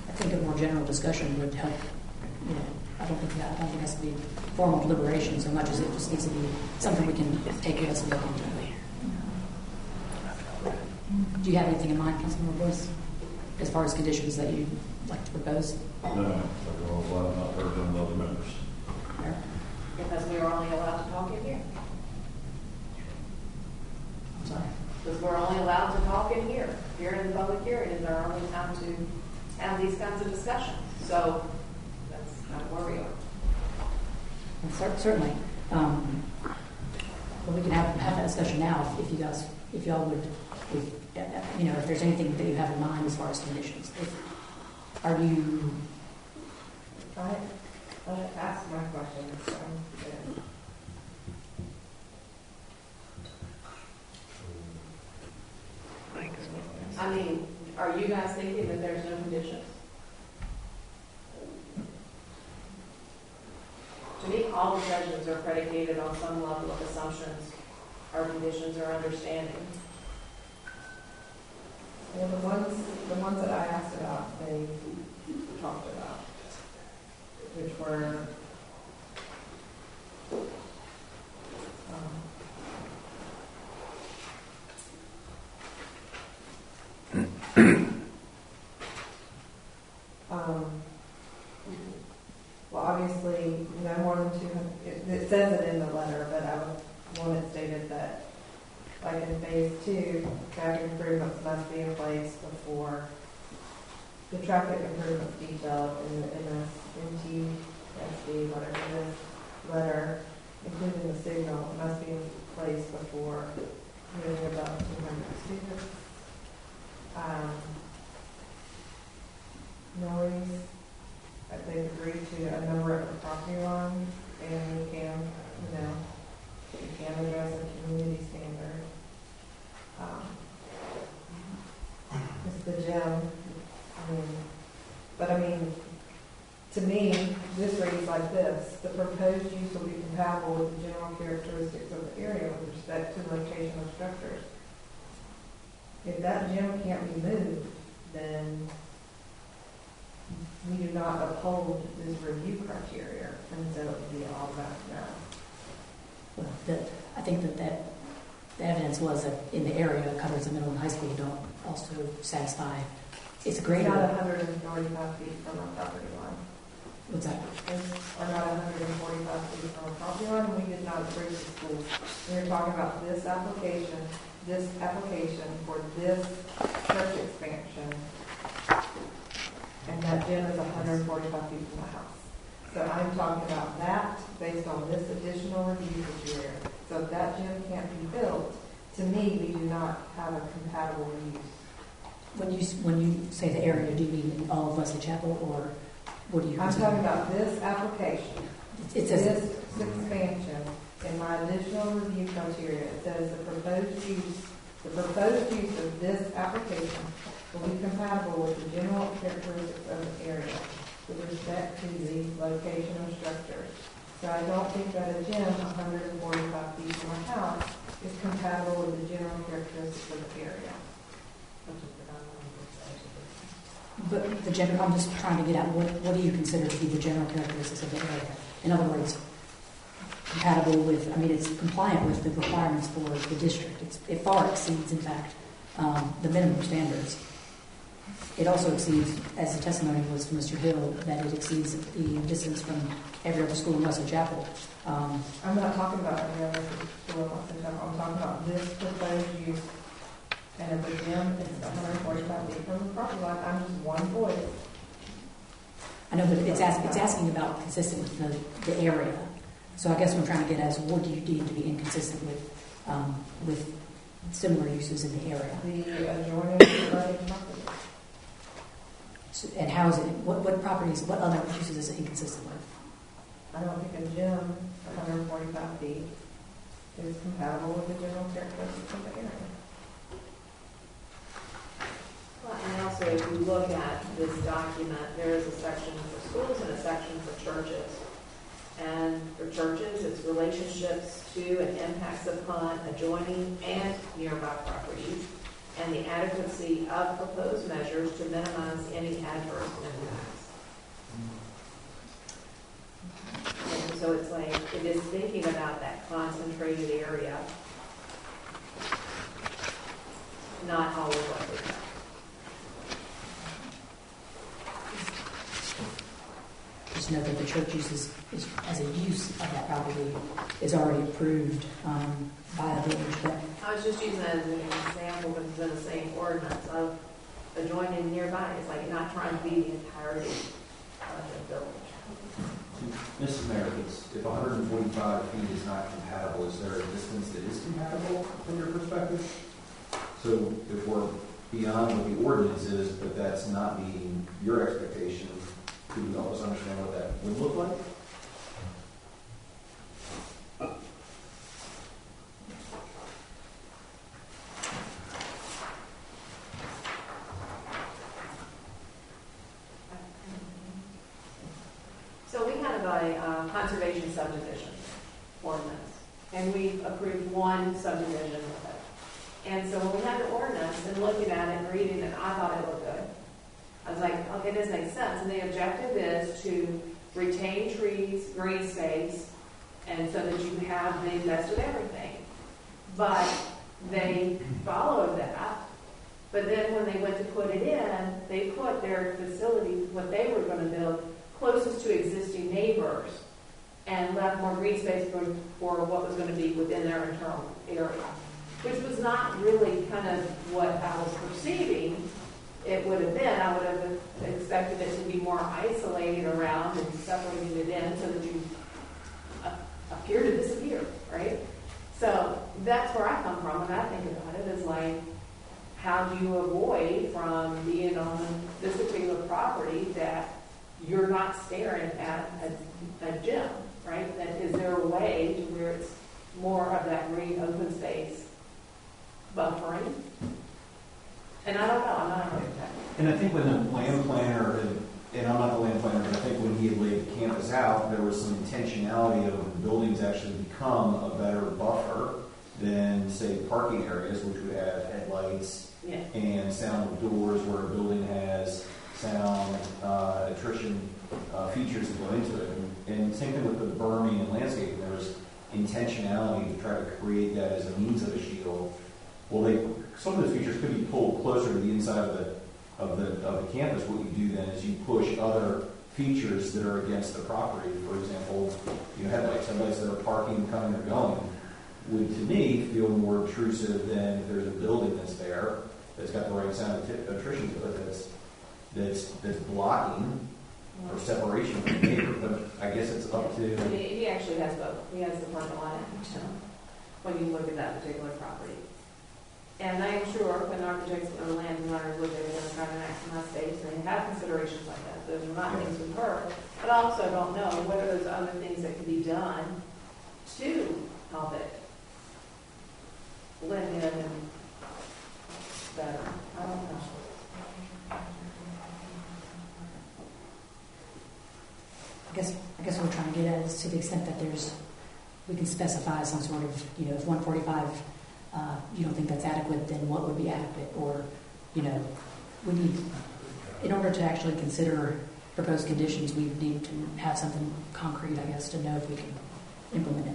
Speaker 14: I think a more general discussion would help. I don't think it has to be formal deliberation so much as it just needs to be something we can take with us and look into. Do you have anything in mind, Councilmember Boyce, as far as conditions that you'd like to propose?
Speaker 3: No, I've not heard from the other members.
Speaker 15: Because we are only allowed to talk in here.
Speaker 14: I'm sorry.
Speaker 15: Because we're only allowed to talk in here. Here in the public hearing is our only time to have these kinds of discussions. So that's kind of where we are.
Speaker 14: Well, certainly. But we can have that discussion now if y'all would, if there's anything that you have in mind as far as conditions. Are you?
Speaker 1: I asked my question. So
Speaker 15: I mean, are you guys thinking that there's no conditions? To me, all the judgments are predicated on some level of assumptions, or conditions, or understanding.
Speaker 1: Well, the ones that I asked about, they talked about, which were well, obviously, no more than 200. It says it in the letter, but I want it stated that, like in phase 2, traffic improvements must be in place before the traffic improvements detailed in the NTSD, whatever it is, letter, including the signal, must be in place before moving above 200 students. Noise, they've agreed to a number of the property line, and you can address a community standard. It's the gym. To me, this reads like this: the proposed use will be compatible with the general characteristics of the area with respect to the location of structures. If that gym can't be moved, then we do not uphold this review criteria, and so it would be all about no.
Speaker 14: Well, I think that the evidence was that in the area that covers the middle and high school don't also satisfy. It's greater.
Speaker 1: Not 145 feet from our property line.
Speaker 14: What's that?
Speaker 1: Or not 145 feet from our property line, and we did not approve the school. We were talking about this application for this church expansion, and that gym is 145 feet from the house. So I'm talking about that based on this additional review that you're in. So if that gym can't be built, to me, we do not have a compatible use.
Speaker 14: When you say the area, do you mean all of Wesley Chapel, or what do you?
Speaker 1: I'm talking about this application.
Speaker 14: It says
Speaker 1: this expansion in my additional review criteria. It says the proposed use of this application will be compatible with the general characteristics of the area with respect to the location of structures. So I don't think that a gym 145 feet from a house is compatible with the general characteristics of the area.
Speaker 14: But the general, I'm just trying to get at what do you consider to be the general characteristics of the area? In other words, compatible with, I mean, it's compliant with the requirements for the district. It far exceeds, in fact, the minimum standards. It also exceeds, as the testimony was from Mr. Hill, that it exceeds the distance from every other school in Wesley Chapel.
Speaker 1: I'm not talking about any other school in Wesley Chapel. I'm talking about this proposed use. And if the gym is 145 feet from the property line, I'm just one voice.
Speaker 14: I know, but it's asking about consistent with the area. So I guess what I'm trying to get at is what do you deem to be inconsistent with similar uses in the area?
Speaker 1: The adjoining property.
Speaker 14: So, and how is it? What properties? What other uses is it inconsistent with?
Speaker 1: I don't think a gym 145 feet is compatible with the general characteristics of the area.
Speaker 15: Well, and also, if you look at this document, there is a section for schools and a section for churches. And for churches, it's relationships to and impacts upon adjoining and nearby properties, and the adequacy of proposed measures to minimize any adverse impacts. And so it's like, it is thinking about that concentrated area, not all of what we have.
Speaker 14: Just know that the church uses as a use of that property is already approved by the village. But
Speaker 15: I was just using that as an example, but it's in the same ordinance of adjoining nearby. It's like not trying to be the entirety of the village.
Speaker 2: Mrs. Mayor, if 145 feet is not compatible, is there a distance that is compatible from your perspective? So if we're beyond what the ordinance is, but that's not meeting your expectations, could you help us understand what that would look like?
Speaker 15: So we have a conservation subdivision ordinance, and we approved one subdivision with it. And so when we had the ordinance and looking at it and reading it, I thought it looked good. I was like, okay, this makes sense. And the objective is to retain trees, green space, and so that you have the best of everything. But they followed that. But then when they went to put it in, they put their facility, what they were going to build, closest to existing neighbors and left more green space for what was going to be within their internal area, which was not really kind of what I was perceiving it would have been. I would have expected it to be more isolated around and separating it in so that you appear to disappear, right? So that's where I come from when I think about it, is like, how do you avoid from being on this particular property that you're not staring at a gym, right? That is there a way to where it's more of that green open space buffering? And I don't know, I'm not an architect.
Speaker 2: And I think when the land planner, and I'm not the land planner, but I think when he had laid the campus out, there was some intentionality of the buildings actually become a better buffer than, say, parking areas, which would have headlights and sound of doors, where a building has sound, attrition features that go into it. And same thing with the berming and landscaping. There was intentionality to try to create that as a means of a shield. Well, some of those features could be pulled closer to the inside of the campus. What you do then is you push other features that are against the property. For example, headlights that are parking, coming or going, would to me feel more intrusive than if there's a building that's there that's got the right sound of attrition to it that's blocking or separation from the neighbor. But I guess it's up to.
Speaker 15: He actually has both. He has the parking lot and when you look at that particular property. And I am sure when architects and land designers look at it, they're trying to maximize space, and they have considerations like that. Those are not things we've heard. But I also don't know whether there's other things that can be done to help it blend in and better. I don't know.
Speaker 14: I guess what we're trying to get at is to the extent that we can specify some sort of, if 145, you don't think that's adequate, then what would be adequate? Or, we need, in order to actually consider proposed conditions, we need to have something concrete, I guess, to know if we can implement it.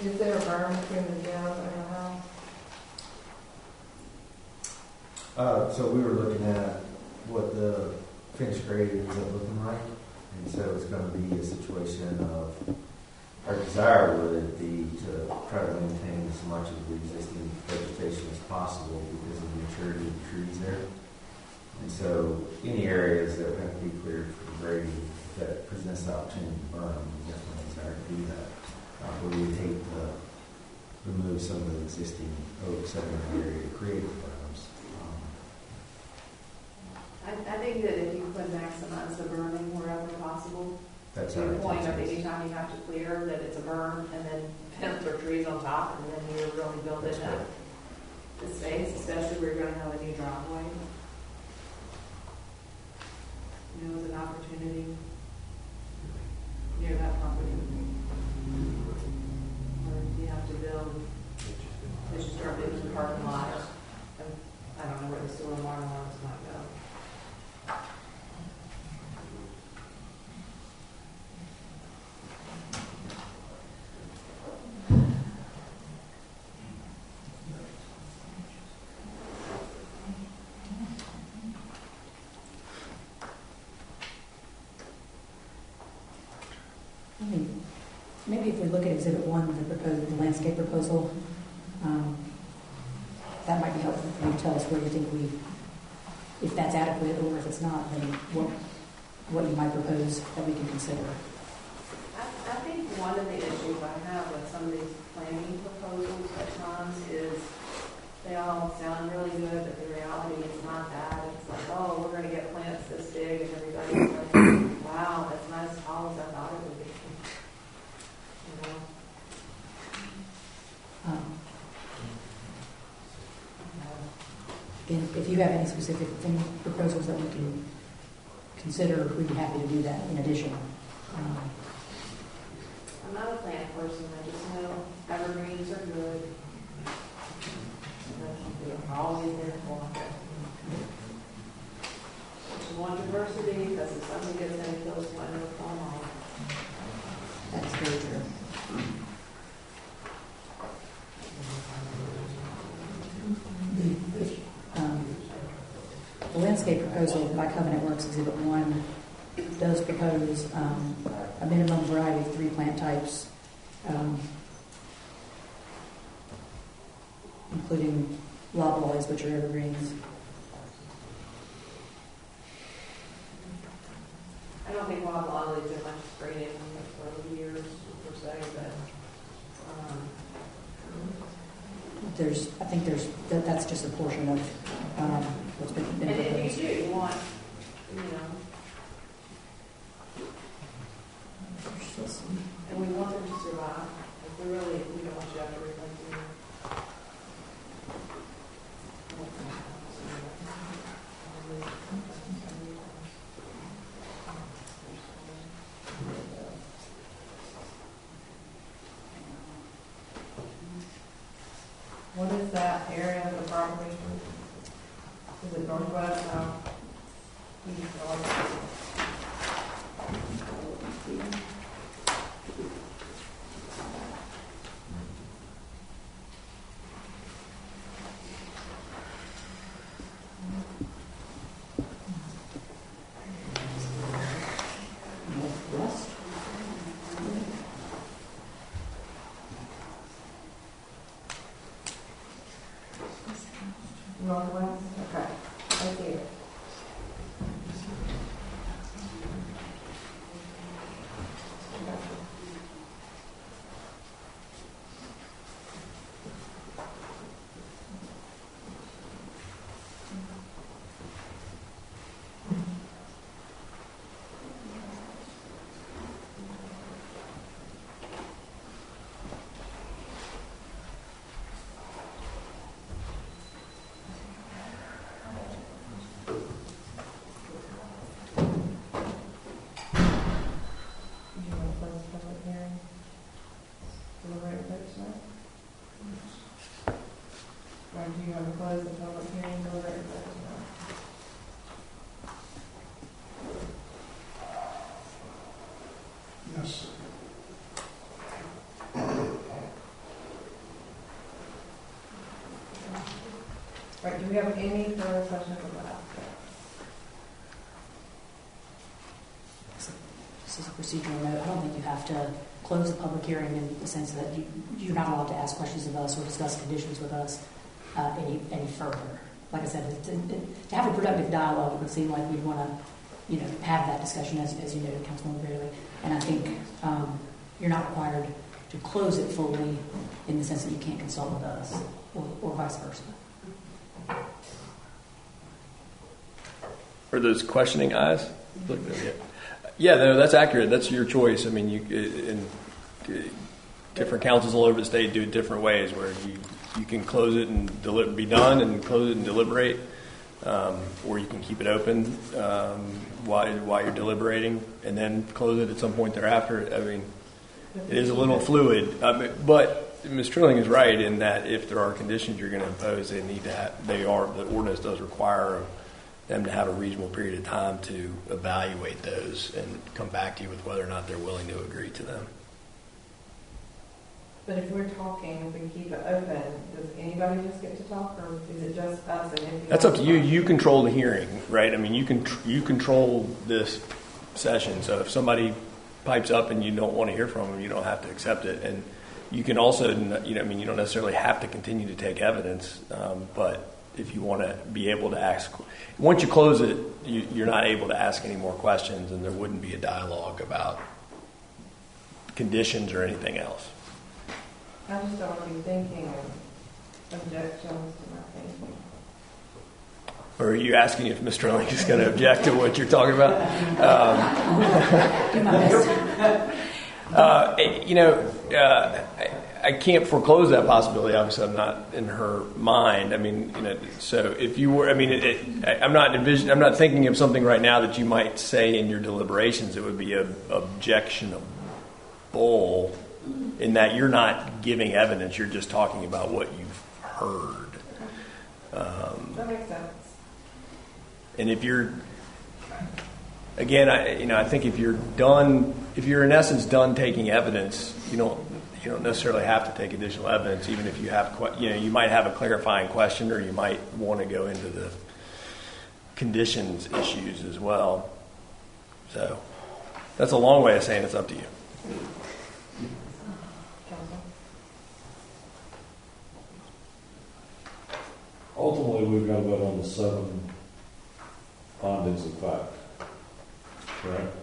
Speaker 1: Is there a berm between the gym and the house?
Speaker 21: So we were looking at what the finished grade ends up looking like, and so it's going to be a situation of our desire would be to try to maintain as much of the existing vegetation as possible because of the maturity of the trees there. And so any areas that have to be cleared for grading that presents the opportunity to burn, we definitely desire to do that. Where we would remove some of the existing oaks that are in the area to create the berms.
Speaker 15: I think that if you could maximize the burning wherever possible,
Speaker 21: That's
Speaker 15: to
Speaker 21: our
Speaker 15: the point of
Speaker 21: intention.
Speaker 15: anytime you have to clear, that it's a berm and then fence or trees on top, and then you're really building
Speaker 21: That's
Speaker 15: up the space, especially where you're going to have a new driveway. As an opportunity near that property. Or if you have to build, as you start building the parking lot, I don't know where the sewer and water lines might go.
Speaker 14: Maybe if we look at Exhibit 1, the landscape proposal, that might be helpful for you to tell us where you think if that's adequate, or if it's not, then what you might propose that we can consider.
Speaker 15: I think one of the issues I have with some of these planning proposals at times is they all sound really good, but the reality is not that. It's like, oh, we're going to get plants this big, and everybody's like, wow, that's not as tall as I thought it would be.
Speaker 14: Again, if you have any specific proposals that we can consider, we'd be happy to do that in addition.
Speaker 15: I'm not a plant person. I just know evergreens are good. They're always there for them. You want diversity because if something gets in, it kills one of the fall off.
Speaker 14: That's very true. The landscape proposal by Covenant Works Exhibit 1 does propose a minimum variety of 3 plant types, including loblollies, which are evergreens.
Speaker 15: I don't think loblollies are much sprayed for years per se, but
Speaker 14: that's just a portion of what's been
Speaker 15: And
Speaker 14: proposed.
Speaker 15: if you do, you want, and we want them to survive. If we don't want you to have to replace them.
Speaker 1: What is that area of the property? Is it northwest, south, east, or west?
Speaker 14: Northwest.
Speaker 1: Northwest? Okay. I see it. Do you have to close the public hearing, deliberate and vote tonight?
Speaker 5: Yes.
Speaker 1: All right, do we have any further questions on that?
Speaker 14: This is a procedural note. I don't think you have to close the public hearing in the sense that you're not allowed to ask questions of us or discuss conditions with us any further. Like I said, to have a productive dialogue, it would seem like we'd want to, have that discussion, as you noted, Councilwoman Bailey. And I think you're not required to close it fully in the sense that you can't consult with us or vice versa.
Speaker 17: Are those questioning eyes? Look there, yeah, no, that's accurate. That's your choice. I mean, different councils all over the state do it different ways, where you can close it and be done and close it and deliberate, or you can keep it open while you're deliberating and then close it at some point thereafter. I mean, it is a little fluid, but Ms. Trilling is right in that if there are conditions you're going to impose, the ordinance does require them to have a reasonable period of time to evaluate those and come back to you with whether or not they're willing to agree to them.
Speaker 1: But if we're talking, if we keep it open, does anybody just get to talk, or is it just us? And
Speaker 17: that's up to you. You control the hearing, right? I mean, you control this session. So if somebody pipes up and you don't want to hear from them, you don't have to accept it. And you can also, you don't necessarily have to continue to take evidence, but if you want to be able to ask, once you close it, you're not able to ask any more questions, and there wouldn't be a dialogue about conditions or anything else.
Speaker 1: I just don't want to be thinking of objections to my thinking.
Speaker 17: Or are you asking if Mr. Link is going to object to what you're talking about? I can't foreclose that possibility. Obviously, I'm not in her mind. I mean, so if you were, I'm not thinking of something right now that you might say in your deliberations that would be objectionable, in that you're not giving evidence, you're just talking about what you've heard.
Speaker 1: That makes sense.
Speaker 17: And if you're, again, I think if you're in essence done taking evidence, you don't necessarily have to take additional evidence, even if you have, you might have a clarifying question, or you might want to go into the conditions issues as well. So that's a long way of saying it's up to you.
Speaker 3: Ultimately, we've got to vote on the 7 findings of fact, correct?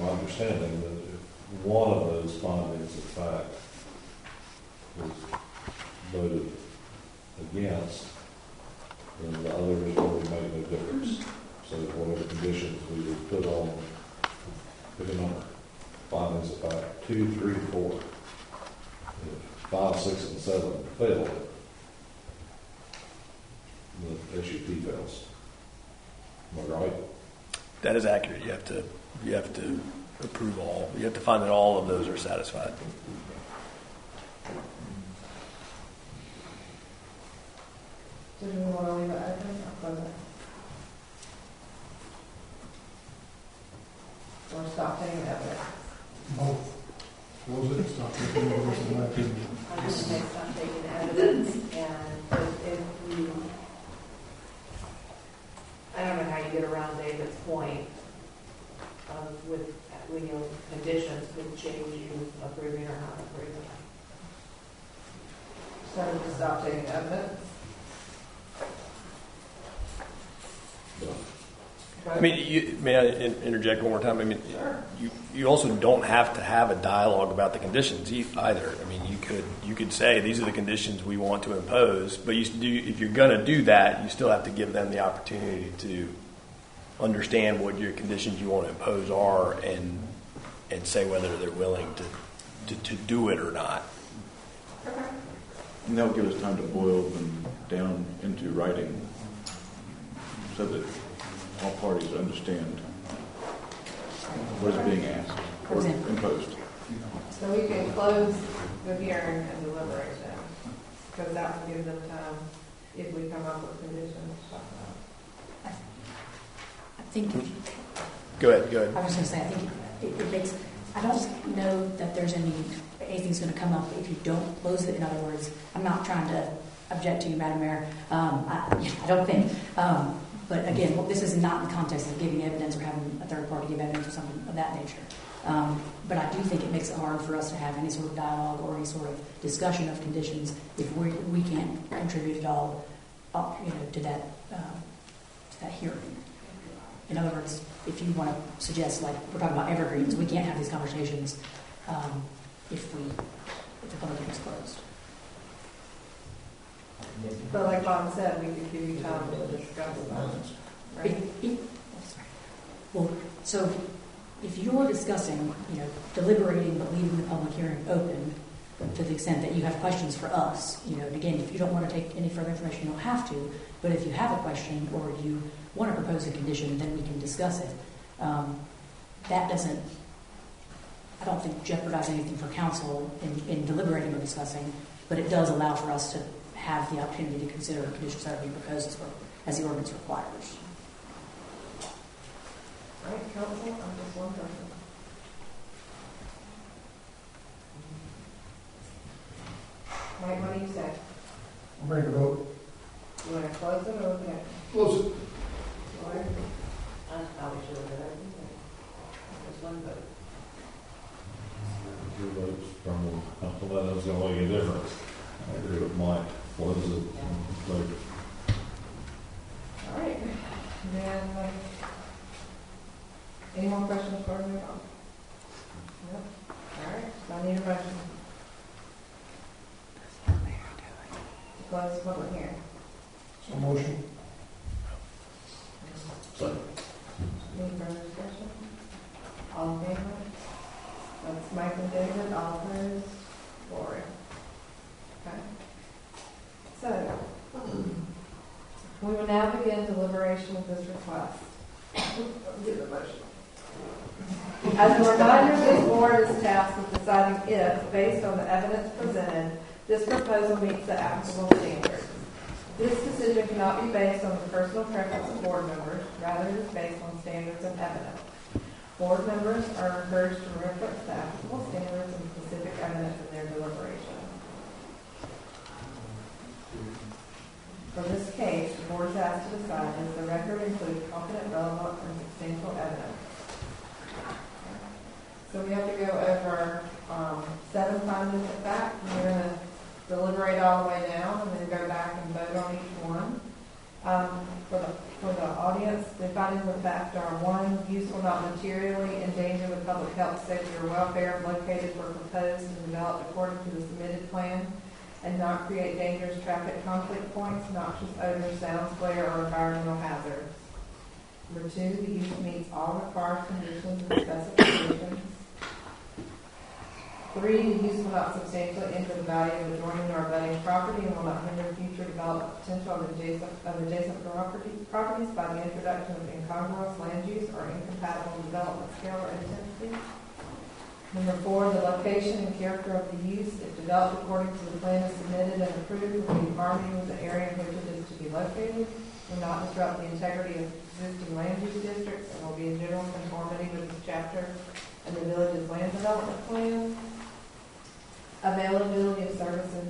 Speaker 3: My understanding that if one of those findings of fact was voted against, then the other really made no difference. So whatever conditions we would put on, picking on findings of fact 2, 3, 4. If 5, 6, and 7 fail, the SUP fails. Am I right?
Speaker 17: That is accurate. You have to approve all. You have to find that all of those are satisfied.
Speaker 1: Do we want to leave it open or close it? Or stop taking evidence?
Speaker 16: Both. Close it, stop taking evidence, in my opinion.
Speaker 15: I'm just going to stop taking evidence, and if you, I don't know how you get around David's point with conditions could change you approving or not approving.
Speaker 1: So to stop taking evidence?
Speaker 17: I mean, may I interject one more time? I mean,
Speaker 1: sure.
Speaker 17: You also don't have to have a dialogue about the conditions either. I mean, you could say these are the conditions we want to impose, but if you're going to do that, you still have to give them the opportunity to understand what your conditions you want to impose are and say whether they're willing to do it or not.
Speaker 1: Okay.
Speaker 13: And that'll give us time to boil them down into writing so that all parties understand what is being asked or imposed.
Speaker 1: So we can close the hearing and deliberation, because that will give them time, if we come up with conditions, to talk about.
Speaker 14: I think.
Speaker 17: Go ahead.
Speaker 14: I was going to say, I think it makes. I don't know that there's anything's going to come up if you don't close it. In other words, I'm not trying to object to you, Madam Mayor. I don't think. But again, this is not in the context of giving evidence or having a third party give evidence or something of that nature. But I do think it makes it hard for us to have any sort of dialogue or any sort of discussion of conditions if we can't contribute at all, to that hearing. In other words, if you want to suggest, like we're talking about evergreens, we can't have these conversations if the public hearing is closed.
Speaker 1: But like Bob said, we could give you time to discuss that. Right?
Speaker 14: Well, so if you're discussing, deliberating but leaving the public hearing open to the extent that you have questions for us, and again, if you don't want to take any further information, you don't have to, but if you have a question or you want to propose a condition, then we can discuss it. That doesn't, I don't think, jeopardize anything for council in deliberating or discussing, but it does allow for us to have the opportunity to consider the conditions that are being proposed as the ordinance requires.
Speaker 1: Right, council, I'm just one person. Mike, what do you say?
Speaker 16: I'm ready to vote.
Speaker 1: You want to close it or open it?
Speaker 16: Close it.
Speaker 1: Lord? I probably should have done it. Just one vote.
Speaker 3: Your votes from the council, that is going to make a difference. I agree with Mike. Close it. Vote.
Speaker 1: All right. Then, any more questions before we move on? No? All right. So I need a motion. Close the public hearing.
Speaker 16: So motion.
Speaker 3: Second.
Speaker 1: Any further discussion? All in favor? That's Mike and David. All opposed? Lori. Okay. So, we will now begin deliberation of this request. Do the motion. As a reminder, this board is tasked with deciding if, based on the evidence presented, this proposal meets the applicable standards. This decision cannot be based on the personal preference of board members, rather it is based on standards and evidence. Board members are encouraged to reference the applicable standards and specific evidence in their deliberation. For this case, the board is asked to decide does the record include competent, relevant, and substantial evidence. So we have to go over 7 findings of fact. We're going to deliberate all the way down and then go back and vote on each one. For the audience. The findings of fact are: 1, use will not materially endanger the public health, safety, or welfare located or proposed and developed according to the submitted plan, and not create dangerous traffic conflict points, noxious odors, sounds, glare, or environmental hazards. Number 2, the use meets all required conditions and specifications. 3, the use will not substantially injure the value of adjoining or abutting property and will not hinder future development potential of adjacent properties by the introduction of incongruous land use or incompatible development scale or intensity. Number 4, the location and character of the use, if developed according to the plan as submitted and approved, will be in harmony with the area in which it is to be located, will not disrupt the integrity of existing land use districts, and will be in general conformity with this chapter and the village's land development plan. Availability of services,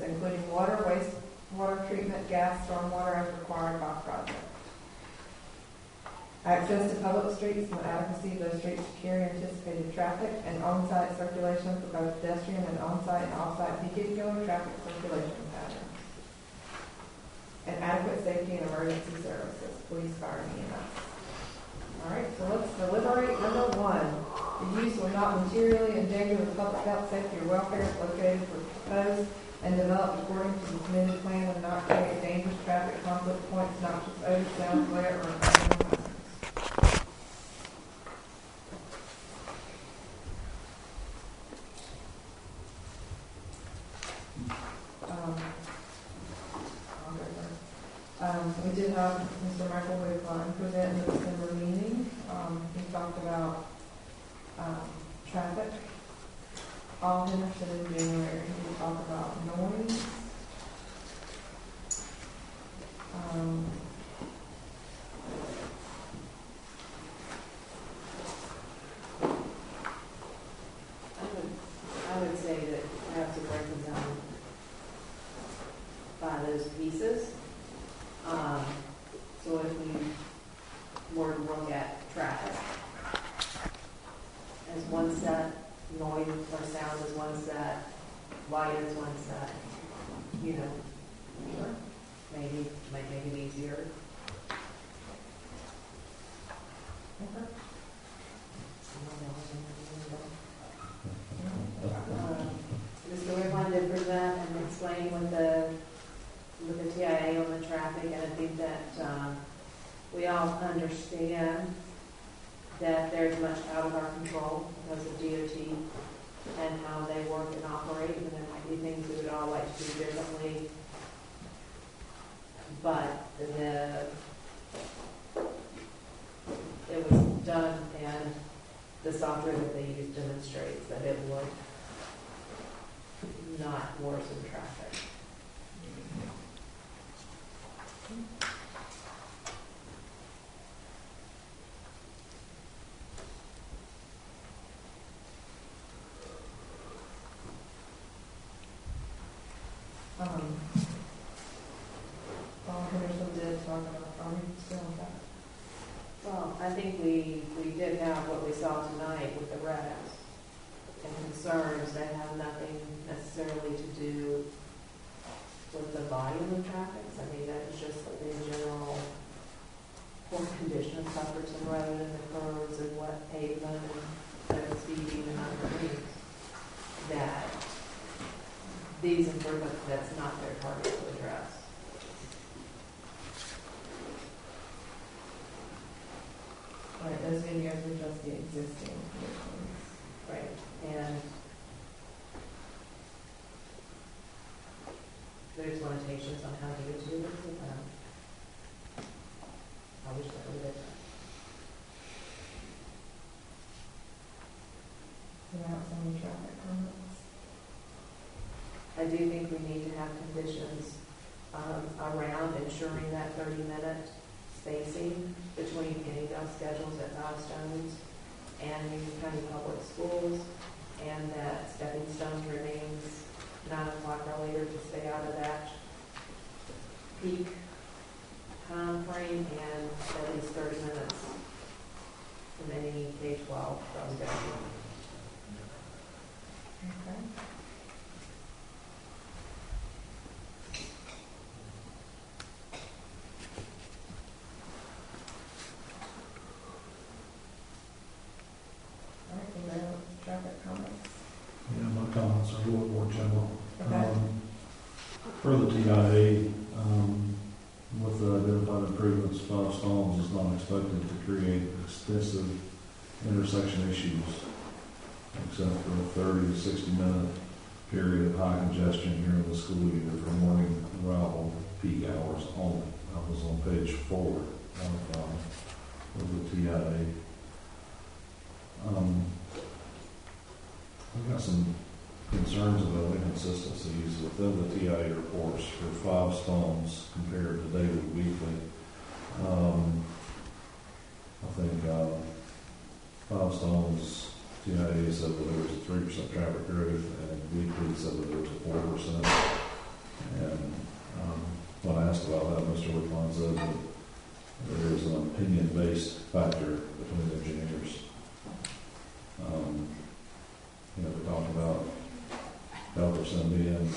Speaker 1: including water, wastewater treatment, gas, stormwater as required by project. Access to public streets and adequacy of those streets to carry anticipated traffic, and on-site circulation for both pedestrian and on-site and off-site vehicular traffic circulation patterns. And adequate safety and emergency services, police, fire, and EMS. All right, so let's deliberate. Number 1. The use will not materially endanger the public health, safety, or welfare if located or proposed and developed according to the submitted plan and not create dangerous traffic conflict points, noxious odors, sound, glare, or environmental hazards. We did have Mr. Michael Wakeline present in the December meeting. He talked about traffic. All Henderson in January, we talked about noise.
Speaker 15: I would say that perhaps to break them down by those pieces. So if we were to look at traffic as one set, noise or sound as one set, light as one set, maybe might make it easier. Okay. Mr. Whitline did present and explain with the TIA on the traffic, and I think that we all understand that there's much out of our control because of DOT and how they work and operate, and there might be things we would all like to do differently. But it was done, and the software that they use demonstrates that it would not worsen traffic.
Speaker 1: Henderson did talk about, are we still on that?
Speaker 15: Well, I think we did have what we saw tonight with the wrecks and concerns that have nothing necessarily to do with the volume of traffic. I mean, that was just the general poor condition of Tuckerton Road and the curves and what pavement and speeding and other things. That these improvements, that's not their target to address.
Speaker 1: Right, those videos are just the existing conditions.
Speaker 15: Right, and there's limitations on how to get to it. I wish that would have been.
Speaker 1: Without so many traffic permits.
Speaker 15: I do think we need to have conditions around ensuring that 30-minute spacing between any bus schedules at Milestones and Union County Public Schools, and that Stepping Stones remains 9 o'clock or later to stay out of that peak time frame, and at least 30 minutes from any K-12 bus schedule.
Speaker 1: Okay.
Speaker 3: For the TIA, with the identified improvements, Five Stones is not expected to create extensive intersection issues, except for a 30 to 60 minute period of high congestion during the school year for morning arrival peak hours only. That was on page 4 of the TIA. I've got some concerns about inconsistencies within the TIA reports for Five Stones compared to daily weekly. I think Five Stones TIA said that there was a 3% traffic growth, and weekly said that there was a 4%. And when I asked about that, Mr. Wickline said that there is an opinion-based factor between engineers. We talked about Elkerson being in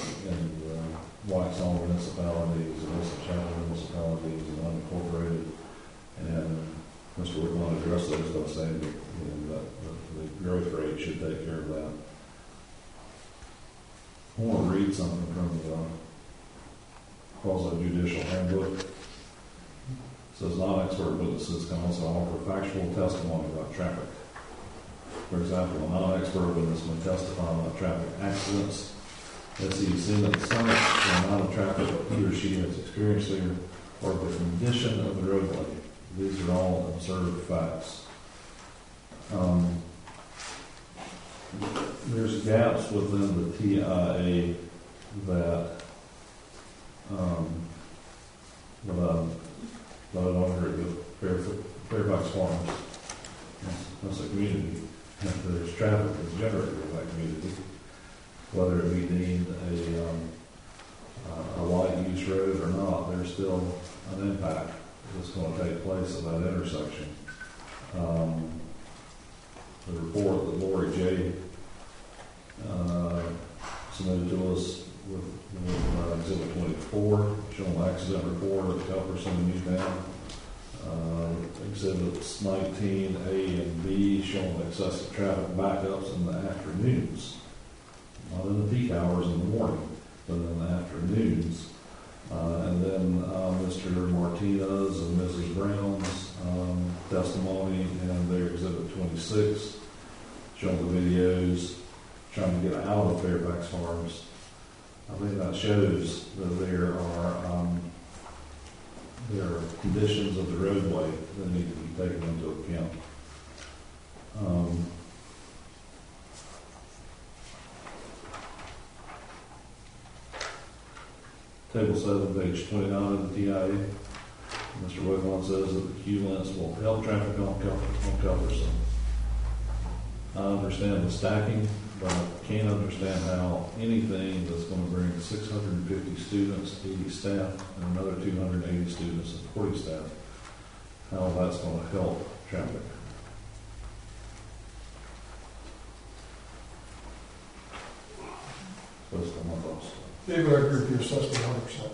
Speaker 3: Waxhaw municipalities, and Wilson Chapel municipalities, and unincorporated. And Mr. Wickline addressed those by saying that the growth rate should take care of that. I want to read something from the quasi-judicial handbook. It says non-expert witnesses can also offer factual testimony about traffic. For example, a non-expert witness may testify about traffic accidents as he's seen at the site, the amount of traffic that he or she has experienced there, or the condition of the roadway. These are all observed facts. There's gaps within the TIA that I don't agree with. Fairfax Farms, that's a community. If there's traffic that's generated in that community, whether it be deemed a light use road or not, there's still an impact that's going to take place at that intersection. The report that Lori J. Submitted to us with Exhibit 24, showing accident report at Culberson and Newtown. Exhibits 19A and B showing excessive traffic backups in the afternoons, not in the peak hours in the morning, but in the afternoons. And then Mr. Martinez and Mrs. Brown's testimony and their Exhibit 26 showing the videos trying to get out of Fairfax Farms. I think that shows that there are conditions of the roadway that need to be taken into account. Table 7, page 29 of the TIA. Mr. Wickline says that the Q-lens will help traffic on Culberson. I understand the stacking, but I can't understand how anything that's going to bring 650 students, 80 staff, and another 280 students and 40 staff, how that's going to help traffic. Those are my thoughts.
Speaker 16: David, I agree with your assessment 100%.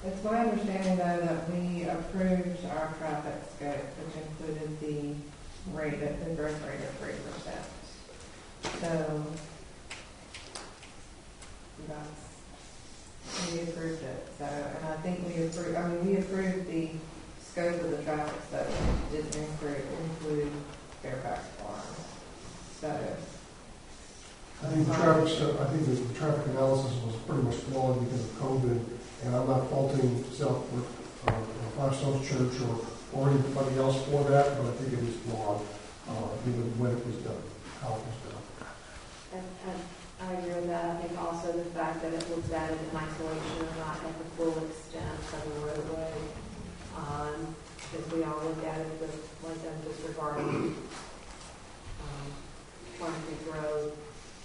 Speaker 1: It's my understanding, though, that we approved our traffic scope, which included the growth rate of 3%. So we approved it. So, and I think we approved the scope of the traffic study, which didn't include Fairfax Farms. So
Speaker 16: I think the traffic analysis was pretty much flawed because of COVID, and I'm not faulting Five Stones Church or anybody else for that, but I think it was flawed, given when it was done, how it was done.
Speaker 15: And I agree with that. I think also the fact that it was added in isolation and not at the full extent of the roadway. Because we all look at it with like them disregarding Plum Creek Road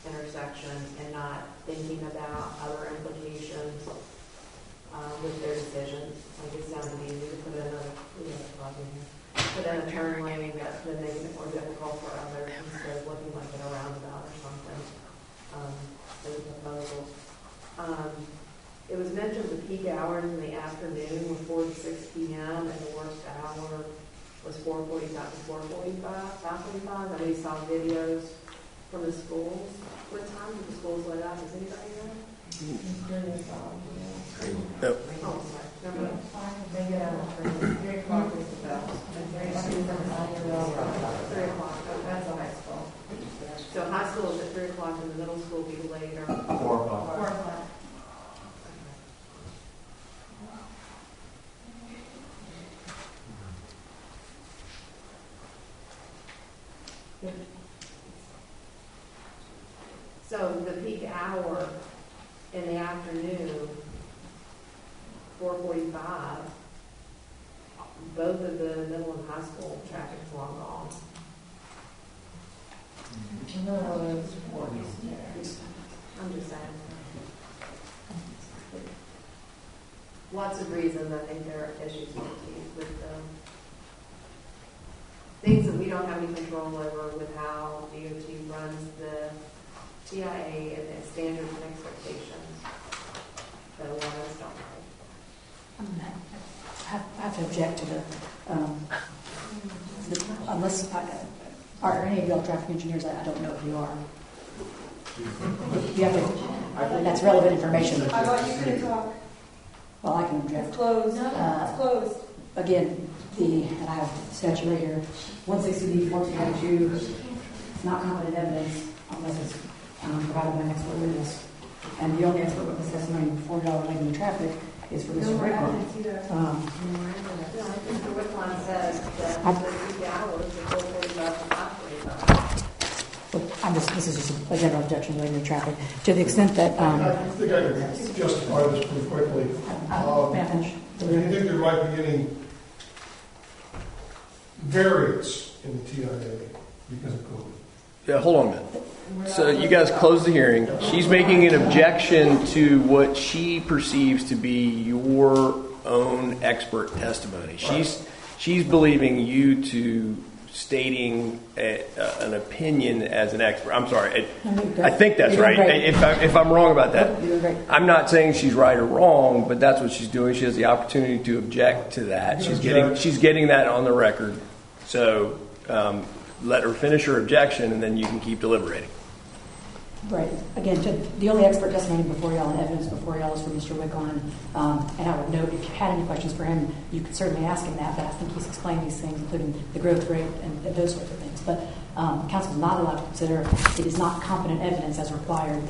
Speaker 15: intersection and not thinking about other implications with their decisions. Like it sounded easy to put in a turn lane that's been making it more difficult for others instead of looking like a roundabout or something. Those proposals. It was mentioned the peak hours in the afternoon were 4 to 6 p.m. and the worst hour was 4:45 to 5:45. I know you saw videos from the schools. What time did the schools let out? Does anybody know?
Speaker 17: Yep.
Speaker 1: They get out of 3 o'clock is the bell. And 3 o'clock, that's a high school.
Speaker 15: So high school is at 3 o'clock and the middle school will be later.
Speaker 21: 4 o'clock.
Speaker 1: 4 o'clock.
Speaker 15: So the peak hour in the afternoon, 4:45, both of the middle and high school traffic's long gone. I'm just saying. Lots of reasons I think there are issues with things that we don't have any control over with how DOT runs the TIA and its standards and expectations that a lot of us don't know.
Speaker 14: I have to object to unless, are any of y'all traffic engineers? I don't know if you are. You have to, that's relevant information.
Speaker 1: I thought you could talk.
Speaker 14: Well, I can object.
Speaker 1: It's closed. It's closed.
Speaker 14: Again, and I have the statute right here, 160D, 1492, it's not competent evidence unless it's provided by an expert witness. And the only expert witness testimony before y'all relating to traffic is for Mr. Rickman.
Speaker 15: Mr. Wickline says that the peak hours are 4:45 to 5:45.
Speaker 14: This is just a general objection relating to traffic. To the extent that...
Speaker 16: I think I can justify this pretty quickly.
Speaker 14: May I finish?
Speaker 16: Do you think there might be any variance in the TIA because of COVID?
Speaker 17: Yeah, hold on a minute. So you guys closed the hearing. She's making an objection to what she perceives to be your own expert testimony. She's believing you to stating an opinion as an expert. I'm sorry. I think that's right. If I'm wrong about that, I'm not saying she's right or wrong, but that's what she's doing. She has the opportunity to object to that. She's getting that on the record. So let her finish her objection, and then you can keep deliberating.
Speaker 14: Right. Again, the only expert testimony before y'all and evidence before y'all is from Mr. Wickline. And I would note, if you had any questions for him, you could certainly ask him that, but I think he's explained these things, including the growth rate and those sorts of things. But council is not allowed to consider it is not competent evidence as required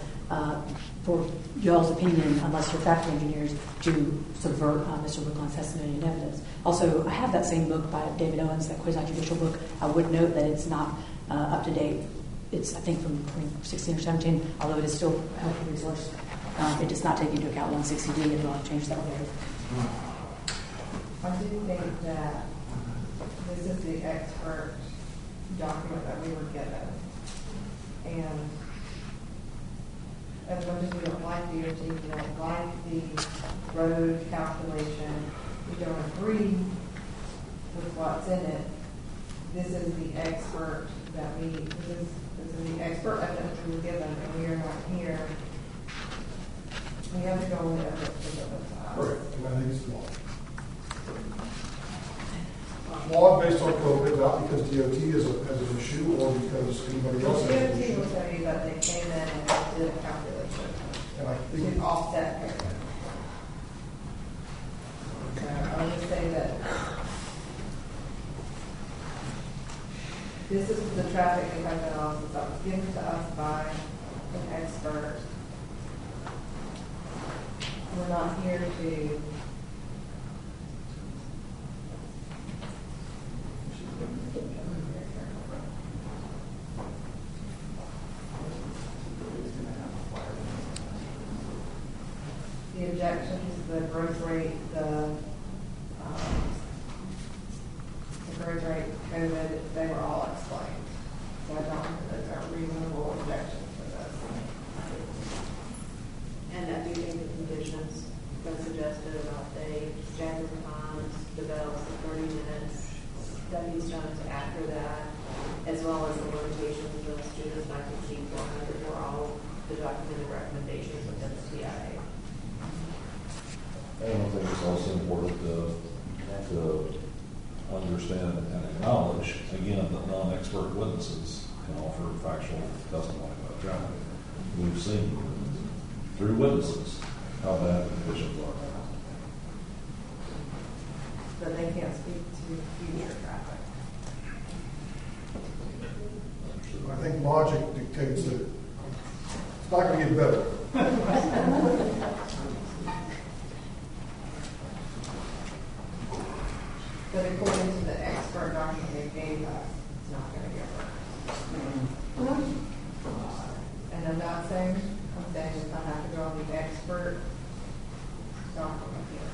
Speaker 14: for y'all's opinion, unless you're faculty engineers, to subvert Mr. Wickline's testimony and evidence. Also, I have that same book by David Owens, that quasi-judicial book. I would note that it's not up to date. It's, I think, from 2016 or 17, although it is still a helpful resource. It does not take into account 160D, and we'll change that later.
Speaker 1: I do think that this is the expert document that we were given. And as much as we don't like DOT, we don't like the road calculation, we don't agree with what's in it, this is the expert that this is the expert evidence we were given, and we are not here. We have to go with evidence.
Speaker 16: Correct, and I think it's flawed. Flawed based on COVID, not because DOT has an issue or because anybody else has an
Speaker 1: DOT
Speaker 16: issue.
Speaker 1: will tell you that they came in and did a calculation
Speaker 16: And I think
Speaker 1: to offset COVID. I would say that this is the traffic impact analysis that was given to us by an expert. We're not here to the objections, the growth rate, the growth rate, COVID, they were all explained. So I don't think those are reasonable objections for this.
Speaker 15: And I do think the conditions that suggested about the staggered times, develops in 30 minutes, study stones after that, as well as the limitations of the students not to exceed 400 were all the documented recommendations within the TIA.
Speaker 3: I don't think it's also important to understand and acknowledge, again, that non-expert witnesses can offer factual testimony about traffic. We've seen through witnesses how bad the conditions are.
Speaker 1: But they can't speak to future traffic.
Speaker 16: I think logic dictates that it's not going to get better.
Speaker 1: But according to the expert document they gave us, it's not going to get worse. And I'm not saying, I'm saying if I have to go on the expert document here.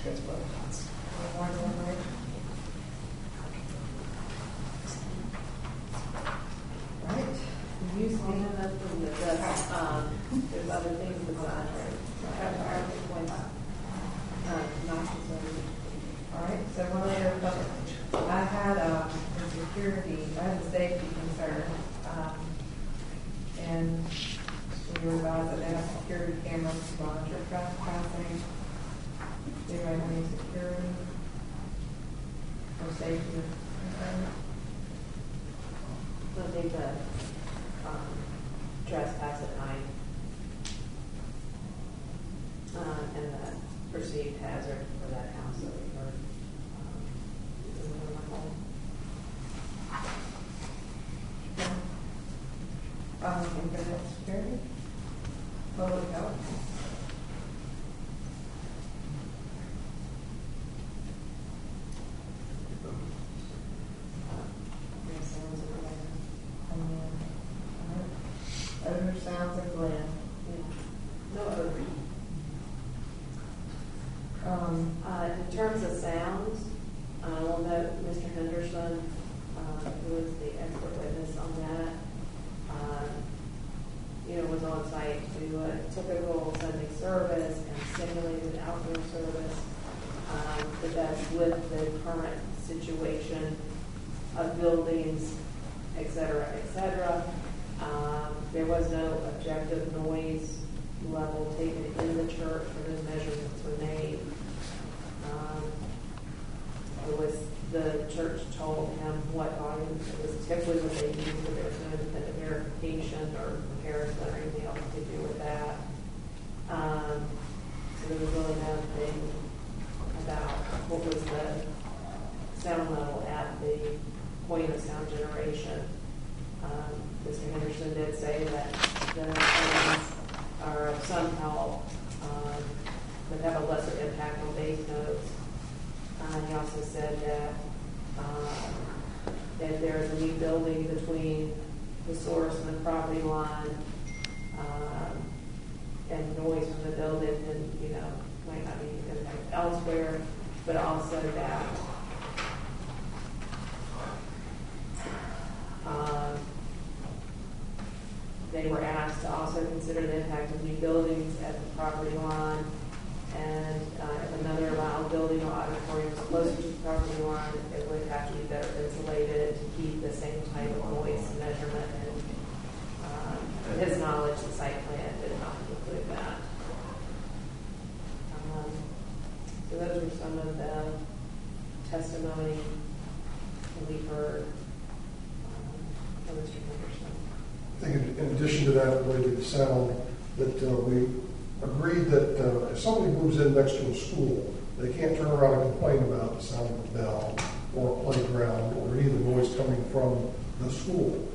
Speaker 20: That's what it is.
Speaker 1: Right.
Speaker 15: You see enough from the, there's other things besides,
Speaker 1: All right, so one other, I had a safety concern, and we realized that they have security cameras to monitor traffic passing. Do you have any security or safety concerns?
Speaker 15: I think the trespass at night and the perceived hazard for that house that we heard in my home.
Speaker 1: Internet security, public health. Odor, sounds, and glare.
Speaker 15: No odor. In terms of sounds, I will note Mr. Henderson, who is the expert witness on that, was on site to do a typical Sunday service and simulated outdoor service. But that's with the current situation of buildings, et cetera, et cetera. There was no objective noise level taken in the church when those measurements were made. The church told him what volume, it was typically what they used, but there was no independent verification or comparison or anything else to do with that. So there was really nothing about what was the sound level at the point of sound generation. Mr. Henderson did say that the sounds are of some help, but have a lesser impact on bass notes. He also said that if there is a new building between the source and the property line, and noise from the building, then might not be impacted elsewhere, but also that they were asked to also consider the impact of new buildings at the property line, and if another allowed building or auditorium was closer to the property line, it would have to be better insulated to keep the same type of noise measurement. And his knowledge, the site plan did not include that. So those were some of the testimony that we heard from Mr. Henderson.
Speaker 16: I think in addition to that, related to sound, that we agreed that if somebody moves in next to a school, they can't turn around and complain about the sound of a bell or a playground or any of the noise coming from the school.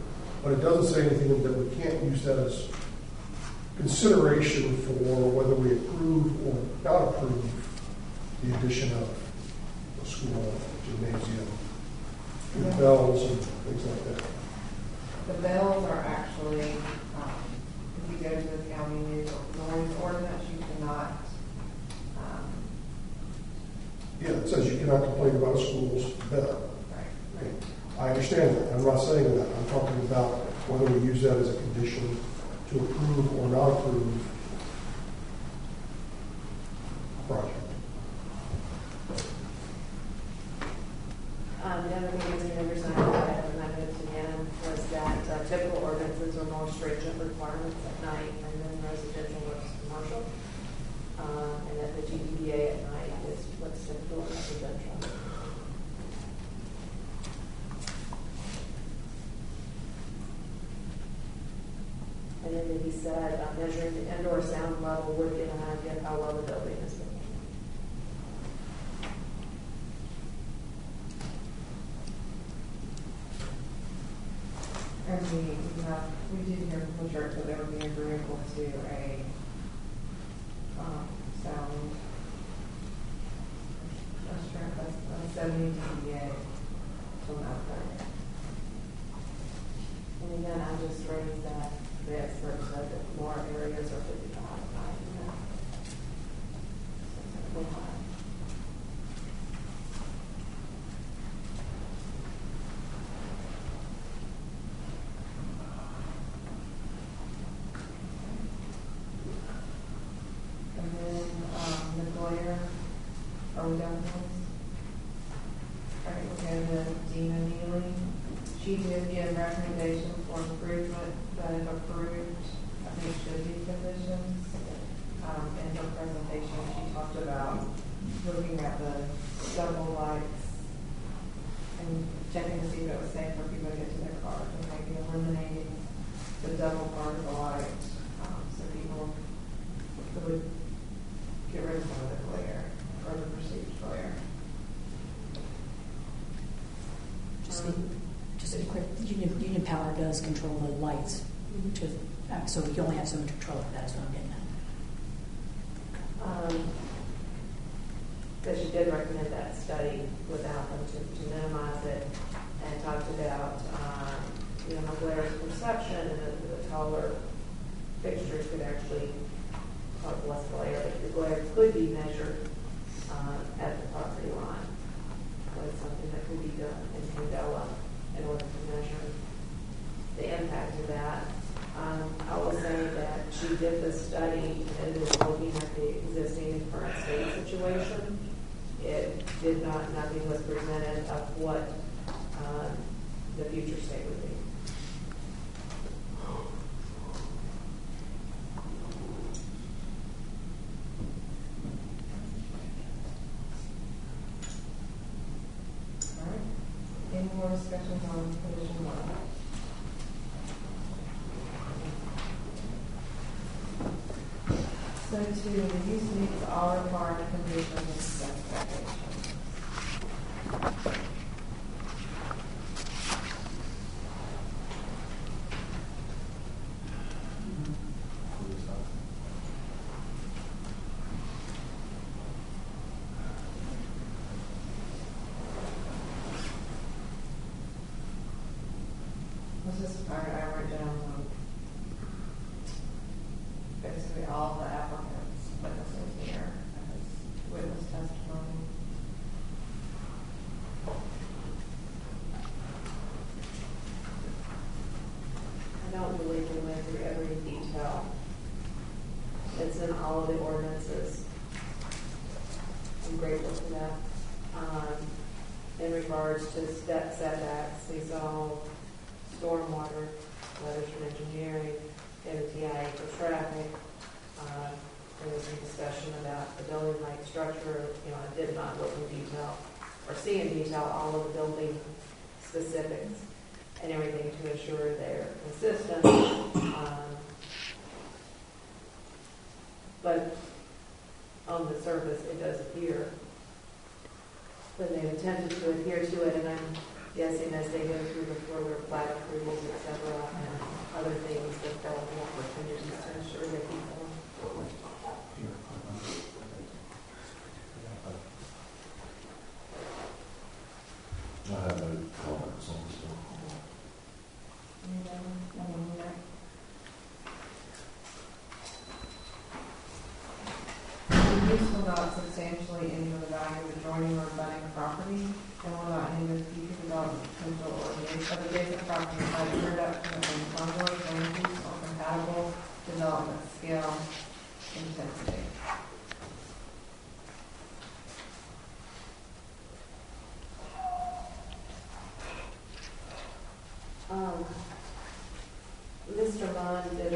Speaker 16: But it doesn't say anything that we can't use that as consideration for whether we approve or not approve the addition of a school, gymnasium, with bells and things like that.
Speaker 1: The bells are actually, if you go to the county noise ordinance, you cannot.
Speaker 16: Yeah, it says you cannot complain about a school's bell.
Speaker 1: Right.
Speaker 16: I understand that. I'm not saying that. I'm talking about whether we use that as a condition to approve or not approve a project.
Speaker 15: The other thing Mr. Henderson had in my notes again was that typical ordinances are more stringent requirements at night and then residential versus commercial. And that the GDBA at night is what's typical in residential. said measuring the indoor sound level would get an idea of how well the building is being.
Speaker 1: And we did hear from the church that they would be agreeable to a sound strength of 70 dBA from that point.
Speaker 15: And again, I just raised that the expert said that more areas are 55.
Speaker 1: And then the glare, are we done with this? All right, we'll go to Dina Neely. She did give recommendation for improvement, but if approved, I think should be conditions. In her presentation, she talked about looking at the double lights and checking to see if it was safe for people to get to their cars, and maybe eliminating the double part of the light, so people would get rid of some of the glare or the perceived glare.
Speaker 14: Just to be clear, Union Power does control the lights, so you only have so much control of that, is what I'm getting at.
Speaker 15: That she did recommend that study without them to minimize it, and talked about how glare is perception, and the taller fixtures could actually cause less glare. The glare could be measured at the property line. So it's something that could be done in Candela in order to measure the impact of that. I will say that she did this study and is looking at the existing and current state situation. Nothing was presented of what the future state would be.
Speaker 1: All right. Any more discussions on condition 1? So 2, the use meets all required conditions and specifications. I wrote down basically all the applicants' witnesses here as witness testimony.
Speaker 15: I don't believe we went through every detail. It's in all of the ordinances. I'm grateful for that. In regards to setbacks, these all stormwater, letters from engineering, MTA for traffic. There was some discussion about the building height structure. I did not look in detail or see in detail all of the building specifics and everything to ensure they're consistent. But on the surface, it does appear that they've attempted to adhere to it, and I'm guessing as they go through the further plat approvals, et cetera, and other things that they'll have opportunities to ensure that people.
Speaker 3: I have no comments on this one.
Speaker 1: The use will not substantially injure the value of adjoining or abutting property and will not hinder future development potential or of adjacent property by the introduction of incongruous land use or compatible development scale intensity.
Speaker 15: Mr. Bond did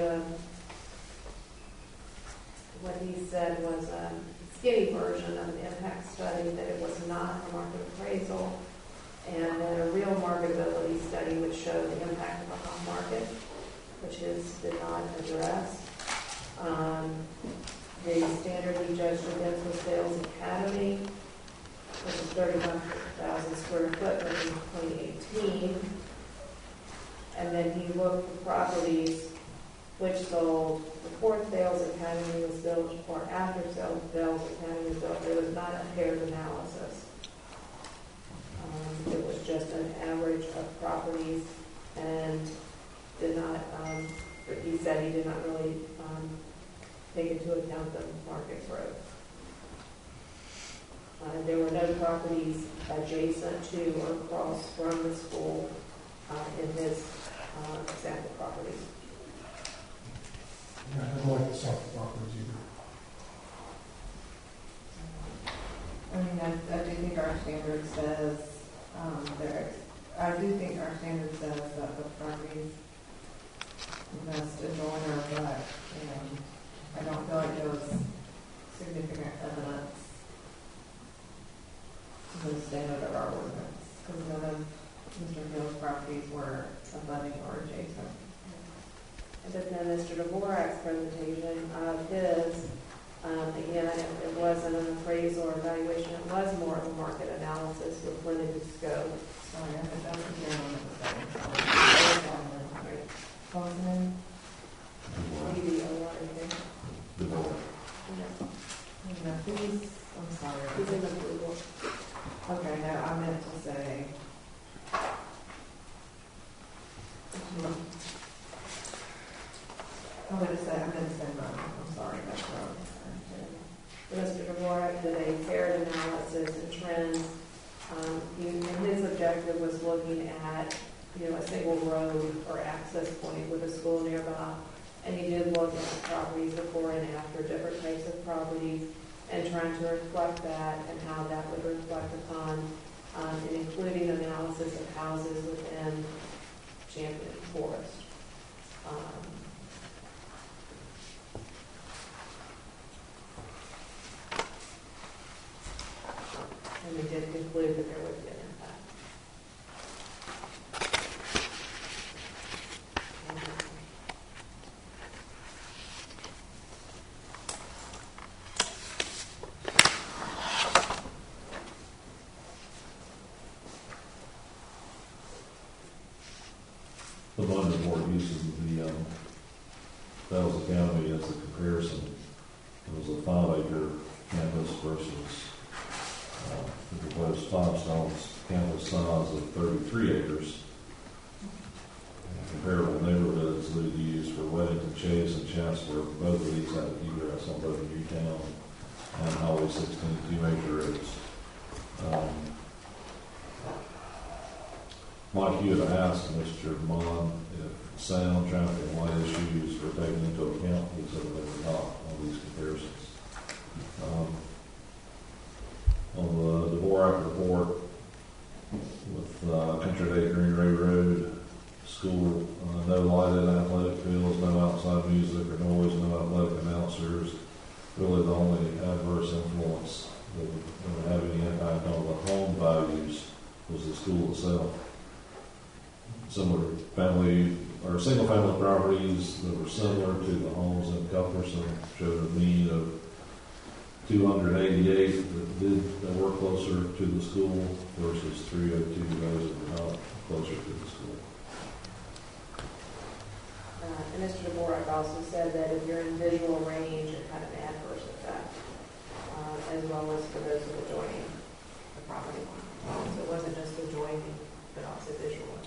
Speaker 15: what he said was a skinny version of an impact study, that it was not a market appraisal, and that a real marketability study would show the impact of a home market. which his did not address. The standard he judged against was Sales Academy, which is 31,000 square foot in 2018. And then he looked for properties which sold before Sales Academy was built or after Sales Academy was built. There was not a paired analysis. It was just an average of properties, and did not, he said he did not really take into account the market growth. There were no properties adjacent to or across from the school in his sample properties.
Speaker 16: Yeah, I don't like the sample properties either.
Speaker 1: I mean, I do think our standard says, I do think our standard says that the properties must adjoin or abut, and I don't feel like there was significant evidence to the standard of our ordinance, because none of Mr. Hill's properties were abutting or adjacent.
Speaker 15: But then Mr. Dvorak's presentation of his, again, it wasn't an appraisal or evaluation, it was more of a market analysis with limited scope.
Speaker 1: Sorry, I think that's what you're on the Bosman. I'm sorry.
Speaker 15: He's in the Google.
Speaker 1: Okay, no, I meant to say. I meant to say mine. I'm sorry, that's wrong.
Speaker 15: Mr. Dvorak did a paired analysis and trends. His objective was looking at, a single road or access point with a school nearby. And he did look at properties before and after, different types of properties, and trying to reflect that and how that would reflect upon, and including analysis of houses within Champion Forest. And we did conclude that there would be an impact.
Speaker 3: The London board uses the Sales Academy as a comparison. It was a 5-acre campus versus the proposed Flintstones campus size of 33 acres. Comparable neighborhoods that are used for Weddington, Chase, and Chancellor. Both of these have egress on both Newtown and Highway 16 2-acre roads. Mike, you had asked Mr. Bond if sound, traffic, and light issues were taken into account. He said that they were not on these comparisons. On the Dvorak report with Country Day Greenway Road School, no lighted athletic fields, no outside music or noise, no athletic announcers. Really the only adverse influence that would have any impact on the home values was the school itself. Similar family or single family properties that were similar to the homes in Cuthbertson showed a mean of 288 that were closer to the school versus 302 those that were not closer to the school.
Speaker 15: And Mr. Dvorak also said that if you're in visual range, it had an adverse effect, as well as for those who are adjoining the property. So it wasn't just adjoining, but also visual effect.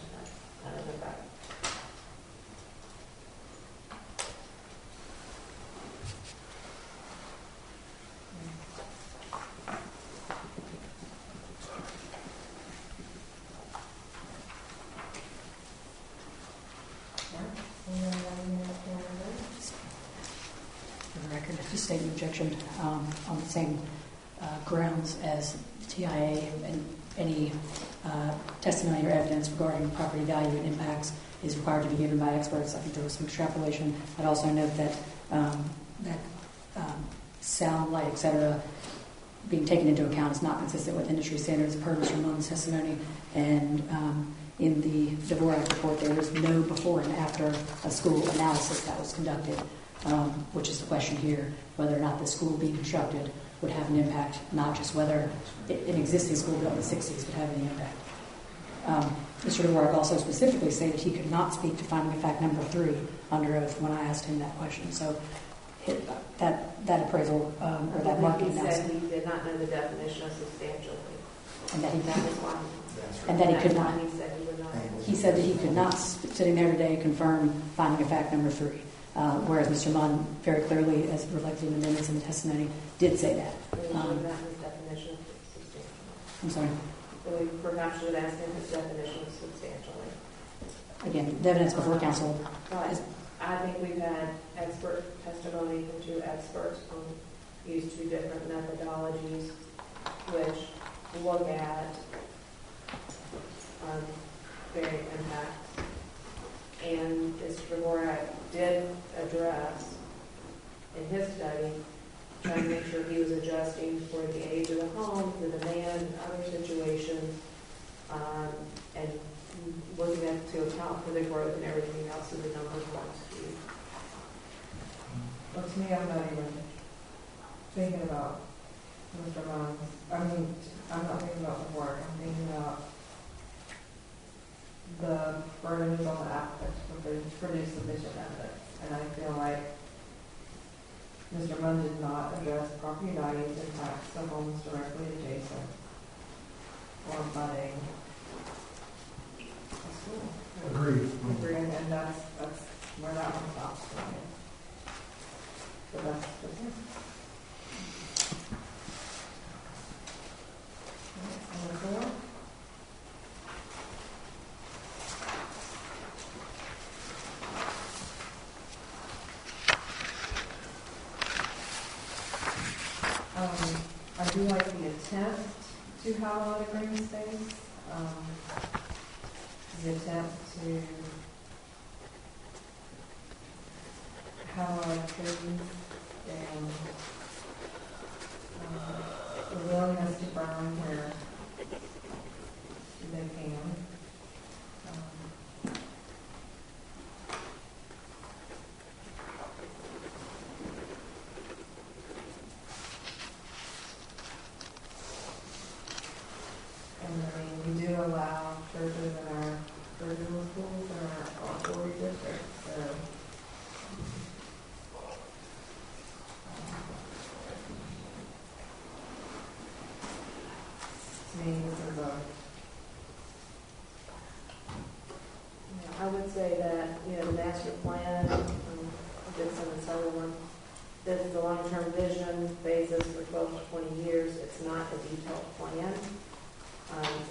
Speaker 14: For the record, just state an objection on the same grounds as TIA, and any testimony or evidence regarding property value and impacts is required to be given by experts. I think there was some extrapolation. I'd also note that sound, light, etc., being taken into account is not consistent with industry standards per Mr. Munn's testimony, and in the Dvorak report, there is no before and after a school analysis that was conducted, which is the question here, whether or not the school being constructed would have an impact, not just whether an existing school built in the 60s would have any impact. Mr. Dvorak also specifically said that he could not speak to finding of fact number 3 under oath when I asked him that question. So that appraisal or that market
Speaker 15: He
Speaker 14: analysis.
Speaker 15: said he did not know the definition of substantially.
Speaker 14: And that he
Speaker 15: That was why.
Speaker 14: And that he could not.
Speaker 15: He said he would not.
Speaker 14: He said that he could not, sitting there today, confirm finding of fact number 3. Whereas Mr. Munn very clearly, as reflected in the minutes and the testimony, did say that.
Speaker 15: His definition of substantially.
Speaker 14: I'm sorry.
Speaker 15: We perhaps should ask him his definition of substantially.
Speaker 14: Again, the evidence before council.
Speaker 15: But I think we've had expert testimony from 2 experts who use 2 different methodologies, which look at variant impacts. And Mr. Dvorak did address in his study, trying to make sure he was adjusting for the age of the home, the demand, other situations, and looking at to account for the growth and everything else of the number of homes.
Speaker 1: Well, to me, I'm not even thinking about Mr. Munn's, I'm not thinking about the work, I'm thinking about the burden is on the applicant to produce sufficient evidence. And I feel like Mr. Munn did not address property values impacts of homes directly adjacent or abutting a school.
Speaker 16: Agreed.
Speaker 1: And that's where that one stops for me. So that's just it. Number 4. I do like the attempt to have a lot of green space. The attempt to have a lot of trees and the willingness to burn where they can. We do allow churches in our regional schools in our authority districts, so to me, this is
Speaker 15: I would say that, the master plan, Dixon and Sullivan, this is a long-term vision, phases for 12 to 20 years. It's not a detailed plan.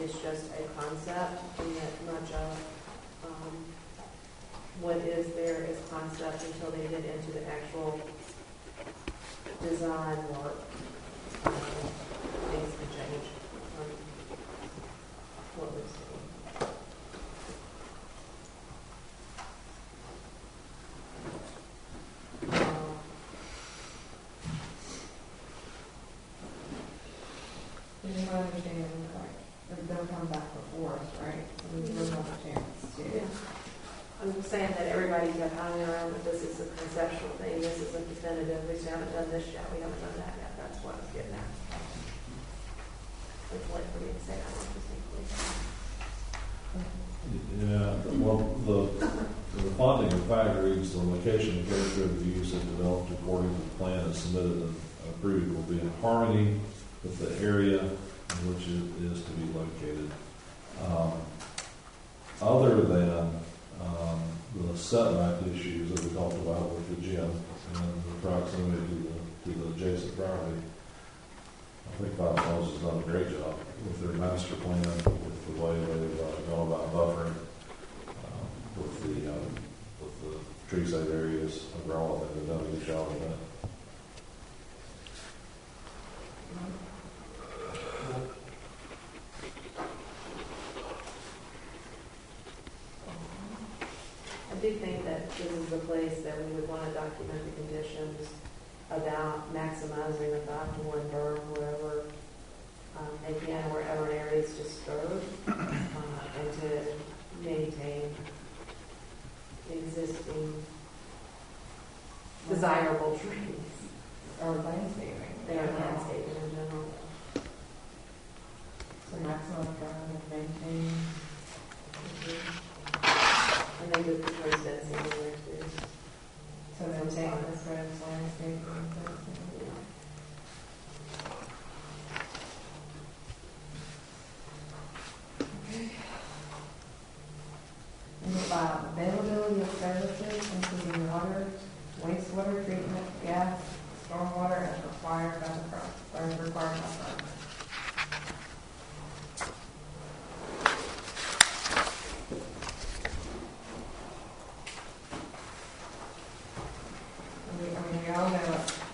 Speaker 15: It's just a concept, and that much of what is there is concept until they get into the actual design work. Things can change from what we've seen.
Speaker 1: you might understand, they'll come back before us, right? So we will have a chance to.
Speaker 15: I'm just saying that everybody's got time around that this is a conceptual thing, this isn't definitive, we haven't done this yet, we haven't done that yet, that's what I was getting at. It's late for me to say, I want to think.
Speaker 3: Yeah, well, the finding of fact reads the location and character of the use and developed according to the plan and submitted and approved will be in harmony with the area in which it is to be located. Other than the setback issues that we talked about with the gym and the proximity to the adjacent property, I think Five Points has done a great job with their master plan, with the way they've gone about buffering, with the tree site areas overall. I think they've done a good job of that.
Speaker 15: I do think that this is the place that we would want to document the conditions about maximizing the 5-to-1 berm wherever they can, wherever an area is disturbed, and to existing desirable trees.
Speaker 1: Or landscaping.
Speaker 15: They are landscaping in general.
Speaker 1: So maximum ground and maintain.
Speaker 15: And they could propose fencing in there too.
Speaker 1: So maintain this road's landscaping. Okay. Number 5, availability of services, including water, wastewater treatment, gas, stormwater, as required by the permit.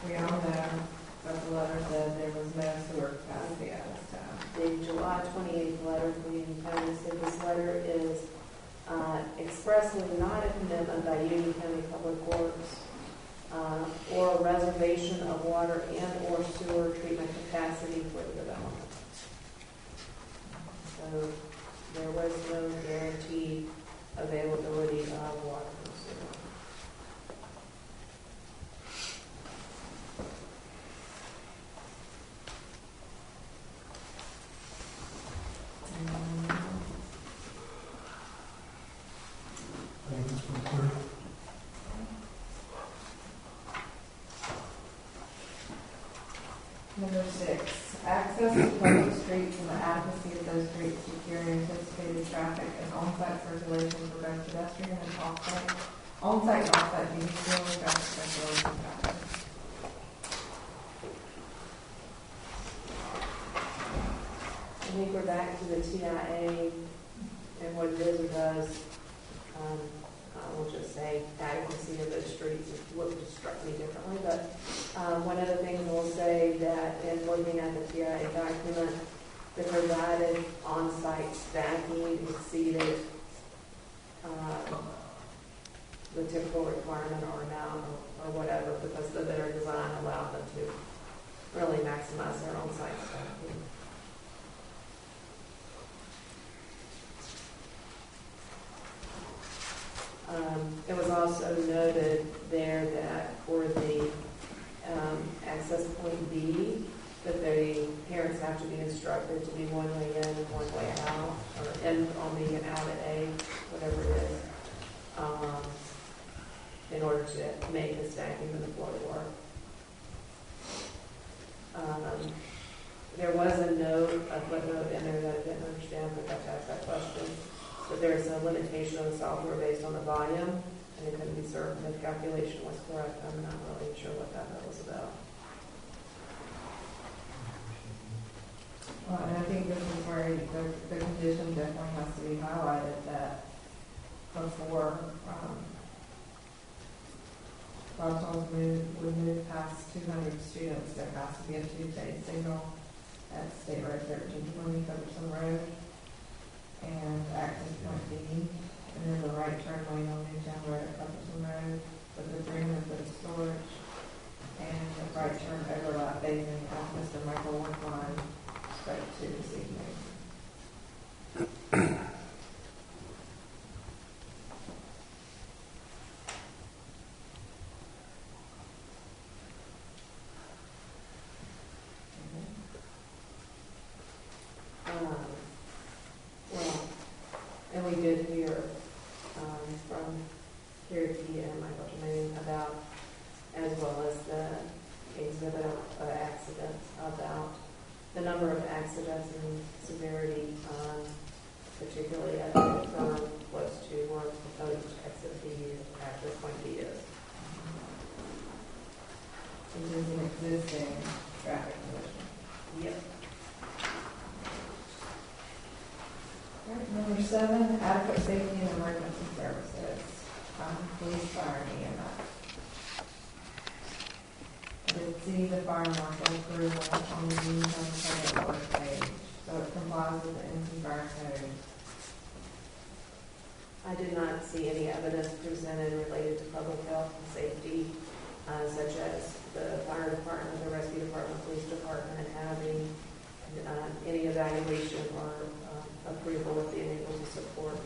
Speaker 1: We all know that the letter said there was no sewer capacity at this time.
Speaker 15: The July 28th letter from Union County said this letter is expressly not a commitment by Union County Public Works or a reservation of water and or sewer treatment capacity for the development. So there was no guaranteed availability of water and sewer.
Speaker 6: Thank you, Mr. Clerk.
Speaker 1: Number 6, access to public streets and the adequacy of those streets to carry anticipated traffic and on-site circulation for both pedestrian and off-site, on-site and off-site vehicular traffic circulation patterns.
Speaker 15: I think we're back to the TIA and what it is or does. I will just say adequacy of those streets just struck me differently. But one of the things we'll say that in looking at the TIA document, the provided on-site stacking exceeded the typical requirement or amount or whatever, because the better design allowed them to really maximize their on-site stacking. It was also noted there that for the access point B, that the parents have to be instructed to be one way in and one way out, or in only and out at A, whatever it is, in order to make the stacking and the flow work. There was a footnote in there that I didn't understand, but I asked that question. But there's a limitation on the software based on the volume, and it couldn't be certain if the calculation was correct. I'm not really sure what that was about.
Speaker 1: Well, and I think this is where the condition definitely has to be highlighted that before Boston's would move past 200 students, there has to be a 2-phase signal at State Road 1320 Featherston Road and access point B, and then the right turn lane on Newtown Road at Featherston Road with the 300 foot of storage and the right turn overlap phasing off Mr. Michael Woodline spoke to this evening.
Speaker 15: Well, and we did hear from Cherokee and Michael Jermaine about, as well as the exhibit of accidents, about the number of accidents and severity, particularly at the firm close to where proposed exit B access point B is.
Speaker 1: Which is an existing traffic condition.
Speaker 15: Yep.
Speaker 1: All right, number 7, adequate safety and emergency services. Police, fire, and EMS. I did see the fire marshal approval on the Union County Public Works page, so it complies with the NC Fire Code.
Speaker 15: I did not see any evidence presented related to public health and safety, such as the fire department, the rescue department, police department having any evaluation or approval of being able to support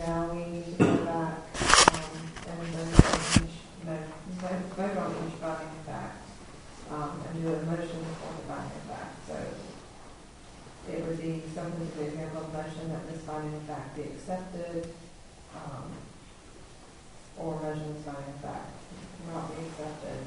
Speaker 1: now we need to go back, and vote on each finding of fact, and do a motion for the finding of fact. So it would be something to do here, a motion that this finding of fact be accepted, or motion this finding of fact not be accepted.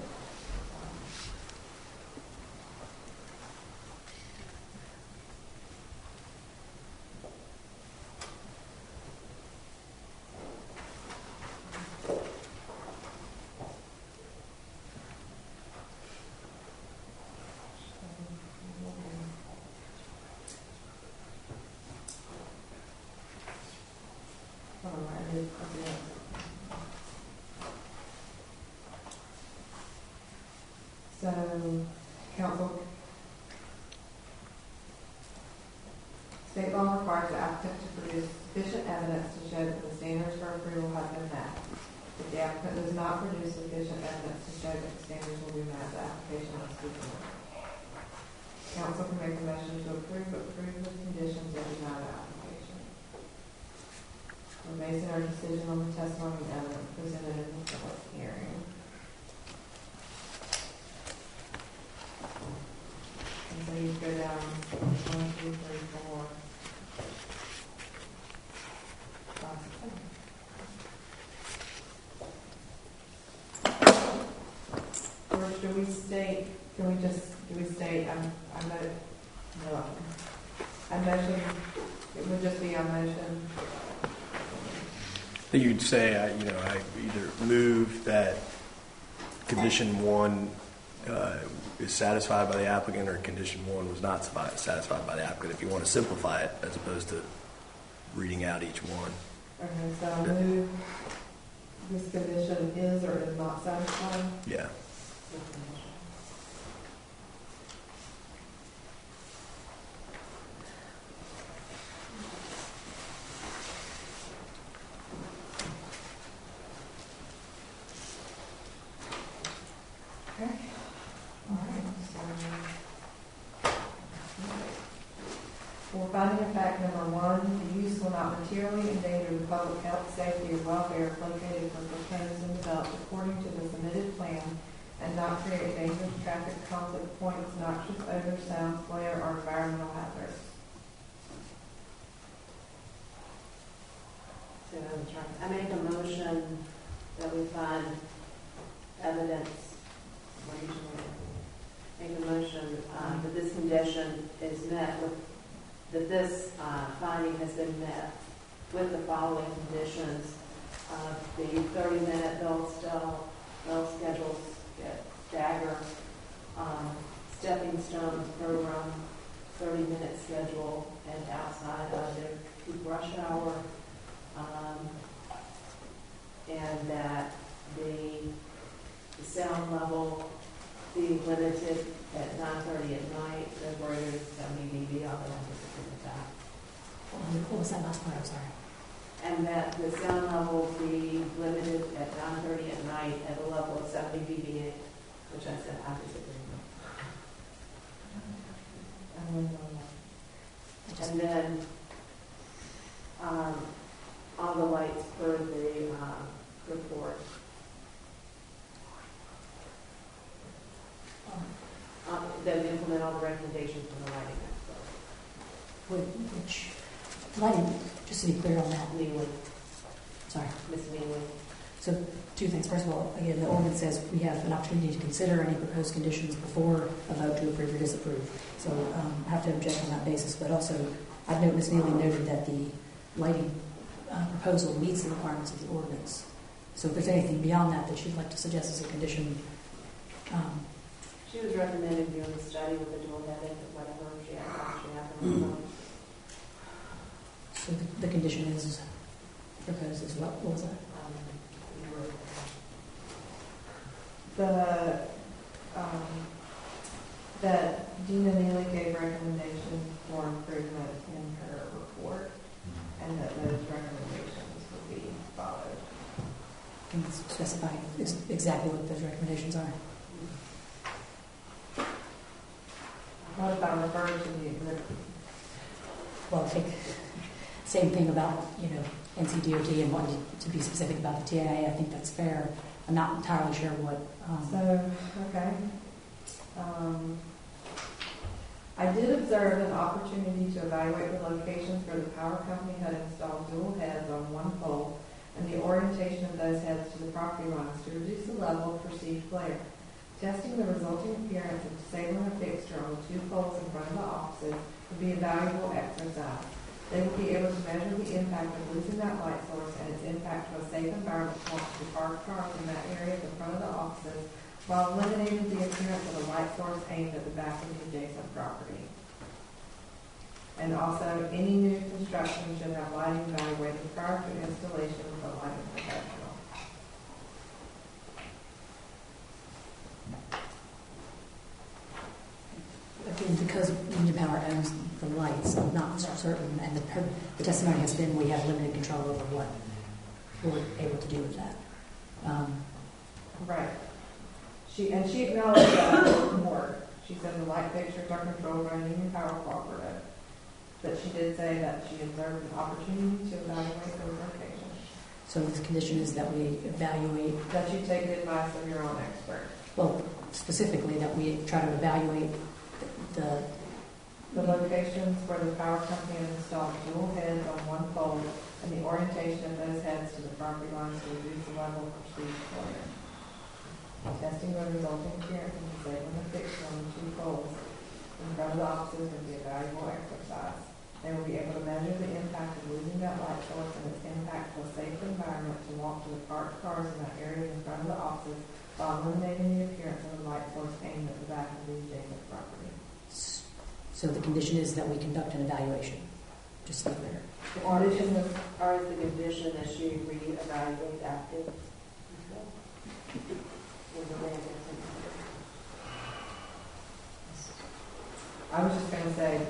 Speaker 1: So, council, state law requires the applicant to produce sufficient evidence to show that the standards for approval have been met. If the applicant does not produce sufficient evidence to show that the standards will be met, the application must be denied. Council can make a motion to approve with conditions that deny the application. We're basing our decision on the testimony and evidence presented in the public hearing. And so you go down 1, 2, 3, 4, 5, 6. Or should we state? Can we just state? I motion. It would just be a motion.
Speaker 17: You'd say, I either move that condition 1 is satisfied by the applicant, or condition 1 was not satisfied by the applicant, if you want to simplify it as opposed to reading out each one.
Speaker 1: Okay, so I'll move this condition is or is not satisfied?
Speaker 17: Yeah.
Speaker 1: Okay. All right. For finding of fact number 1, the use will not materially endanger the public health, safety, or welfare if located or proposed and developed according to the submitted plan, and not create dangerous traffic, conflict points, noxious odors, sounds, glare, or environmental hazards.
Speaker 15: So I make a motion that we find evidence. Make a motion that this condition is met with, that this finding has been met with the following conditions: the 30-minute bell schedules, stagger, stepping stones program, 30-minute schedule, and outside of their peak rush hour, and that the sound level be limited at 9:30 at night, no greater than 70 dB. I'll have to disagree with that.
Speaker 14: What was that last part? I'm sorry.
Speaker 15: And that the sound level be limited at 9:30 at night at a level of 70 dB, which I said I disagree with. And then on the lights per the report. That would implement all the recommendations from the lighting expert.
Speaker 14: Which lighting, just to be clear on that.
Speaker 15: Mealy.
Speaker 14: Sorry.
Speaker 15: Ms. Mealy.
Speaker 14: So 2 things. First of all, again, the ordinance says we have an opportunity to consider any proposed conditions before a vote to approve or disapprove. So I have to object on that basis. But also, I've noted Ms. Neely noted that the lighting proposal meets the requirements of the ordinance. So if there's anything beyond that that you'd like to suggest as a condition,
Speaker 15: she was recommending doing the study with the dual heading, whatever she had.
Speaker 14: So the condition is proposed as well. What was that?
Speaker 1: That Gina Neely gave recommendations for improvement in her report, and that those recommendations would be followed.
Speaker 14: Can you specify exactly what those recommendations are?
Speaker 1: What if I refer to the exhibit?
Speaker 14: Well, I think same thing about, NCDOT and wanting to be specific about the TIA. I think that's fair. I'm not entirely sure what.
Speaker 1: Okay. I did observe an opportunity to evaluate the locations where the power company had installed dual heads on one pole and the orientation of those heads to the property lines to reduce the level of perceived glare. Testing the resulting appearance of disabling a fixture on the two poles in front of the offices would be a valuable exercise. They will be able to measure the impact of losing that light source and its impact to a safe environment to walk to parked cars in that area in front of the offices, while eliminating the appearance of a light source aimed at the back of the adjacent property. And also, any new construction should have lighting evaluated prior to installation with a lighting professional.
Speaker 14: Again, because Union Power owns the lights, I'm not certain, and the testimony has been we have limited control over what we're able to do with that.
Speaker 1: Right. She acknowledged that in court. She said the light fixtures are controlled by Union Power Cooperative, but she did say that she observed an opportunity to evaluate those locations.
Speaker 14: So the condition is that we evaluate.
Speaker 1: That you take the advice of your own expert.
Speaker 14: Well, specifically that we try to evaluate the
Speaker 1: locations where the power company has installed dual heads on one pole and the orientation of those heads to the property lines to reduce the level of perceived glare. Testing the resulting appearance and disabling the fixture on the two poles in front of the offices would be a valuable exercise. They will be able to measure the impact of losing that light source and its impact to a safe environment to walk to the parked cars in that area in front of the offices while eliminating the appearance of a light source aimed at the back of the adjacent property.
Speaker 14: So the condition is that we conduct an evaluation, just so clear.
Speaker 15: Or is the condition that she reevaluate active?
Speaker 1: I was just going to say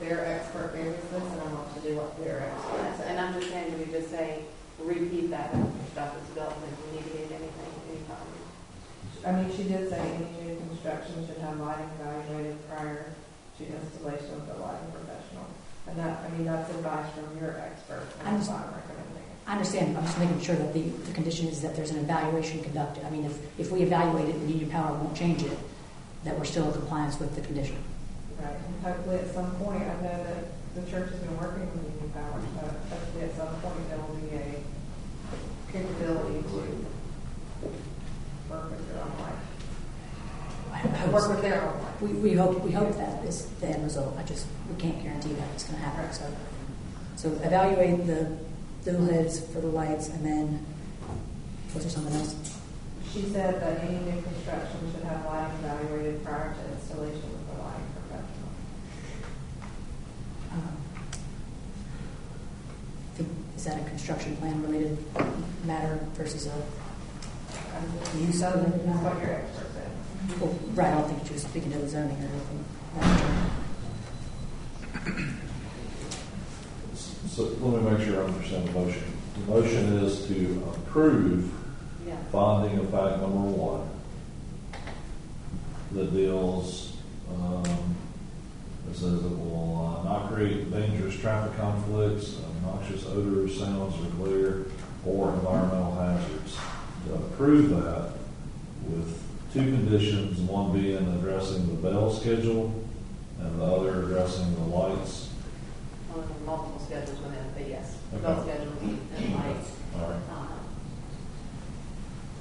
Speaker 1: their expert gave us this, and I want to do what their expert said.
Speaker 15: And I'm just saying, do we just say repeat that after stuff is built, and if we need to get anything, anytime?
Speaker 1: I mean, she did say any new construction should have lighting evaluated prior to installation with a lighting professional. And that, I mean, that's advice from your expert. And that's why I'm recommending it.
Speaker 14: I understand. I'm just making sure that the condition is that there's an evaluation conducted. I mean, if we evaluate it and Union Power won't change it, that we're still in compliance with the condition.
Speaker 1: Right. And hopefully at some point, I know that the church has been working with Union Power, so hopefully at some point there will be a capability to work with their own life. Work with their own life.
Speaker 14: We hope that is the end result. We can't guarantee that it's going to happen. So evaluate the dual heads for the lights, and then was there something else?
Speaker 1: She said that any new construction should have lighting evaluated prior to installation with a lighting professional.
Speaker 14: Is that a construction plan related matter versus a use?
Speaker 1: That's what your expert said.
Speaker 14: Well, right, I don't think she was speaking to the zoning or anything.
Speaker 3: So let me make sure I understand the motion. The motion is to approve finding of fact number 1 that deals, it says it will not create dangerous traffic conflicts, noxious odors, sounds, or glare, or environmental hazards. To approve that with 2 conditions, one being addressing the bell schedule and the other addressing the lights.
Speaker 15: Multiple schedules within, but yes,
Speaker 3: Okay.
Speaker 15: bell schedule and lights.
Speaker 3: All right.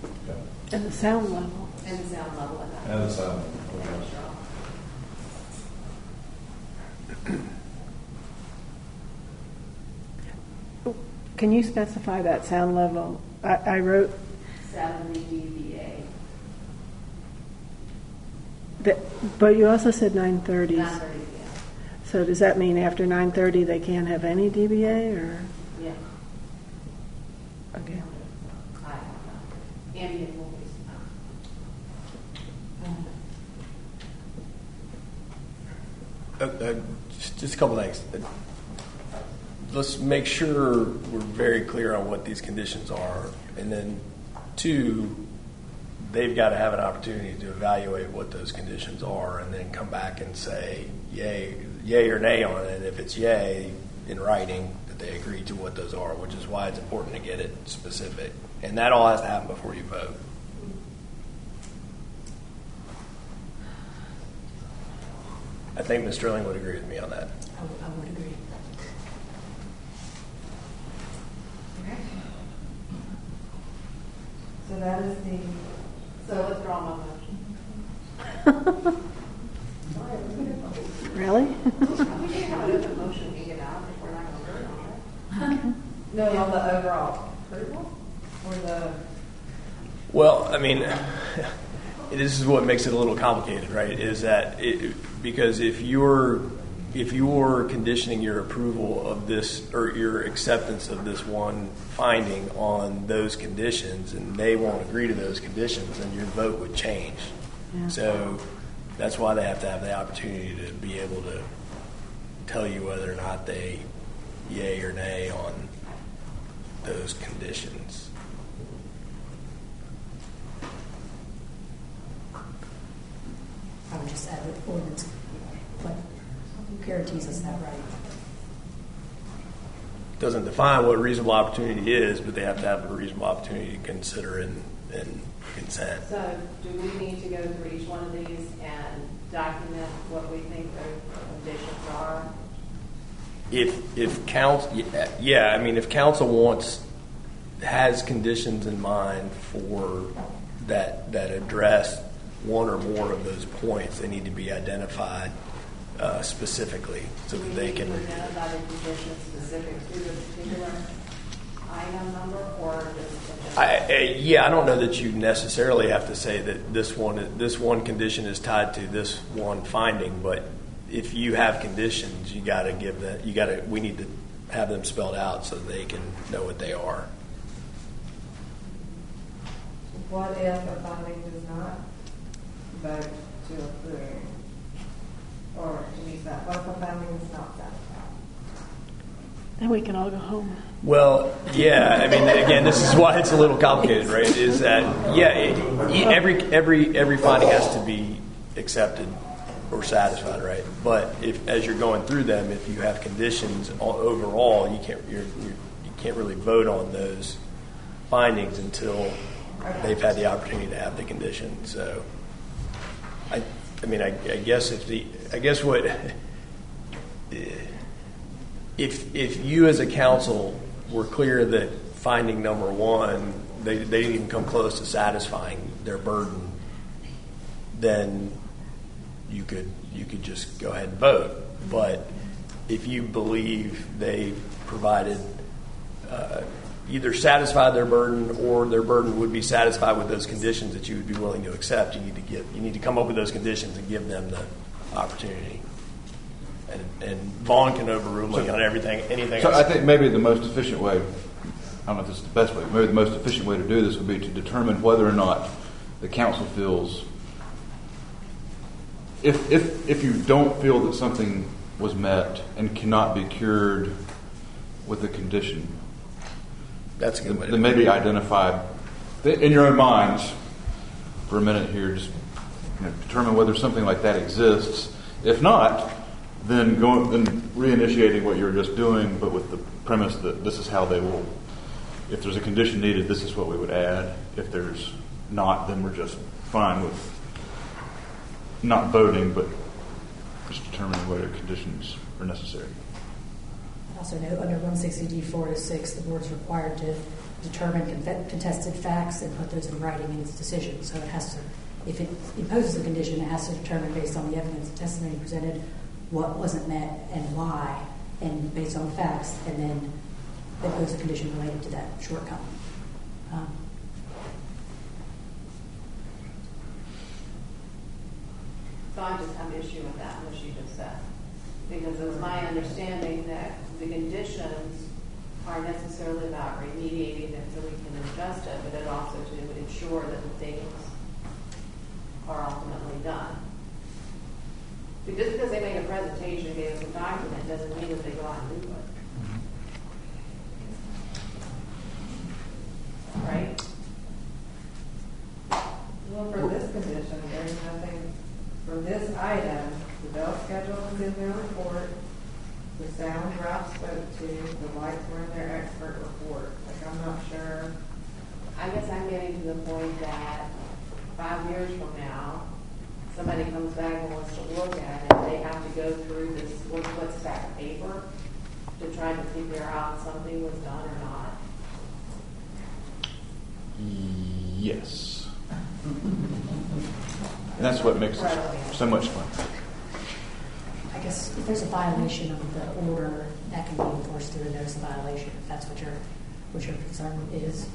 Speaker 3: Okay.
Speaker 12: And the sound level.
Speaker 15: And the sound level at that.
Speaker 3: And the sound. Okay.
Speaker 12: Can you specify that sound level? I wrote
Speaker 15: 70 dBA.
Speaker 12: But you also said 930s.
Speaker 15: 930, yeah.
Speaker 12: So does that mean after 9:30 they can't have any DBA, or?
Speaker 15: Yeah.
Speaker 12: Okay.
Speaker 15: Ambient noise.
Speaker 17: Just a couple things. Let's make sure we're very clear on what these conditions are. And then 2, they've got to have an opportunity to evaluate what those conditions are and then come back and say yay or nay on it. And if it's yay in writing, that they agree to what those are, which is why it's important to get it specific. And that all has to happen before you vote. I think Ms. Sterling would agree with me on that.
Speaker 14: I would agree.
Speaker 1: Okay. So that is the,
Speaker 15: So withdraw my motion.
Speaker 12: Really?
Speaker 15: We can have an open motion to get out if we're not going to vote on it.
Speaker 1: no, on the overall approval or the,
Speaker 17: Well, I mean, this is what makes it a little complicated, right? Is that because if you're conditioning your approval of this or your acceptance of this one finding on those conditions, and they won't agree to those conditions, then your vote would change.
Speaker 12: Yeah.
Speaker 17: So that's why they have to have the opportunity to be able to tell you whether or not they yay or nay on those conditions.
Speaker 14: I would just add the ordinance, but guarantees us that right.
Speaker 17: Doesn't define what reasonable opportunity is, but they have to have a reasonable opportunity to consider and consent.
Speaker 15: So do we need to go through each one of these and document what we think the conditions are?
Speaker 17: If council, yeah, I mean, if council has conditions in mind for that address one or more of those points, they need to be identified specifically so that they can.
Speaker 15: Do we need to identify the conditions specific to the particular item number, or just?
Speaker 17: I don't know that you necessarily have to say that this one condition is tied to this one finding, but if you have conditions, you got to give that. We need to have them spelled out so they can know what they are.
Speaker 1: what if a finding does not vote to approve? Or to use that, what if a finding is not satisfied?
Speaker 12: Then we can all go home.
Speaker 17: Well, yeah. I mean, again, this is why it's a little complicated, right? Is that every finding has to be accepted or satisfied, right? But if, as you're going through them, if you have conditions overall, you can't really vote on those findings until they've had the opportunity to have the condition. So, I guess what. If you as a council were clear that finding number one, they didn't even come close to satisfying their burden, then you could just go ahead and vote. But if you believe they provided either satisfied their burden or their burden would be satisfied with those conditions that you would be willing to accept, you need to come up with those conditions and give them the opportunity. And Vaughn can overrule me on anything.
Speaker 13: So I think maybe the most efficient way, I don't know if this is the best way, maybe the most efficient way to do this would be to determine whether or not the council feels, if you don't feel that something was met and cannot be cured with a condition,
Speaker 17: that's a good way.
Speaker 13: Then maybe identify in your own minds for a minute here, just determine whether something like that exists. If not, then reinitiating what you're just doing, but with the premise that this is how they will. If there's a condition needed, this is what we would add. If there's not, then we're just fine with not voting, but just determining whether conditions are necessary.
Speaker 14: Also note under 160D4-6, the board is required to determine contested facts and put those in writing in its decision. So it has to, if it imposes a condition, it has to determine based on the evidence and testimony presented what wasn't met and why, and based on the facts, and then impose a condition related to that shortcoming.
Speaker 15: So I just have issue with that, what you just said. Because it's my understanding that the conditions are necessarily about remediating it so we can adjust it, but it also to ensure that the things are ultimately done. But just because they made a presentation, gave us a document, doesn't mean that they go out and do it. Right?
Speaker 1: Well, for this condition, there's nothing, for this item, the bell schedule is in their report, the sound Ralph spoke to, the light
Speaker 15: I guess I'm getting to the point that 5 years from now, somebody comes back and wants to look at it, they have to go through this, what's that paper, to try to figure out something was done or not.
Speaker 13: Yes. And that's what makes it so much fun.
Speaker 14: I guess if there's a violation of the order, that can be enforced through a notice of violation, if that's what your concern is.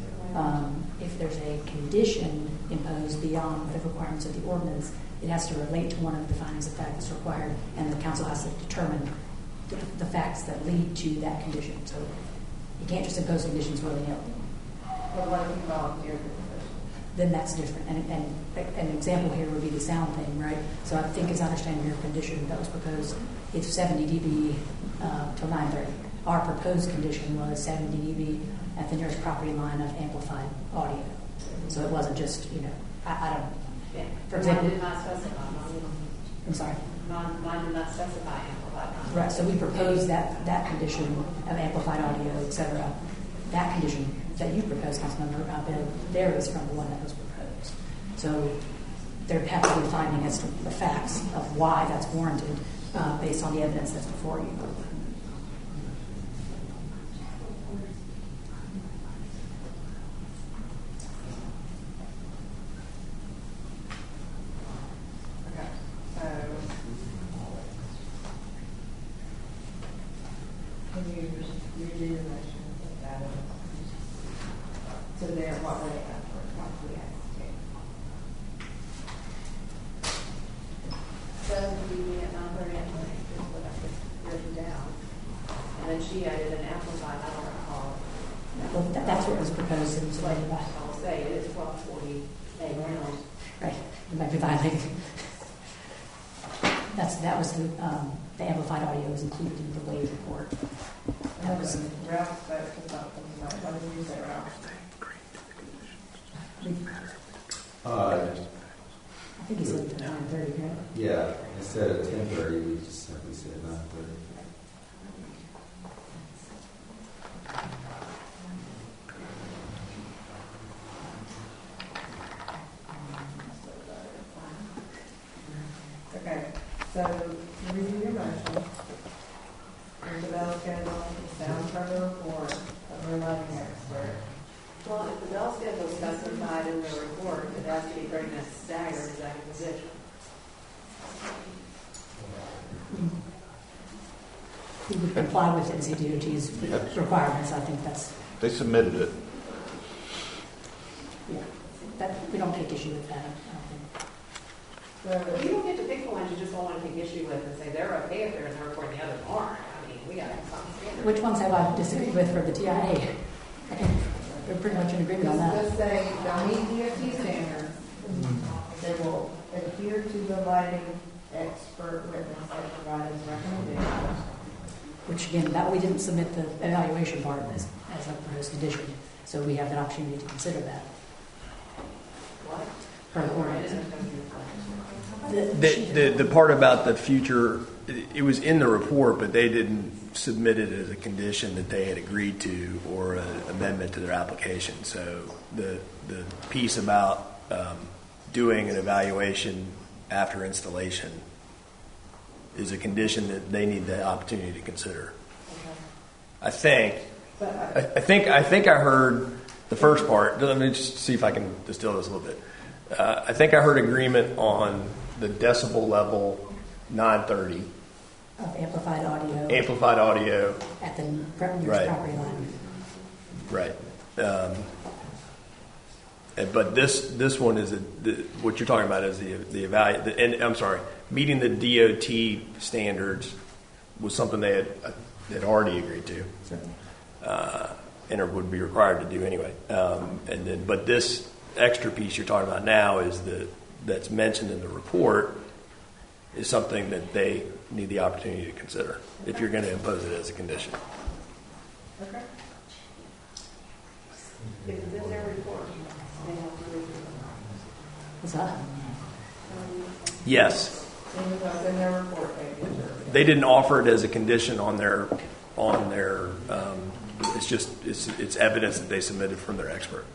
Speaker 14: If there's a condition imposed beyond the requirements of the ordinance, it has to relate to one of the findings of fact that's required, and the council has to determine the facts that lead to that condition. So you can't just impose conditions willy-nilly.
Speaker 15: Well, what if you volunteer?
Speaker 14: Then that's different. And an example here would be the sound thing, right? So I think, as I understand your condition that was proposed, it's 70 dB till 9:30. Our proposed condition was 70 dB at the nearest property line of amplified audio. So it wasn't just, I don't.
Speaker 15: Yeah.
Speaker 14: For example,
Speaker 15: mine did not specify.
Speaker 14: I'm sorry.
Speaker 15: Mine did not specify amplified.
Speaker 14: Right. So we proposed that condition of amplified audio, etc. That condition that you proposed, Councilmember Bill, varies from the one that was proposed. So there have to be a finding as to the facts of why that's warranted based on the evidence that's before you.
Speaker 1: Okay, so can you redo your motion with that? So there, what were they at for? What we asked?
Speaker 15: 70 dB at 9:30 at night is what I just written down. And then she added an amplified, I don't recall.
Speaker 14: Well, that's what was proposed.
Speaker 15: It's like, I'll say, it is 1240 AM.
Speaker 14: Right. It might be violating. That was the amplified audio was included in the Wade report. That was
Speaker 1: Ralph spoke to something about, what did you say, Ralph?
Speaker 14: I think he said 9:30, right?
Speaker 21: Yeah, instead of 10:30, we just simply said 9:30.
Speaker 1: Okay, so review your motion. And develop schedule, sound further report of your lighting expert.
Speaker 15: Well, if the bell schedule is specified in the report, it has to be 30 minutes staggered, is that a position?
Speaker 14: We would comply with NCDOT's requirements. I think that's.
Speaker 13: They submitted it.
Speaker 14: Yeah. We don't take issue with that. I don't think.
Speaker 15: So you don't get to pick the ones you just don't want to take issue with and say they're okay if they're in the report and the others aren't. I mean, we got to have some standard.
Speaker 14: Which ones have I disagreed with for the TIA? We're pretty much in agreement on that.
Speaker 1: Let's say they'll meet DOT standards. They will adhere to the lighting expert witness that provided recommendations.
Speaker 14: Which again, that we didn't submit the evaluation part of this as a proposed condition, so we have the opportunity to consider that.
Speaker 15: What?
Speaker 14: Per the ordinance.
Speaker 17: The part about the future, it was in the report, but they didn't submit it as a condition that they had agreed to or an amendment to their application. So the piece about doing an evaluation after installation is a condition that they need the opportunity to consider. I think I heard the first part. Let me just see if I can distill this a little bit. I think I heard agreement on the decibel level 930.
Speaker 14: Of amplified audio.
Speaker 17: Amplified audio.
Speaker 14: At the nearest
Speaker 17: Right.
Speaker 14: property line.
Speaker 17: Right. But this one is what you're talking about is the and I'm sorry, meeting the DOT standards was something they had already agreed to, and it would be required to do anyway. But this extra piece you're talking about now is that's mentioned in the report is something that they need the opportunity to consider if you're going to impose it as a condition.
Speaker 1: Okay.
Speaker 15: If it's in their report, they have to review it.
Speaker 14: What's that?
Speaker 17: Yes.
Speaker 1: In their report,
Speaker 17: They didn't offer it as a condition on their. It's evidence that they submitted from their expert.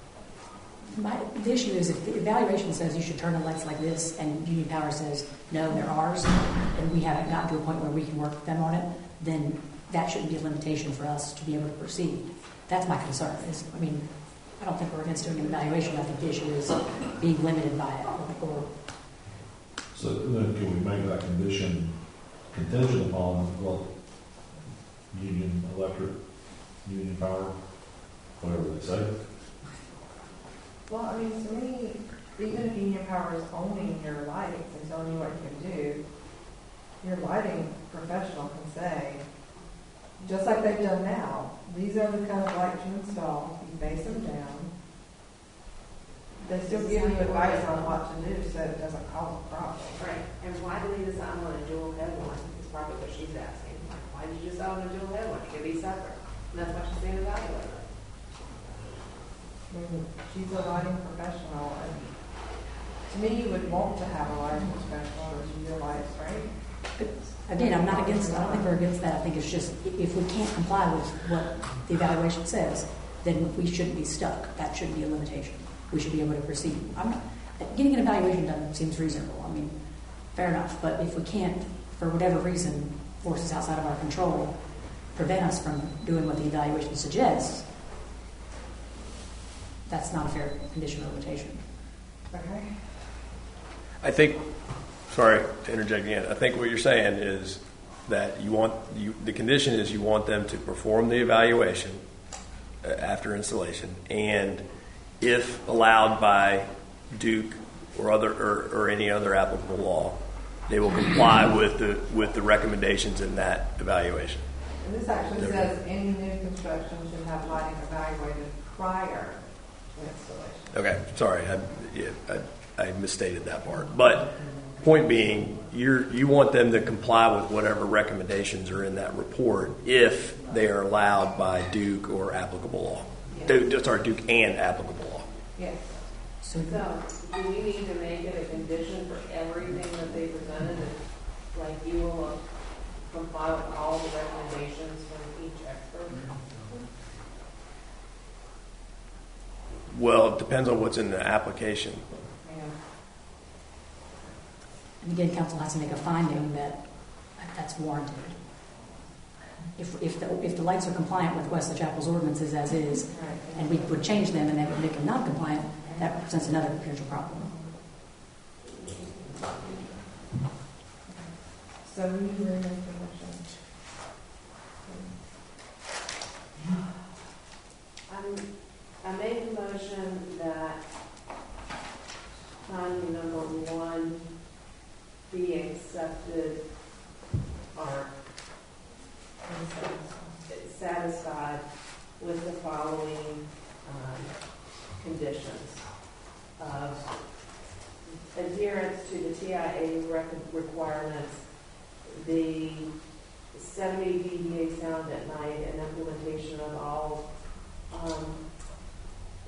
Speaker 14: The issue is if the evaluation says you should turn the lights like this and Union Power says, no, they're ours, and we haven't gotten to a point where we can work with them on it, then that shouldn't be a limitation for us to be able to proceed. That's my concern. I don't think we're against doing an evaluation. I think the issue is being limited by it.
Speaker 3: So then can we make that condition contingent upon what Union Electric, Union Power, whatever they say?
Speaker 1: Well, to me, even if Union Power is owning your lights and telling you what you can do, your lighting professional can say, just like they've done now, these are the kind of lights you install, you base them down. They still give you advice on what to do so it doesn't cause a problem.
Speaker 15: Right, and why do we decide on a dual head one is probably what she's asking. Like, why did you decide on a dual head one? It could be separate. And that's why she's being evaluated.
Speaker 1: She's a lighting professional, and to me, you would want to have a lighting professional to do your lights, right?
Speaker 14: Again, I'm not against it. I don't think we're against that. I think it's just if we can't comply with what the evaluation says, then we shouldn't be stuck. That shouldn't be a limitation. We should be able to proceed. Getting an evaluation done seems reasonable. Fair enough. But if we can't, for whatever reason, forces outside of our control, prevent us from doing what the evaluation suggests, that's not a fair condition or limitation.
Speaker 1: Okay.
Speaker 17: I think, sorry to interject again, I think what you're saying is that the condition is you want them to perform the evaluation after installation, and if allowed by Duke or any other applicable law, they will comply with the recommendations in that evaluation.
Speaker 1: And this actually says any new construction should have lighting evaluated prior to installation.
Speaker 17: Okay, sorry, I misstated that part. But point being, you want them to comply with whatever recommendations are in that report if they are allowed by Duke or applicable law.
Speaker 1: Yes.
Speaker 17: Duke and applicable law.
Speaker 1: Yes.
Speaker 15: So do we need to make it a condition for everything that they presented? Like you will comply with all the recommendations from each expert?
Speaker 17: Well, it depends on what's in the application.
Speaker 1: Yeah.
Speaker 14: And again, council has to make a finding that that's warranted. If the lights are compliant with Wesley Chapel's ordinances as is, and we would change them and they would make them not compliant, that presents another potential problem.
Speaker 1: So we need to make the motion.
Speaker 15: I made the motion that finding number 1 be accepted or satisfied with the following conditions of adherence to the TIA requirements, the 70 dBA sound at night, and implementation of all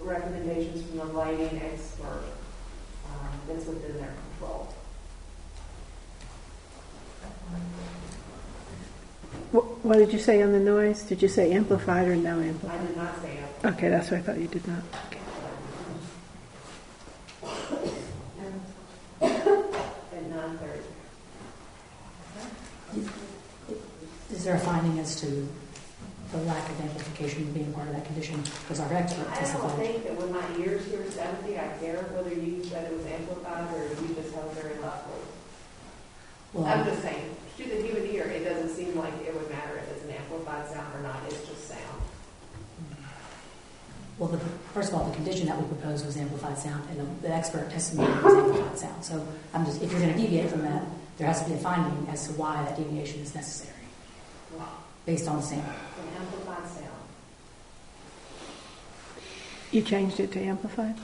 Speaker 15: recommendations from the lighting expert that's within their control.
Speaker 12: What did you say on the noise? Did you say amplified or no amplified?
Speaker 15: I did not say amplified.
Speaker 12: Okay, that's what I thought you did not. Okay.
Speaker 15: At 9:30.
Speaker 14: Is there a finding as to the lack of amplification being part of that condition? Because our expert
Speaker 15: I
Speaker 14: testified.
Speaker 15: don't think that when my ears hear 70, I care whether you said it was amplified or you just have a very loud voice.
Speaker 14: Well,
Speaker 15: I'm just saying, to the human ear, it doesn't seem like it would matter if it's an amplified sound or not. It's just sound.
Speaker 14: Well, first of all, the condition that we proposed was amplified sound, and the expert testimony was amplified sound. So if you're going to deviate from that, there has to be a finding as to why that deviation is necessary, based on the sample.
Speaker 15: An amplified sound.
Speaker 12: You changed it to amplified?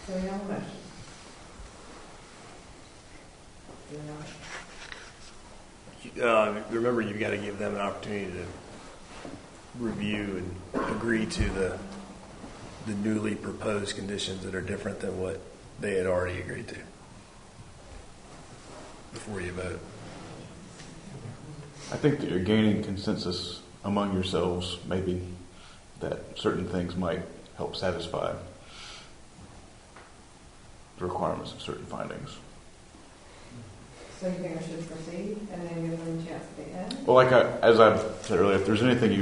Speaker 1: So we have a motion.
Speaker 17: Remember, you've got to give them an opportunity to review and agree to the newly proposed conditions that are different than what they had already agreed to before you vote.
Speaker 13: I think that you're gaining consensus among yourselves, maybe, that certain things might help satisfy the requirements of certain findings.
Speaker 1: So you think I should proceed and then give them a chance at the end?
Speaker 13: Well, as I've said earlier, if there's anything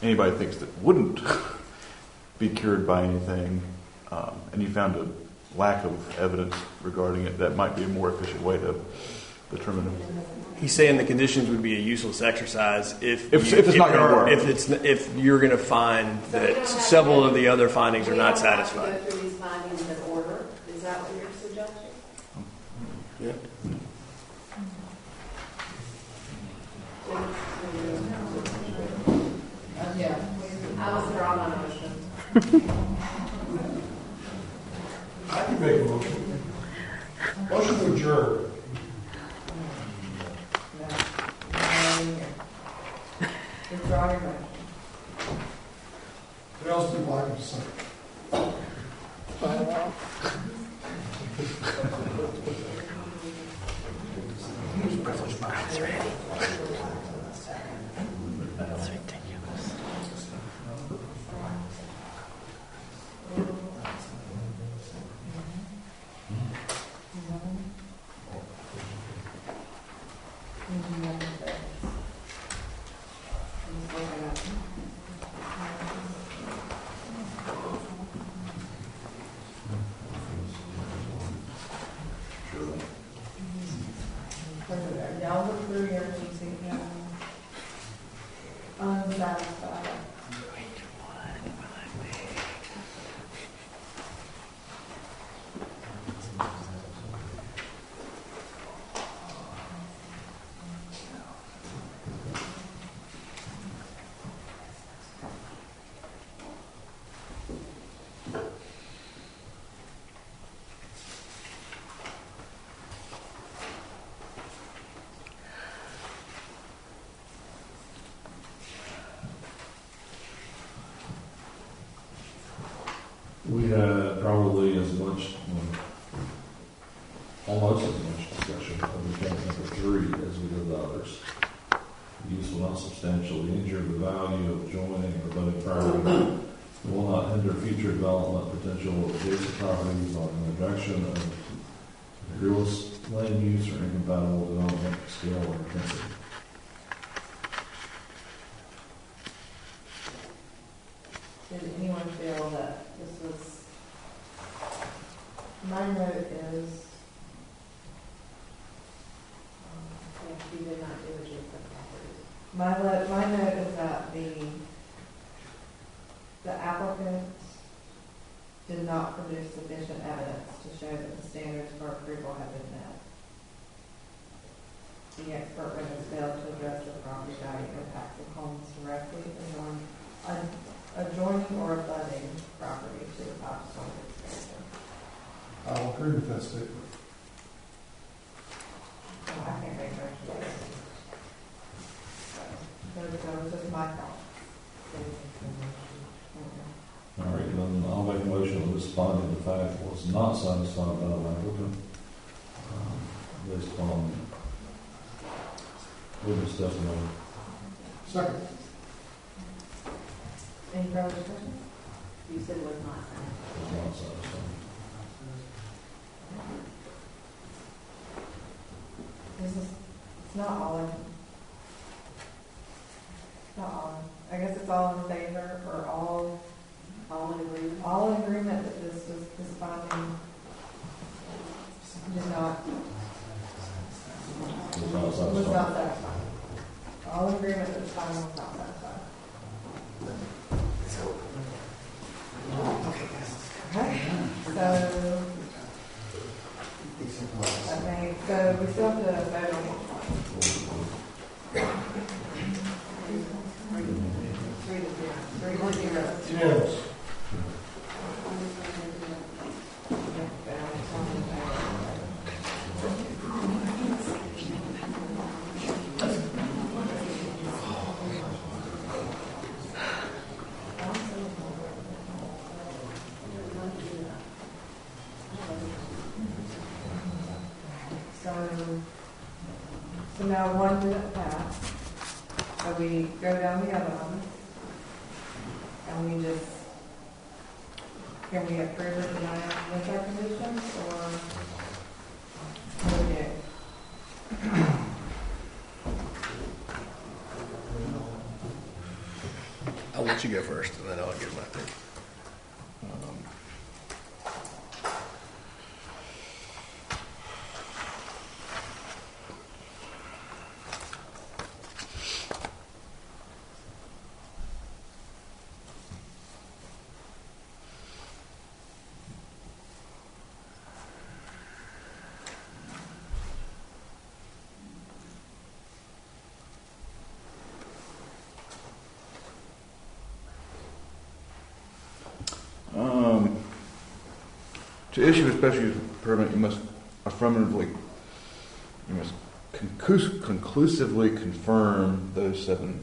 Speaker 13: anybody thinks that wouldn't be cured by anything, and you found a lack of evidence regarding it, that might be a more efficient way to determine it.
Speaker 17: He's saying the conditions would be a useless exercise if
Speaker 13: it's not going to work.
Speaker 17: If you're going to find that several of the other findings are not satisfied.
Speaker 15: We don't have to go through these findings in order. Is that what you're suggesting?
Speaker 17: Yeah.
Speaker 15: Yeah. I withdraw my motion.
Speaker 16: I can make a motion. Motion to adjourn.
Speaker 1: Withdraw your motion.
Speaker 16: What else do you like to say?
Speaker 12: That's ridiculous.
Speaker 1: Y'all look through your emergency, unsatisfied.
Speaker 3: We had probably as much, almost as much discussion on the case number 3 as we did the others. Use will not substantially injure the value of adjoining or abutting property. It will not hinder future development potential of adjacent properties on the direction of rigorous land use or incompatible development scale or intensity.
Speaker 1: Did anyone feel that this was, my note is,
Speaker 15: If you did not do adjacent properties.
Speaker 1: my note is that the applicant did not produce sufficient evidence to show that the standards for approval have been met. The expert witness failed to address the property value impacts of homes directly adjoining or abutting property to the Pipestone expansion.
Speaker 16: I'll agree with that statement.
Speaker 1: I can't make motions. That was just my thought.
Speaker 3: All right, then I'll make a motion that this finding of fact was not satisfied by the applicant, based upon witness testimony.
Speaker 16: Second.
Speaker 1: Any further discussion?
Speaker 15: You said was not.
Speaker 3: Was not satisfied.
Speaker 1: It's not all in. Not all in. I guess it's all in favor or all in agreement. All in agreement that this finding did not. Was not satisfied. All in agreement that this finding was not satisfied. Okay, so we still have to vote on each one. 3-0.
Speaker 16: Yes.
Speaker 1: So now one didn't pass. So So we go down the other one, and we just, can we approve or deny with our conditions, or what do we do?
Speaker 17: I'll let you go first, and then I'll give my thing.
Speaker 13: To issue a special use permit, you must conclusively confirm those 7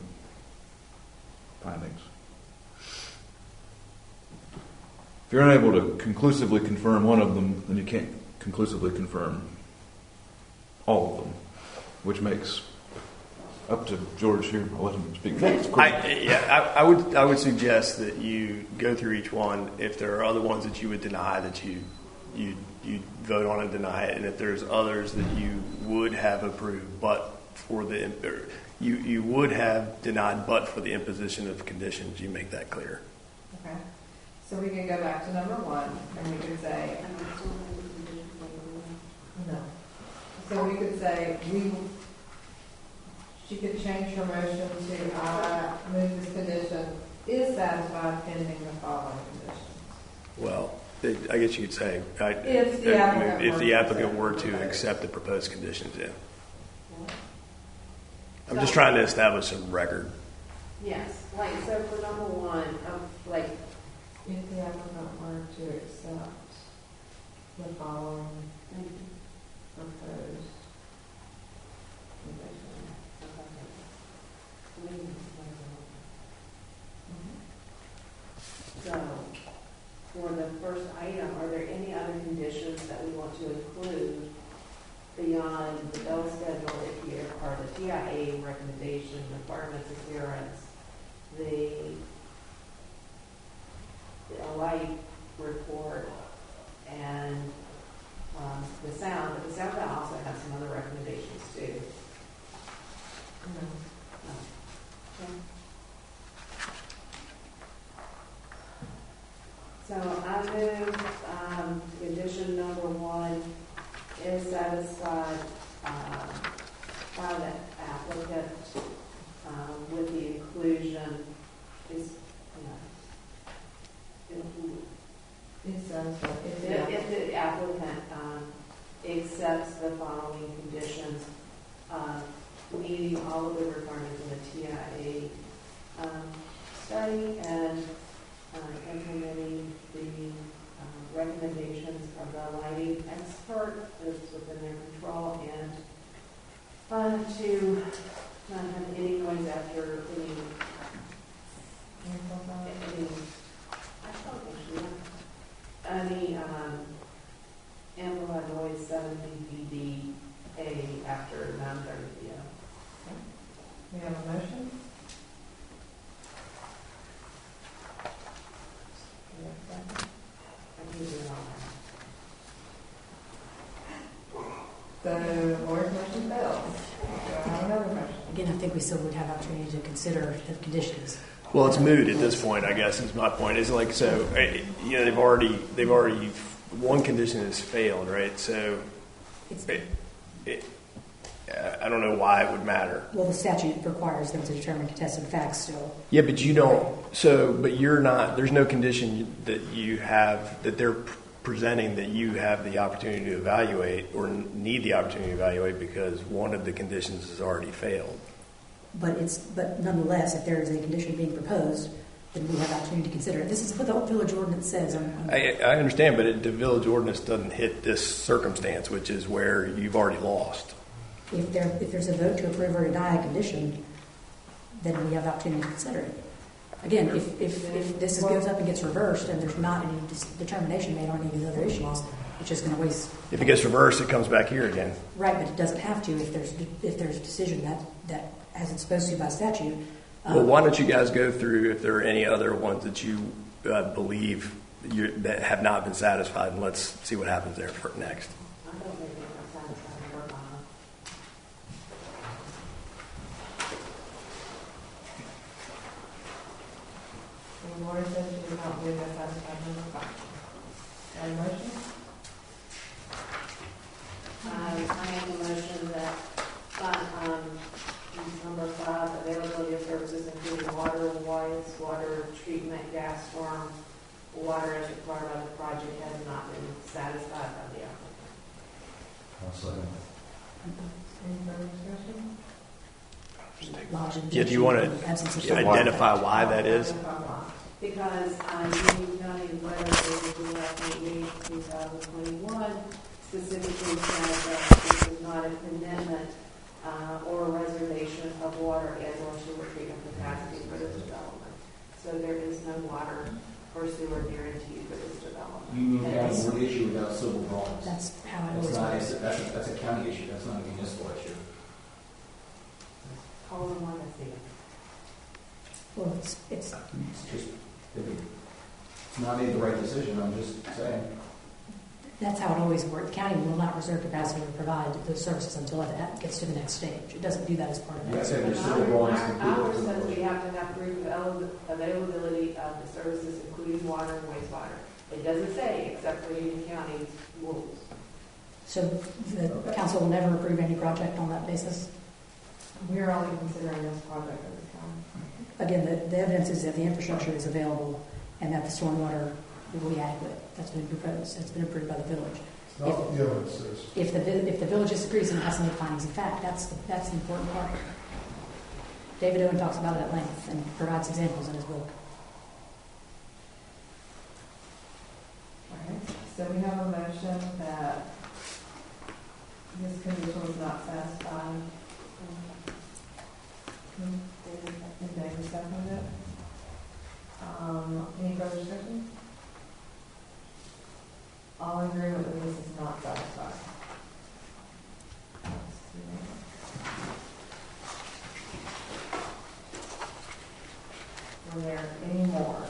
Speaker 13: findings. If you're unable to conclusively confirm one of them, then you can't conclusively confirm all of them, which makes up to George here. I'll let him speak first.
Speaker 17: I would suggest that you go through each one. If there are other ones that you would deny, that you vote on and deny it, and if there's others that you would have approved, but for the you would have denied, but for the imposition of conditions, you make that clear.
Speaker 1: Okay. So we can go back to number 1, and we could say, no. So we could say, she could change her motion to move this condition is satisfied pending the following conditions.
Speaker 17: Well, I guess you could say,
Speaker 1: if
Speaker 17: the applicant were to accept the proposed conditions, yeah. I'm just trying to establish a record.
Speaker 15: Yes, like, so for number 1, like,
Speaker 1: if the applicant were to accept the following proposed conditions.
Speaker 15: So, for the first item, are there any other conditions that we want to include beyond the bill schedule, if you are the TIA recommendation, requirements adherence, the light report, and the sound? But the sound guy also has some other recommendations too.
Speaker 1: No.
Speaker 15: Okay. So I move condition number 1 is satisfied by the applicant with the inclusion is, if the applicant accepts the following conditions, meeting all of the requirements in the TIA study and implementing the recommendations of the lighting expert that's within their control, and to not have any noise after any amplified noise 70 dBA after 9:30 p.m.
Speaker 1: We have a motion? The board motion fails. Do I have another motion?
Speaker 14: Again, I think we still would have opportunity to consider the conditions.
Speaker 17: Well, it's moot at this point, I guess, is my point. It's like, so, they've already, one condition has failed, right? So, I don't know why it would matter.
Speaker 14: Well, the statute requires them to determine contested facts still.
Speaker 17: Yeah, but you don't, but you're not, there's no condition that you have, that they're presenting that you have the opportunity to evaluate or need the opportunity to evaluate because one of the conditions has already failed.
Speaker 14: But nonetheless, if there is a condition being proposed, then we have opportunity to consider it. This is what the village ordinance says.
Speaker 17: I understand, but the village ordinance doesn't hit this circumstance, which is where you've already lost.
Speaker 14: If there's a vote to approve or deny a condition, then we have the opportunity to consider it. Again, if this goes up and gets reversed and there's not any determination made on any of the other issues, it's just going to waste.
Speaker 17: If it gets reversed, it comes back here again.
Speaker 14: Right, but it doesn't have to if there's a decision that as it's supposed to by statute.
Speaker 17: Well, why don't you guys go through if there are any other ones that you believe that have not been satisfied, and let's see what happens there for next.
Speaker 15: I don't think they're satisfied and work on it.
Speaker 1: Any more extensions do not believe they're satisfied number 5? Any motion?
Speaker 15: I make a motion that number 5, availability of services including water, wastewater treatment, gas storm, water as required by the project has not been satisfied by the applicant.
Speaker 1: Any further discussion?
Speaker 17: Yeah, do you want to identify why that is?
Speaker 15: Because Union County letter dated July 28, 2021 specifically says that this is not a commitment or a reservation of water and or sewer treatment capacity for this development. So there is no water or sewer guarantee for this development.
Speaker 2: Union County would issue without civil drawings.
Speaker 14: That's how it
Speaker 2: That's
Speaker 14: always
Speaker 2: not,
Speaker 14: works.
Speaker 2: that's a county issue, that's not a municipal issue.
Speaker 15: Call them on and see.
Speaker 14: Well, it's
Speaker 2: It's just, if it's not made the right decision, I'm just saying.
Speaker 14: that's how it always works. The county will not reserve capacity to provide those services until it gets to the next stage. It doesn't do that as part of
Speaker 2: Yeah,
Speaker 14: it.
Speaker 2: so there's civil drawings.
Speaker 15: Ours says we have to have proof of availability of the services, including water and wastewater. It doesn't say except for Union County's rules.
Speaker 14: So the council will never approve any project on that basis?
Speaker 1: We are only considering this project at this time.
Speaker 14: Again, the evidence is that the infrastructure is available and that the stormwater will be adequate. That's been proposed. It's been approved by the village.
Speaker 16: It's not what the evidence says.
Speaker 14: If the village disagrees and has to make findings of fact, that's the important part. David Owen talks about it at length and provides examples in his book.
Speaker 1: All right, so we have a motion that this condition was not satisfied. And David seconded it. Any further discussion? All in agreement that this is not satisfied? Were there any more?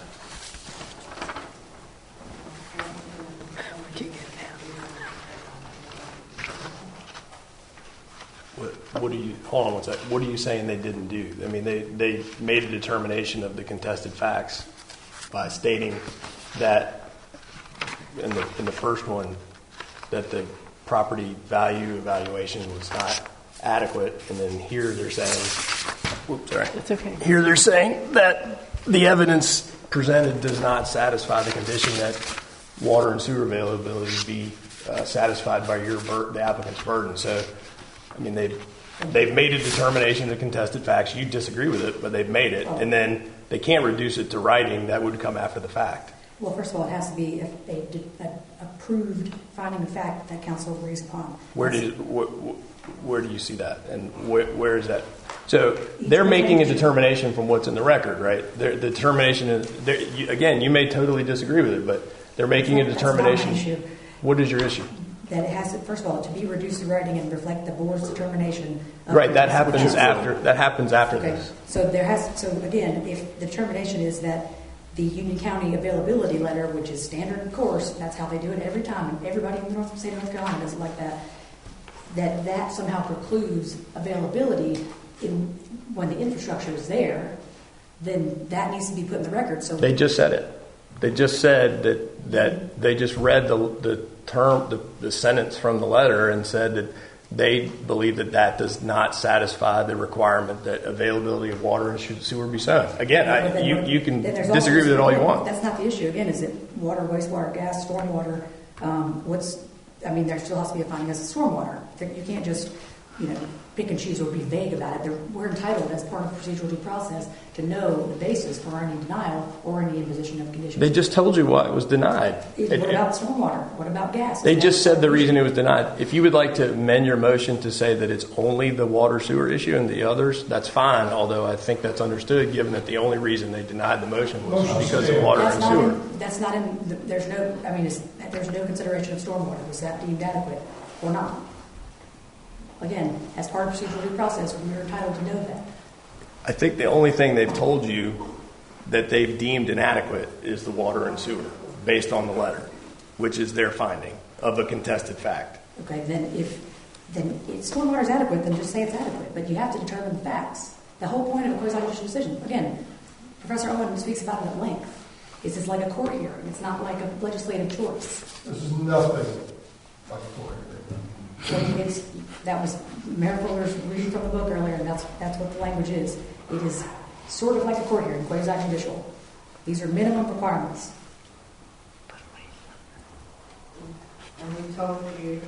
Speaker 17: What do you, hold on one second, what are you saying they didn't do? I mean, they made a determination of the contested facts by stating that in the first one, that the property value evaluation was not adequate, and then here they're saying, whoops, sorry.
Speaker 12: It's okay.
Speaker 17: Here they're saying that the evidence presented does not satisfy the condition that water and sewer availability be satisfied by the applicant's burden. So, I mean, they've made a determination of contested facts. You disagree with it, but they've made it, and then they can't reduce it to writing. That would come after the fact.
Speaker 14: Well, first of all, it has to be an approved finding of fact that council agrees upon.
Speaker 17: Where do you see that, and where is that? So they're making a determination from what's in the record, right? The determination is, again, you may totally disagree with it, but they're making a determination.
Speaker 14: That's not my issue.
Speaker 17: What is your issue?
Speaker 14: That it has to, first of all, to be reduced to writing and reflect the board's determination.
Speaker 17: Right, that happens after. That happens after
Speaker 14: Okay.
Speaker 17: this.
Speaker 14: So again, if the determination is that the Union County availability letter, which is standard course, that's how they do it every time, and everybody in the state of North Carolina does it like that, that somehow precludes availability when the infrastructure is there, then that needs to be put in the record. So
Speaker 17: They just said it. They just said that they just read the sentence from the letter and said that they believe that does not satisfy the requirement that availability of water and sewer be sown. Again, you can disagree with it all you want.
Speaker 14: That's not the issue. Again, is it water, wastewater, gas, stormwater? There still has to be a finding as stormwater. You can't just, pick and choose or be vague about it. We're entitled, as part of the procedural due process, to know the basis for any denial or any imposition of conditions.
Speaker 17: They just told you why it was denied.
Speaker 14: What about stormwater? What about gas?
Speaker 17: They just said the reason it was denied. If you would like to amend your motion to say that it's only the water sewer issue and the others, that's fine, although I think that's understood given that the only reason they denied the motion was because of water and sewer.
Speaker 14: That's not in, there's no consideration of stormwater. Was that deemed adequate or not? Again, as part of procedural due process, we are entitled to know that.
Speaker 17: I think the only thing they've told you that they've deemed inadequate is the water and sewer, based on the letter, which is their finding of a contested fact.
Speaker 14: Okay, then if stormwater is adequate, then just say it's adequate. But you have to determine the facts. The whole point of a quasi-judicial decision, again, Professor Owen speaks about it at length. This is like a court hearing. It's not like a legislative choice.
Speaker 16: This is nothing like a court hearing.
Speaker 14: So that was Mayor Fuller's reading from the book earlier, and that's what the language is. It is sort of like a court hearing, quasi-judicial. These are minimum requirements.
Speaker 1: And we told you,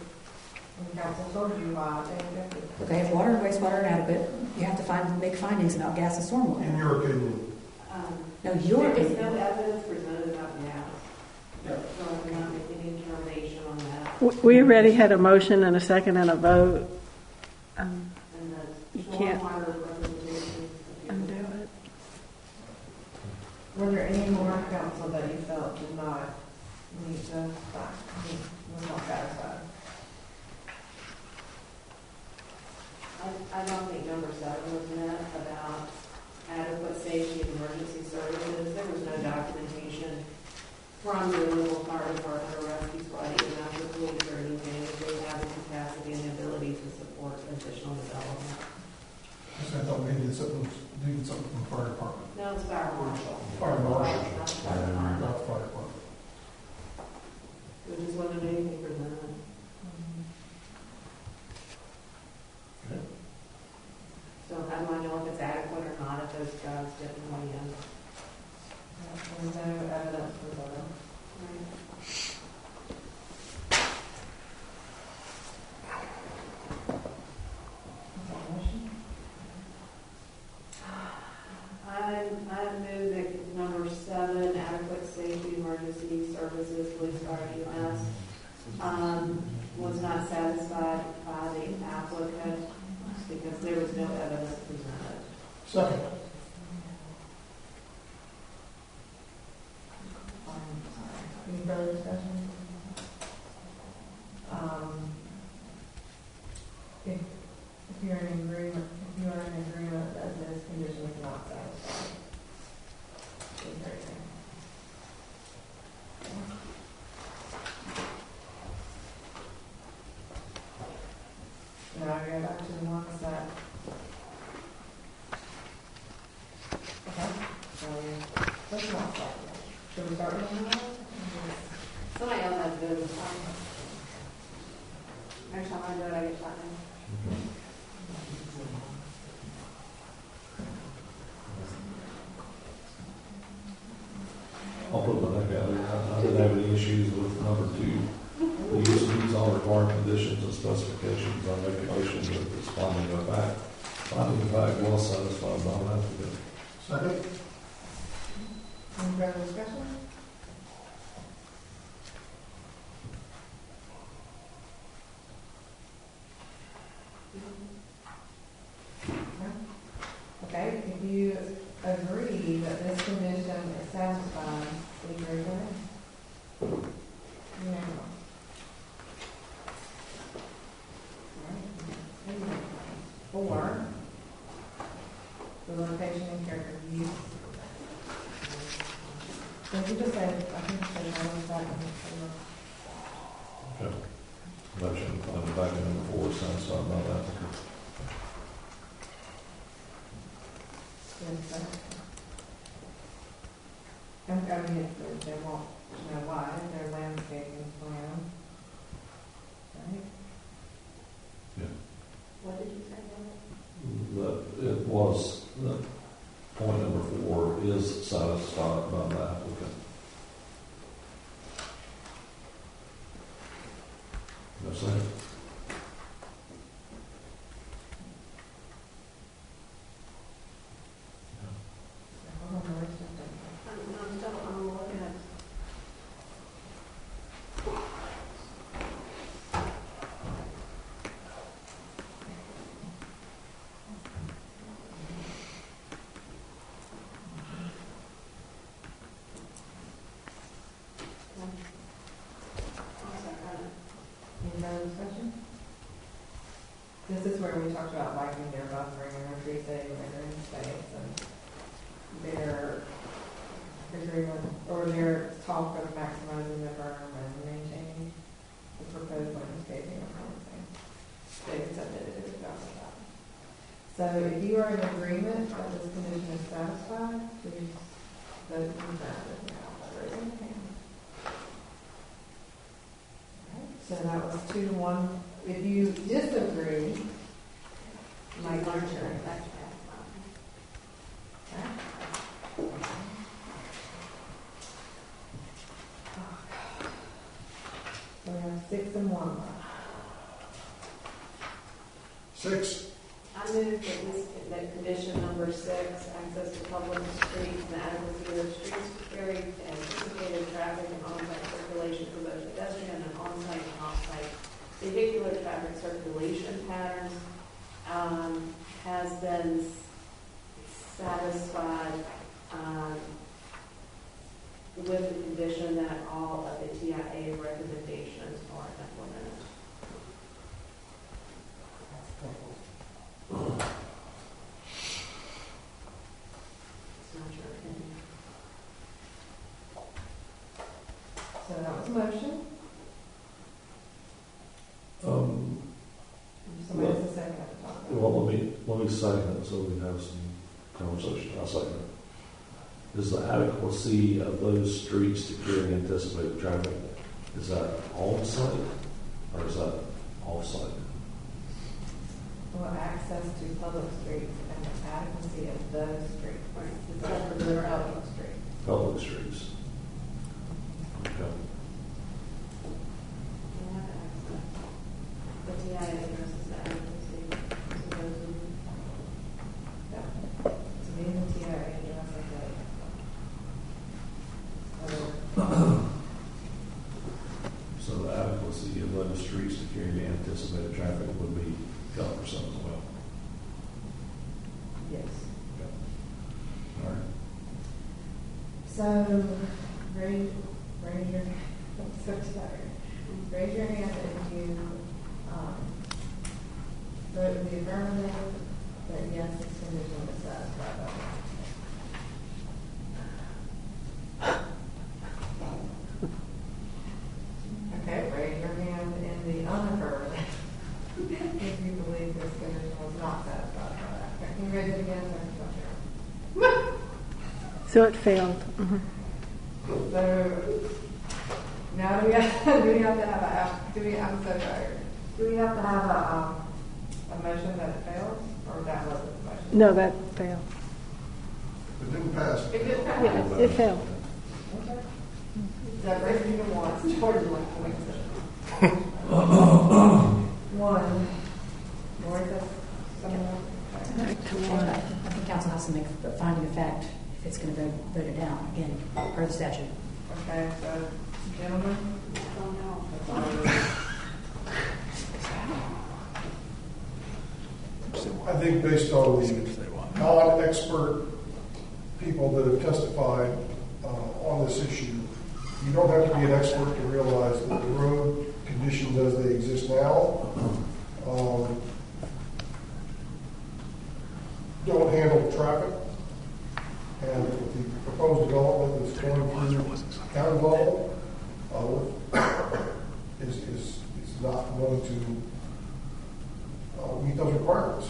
Speaker 1: and the council told you why they objected.
Speaker 14: Okay, if water and wastewater are inadequate, you have to make findings about gas and stormwater.
Speaker 16: In your opinion.
Speaker 14: No, your
Speaker 15: There is
Speaker 14: opinion.
Speaker 15: no evidence presented about gas. So we're not making any determination on that.
Speaker 12: We already had a motion and a second and a vote.
Speaker 15: And the
Speaker 12: You can't
Speaker 15: stormwater representation.
Speaker 12: undo it.
Speaker 1: Were there any more council that you felt did not meet the fact, was not satisfied?
Speaker 15: I don't think number 7 was met about adequate safety and emergency services. There was no documentation from the local fire department or rescue squad, even after police or anything, that they have the capacity and the ability to support additional development.
Speaker 16: I thought we needed something from the fire department.
Speaker 15: No, it's fire marshal.
Speaker 16: Fire marshal.
Speaker 15: Not the fire department.
Speaker 16: Not the fire department.
Speaker 15: There just wasn't anything presented. So how do I know if it's adequate or not if those guys didn't weigh in?
Speaker 1: There's no evidence presented.
Speaker 15: I move that number 7, adequate safety, emergency services, police, fire, EMS, was not satisfied by the applicant because there was no evidence presented.
Speaker 16: Second.
Speaker 1: Any further discussion? If you're in agreement that this condition is not satisfied. Is there anything? Now I go back to the ones that. Okay, so let's not start with that. Should we start with that?
Speaker 15: Somebody else has to do this. Next time I do it, I get shot down.
Speaker 3: I'll put my neck out there. I didn't have any issues with number 2. The use meets all required conditions and specifications. I make a motion that it's finding of fact. Finding of fact was satisfied by the applicant.
Speaker 16: Second.
Speaker 1: Any further discussion? Okay, if you agree that this condition is satisfied, please raise your hand. Unanimous. All right. 4, the location and character of use. Did you just say, I think you said no, was that
Speaker 3: Okay. Motion finding fact number 4 satisfied by the applicant.
Speaker 1: I mean, if they won't know why, their landscaping plan. Right?
Speaker 3: Yeah.
Speaker 15: What did you say?
Speaker 3: That it was, that point number 4 is satisfied by the applicant. No second.
Speaker 15: I'm looking at.
Speaker 1: Any further discussion? Those confirmed. Raise your hand. Alright, so that was 2-1. If you disagree, my turn. So we have 6 and 1 left.
Speaker 5: 6.
Speaker 15: I move that condition number 6, access to public streets and adequacy of streets to carry anticipated traffic and on-site circulation for both pedestrian and on-site and off-site vehicular traffic circulation patterns has been satisfied with the condition that all of the TIA recommendations are implemented. It's not your opinion.
Speaker 1: So that was a motion. Somebody has a second at the top.
Speaker 3: Well, let me second it so we have some conversation. I'll second it. Is the adequacy of those streets to carry anticipated traffic, is that on site or is that off site?
Speaker 1: Well, access to public streets and the adequacy of those streets. Is that for the public streets?
Speaker 3: Public streets. Okay.
Speaker 15: The TIA addresses the adequacy of those.
Speaker 1: Yeah. To me, the TIA addresses it.
Speaker 3: So the adequacy of those streets to carry the anticipated traffic would be cumbersome as well.
Speaker 1: Yes.
Speaker 3: Okay. All right.
Speaker 1: So, raise your, I'm so tired. Raise your hand if you vote in the affirmative, that yes, this condition is satisfied by that. Okay, raise your hand in the unaffirmative if you believe this condition was not satisfied by that. Okay, can you raise it again?
Speaker 12: So it failed.
Speaker 1: So now do we have to have I'm so tired. Do we have to have a motion that it fails, or that wasn't the motion?
Speaker 12: No, that failed.
Speaker 5: It didn't pass.
Speaker 1: It didn't pass.
Speaker 12: Yeah, it failed.
Speaker 1: Okay. That raised you to once. George like one. Lori says someone.
Speaker 12: Back to
Speaker 14: I
Speaker 12: one.
Speaker 14: think council has to make a finding of fact if it's going to vote it down, again, per the statute.
Speaker 1: Okay, so gentlemen,
Speaker 16: I think based on the non-expert people that have testified on this issue, you don't have to be an expert to realize that the road conditions as they exist now don't handle traffic. And with the proposed development that's going through county level, is not going to meet those requirements.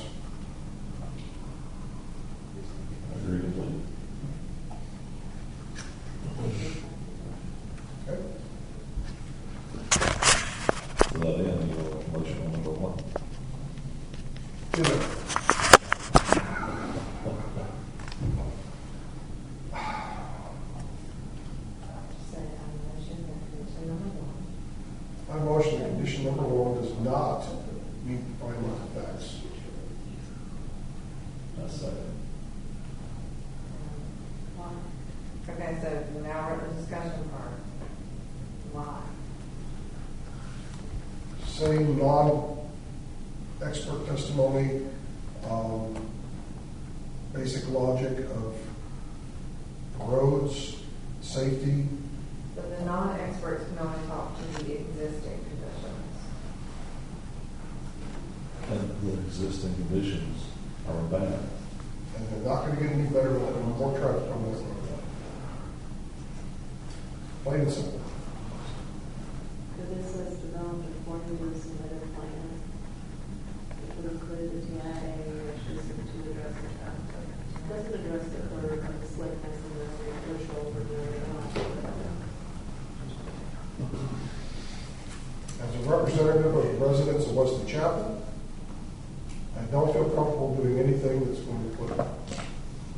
Speaker 3: I agree completely.
Speaker 16: Okay.
Speaker 3: To that end, your motion on number 1.
Speaker 16: My motion that condition number 1 does not meet the findings of facts.
Speaker 3: That's second.
Speaker 1: okay, so now we're at the discussion part. Why?
Speaker 16: Same non-expert testimony, basic logic of roads, safety.
Speaker 1: But the non-experts can only talk to the existing conditions.
Speaker 3: And the existing conditions are bad.
Speaker 16: And they're not going to get any better with more traffic on this road. Plain and simple.
Speaker 15: So this was developed according to the submitted plan. It would include the TIA restrictions to address the traffic. Doesn't address the curve and the slickness and the social
Speaker 16: Wesley Chapel. I don't feel comfortable doing anything that's going to put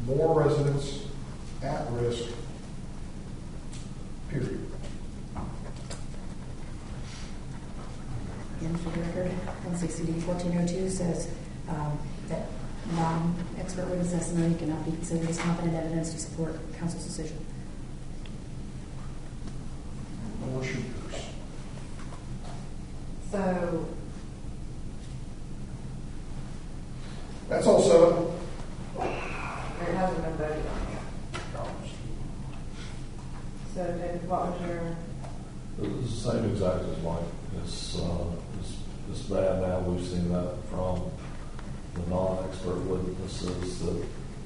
Speaker 16: more residents at risk, period.
Speaker 14: Again, for the record, 160D1402 says that non-expert witness testimony cannot be considered as competent evidence to support counsel's decision.
Speaker 16: More shooters.
Speaker 1: So,
Speaker 16: That's all seven.
Speaker 1: it hasn't been voted on yet. So, David, what was your,
Speaker 3: It's the same exact as mine. It's bad now. We've seen that from the non-expert witnesses that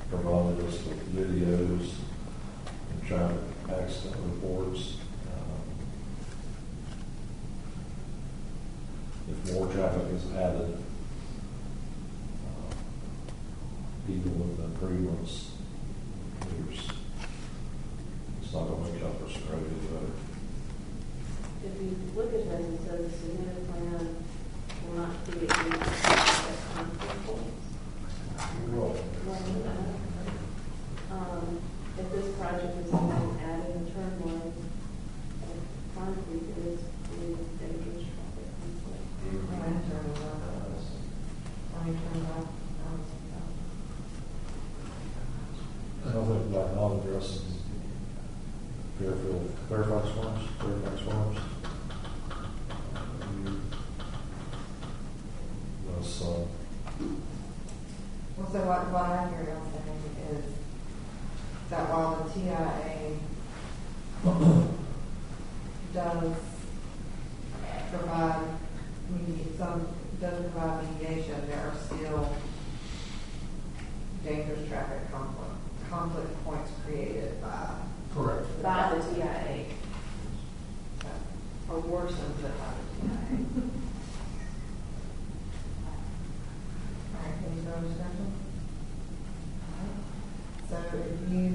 Speaker 3: provided us with videos and traffic accident reports. If more traffic is added, even with the improvements, it's not going to make up for some road any better.
Speaker 15: If you look at this, it says the submitted plan will not create any conflict points. If this project is even added a turn lane, concrete is a dangerous traffic conflict.
Speaker 3: I don't think that not addresses Fairfax Farms. That's,
Speaker 1: well, so what I hear y'all saying is that while the TIA does provide mediation, there are still dangerous traffic conflict points created by
Speaker 15: By the TIA.
Speaker 1: or worsened by the TIA. All right, any further discussion? All right. So if you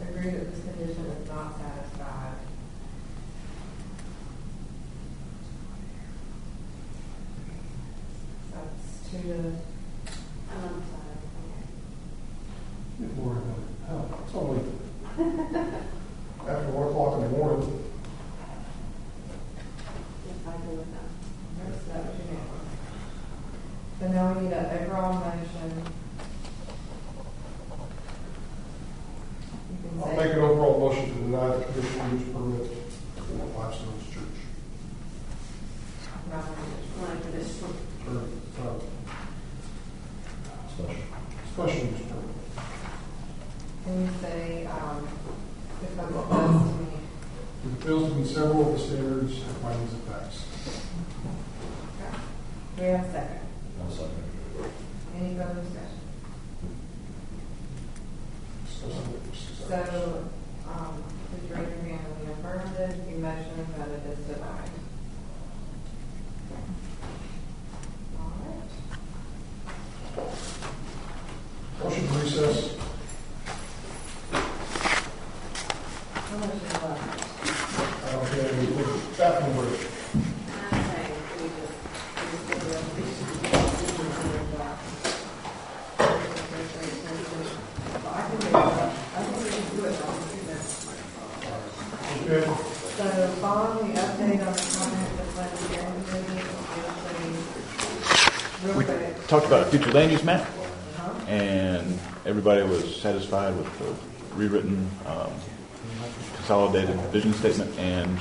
Speaker 1: agree that this condition is not satisfied, that's 2 to, I'm sorry.
Speaker 16: It's only after 1 o'clock in the morning.
Speaker 1: Yes, I agree with that. That was unanimous. So now we need an overall motion. You can
Speaker 16: I'll
Speaker 1: say-
Speaker 16: make an overall motion to deny the conditional use permit for Five Stones Church. Special use permit.
Speaker 1: Can you say, if I look to me,
Speaker 16: It fails to meet several of the standards and findings of facts.
Speaker 1: okay. We have a second.
Speaker 3: I'll second.
Speaker 1: Any further discussion? So, please raise your hand in the affirmative, the motion that it is denied. All right.
Speaker 16: Motion to recess.
Speaker 1: How much is left?
Speaker 16: Okay, we take bathroom break. Okay.
Speaker 1: So following the update on the comprehensive plan hearing committee, real
Speaker 13: We
Speaker 1: quick.
Speaker 13: talked about a future land use map, and everybody was satisfied with the rewritten consolidated vision statement and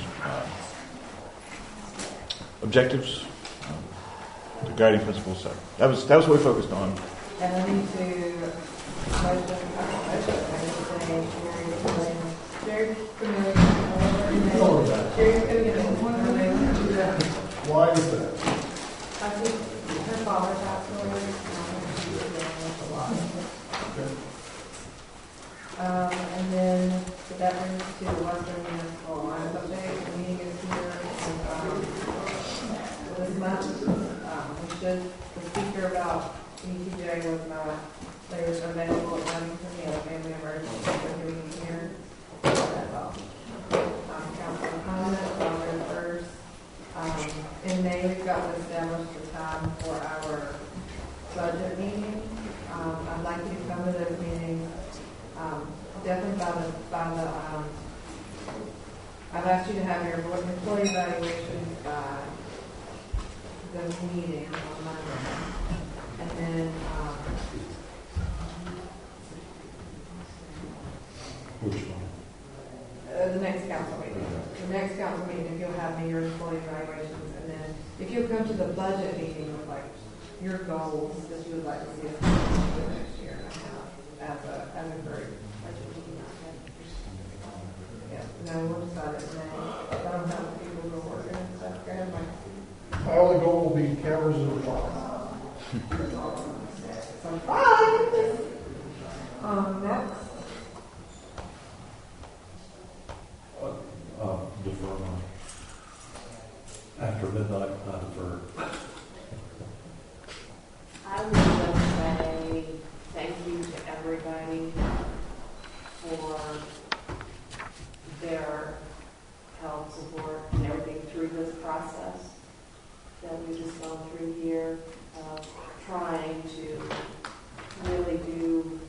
Speaker 13: objectives, the guiding principles. So that was what we focused on.
Speaker 1: And I need to motion, Jerry Familiar. Jerry's going to get it.
Speaker 16: Why is that?
Speaker 1: I think her father passed away. And then, so that brings us to the Western Municipal Alliance update. The meeting is here. This month, the speaker about ETJ was not, they were available at Huntington, he had a family emergency, so he was here. Council comments, I'll go first. In May, we've got have established a time for our budget meeting. I'd like you to come to those meetings, definitely by the, I've asked you to have your employee evaluation by the meeting on Monday. And then,
Speaker 3: Which one?
Speaker 1: the next council meeting. The next council meeting, if you'll have me your employee evaluations, and then if you'll come to the budget meeting with like your goals that you would like to see us do the next year and a half as a group. Yeah, no, we'll decide it in May. I don't have the people who are working, so go ahead, Mike.
Speaker 16: My only goal will be cameras in the park.
Speaker 1: So, bye! Next.
Speaker 3: Defer mine. After midnight, I defer.
Speaker 15: I would just say thank you to everybody for their help, support, and everything through this process that we've just gone through here, trying to really do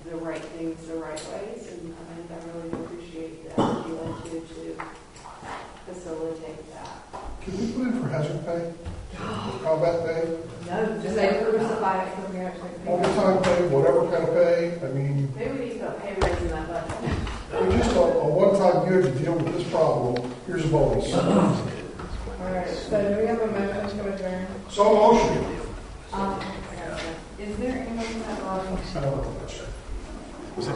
Speaker 15: the right things the right ways, and I really appreciate the effort you went to facilitate that.
Speaker 16: Can we put in for hazard pay? Combat pay?
Speaker 1: No, just say crucified because we actually pay.
Speaker 16: Overtime pay, whatever kind of pay, I mean,
Speaker 15: Maybe we need to put pay raise in that budget.
Speaker 16: we're just a one-time good to deal with this problem, here's a bonus.
Speaker 1: All right, so do we have a motion to adjourn?
Speaker 16: So motion.
Speaker 1: Is there anyone that
Speaker 16: I don't know.
Speaker 13: Was it